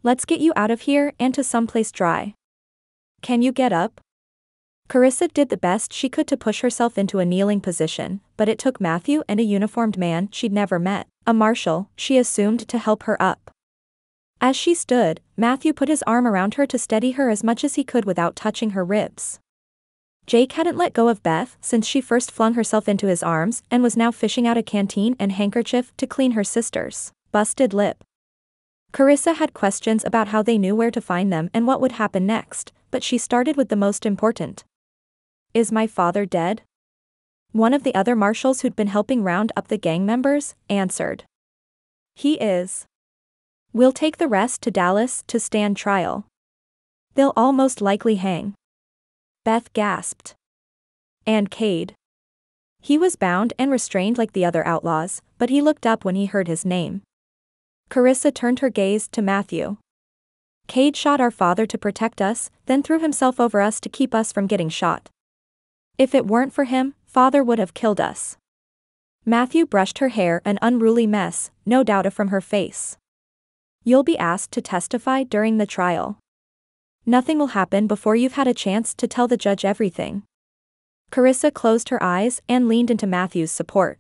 Let's get you out of here and to someplace dry. Can you get up? Karissa did the best she could to push herself into a kneeling position, but it took Matthew and a uniformed man she'd never met, a marshal, she assumed, to help her up. As she stood, Matthew put his arm around her to steady her as much as he could without touching her ribs. Jake hadn't let go of Beth since she first flung herself into his arms and was now fishing out a canteen and handkerchief to clean her sister's busted lip. Karissa had questions about how they knew where to find them and what would happen next, but she started with the most important. Is my father dead? One of the other marshals who'd been helping round up the gang members answered. He is. We'll take the rest to Dallas to stand trial. They'll all most likely hang. Beth gasped. And Cade. He was bound and restrained like the other outlaws, but he looked up when he heard his name. Karissa turned her gaze to Matthew. Cade shot our father to protect us, then threw himself over us to keep us from getting shot. If it weren't for him, father would have killed us. Matthew brushed her hair, an unruly mess, no doubt from her face. You'll be asked to testify during the trial. Nothing will happen before you've had a chance to tell the judge everything. Karissa closed her eyes and leaned into Matthew's support.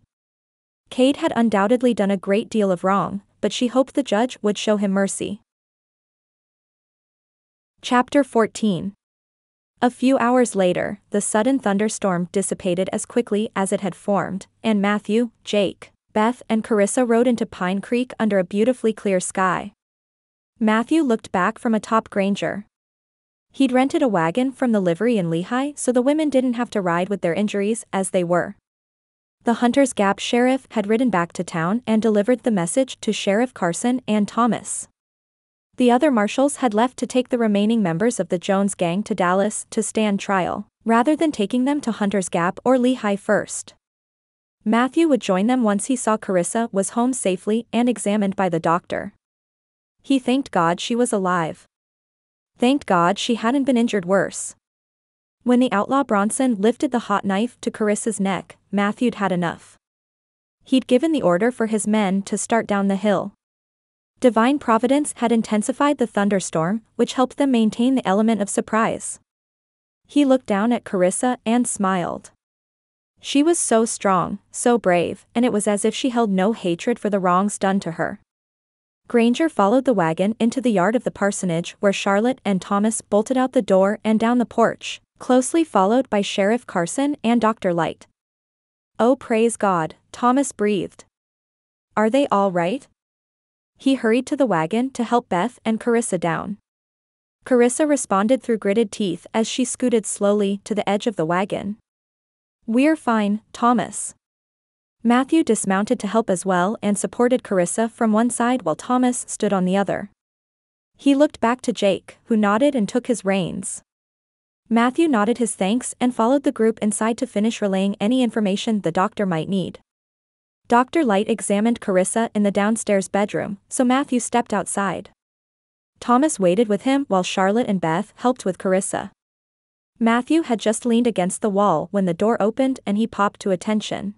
Cade had undoubtedly done a great deal of wrong, but she hoped the judge would show him mercy. Chapter 14. A few hours later, the sudden thunderstorm dissipated as quickly as it had formed, and Matthew, Jake, Beth and Karissa rode into Pine Creek under a beautifully clear sky. Matthew looked back from atop Granger. He'd rented a wagon from the livery in Lehigh so the women didn't have to ride with their injuries as they were. The Hunters Gap sheriff had ridden back to town and delivered the message to Sheriff Carson and Thomas. The other marshals had left to take the remaining members of the Jones gang to Dallas to stand trial, rather than taking them to Hunters Gap or Lehigh first. Matthew would join them once he saw Karissa was home safely and examined by the doctor. He thanked God she was alive. Thanked God she hadn't been injured worse. When the outlaw Bronson lifted the hot knife to Carissa's neck, Matthew'd had enough. He'd given the order for his men to start down the hill. Divine Providence had intensified the thunderstorm, which helped them maintain the element of surprise. He looked down at Karissa and smiled. She was so strong, so brave, and it was as if she held no hatred for the wrongs done to her. Granger followed the wagon into the yard of the parsonage where Charlotte and Thomas bolted out the door and down the porch, closely followed by Sheriff Carson and Dr. Light. Oh, praise God, Thomas breathed. Are they all right? He hurried to the wagon to help Beth and Karissa down. Karissa responded through gritted teeth as she scooted slowly to the edge of the wagon. We're fine, Thomas. Matthew dismounted to help as well and supported Karissa from one side while Thomas stood on the other. He looked back to Jake, who nodded and took his reins. Matthew nodded his thanks and followed the group inside to finish relaying any information the doctor might need. Dr. Light examined Karissa in the downstairs bedroom, so Matthew stepped outside. Thomas waited with him while Charlotte and Beth helped with Karissa. Matthew had just leaned against the wall when the door opened and he popped to attention.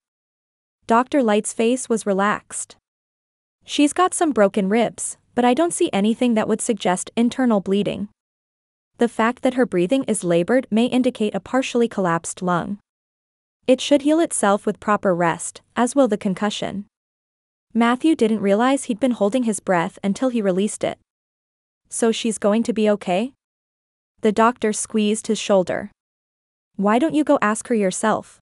Dr. Light's face was relaxed. She's got some broken ribs, but I don't see anything that would suggest internal bleeding. The fact that her breathing is labored may indicate a partially collapsed lung. It should heal itself with proper rest, as will the concussion. Matthew didn't realize he'd been holding his breath until he released it. So she's going to be okay? The doctor squeezed his shoulder. Why don't you go ask her yourself?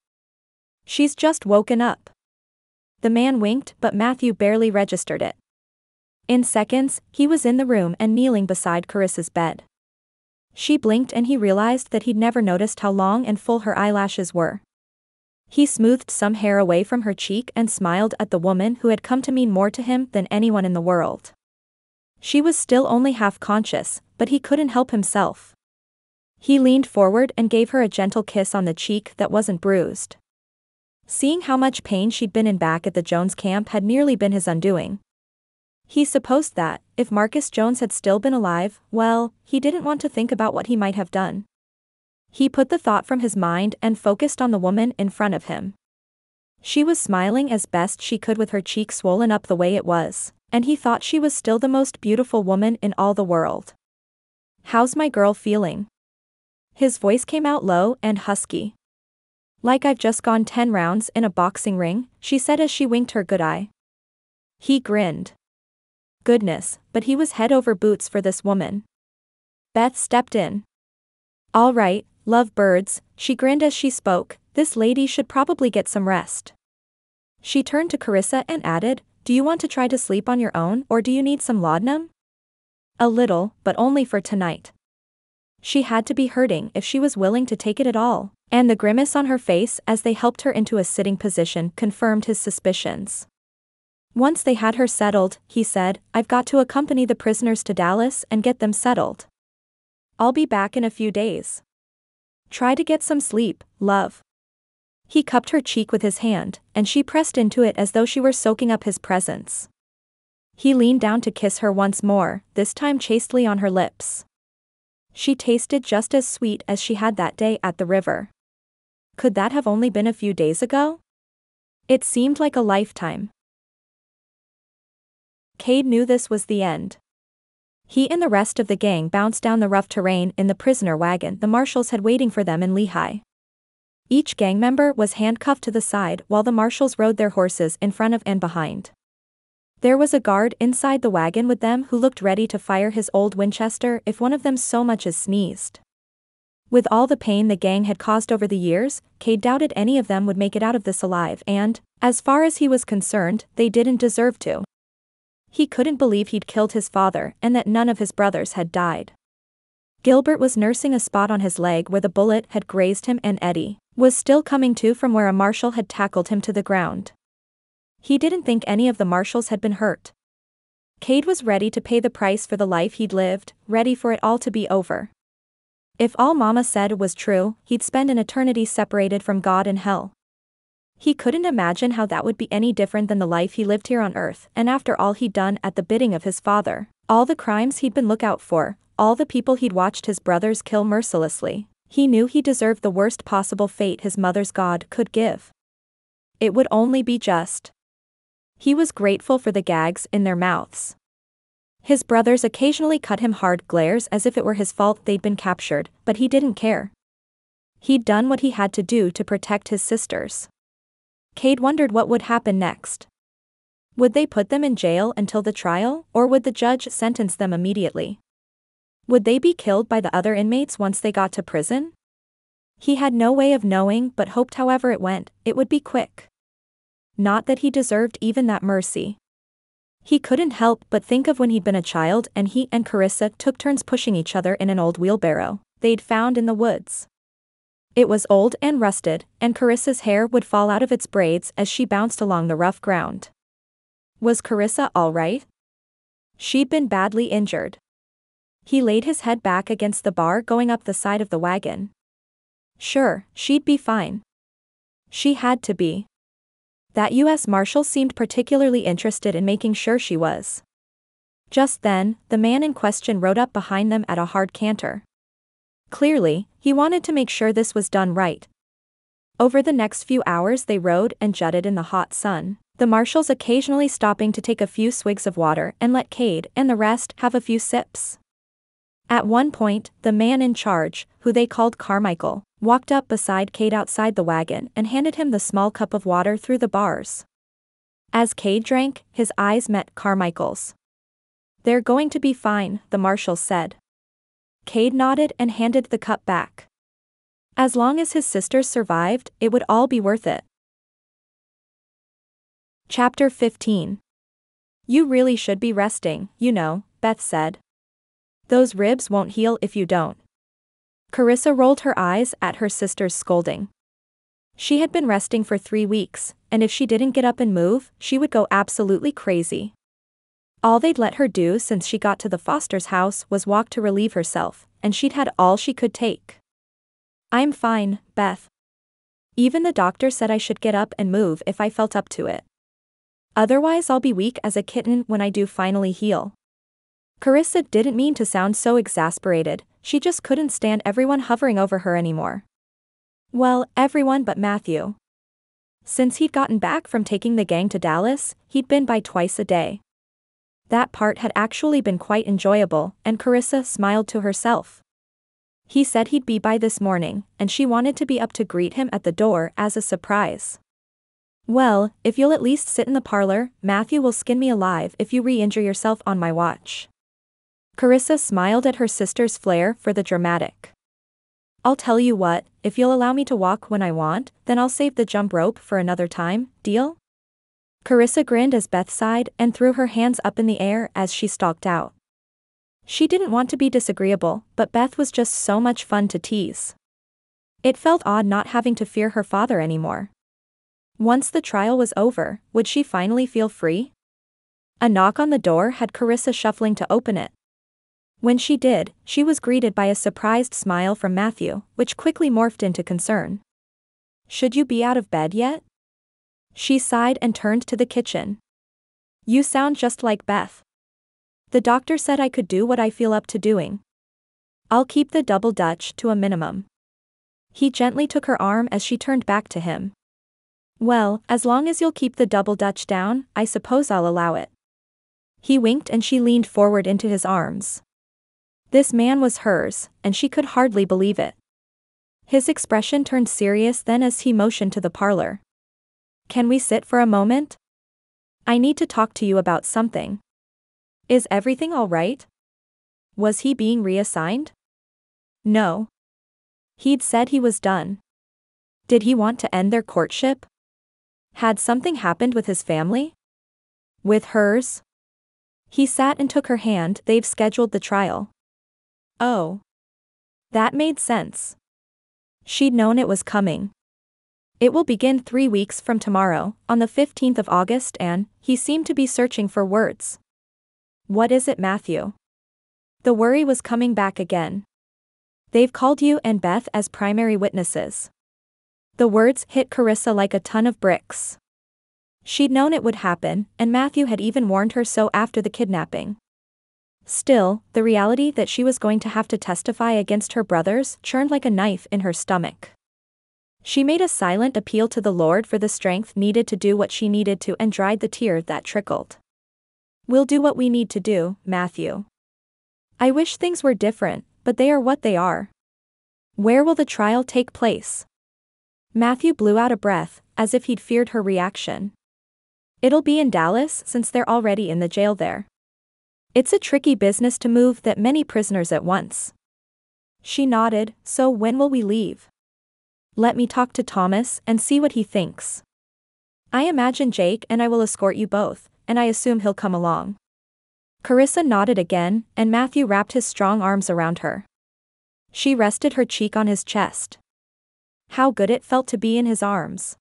She's just woken up. The man winked, but Matthew barely registered it. In seconds, he was in the room and kneeling beside Carissa's bed. She blinked and he realized that he'd never noticed how long and full her eyelashes were. He smoothed some hair away from her cheek and smiled at the woman who had come to mean more to him than anyone in the world. She was still only half conscious, but he couldn't help himself. He leaned forward and gave her a gentle kiss on the cheek that wasn't bruised. Seeing how much pain she'd been in back at the Jones camp had nearly been his undoing. He supposed that, if Marcus Jones had still been alive, well, he didn't want to think about what he might have done. He put the thought from his mind and focused on the woman in front of him. She was smiling as best she could with her cheek swollen up the way it was, and he thought she was still the most beautiful woman in all the world. How's my girl feeling? His voice came out low and husky. Like I've just gone 10 rounds in a boxing ring, she said as she winked her good eye. He grinned. Goodness, but he was head over boots for this woman. Beth stepped in. All right, love birds, she grinned as she spoke, this lady should probably get some rest. She turned to Karissa and added, do you want to try to sleep on your own or do you need some laudanum? A little, but only for tonight. She had to be hurting if she was willing to take it at all, and the grimace on her face as they helped her into a sitting position confirmed his suspicions. Once they had her settled, he said, "I've got to accompany the prisoners to Dallas and get them settled. I'll be back in a few days. Try to get some sleep, love." He cupped her cheek with his hand, and she pressed into it as though she were soaking up his presence. He leaned down to kiss her once more, this time chastely on her lips. She tasted just as sweet as she had that day at the river. Could that have only been a few days ago? It seemed like a lifetime. Cade knew this was the end. He and the rest of the gang bounced down the rough terrain in the prisoner wagon the marshals had waiting for them in Lehigh. Each gang member was handcuffed to the side while the marshals rode their horses in front of and behind. There was a guard inside the wagon with them who looked ready to fire his old Winchester if one of them so much as sneezed. With all the pain the gang had caused over the years, Cade doubted any of them would make it out of this alive and, as far as he was concerned, they didn't deserve to. He couldn't believe he'd killed his father and that none of his brothers had died. Gilbert was nursing a spot on his leg where the bullet had grazed him, and Eddie was still coming to from where a marshal had tackled him to the ground. He didn't think any of the marshals had been hurt. Cade was ready to pay the price for the life he'd lived, ready for it all to be over. If all Mama said was true, he'd spend an eternity separated from God in hell. He couldn't imagine how that would be any different than the life he lived here on Earth, and after all he'd done at the bidding of his father, all the crimes he'd been lookout for, all the people he'd watched his brothers kill mercilessly, he knew he deserved the worst possible fate his mother's God could give. It would only be just. He was grateful for the gags in their mouths. His brothers occasionally cut him hard glares as if it were his fault they'd been captured, but he didn't care. He'd done what he had to do to protect his sisters. Cade wondered what would happen next. Would they put them in jail until the trial, or would the judge sentence them immediately? Would they be killed by the other inmates once they got to prison? He had no way of knowing but hoped however it went, it would be quick. Not that he deserved even that mercy. He couldn't help but think of when he'd been a child and he and Karissa took turns pushing each other in an old wheelbarrow they'd found in the woods. It was old and rusted, and Karissa's hair would fall out of its braids as she bounced along the rough ground. Was Karissa all right? She'd been badly injured. He laid his head back against the bar going up the side of the wagon. Sure, she'd be fine. She had to be. That U.S. Marshal seemed particularly interested in making sure she was. Just then, the man in question rode up behind them at a hard canter. Clearly, he wanted to make sure this was done right. Over the next few hours they rode and jutted in the hot sun, the marshals occasionally stopping to take a few swigs of water and let Cade and the rest have a few sips. At one point, the man in charge, who they called Carmichael, walked up beside Cade outside the wagon and handed him the small cup of water through the bars. As Cade drank, his eyes met Carmichael's. "They're going to be fine," the marshal said. Cade nodded and handed the cup back. As long as his sisters survived, it would all be worth it. Chapter 15. "You really should be resting, you know," Beth said. "Those ribs won't heal if you don't." Karissa rolled her eyes at her sister's scolding. She had been resting for 3 weeks, and if she didn't get up and move, she would go absolutely crazy. All they'd let her do since she got to the Foster's house was walk to relieve herself, and she'd had all she could take. "I'm fine, Beth. Even the doctor said I should get up and move if I felt up to it. Otherwise I'll be weak as a kitten when I do finally heal." Karissa didn't mean to sound so exasperated, she just couldn't stand everyone hovering over her anymore. Well, everyone but Matthew. Since he'd gotten back from taking the gang to Dallas, he'd been by twice a day. That part had actually been quite enjoyable, and Karissa smiled to herself. He said he'd be by this morning, and she wanted to be up to greet him at the door as a surprise. "Well, if you'll at least sit in the parlor, Matthew will skin me alive if you re-injure yourself on my watch." Karissa smiled at her sister's flair for the dramatic. "I'll tell you what, if you'll allow me to walk when I want, then I'll save the jump rope for another time, deal?" Karissa grinned as Beth sighed and threw her hands up in the air as she stalked out. She didn't want to be disagreeable, but Beth was just so much fun to tease. It felt odd not having to fear her father anymore. Once the trial was over, would she finally feel free? A knock on the door had Karissa shuffling to open it. When she did, she was greeted by a surprised smile from Matthew, which quickly morphed into concern. "Should you be out of bed yet?" She sighed and turned to the kitchen. "You sound just like Beth. The doctor said I could do what I feel up to doing. I'll keep the double dutch to a minimum." He gently took her arm as she turned back to him. "Well, as long as you'll keep the double dutch down, I suppose I'll allow it." He winked and she leaned forward into his arms. This man was hers, and she could hardly believe it. His expression turned serious then as he motioned to the parlor. "Can we sit for a moment? I need to talk to you about something." "Is everything all right?" Was he being reassigned? No. He'd said he was done. Did he want to end their courtship? Had something happened with his family? With hers? He sat and took her hand. "They've scheduled the trial." Oh. That made sense. She'd known it was coming. "It will begin 3 weeks from tomorrow, on the 15th of August, and," he seemed to be searching for words. "What is it, Matthew?" The worry was coming back again. "They've called you and Beth as primary witnesses." The words hit Karissa like a ton of bricks. She'd known it would happen, and Matthew had even warned her so after the kidnapping. Still, the reality that she was going to have to testify against her brothers churned like a knife in her stomach. She made a silent appeal to the Lord for the strength needed to do what she needed to and dried the tear that trickled. "We'll do what we need to do, Matthew. I wish things were different, but they are what they are." "Where will the trial take place?" Matthew blew out a breath, as if he'd feared her reaction. "It'll be in Dallas since they're already in the jail there. It's a tricky business to move that many prisoners at once." She nodded. "So when will we leave?" "Let me talk to Thomas and see what he thinks. I imagine Jake and I will escort you both, and I assume he'll come along." Karissa nodded again, and Matthew wrapped his strong arms around her. She rested her cheek on his chest. How good it felt to be in his arms.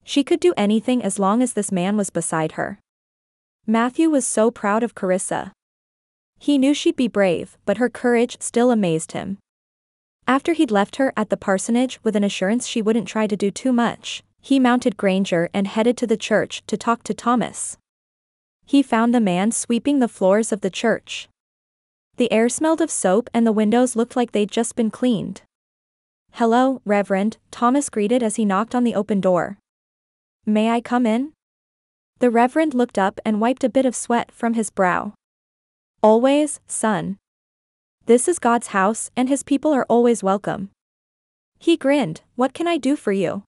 She could do anything as long as this man was beside her. Matthew was so proud of Karissa. He knew she'd be brave, but her courage still amazed him. After he'd left her at the parsonage with an assurance she wouldn't try to do too much, he mounted Granger and headed to the church to talk to Thomas. He found the man sweeping the floors of the church. The air smelled of soap and the windows looked like they'd just been cleaned. "Hello, Reverend," Thomas greeted as he knocked on the open door. "May I come in?" The Reverend looked up and wiped a bit of sweat from his brow. "Always, son. This is God's house and his people are always welcome." He grinned. "What can I do for you?"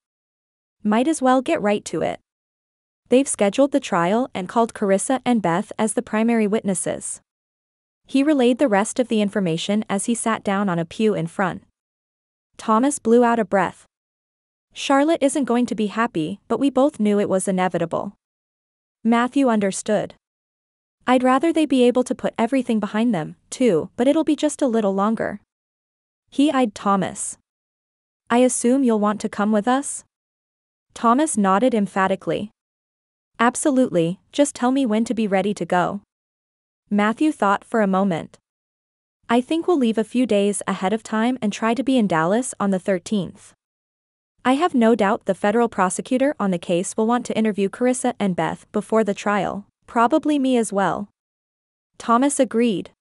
"Might as well get right to it. They've scheduled the trial and called Karissa and Beth as the primary witnesses." He relayed the rest of the information as he sat down on a pew in front. Thomas blew out a breath. "Charlotte isn't going to be happy, but we both knew it was inevitable." Matthew understood. "I'd rather they be able to put everything behind them, too, but it'll be just a little longer." He eyed Thomas. "I assume you'll want to come with us?" Thomas nodded emphatically. "Absolutely, just tell me when to be ready to go." Matthew thought for a moment. "I think we'll leave a few days ahead of time and try to be in Dallas on the 13th. I have no doubt the federal prosecutor on the case will want to interview Karissa and Beth before the trial, probably me as well." Thomas agreed.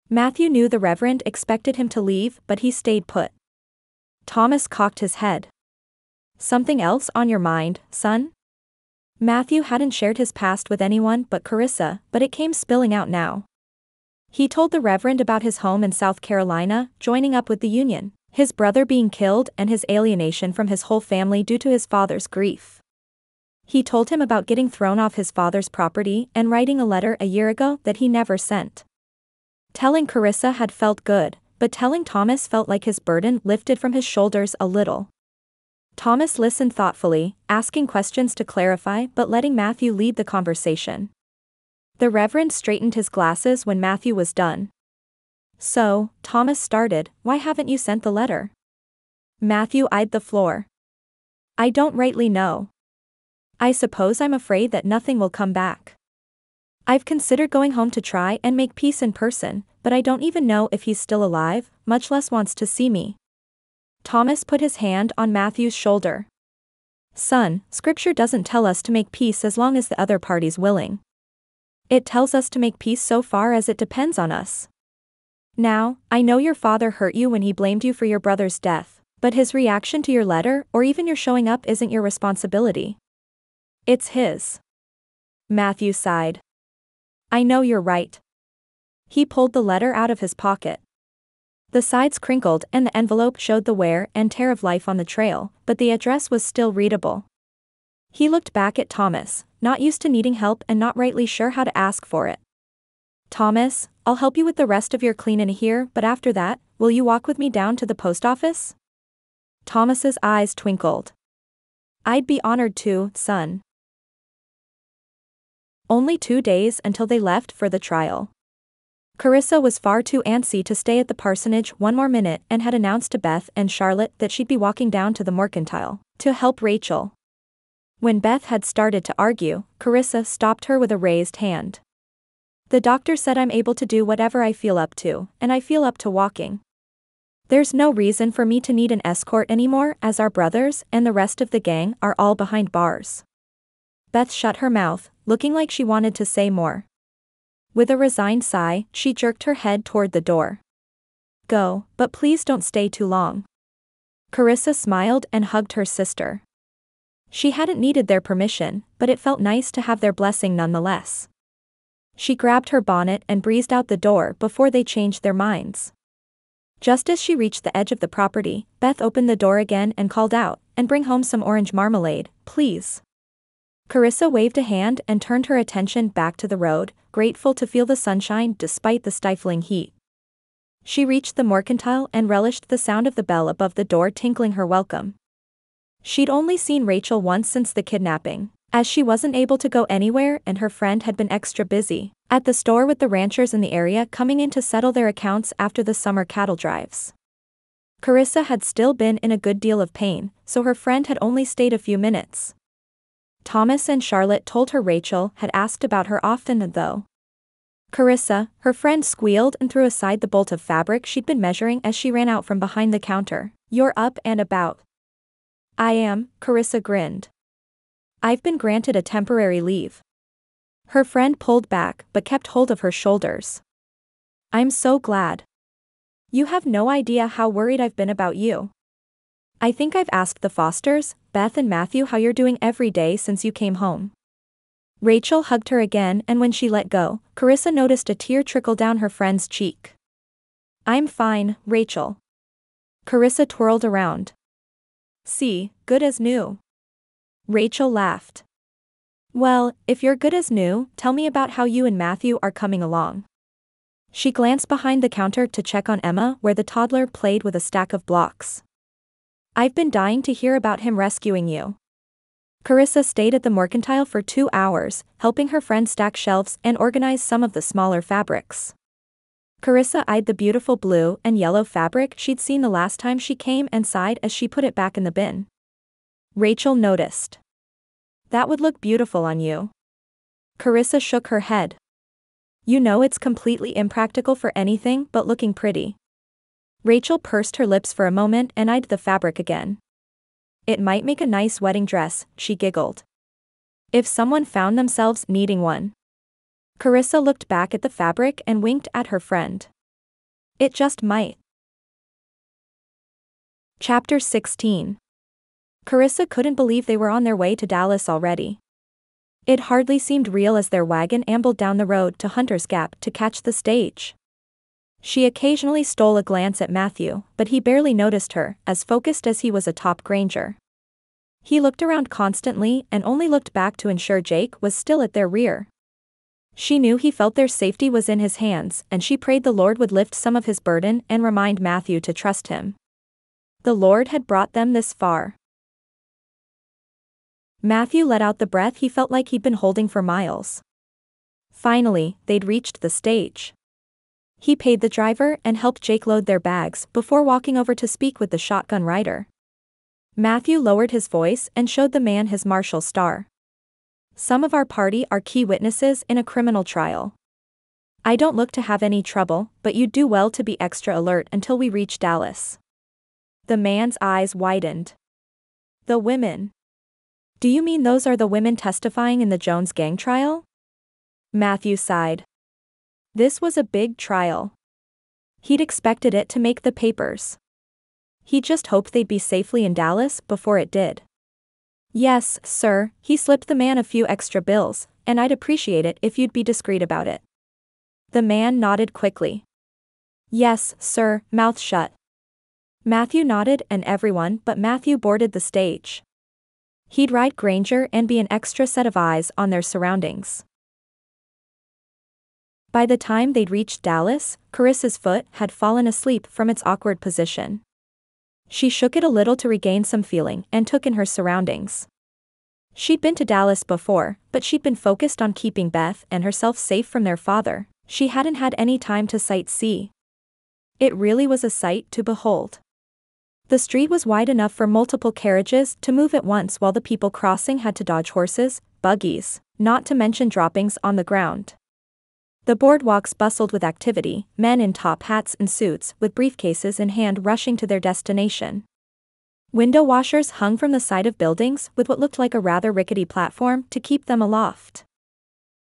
Matthew knew the Reverend expected him to leave, but he stayed put. Thomas cocked his head. "Something else on your mind, son?" Matthew hadn't shared his past with anyone but Karissa, but it came spilling out now. He told the Reverend about his home in South Carolina, joining up with the Union, his brother being killed and his alienation from his whole family due to his father's grief. He told him about getting thrown off his father's property and writing a letter a year ago that he never sent. Telling Karissa had felt good, but telling Thomas felt like his burden lifted from his shoulders a little. Thomas listened thoughtfully, asking questions to clarify but letting Matthew lead the conversation. The Reverend straightened his glasses when Matthew was done. "So," Thomas started, "why haven't you sent the letter?" Matthew eyed the floor. "I don't rightly know. I suppose I'm afraid that nothing will come back." I've considered going home to try and make peace in person, but I don't even know if he's still alive, much less wants to see me. Thomas put his hand on Matthew's shoulder. Son, Scripture doesn't tell us to make peace as long as the other party's willing. It tells us to make peace so far as it depends on us. Now, I know your father hurt you when he blamed you for your brother's death, but his reaction to your letter or even your showing up isn't your responsibility. It's his. Matthew sighed. I know you're right. He pulled the letter out of his pocket. The sides crinkled and the envelope showed the wear and tear of life on the trail, but the address was still readable. He looked back at Thomas, not used to needing help and not rightly sure how to ask for it. Thomas, I'll help you with the rest of your cleanin' here, but after that, will you walk with me down to the post office? Thomas's eyes twinkled. I'd be honored to, son. Only 2 days until they left for the trial. Karissa was far too antsy to stay at the parsonage one more minute and had announced to Beth and Charlotte that she'd be walking down to the mercantile to help Rachel. When Beth had started to argue, Karissa stopped her with a raised hand. The doctor said I'm able to do whatever I feel up to, and I feel up to walking. There's no reason for me to need an escort anymore, as our brothers and the rest of the gang are all behind bars. Beth shut her mouth, looking like she wanted to say more. With a resigned sigh, she jerked her head toward the door. Go, but please don't stay too long. Karissa smiled and hugged her sister. She hadn't needed their permission, but it felt nice to have their blessing nonetheless. She grabbed her bonnet and breezed out the door before they changed their minds. Just as she reached the edge of the property, Beth opened the door again and called out, "And bring home some orange marmalade, please." Karissa waved a hand and turned her attention back to the road, grateful to feel the sunshine despite the stifling heat. She reached the mercantile and relished the sound of the bell above the door tinkling her welcome. She'd only seen Rachel once since the kidnapping, as she wasn't able to go anywhere and her friend had been extra busy at the store with the ranchers in the area coming in to settle their accounts after the summer cattle drives. Karissa had still been in a good deal of pain, so her friend had only stayed a few minutes. Thomas and Charlotte told her Rachel had asked about her often though. Karissa, her friend squealed and threw aside the bolt of fabric she'd been measuring as she ran out from behind the counter. You're up and about. I am, Karissa grinned. I've been granted a temporary leave. Her friend pulled back but kept hold of her shoulders. I'm so glad. You have no idea how worried I've been about you. I think I've asked the Fosters, Beth and Matthew, how you're doing every day since you came home. Rachel hugged her again, and when she let go, Karissa noticed a tear trickle down her friend's cheek. I'm fine, Rachel. Karissa twirled around. See, good as new. Rachel laughed. Well, if you're good as new, tell me about how you and Matthew are coming along. She glanced behind the counter to check on Emma, where the toddler played with a stack of blocks. I've been dying to hear about him rescuing you. Karissa stayed at the mercantile for 2 hours, helping her friend stack shelves and organize some of the smaller fabrics. Karissa eyed the beautiful blue and yellow fabric she'd seen the last time she came and sighed as she put it back in the bin. Rachel noticed. That would look beautiful on you. Karissa shook her head. You know it's completely impractical for anything but looking pretty. Rachel pursed her lips for a moment and eyed the fabric again. It might make a nice wedding dress, she giggled. If someone found themselves needing one. Karissa looked back at the fabric and winked at her friend. It just might. Chapter 16. Karissa couldn't believe they were on their way to Dallas already. It hardly seemed real as their wagon ambled down the road to Hunter's Gap to catch the stage. She occasionally stole a glance at Matthew, but he barely noticed her, as focused as he was atop Granger. He looked around constantly and only looked back to ensure Jake was still at their rear. She knew he felt their safety was in his hands, and she prayed the Lord would lift some of his burden and remind Matthew to trust him. The Lord had brought them this far. Matthew let out the breath he felt like he'd been holding for miles. Finally, they'd reached the stage. He paid the driver and helped Jake load their bags before walking over to speak with the shotgun rider. Matthew lowered his voice and showed the man his marshal star. Some of our party are key witnesses in a criminal trial. I don't look to have any trouble, but you'd do well to be extra alert until we reach Dallas. The man's eyes widened. The women. Do you mean those are the women testifying in the Jones gang trial? Matthew sighed. This was a big trial. He'd expected it to make the papers. He just hoped they'd be safely in Dallas before it did. Yes, sir, he slipped the man a few extra bills, and I'd appreciate it if you'd be discreet about it. The man nodded quickly. Yes, sir, mouth shut. Matthew nodded and everyone but Matthew boarded the stage. He'd ride Granger and be an extra set of eyes on their surroundings. By the time they'd reached Dallas, Karissa's foot had fallen asleep from its awkward position. She shook it a little to regain some feeling and took in her surroundings. She'd been to Dallas before, but she'd been focused on keeping Beth and herself safe from their father. She hadn't had any time to sightsee. It really was a sight to behold. The street was wide enough for multiple carriages to move at once while the people crossing had to dodge horses, buggies, not to mention droppings on the ground. The boardwalks bustled with activity, men in top hats and suits with briefcases in hand rushing to their destination. Window washers hung from the side of buildings with what looked like a rather rickety platform to keep them aloft.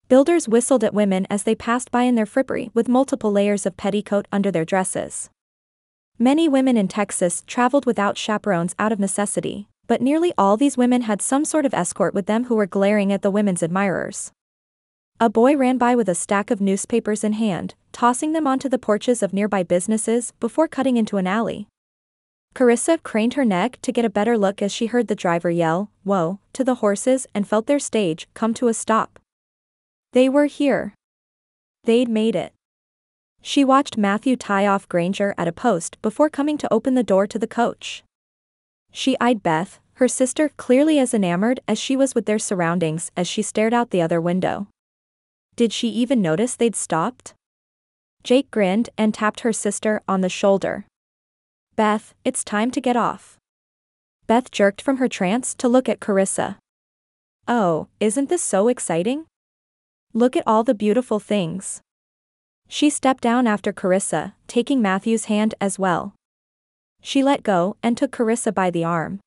Builders whistled at women as they passed by in their frippery with multiple layers of petticoat under their dresses. Many women in Texas traveled without chaperones out of necessity, but nearly all these women had some sort of escort with them who were glaring at the women's admirers. A boy ran by with a stack of newspapers in hand, tossing them onto the porches of nearby businesses before cutting into an alley. Karissa craned her neck to get a better look as she heard the driver yell, "Whoa," to the horses and felt their stage come to a stop. They were here. They'd made it. She watched Matthew tie off Granger at a post before coming to open the door to the coach. She eyed Beth, her sister, clearly as enamored as she was with their surroundings as she stared out the other window. Did she even notice they'd stopped? Jake grinned and tapped her sister on the shoulder. Beth, it's time to get off. Beth jerked from her trance to look at Karissa. Oh, isn't this so exciting? Look at all the beautiful things. She stepped down after Karissa, taking Matthew's hand as well. She let go and took Karissa by the arm.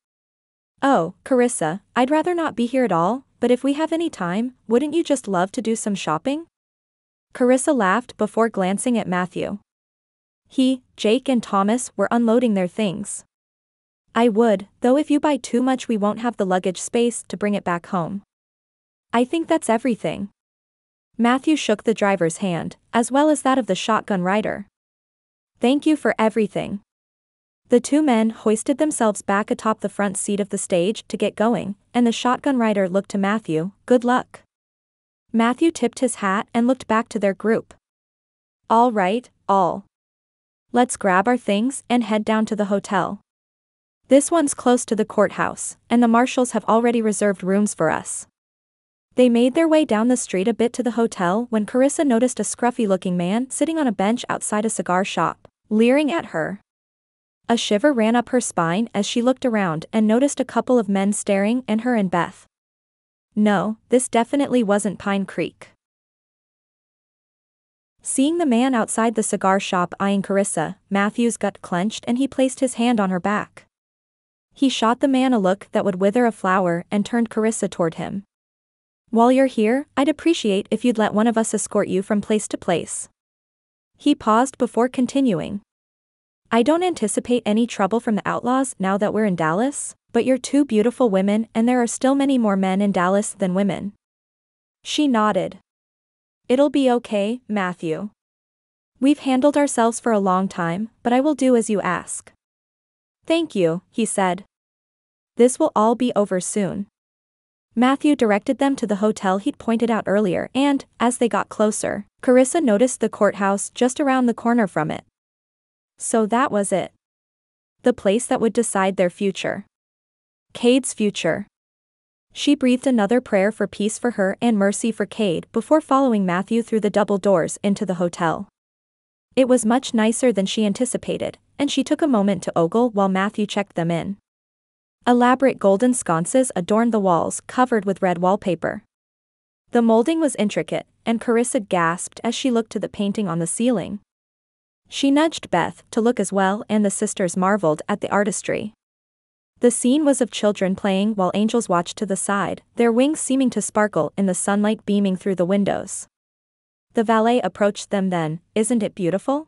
Oh, Karissa, I'd rather not be here at all, but if we have any time, wouldn't you just love to do some shopping? Karissa laughed before glancing at Matthew. Jake and Thomas were unloading their things. I would, though if you buy too much we won't have the luggage space to bring it back home. I think that's everything. Matthew shook the driver's hand, as well as that of the shotgun rider. Thank you for everything. The two men hoisted themselves back atop the front seat of the stage to get going, and the shotgun rider looked to Matthew, good luck. Matthew tipped his hat and looked back to their group. All right, all. Let's grab our things and head down to the hotel. This one's close to the courthouse, and the marshals have already reserved rooms for us. They made their way down the street a bit to the hotel when Karissa noticed a scruffy-looking man sitting on a bench outside a cigar shop, leering at her. A shiver ran up her spine as she looked around and noticed a couple of men staring at her and Beth. No, this definitely wasn't Pine Creek. Seeing the man outside the cigar shop eyeing Karissa, Matthew's gut clenched and he placed his hand on her back. He shot the man a look that would wither a flower and turned Karissa toward him. While you're here, I'd appreciate if you'd let one of us escort you from place to place. He paused before continuing. I don't anticipate any trouble from the outlaws now that we're in Dallas, but you're two beautiful women and there are still many more men in Dallas than women. She nodded. It'll be okay, Matthew. We've handled ourselves for a long time, but I will do as you ask. Thank you, he said. This will all be over soon. Matthew directed them to the hotel he'd pointed out earlier and, as they got closer, Karissa noticed the courthouse just around the corner from it. So that was it. The place that would decide their future. Cade's future. She breathed another prayer for peace for her and mercy for Cade before following Matthew through the double doors into the hotel. It was much nicer than she anticipated, and she took a moment to ogle while Matthew checked them in. Elaborate golden sconces adorned the walls covered with red wallpaper. The molding was intricate, and Karissa gasped as she looked to the painting on the ceiling. She nudged Beth to look as well, and the sisters marveled at the artistry. The scene was of children playing while angels watched to the side, their wings seeming to sparkle in the sunlight beaming through the windows. The valet approached them then. "Isn't it beautiful?"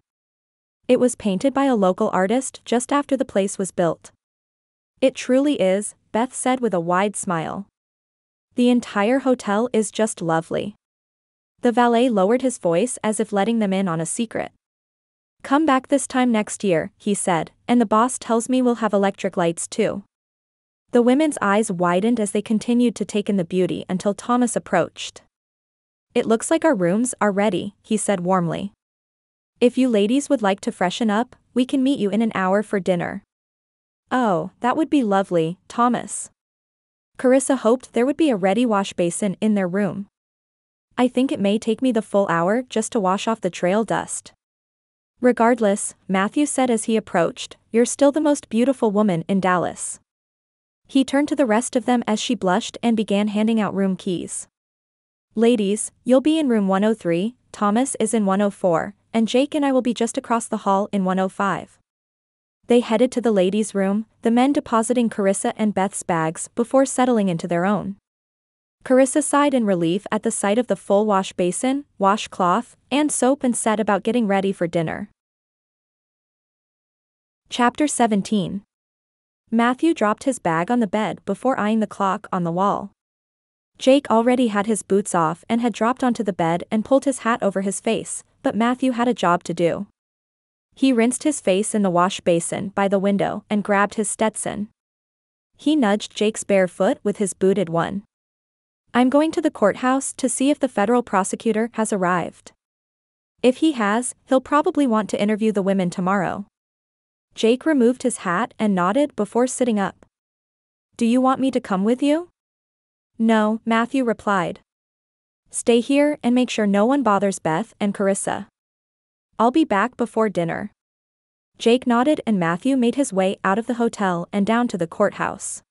It was painted by a local artist just after the place was built. "It truly is," Beth said with a wide smile. "The entire hotel is just lovely." The valet lowered his voice as if letting them in on a secret. "Come back this time next year," he said, "and the boss tells me we'll have electric lights too." The women's eyes widened as they continued to take in the beauty until Thomas approached. "It looks like our rooms are ready," he said warmly. "If you ladies would like to freshen up, we can meet you in an hour for dinner." "Oh, that would be lovely, Thomas." Karissa hoped there would be a ready wash basin in their room. "I think it may take me the full hour just to wash off the trail dust." "Regardless," Matthew said as he approached, "you're still the most beautiful woman in Dallas." He turned to the rest of them as she blushed and began handing out room keys. "Ladies, you'll be in room 103, Thomas is in 104, and Jake and I will be just across the hall in 105. They headed to the ladies' room, the men depositing Karissa and Beth's bags before settling into their own. Karissa sighed in relief at the sight of the full wash basin, washcloth, and soap and set about getting ready for dinner. Chapter 17. Matthew dropped his bag on the bed before eyeing the clock on the wall. Jake already had his boots off and had dropped onto the bed and pulled his hat over his face, but Matthew had a job to do. He rinsed his face in the wash basin by the window and grabbed his Stetson. He nudged Jake's bare foot with his booted one. "I'm going to the courthouse to see if the federal prosecutor has arrived. If he has, he'll probably want to interview the women tomorrow." Jake removed his hat and nodded before sitting up. "Do you want me to come with you?" "No," Matthew replied. "Stay here and make sure no one bothers Beth and Karissa. I'll be back before dinner." Jake nodded and Matthew made his way out of the hotel and down to the courthouse.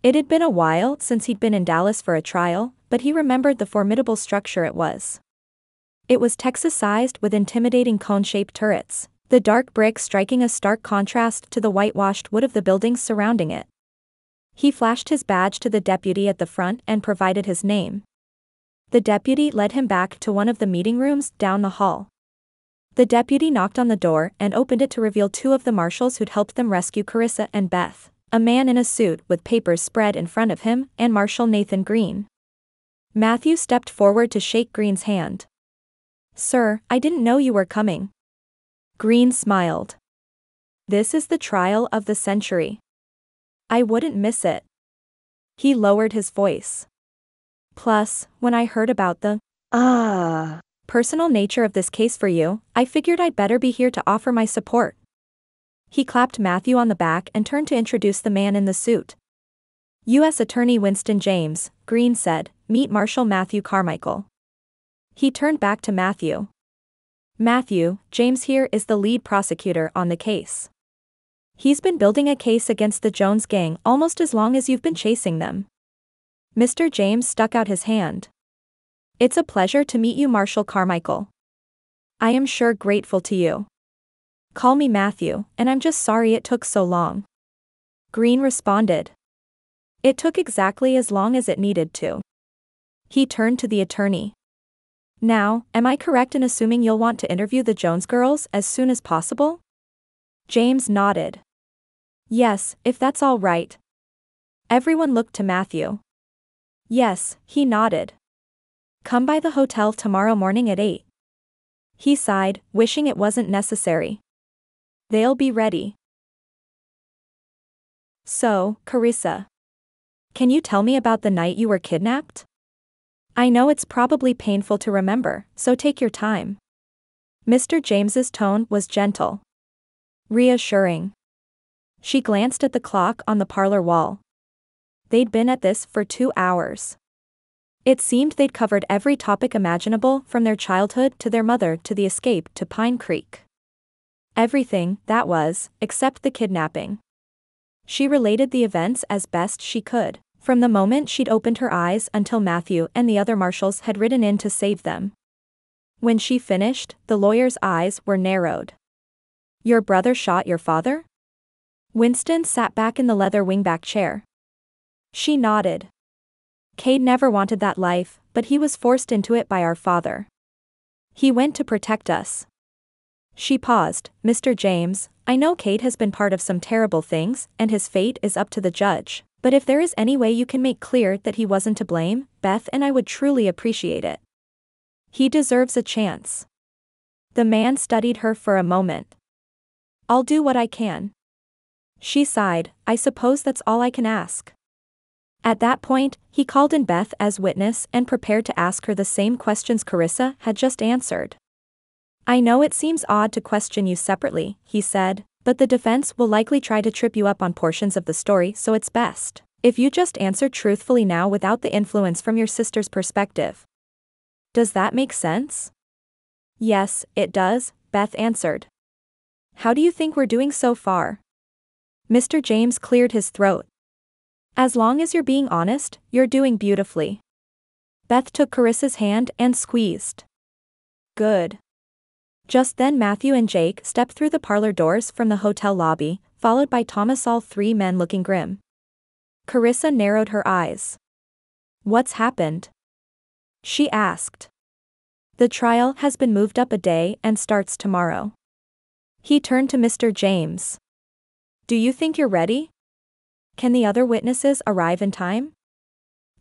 It had been a while since he'd been in Dallas for a trial, but he remembered the formidable structure it was. It was Texas-sized with intimidating cone-shaped turrets, the dark brick striking a stark contrast to the whitewashed wood of the buildings surrounding it. He flashed his badge to the deputy at the front and provided his name. The deputy led him back to one of the meeting rooms down the hall. The deputy knocked on the door and opened it to reveal two of the marshals who'd helped them rescue Karissa and Beth, a man in a suit with papers spread in front of him, and Marshal Nathan Green. Matthew stepped forward to shake Green's hand. "Sir, I didn't know you were coming." Green smiled. "This is the trial of the century. I wouldn't miss it." He lowered his voice. "Plus, when I heard about the personal nature of this case for you, I figured I'd better be here to offer my support." He clapped Matthew on the back and turned to introduce the man in the suit. "U.S. Attorney Winston James," Green said, "meet Marshal Matthew Carmichael." He turned back to Matthew. "Matthew, James here is the lead prosecutor on the case. He's been building a case against the Jones gang almost as long as you've been chasing them." Mr. James stuck out his hand. "It's a pleasure to meet you, Marshal Carmichael. I am sure grateful to you. Call me Matthew, and I'm just sorry it took so long." Green responded. "It took exactly as long as it needed to." He turned to the attorney. "Now, am I correct in assuming you'll want to interview the Jones girls as soon as possible?" James nodded. "Yes, if that's all right." Everyone looked to Matthew. "Yes," he nodded. "Come by the hotel tomorrow morning at 8. He sighed, wishing it wasn't necessary. "They'll be ready." "So, Karissa, can you tell me about the night you were kidnapped? I know it's probably painful to remember, so take your time." Mr. James's tone was gentle. Reassuring. She glanced at the clock on the parlor wall. They'd been at this for 2 hours. It seemed they'd covered every topic imaginable, from their childhood to their mother to the escape to Pine Creek. Everything, that was, except the kidnapping. She related the events as best she could, From the moment she'd opened her eyes until Matthew and the other marshals had ridden in to save them. When she finished, the lawyer's eyes were narrowed. "Your brother shot your father?" Winston sat back in the leather wingback chair. She nodded. "Cade never wanted that life, but he was forced into it by our father. He went to protect us." She paused. "Mr. James, I know Cade has been part of some terrible things, and his fate is up to the judge, but if there is any way you can make clear that he wasn't to blame, Beth and I would truly appreciate it. He deserves a chance." The man studied her for a moment. "I'll do what I can." She sighed. "I suppose that's all I can ask." At that point, he called in Beth as witness and prepared to ask her the same questions Karissa had just answered. "I know it seems odd to question you separately," he said, "but the defense will likely try to trip you up on portions of the story, so it's best if you just answer truthfully now without the influence from your sister's perspective. Does that make sense?" "Yes, it does," Beth answered. "How do you think we're doing so far?" Mr. James cleared his throat. "As long as you're being honest, you're doing beautifully." Beth took Karissa's hand and squeezed. "Good." Just then Matthew and Jake stepped through the parlor doors from the hotel lobby, followed by Thomas, all three men looking grim. Karissa narrowed her eyes. "What's happened?" she asked. "The trial has been moved up a day and starts tomorrow." He turned to Mr. James. "Do you think you're ready? Can the other witnesses arrive in time?"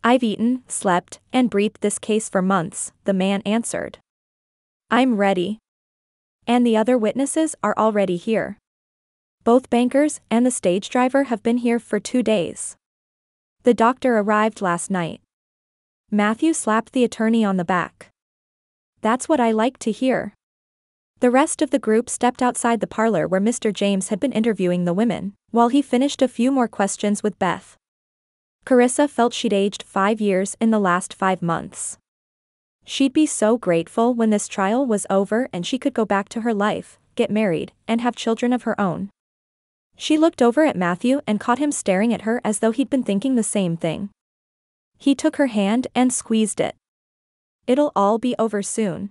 "I've eaten, slept, and breathed this case for months," the man answered. "I'm ready. And the other witnesses are already here. Both bankers and the stage driver have been here for 2 days. The doctor arrived last night." Matthew slapped the attorney on the back. "That's what I like to hear." The rest of the group stepped outside the parlor where Mr. James had been interviewing the women, while he finished a few more questions with Beth. Karissa felt she'd aged 5 years in the last 5 months. She'd be so grateful when this trial was over and she could go back to her life, get married, and have children of her own. She looked over at Matthew and caught him staring at her as though he'd been thinking the same thing. He took her hand and squeezed it. "It'll all be over soon."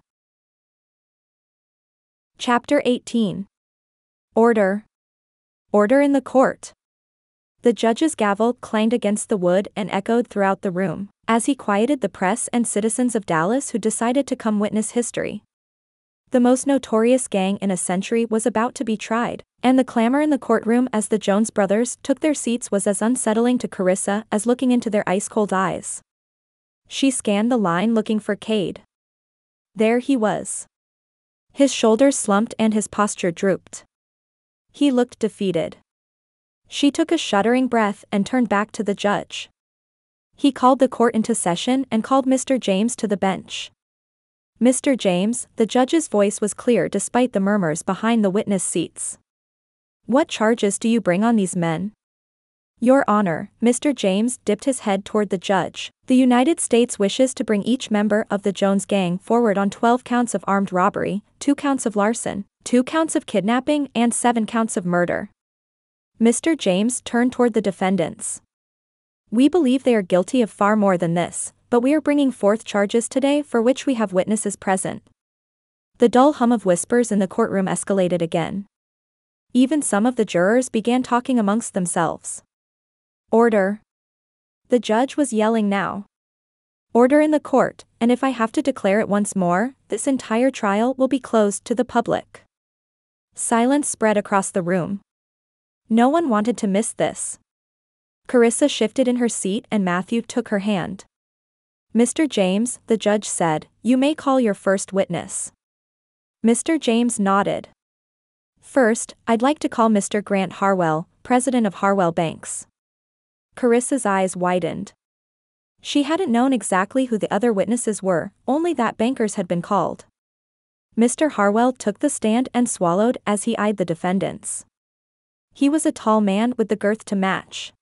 Chapter 18. Order. Order in the court. The judge's gavel clanged against the wood and echoed throughout the room, as he quieted the press and citizens of Dallas who decided to come witness history. The most notorious gang in a century was about to be tried, and the clamor in the courtroom as the Jones brothers took their seats was as unsettling to Karissa as looking into their ice-cold eyes. She scanned the line looking for Cade. There he was. His shoulders slumped and his posture drooped. He looked defeated. She took a shuddering breath and turned back to the judge. He called the court into session and called Mr. James to the bench. "Mr. James," the judge's voice was clear despite the murmurs behind the witness seats. "What charges do you bring on these men?" "Your Honor," Mr. James dipped his head toward the judge, "the United States wishes to bring each member of the Jones gang forward on 12 counts of armed robbery, 2 counts of larceny, 2 counts of kidnapping and 7 counts of murder." Mr. James turned toward the defendants. "We believe they are guilty of far more than this, but we are bringing forth charges today for which we have witnesses present." The dull hum of whispers in the courtroom escalated again. Even some of the jurors began talking amongst themselves. "Order." The judge was yelling now. "Order in the court, and if I have to declare it once more, this entire trial will be closed to the public." Silence spread across the room. No one wanted to miss this. Karissa shifted in her seat and Matthew took her hand. "Mr. James," the judge said, "you may call your first witness." Mr. James nodded. "First, I'd like to call Mr. Grant Harwell, president of Harwell Banks." Karissa's eyes widened. She hadn't known exactly who the other witnesses were, only that bankers had been called. Mr. Harwell took the stand and swallowed as he eyed the defendants. He was a tall man with the girth to match.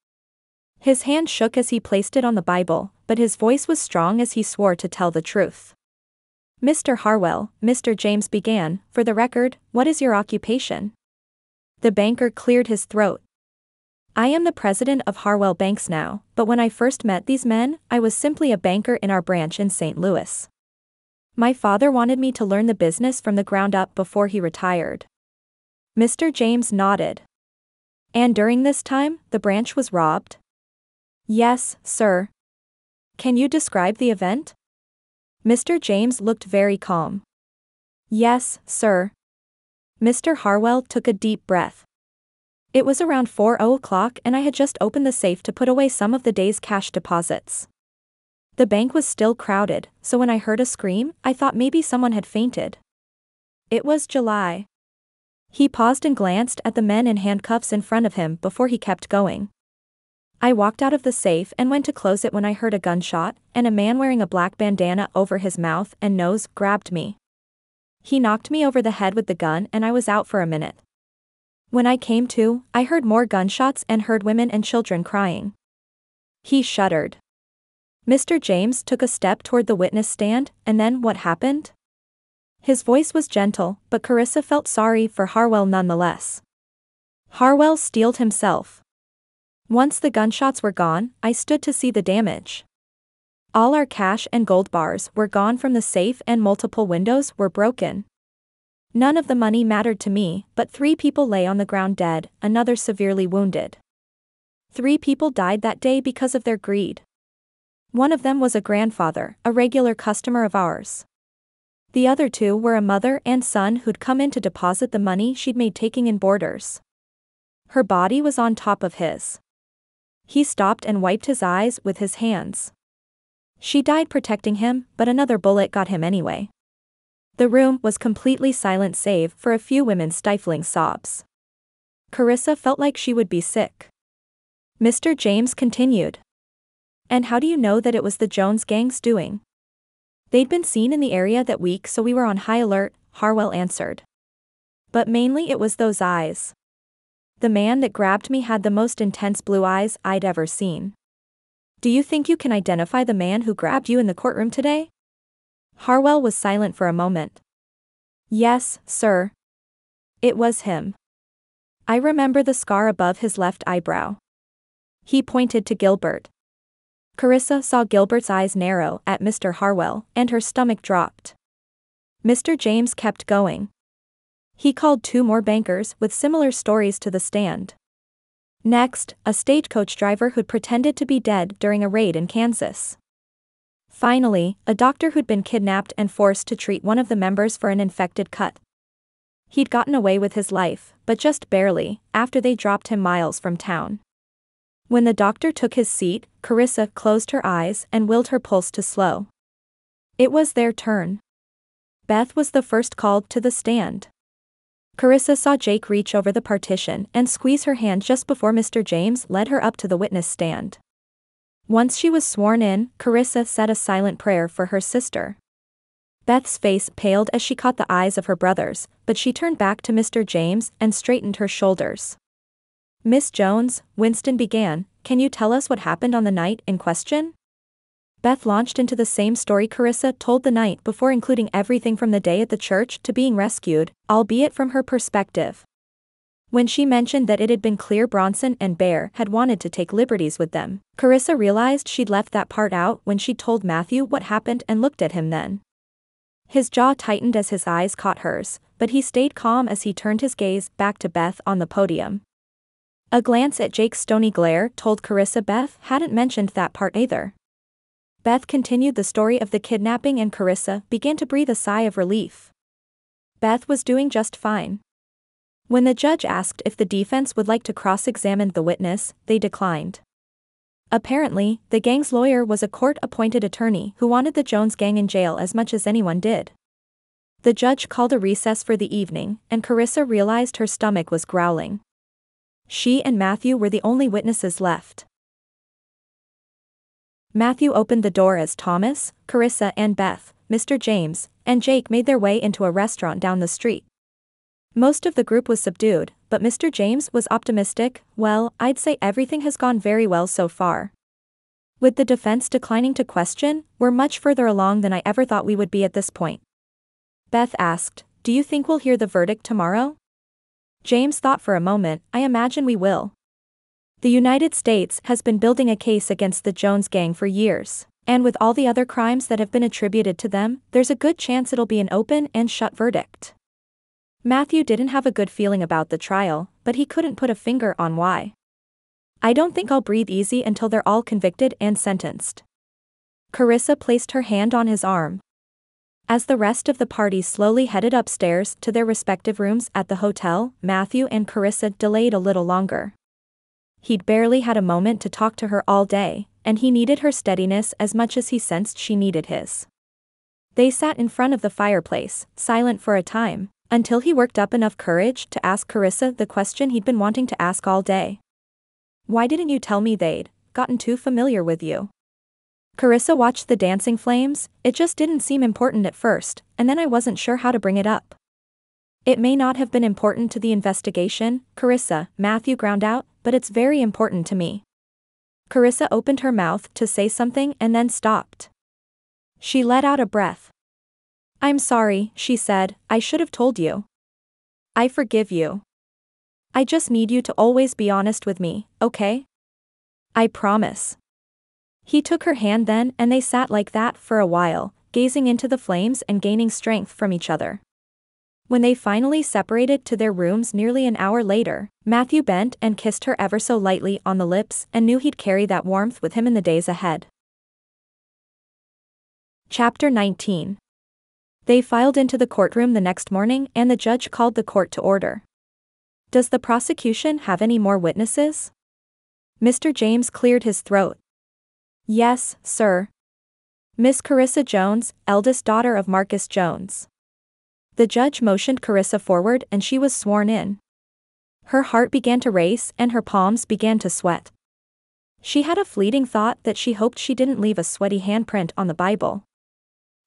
His hand shook as he placed it on the Bible, but his voice was strong as he swore to tell the truth. "Mr. Harwell," Mr. James began, "for the record, what is your occupation?" The banker cleared his throat. I am the president of Harwell Banks now, but when I first met these men, I was simply a banker in our branch in St. Louis. My father wanted me to learn the business from the ground up before he retired. Mr. James nodded. And during this time, the branch was robbed? Yes, sir. Can you describe the event? Mr. James looked very calm. Yes, sir. Mr. Harwell took a deep breath. It was around 4:00 and I had just opened the safe to put away some of the day's cash deposits. The bank was still crowded, so when I heard a scream, I thought maybe someone had fainted. It was July. He paused and glanced at the men in handcuffs in front of him before he kept going. I walked out of the safe and went to close it when I heard a gunshot, and a man wearing a black bandana over his mouth and nose grabbed me. He knocked me over the head with the gun and I was out for a minute. When I came to, I heard more gunshots and heard women and children crying. He shuddered. Mr. James took a step toward the witness stand, and then what happened? His voice was gentle, but Karissa felt sorry for Harwell nonetheless. Harwell steeled himself. Once the gunshots were gone, I stood to see the damage. All our cash and gold bars were gone from the safe and multiple windows were broken. None of the money mattered to me, but 3 people lay on the ground dead, another severely wounded. 3 people died that day because of their greed. One of them was a grandfather, a regular customer of ours. The other 2 were a mother and son who'd come in to deposit the money she'd made taking in boarders. Her body was on top of his. He stopped and wiped his eyes with his hands. She died protecting him, but another bullet got him anyway. The room was completely silent save for a few women's stifling sobs. Karissa felt like she would be sick. Mr. James continued. And how do you know that it was the Jones gang's doing? They'd been seen in the area that week, so we were on high alert, Harwell answered. But mainly it was those eyes. The man that grabbed me had the most intense blue eyes I'd ever seen. Do you think you can identify the man who grabbed you in the courtroom today? Harwell was silent for a moment. Yes, sir. It was him. I remember the scar above his left eyebrow. He pointed to Gilbert. Karissa saw Gilbert's eyes narrow at Mr. Harwell, and her stomach dropped. Mr. James kept going. He called 2 more bankers with similar stories to the stand. Next, a stagecoach driver who'd pretended to be dead during a raid in Kansas. Finally, a doctor who'd been kidnapped and forced to treat one of the members for an infected cut. He'd gotten away with his life, but just barely, after they dropped him miles from town. When the doctor took his seat, Karissa closed her eyes and willed her pulse to slow. It was their turn. Beth was the first called to the stand. Karissa saw Jake reach over the partition and squeeze her hand just before Mr. James led her up to the witness stand. Once she was sworn in, Karissa said a silent prayer for her sister. Beth's face paled as she caught the eyes of her brothers, but she turned back to Mr. James and straightened her shoulders. Miss Jones, Winston began, can you tell us what happened on the night in question? Beth launched into the same story Karissa told the night before, including everything from the day at the church to being rescued, albeit from her perspective. When she mentioned that it had been clear Bronson and Bear had wanted to take liberties with them, Karissa realized she'd left that part out when she told Matthew what happened and looked at him then. His jaw tightened as his eyes caught hers, but he stayed calm as he turned his gaze back to Beth on the podium. A glance at Jake's stony glare told Karissa Beth hadn't mentioned that part either. Beth continued the story of the kidnapping and Karissa began to breathe a sigh of relief. Beth was doing just fine. When the judge asked if the defense would like to cross-examine the witness, they declined. Apparently, the gang's lawyer was a court-appointed attorney who wanted the Jones gang in jail as much as anyone did. The judge called a recess for the evening, and Karissa realized her stomach was growling. She and Matthew were the only witnesses left. Matthew opened the door as Thomas, Karissa and Beth, Mr. James, and Jake made their way into a restaurant down the street. Most of the group was subdued, but Mr. James was optimistic. Well, I'd say everything has gone very well so far. With the defense declining to question, we're much further along than I ever thought we would be at this point. Beth asked, do you think we'll hear the verdict tomorrow? James thought for a moment, I imagine we will. The United States has been building a case against the Jones gang for years, and with all the other crimes that have been attributed to them, there's a good chance it'll be an open and shut verdict. Matthew didn't have a good feeling about the trial, but he couldn't put a finger on why. I don't think I'll breathe easy until they're all convicted and sentenced. Karissa placed her hand on his arm. As the rest of the party slowly headed upstairs to their respective rooms at the hotel, Matthew and Karissa delayed a little longer. He'd barely had a moment to talk to her all day, and he needed her steadiness as much as he sensed she needed his. They sat in front of the fireplace, silent for a time, until he worked up enough courage to ask Karissa the question he'd been wanting to ask all day. Why didn't you tell me they'd gotten too familiar with you? Karissa watched the dancing flames. It just didn't seem important at first, and then I wasn't sure how to bring it up. It may not have been important to the investigation, Karissa, Matthew ground out, but it's very important to me. Karissa opened her mouth to say something and then stopped. She let out a breath. I'm sorry, she said, I should have told you. I forgive you. I just need you to always be honest with me, okay? I promise. He took her hand then and they sat like that for a while, gazing into the flames and gaining strength from each other. When they finally separated to their rooms nearly an hour later, Matthew bent and kissed her ever so lightly on the lips and knew he'd carry that warmth with him in the days ahead. Chapter 19. They filed into the courtroom the next morning and the judge called the court to order. Does the prosecution have any more witnesses? Mr. James cleared his throat. Yes, sir. Miss Karissa Jones, eldest daughter of Marcus Jones. The judge motioned Karissa forward and she was sworn in. Her heart began to race and her palms began to sweat. She had a fleeting thought that she hoped she didn't leave a sweaty handprint on the Bible.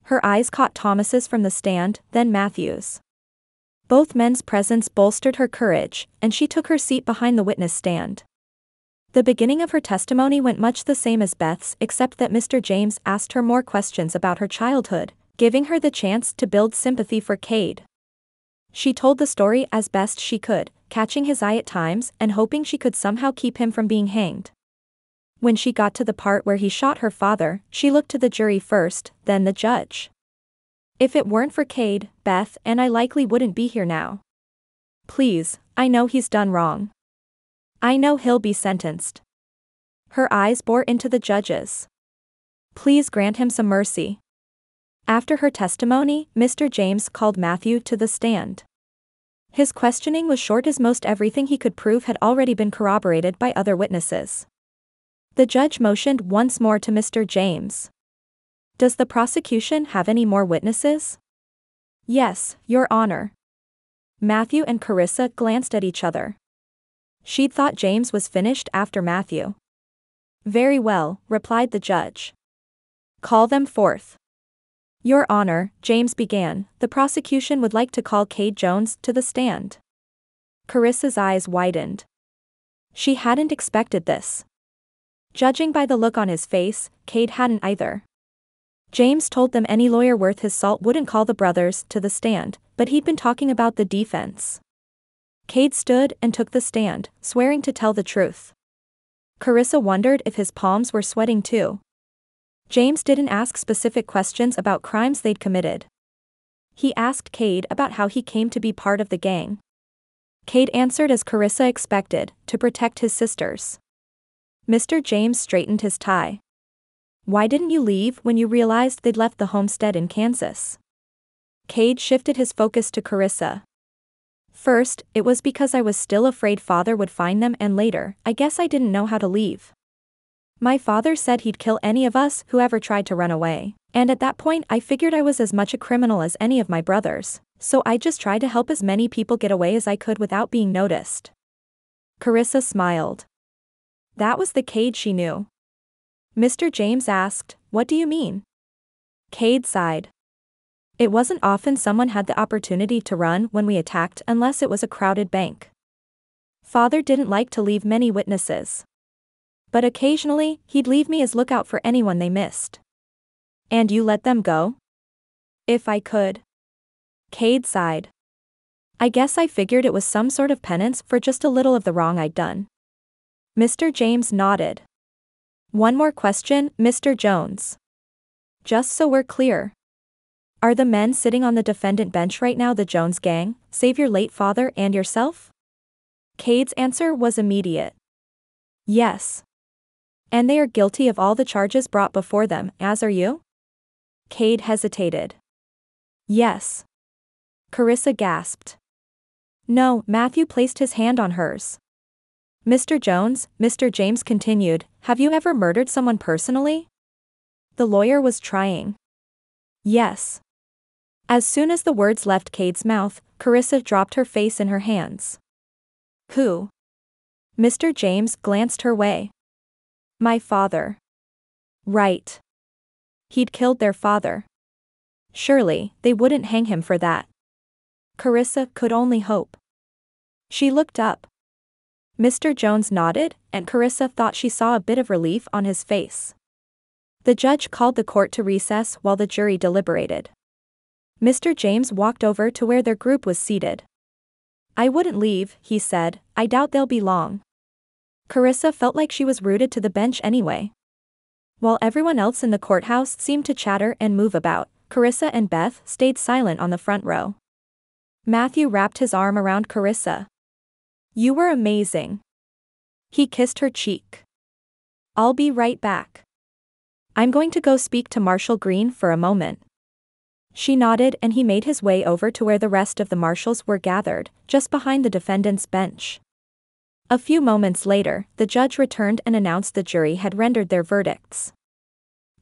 Her eyes caught Thomas's from the stand, then Matthew's. Both men's presence bolstered her courage, and she took her seat behind the witness stand. The beginning of her testimony went much the same as Beth's, except that Mr. James asked her more questions about her childhood, giving her the chance to build sympathy for Cade. She told the story as best she could, catching his eye at times and hoping she could somehow keep him from being hanged. When she got to the part where he shot her father, she looked to the jury first, then the judge. If it weren't for Cade, Beth and I likely wouldn't be here now. Please, I know he's done wrong. I know he'll be sentenced. Her eyes bore into the judge's. Please grant him some mercy. After her testimony, Mr. James called Matthew to the stand. His questioning was short as most everything he could prove had already been corroborated by other witnesses. The judge motioned once more to Mr. James. Does the prosecution have any more witnesses? Yes, Your Honor. Matthew and Karissa glanced at each other. She'd thought James was finished after Matthew. Very well, replied the judge. Call them forth. Your Honor, James began, the prosecution would like to call Cade Jones to the stand. Karissa's eyes widened. She hadn't expected this. Judging by the look on his face, Cade hadn't either. James told them any lawyer worth his salt wouldn't call the brothers to the stand, but he'd been talking about the defense. Cade stood and took the stand, swearing to tell the truth. Karissa wondered if his palms were sweating too. James didn't ask specific questions about crimes they'd committed. He asked Cade about how he came to be part of the gang. Cade answered as Karissa expected, to protect his sisters. Mr. James straightened his tie. Why didn't you leave when you realized they'd left the homestead in Kansas? Cade shifted his focus to Karissa. First, it was because I was still afraid Father would find them, and later, I guess I didn't know how to leave. My father said he'd kill any of us who ever tried to run away, and at that point I figured I was as much a criminal as any of my brothers, so I just tried to help as many people get away as I could without being noticed. Karissa smiled. That was the Cade she knew. Mr. James asked, What do you mean? Cade sighed. It wasn't often someone had the opportunity to run when we attacked unless it was a crowded bank. Father didn't like to leave many witnesses. But occasionally, he'd leave me as lookout for anyone they missed. And you let them go? If I could. Cade sighed. I guess I figured it was some sort of penance for just a little of the wrong I'd done. Mr. James nodded. One more question, Mr. Jones. Just so we're clear. Are the men sitting on the defendant bench right now the Jones gang, save your late father and yourself? Cade's answer was immediate. Yes. And they are guilty of all the charges brought before them, as are you? Cade hesitated. Yes. Karissa gasped. No, Matthew placed his hand on hers. Mr. Jones, Mr. James continued, have you ever murdered someone personally? The lawyer was trying. Yes. As soon as the words left Cade's mouth, Karissa dropped her face in her hands. Who? Mr. James glanced her way. My father. Right. He'd killed their father. Surely, they wouldn't hang him for that. Karissa could only hope. She looked up. Mr. Jones nodded, and Karissa thought she saw a bit of relief on his face. The judge called the court to recess while the jury deliberated. Mr. James walked over to where their group was seated. I wouldn't leave, he said, I doubt they'll be long. Karissa felt like she was rooted to the bench anyway. While everyone else in the courthouse seemed to chatter and move about, Karissa and Beth stayed silent on the front row. Matthew wrapped his arm around Karissa. You were amazing. He kissed her cheek. I'll be right back. I'm going to go speak to Marshal Green for a moment. She nodded and he made his way over to where the rest of the marshals were gathered, just behind the defendant's bench. A few moments later, the judge returned and announced the jury had rendered their verdicts.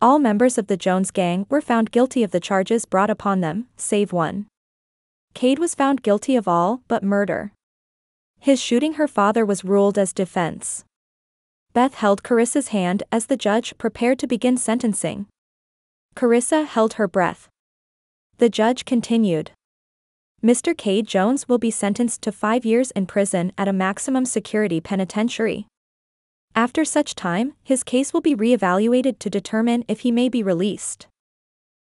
All members of the Jones gang were found guilty of the charges brought upon them, save one. Cade was found guilty of all but murder. His shooting her father was ruled as defense. Beth held Karissa's hand as the judge prepared to begin sentencing. Karissa held her breath. The judge continued. Mr. Cade Jones will be sentenced to 5 years in prison at a maximum security penitentiary. After such time, his case will be re-evaluated to determine if he may be released.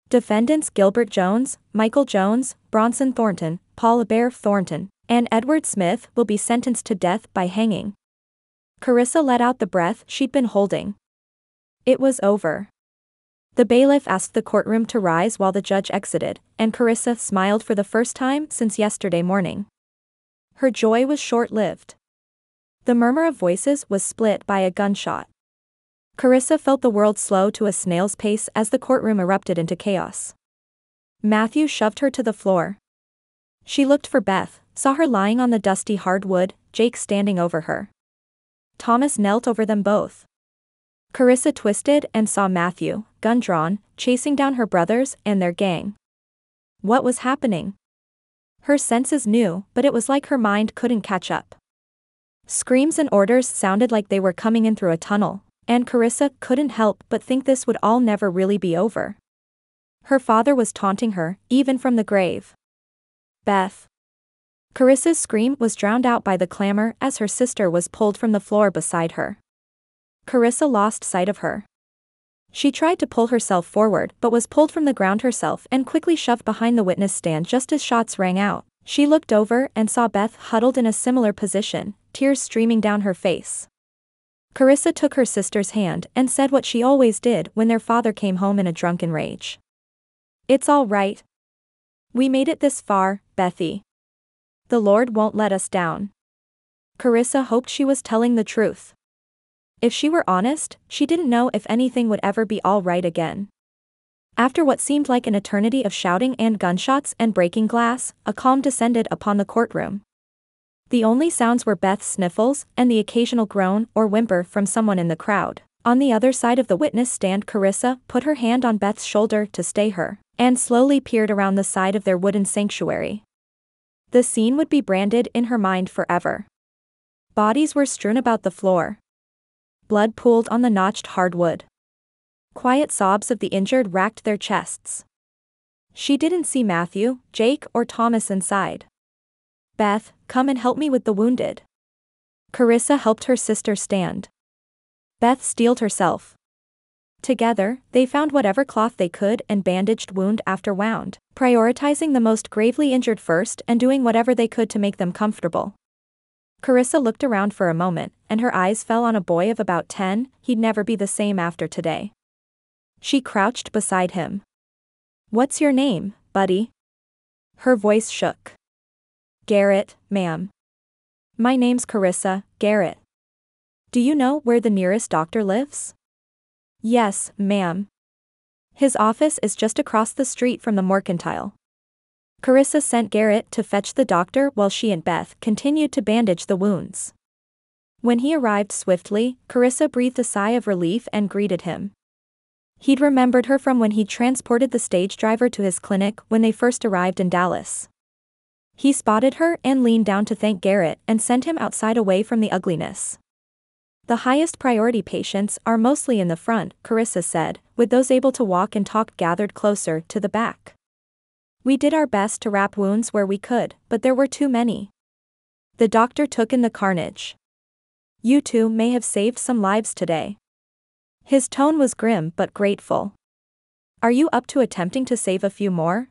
Defendants Gilbert Jones, Michael Jones, Bronson Thornton, Paul Bear Thornton, and Edward Smith will be sentenced to death by hanging. Karissa let out the breath she'd been holding. It was over. The bailiff asked the courtroom to rise while the judge exited, and Karissa smiled for the first time since yesterday morning. Her joy was short-lived. The murmur of voices was split by a gunshot. Karissa felt the world slow to a snail's pace as the courtroom erupted into chaos. Matthew shoved her to the floor. She looked for Beth, saw her lying on the dusty hardwood, Jake standing over her. Thomas knelt over them both. Karissa twisted and saw Matthew, gun drawn, chasing down her brothers and their gang. What was happening? Her senses knew, but it was like her mind couldn't catch up. Screams and orders sounded like they were coming in through a tunnel, and Karissa couldn't help but think this would all never really be over. Her father was taunting her, even from the grave. Beth. Karissa's scream was drowned out by the clamor as her sister was pulled from the floor beside her. Karissa lost sight of her. She tried to pull herself forward but was pulled from the ground herself and quickly shoved behind the witness stand just as shots rang out. She looked over and saw Beth huddled in a similar position, tears streaming down her face. Karissa took her sister's hand and said what she always did when their father came home in a drunken rage. It's all right. We made it this far, Bethy. The Lord won't let us down. Karissa hoped she was telling the truth. If she were honest, she didn't know if anything would ever be all right again. After what seemed like an eternity of shouting and gunshots and breaking glass, a calm descended upon the courtroom. The only sounds were Beth's sniffles and the occasional groan or whimper from someone in the crowd. On the other side of the witness stand, Karissa put her hand on Beth's shoulder to stay her, and slowly peered around the side of their wooden sanctuary. The scene would be branded in her mind forever. Bodies were strewn about the floor. Blood pooled on the notched hardwood. Quiet sobs of the injured racked their chests. She didn't see Matthew, Jake, or Thomas inside. Beth, come and help me with the wounded. Karissa helped her sister stand. Beth steeled herself. Together, they found whatever cloth they could and bandaged wound after wound, prioritizing the most gravely injured first and doing whatever they could to make them comfortable. Karissa looked around for a moment, and her eyes fell on a boy of about 10. He'd never be the same after today. She crouched beside him. "What's your name, buddy?" Her voice shook. "Garrett, ma'am." "My name's Karissa, Garrett." "Do you know where the nearest doctor lives?" "Yes, ma'am. His office is just across the street from the Mercantile." Karissa sent Garrett to fetch the doctor while she and Beth continued to bandage the wounds. When he arrived swiftly, Karissa breathed a sigh of relief and greeted him. He'd remembered her from when he transported the stage driver to his clinic when they first arrived in Dallas. He spotted her and leaned down to thank Garrett and sent him outside away from the ugliness. "The highest priority patients are mostly in the front," Karissa said, with those able to walk and talk gathered closer to the back. "We did our best to wrap wounds where we could, but there were too many." The doctor took in the carnage. "You two may have saved some lives today." His tone was grim but grateful. "Are you up to attempting to save a few more?"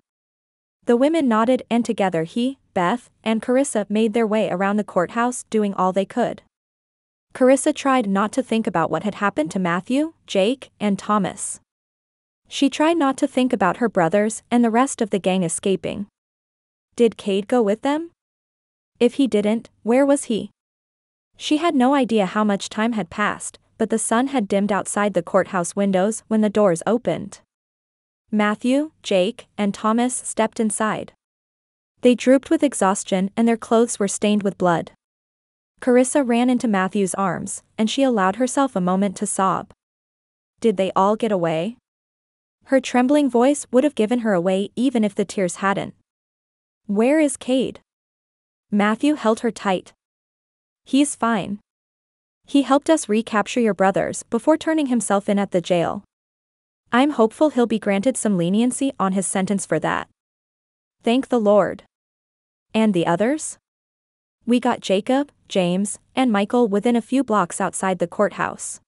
The women nodded, and together he, Beth, and Karissa made their way around the courthouse, doing all they could. Karissa tried not to think about what had happened to Matthew, Jake, and Thomas. She tried not to think about her brothers and the rest of the gang escaping. Did Cade go with them? If he didn't, where was he? She had no idea how much time had passed, but the sun had dimmed outside the courthouse windows when the doors opened. Matthew, Jake, and Thomas stepped inside. They drooped with exhaustion and their clothes were stained with blood. Karissa ran into Matthew's arms, and she allowed herself a moment to sob. Did they all get away? Her trembling voice would have given her away even if the tears hadn't. "Where is Cade?" Matthew held her tight. "He's fine. He helped us recapture your brothers before turning himself in at the jail. I'm hopeful he'll be granted some leniency on his sentence for that." "Thank the Lord." "And the others?" "We got Jacob, James, and Michael within a few blocks outside the courthouse.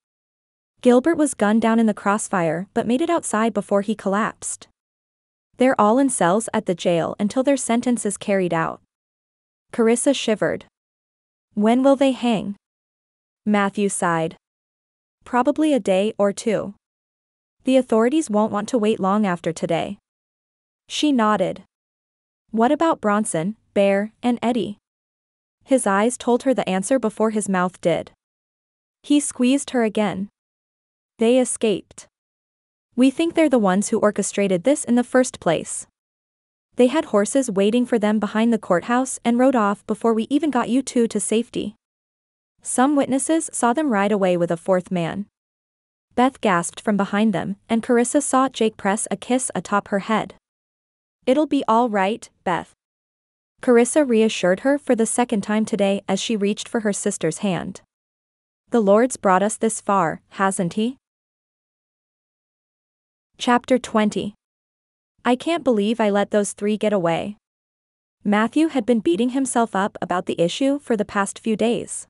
Gilbert was gunned down in the crossfire but made it outside before he collapsed. They're all in cells at the jail until their sentence is carried out." Karissa shivered. "When will they hang?" Matthew sighed. "Probably a day or two. The authorities won't want to wait long after today." She nodded. "What about Bronson, Bear, and Eddie?" His eyes told her the answer before his mouth did. He squeezed her again. "They escaped. We think they're the ones who orchestrated this in the first place. They had horses waiting for them behind the courthouse and rode off before we even got you two to safety. Some witnesses saw them ride away with a fourth man." Beth gasped from behind them, and Karissa saw Jake press a kiss atop her head. "It'll be all right, Beth." Karissa reassured her for the second time today as she reached for her sister's hand. "The Lord's brought us this far, hasn't he?" Chapter 20. I can't believe I let those three get away. Matthew had been beating himself up about the issue for the past few days.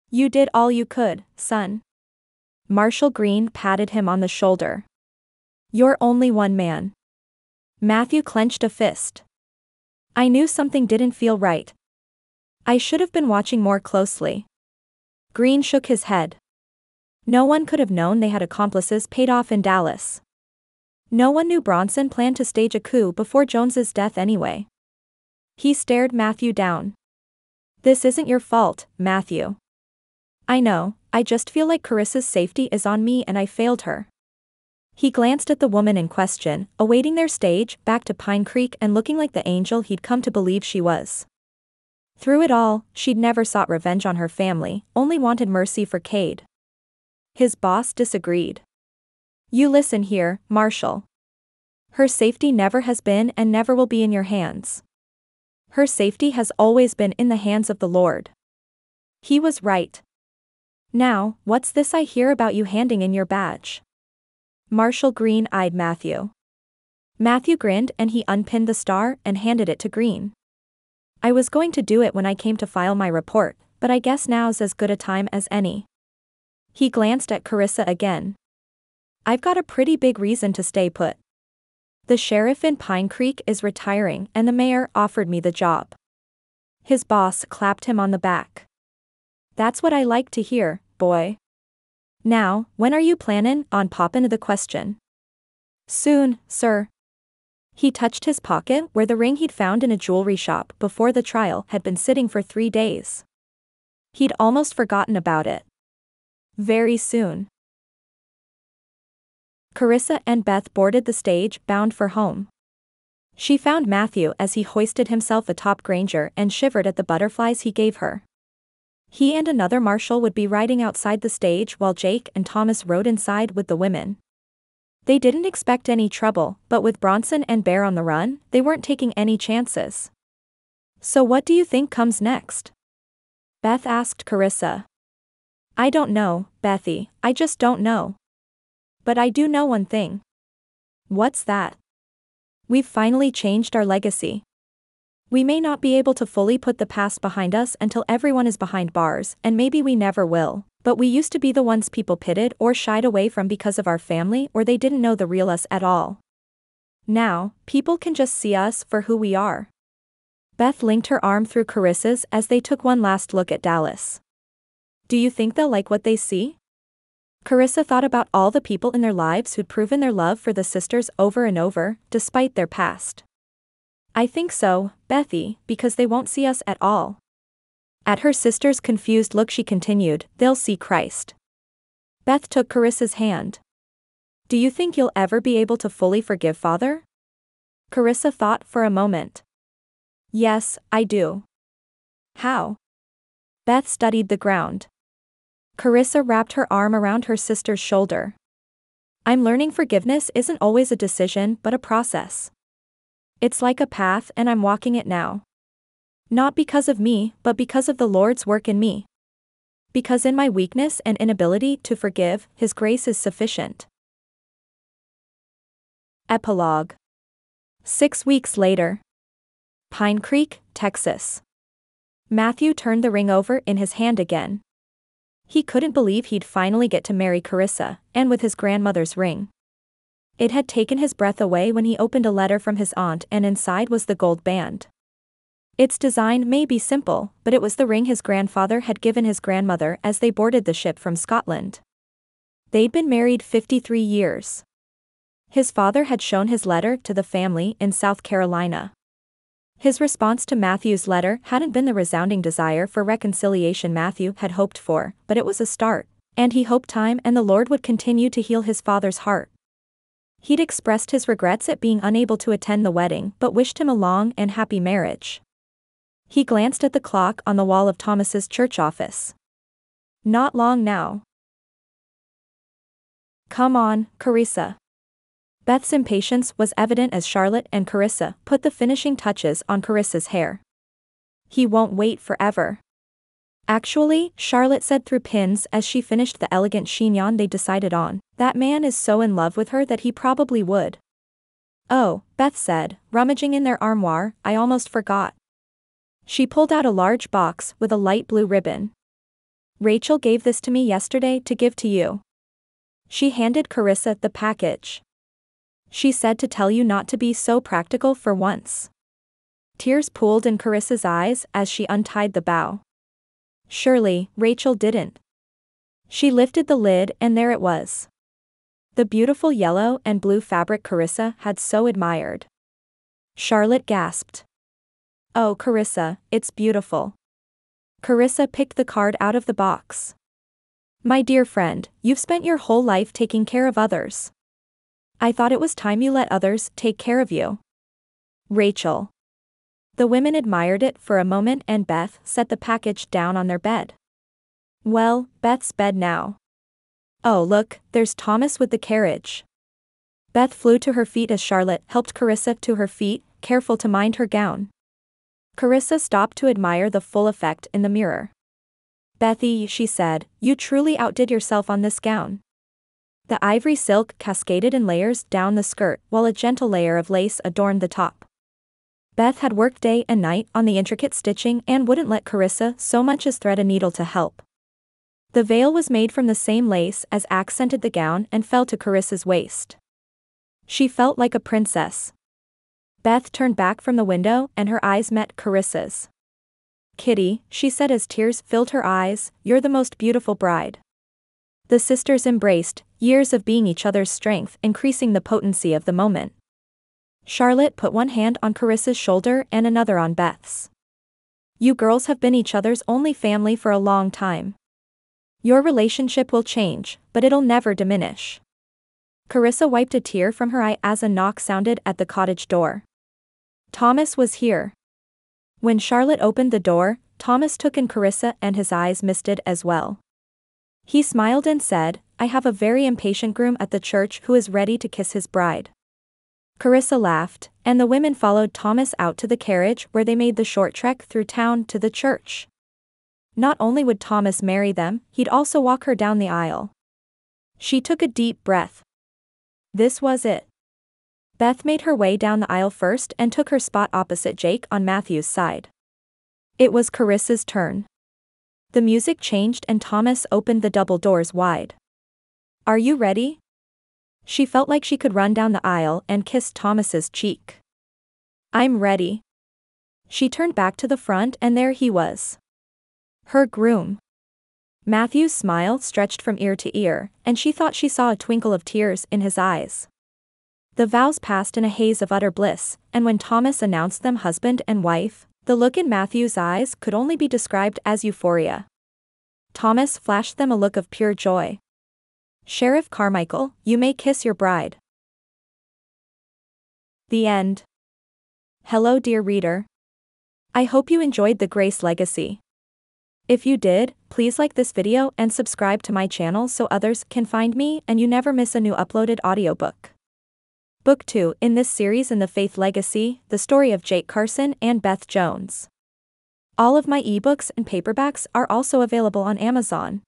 "You did all you could, son." Marshal Green patted him on the shoulder. "You're only one man." Matthew clenched a fist. "I knew something didn't feel right. I should have been watching more closely." Green shook his head. No one could have known they had accomplices paid off in Dallas. No one knew Bronson planned to stage a coup before Jones's death anyway. He stared Matthew down. "This isn't your fault, Matthew. I know, I just feel like Karissa's safety is on me and I failed her." He glanced at the woman in question, awaiting their stage back to Pine Creek and looking like the angel he'd come to believe she was. Through it all, she'd never sought revenge on her family, only wanted mercy for Cade. His boss disagreed. "You listen here, Marshal. Her safety never has been and never will be in your hands. Her safety has always been in the hands of the Lord." He was right. "Now, what's this I hear about you handing in your badge?" Marshal Green eyed Matthew. Matthew grinned and he unpinned the star and handed it to Green. "I was going to do it when I came to file my report, but I guess now's as good a time as any." He glanced at Karissa again. "I've got a pretty big reason to stay put. The sheriff in Pine Creek is retiring and the mayor offered me the job." His boss clapped him on the back. That's what I like to hear, boy. Now, when are you plannin' on poppin' the question? Soon, sir. He touched his pocket where the ring he'd found in a jewelry shop before the trial had been sitting for 3 days. He'd almost forgotten about it. Very soon. Karissa and Beth boarded the stage, bound for home. She found Matthew as he hoisted himself atop Granger and shivered at the butterflies he gave her. He and another marshal would be riding outside the stage while Jake and Thomas rode inside with the women. They didn't expect any trouble, but with Bronson and Bear on the run, they weren't taking any chances. So what do you think comes next? Beth asked Karissa. I don't know, Bethy, I just don't know. But I do know one thing. What's that? We've finally changed our legacy. We may not be able to fully put the past behind us until everyone is behind bars, and maybe we never will, but we used to be the ones people pitted or shied away from because of our family or they didn't know the real us at all. Now, people can just see us for who we are. Beth linked her arm through Karissa's as they took one last look at Dallas. Do you think they'll like what they see? Karissa thought about all the people in their lives who'd proven their love for the sisters over and over, despite their past. I think so, Bethy, because they won't see us at all. At her sister's confused look she continued, they'll see Christ. Beth took Karissa's hand. Do you think you'll ever be able to fully forgive Father? Karissa thought for a moment. Yes, I do. How? Beth studied the ground. Karissa wrapped her arm around her sister's shoulder. I'm learning forgiveness isn't always a decision but a process. It's like a path and I'm walking it now. Not because of me, but because of the Lord's work in me. Because in my weakness and inability to forgive, His grace is sufficient. Epilogue. 6 weeks later. Pine Creek, Texas. Matthew turned the ring over in his hand again. He couldn't believe he'd finally get to marry Karissa, and with his grandmother's ring. It had taken his breath away when he opened a letter from his aunt and inside was the gold band. Its design may be simple, but it was the ring his grandfather had given his grandmother as they boarded the ship from Scotland. They'd been married 53 years. His father had shown his letter to the family in South Carolina. His response to Matthew's letter hadn't been the resounding desire for reconciliation Matthew had hoped for, but it was a start, and he hoped time and the Lord would continue to heal his father's heart. He'd expressed his regrets at being unable to attend the wedding but wished him a long and happy marriage. He glanced at the clock on the wall of Thomas's church office. Not long now. Come on, Karissa. Beth's impatience was evident as Charlotte and Karissa put the finishing touches on Karissa's hair. He won't wait forever. Actually, Charlotte said through pins as she finished the elegant chignon they decided on, that man is so in love with her that he probably would. Oh, Beth said, rummaging in their armoire, I almost forgot. She pulled out a large box with a light blue ribbon. Rachel gave this to me yesterday to give to you. She handed Karissa the package. She said to tell you not to be so practical for once. Tears pooled in Karissa's eyes as she untied the bow. Surely, Rachel didn't. She lifted the lid and there it was. The beautiful yellow and blue fabric Karissa had so admired. Charlotte gasped. Oh Karissa, it's beautiful. Karissa picked the card out of the box. My dear friend, you've spent your whole life taking care of others. I thought it was time you let others take care of you. Rachel. The women admired it for a moment and Beth set the package down on their bed. Well, Beth's bed now. Oh look, there's Thomas with the carriage. Beth flew to her feet as Charlotte helped Karissa to her feet, careful to mind her gown. Karissa stopped to admire the full effect in the mirror. Bethy, she said, you truly outdid yourself on this gown. The ivory silk cascaded in layers down the skirt while a gentle layer of lace adorned the top. Beth had worked day and night on the intricate stitching and wouldn't let Karissa so much as thread a needle to help. The veil was made from the same lace as accented the gown and fell to Karissa's waist. She felt like a princess. Beth turned back from the window and her eyes met Karissa's. Kitty, she said as tears filled her eyes, you're the most beautiful bride. The sisters embraced, years of being each other's strength increasing the potency of the moment. Charlotte put one hand on Karissa's shoulder and another on Beth's. You girls have been each other's only family for a long time. Your relationship will change, but it'll never diminish. Karissa wiped a tear from her eye as a knock sounded at the cottage door. Thomas was here. When Charlotte opened the door, Thomas took in Karissa and his eyes misted as well. He smiled and said, I have a very impatient groom at the church who is ready to kiss his bride. Karissa laughed, and the women followed Thomas out to the carriage where they made the short trek through town to the church. Not only would Thomas marry them, he'd also walk her down the aisle. She took a deep breath. This was it. Beth made her way down the aisle first and took her spot opposite Jake on Matthew's side. It was Karissa's turn. The music changed and Thomas opened the double doors wide. Are you ready? She felt like she could run down the aisle and kiss Thomas's cheek. I'm ready. She turned back to the front and there he was. Her groom. Matthew's smile stretched from ear to ear, and she thought she saw a twinkle of tears in his eyes. The vows passed in a haze of utter bliss, and when Thomas announced them husband and wife, the look in Matthew's eyes could only be described as euphoria. Thomas flashed them a look of pure joy. Sheriff Carmichael, you may kiss your bride. The end. Hello dear reader. I hope you enjoyed the Grace legacy. If you did, please like this video and subscribe to my channel so others can find me and you never miss a new uploaded audiobook. Book 2 in this series in the Faith Legacy, the story of Jake Carson and Beth Jones. All of my ebooks and paperbacks are also available on Amazon.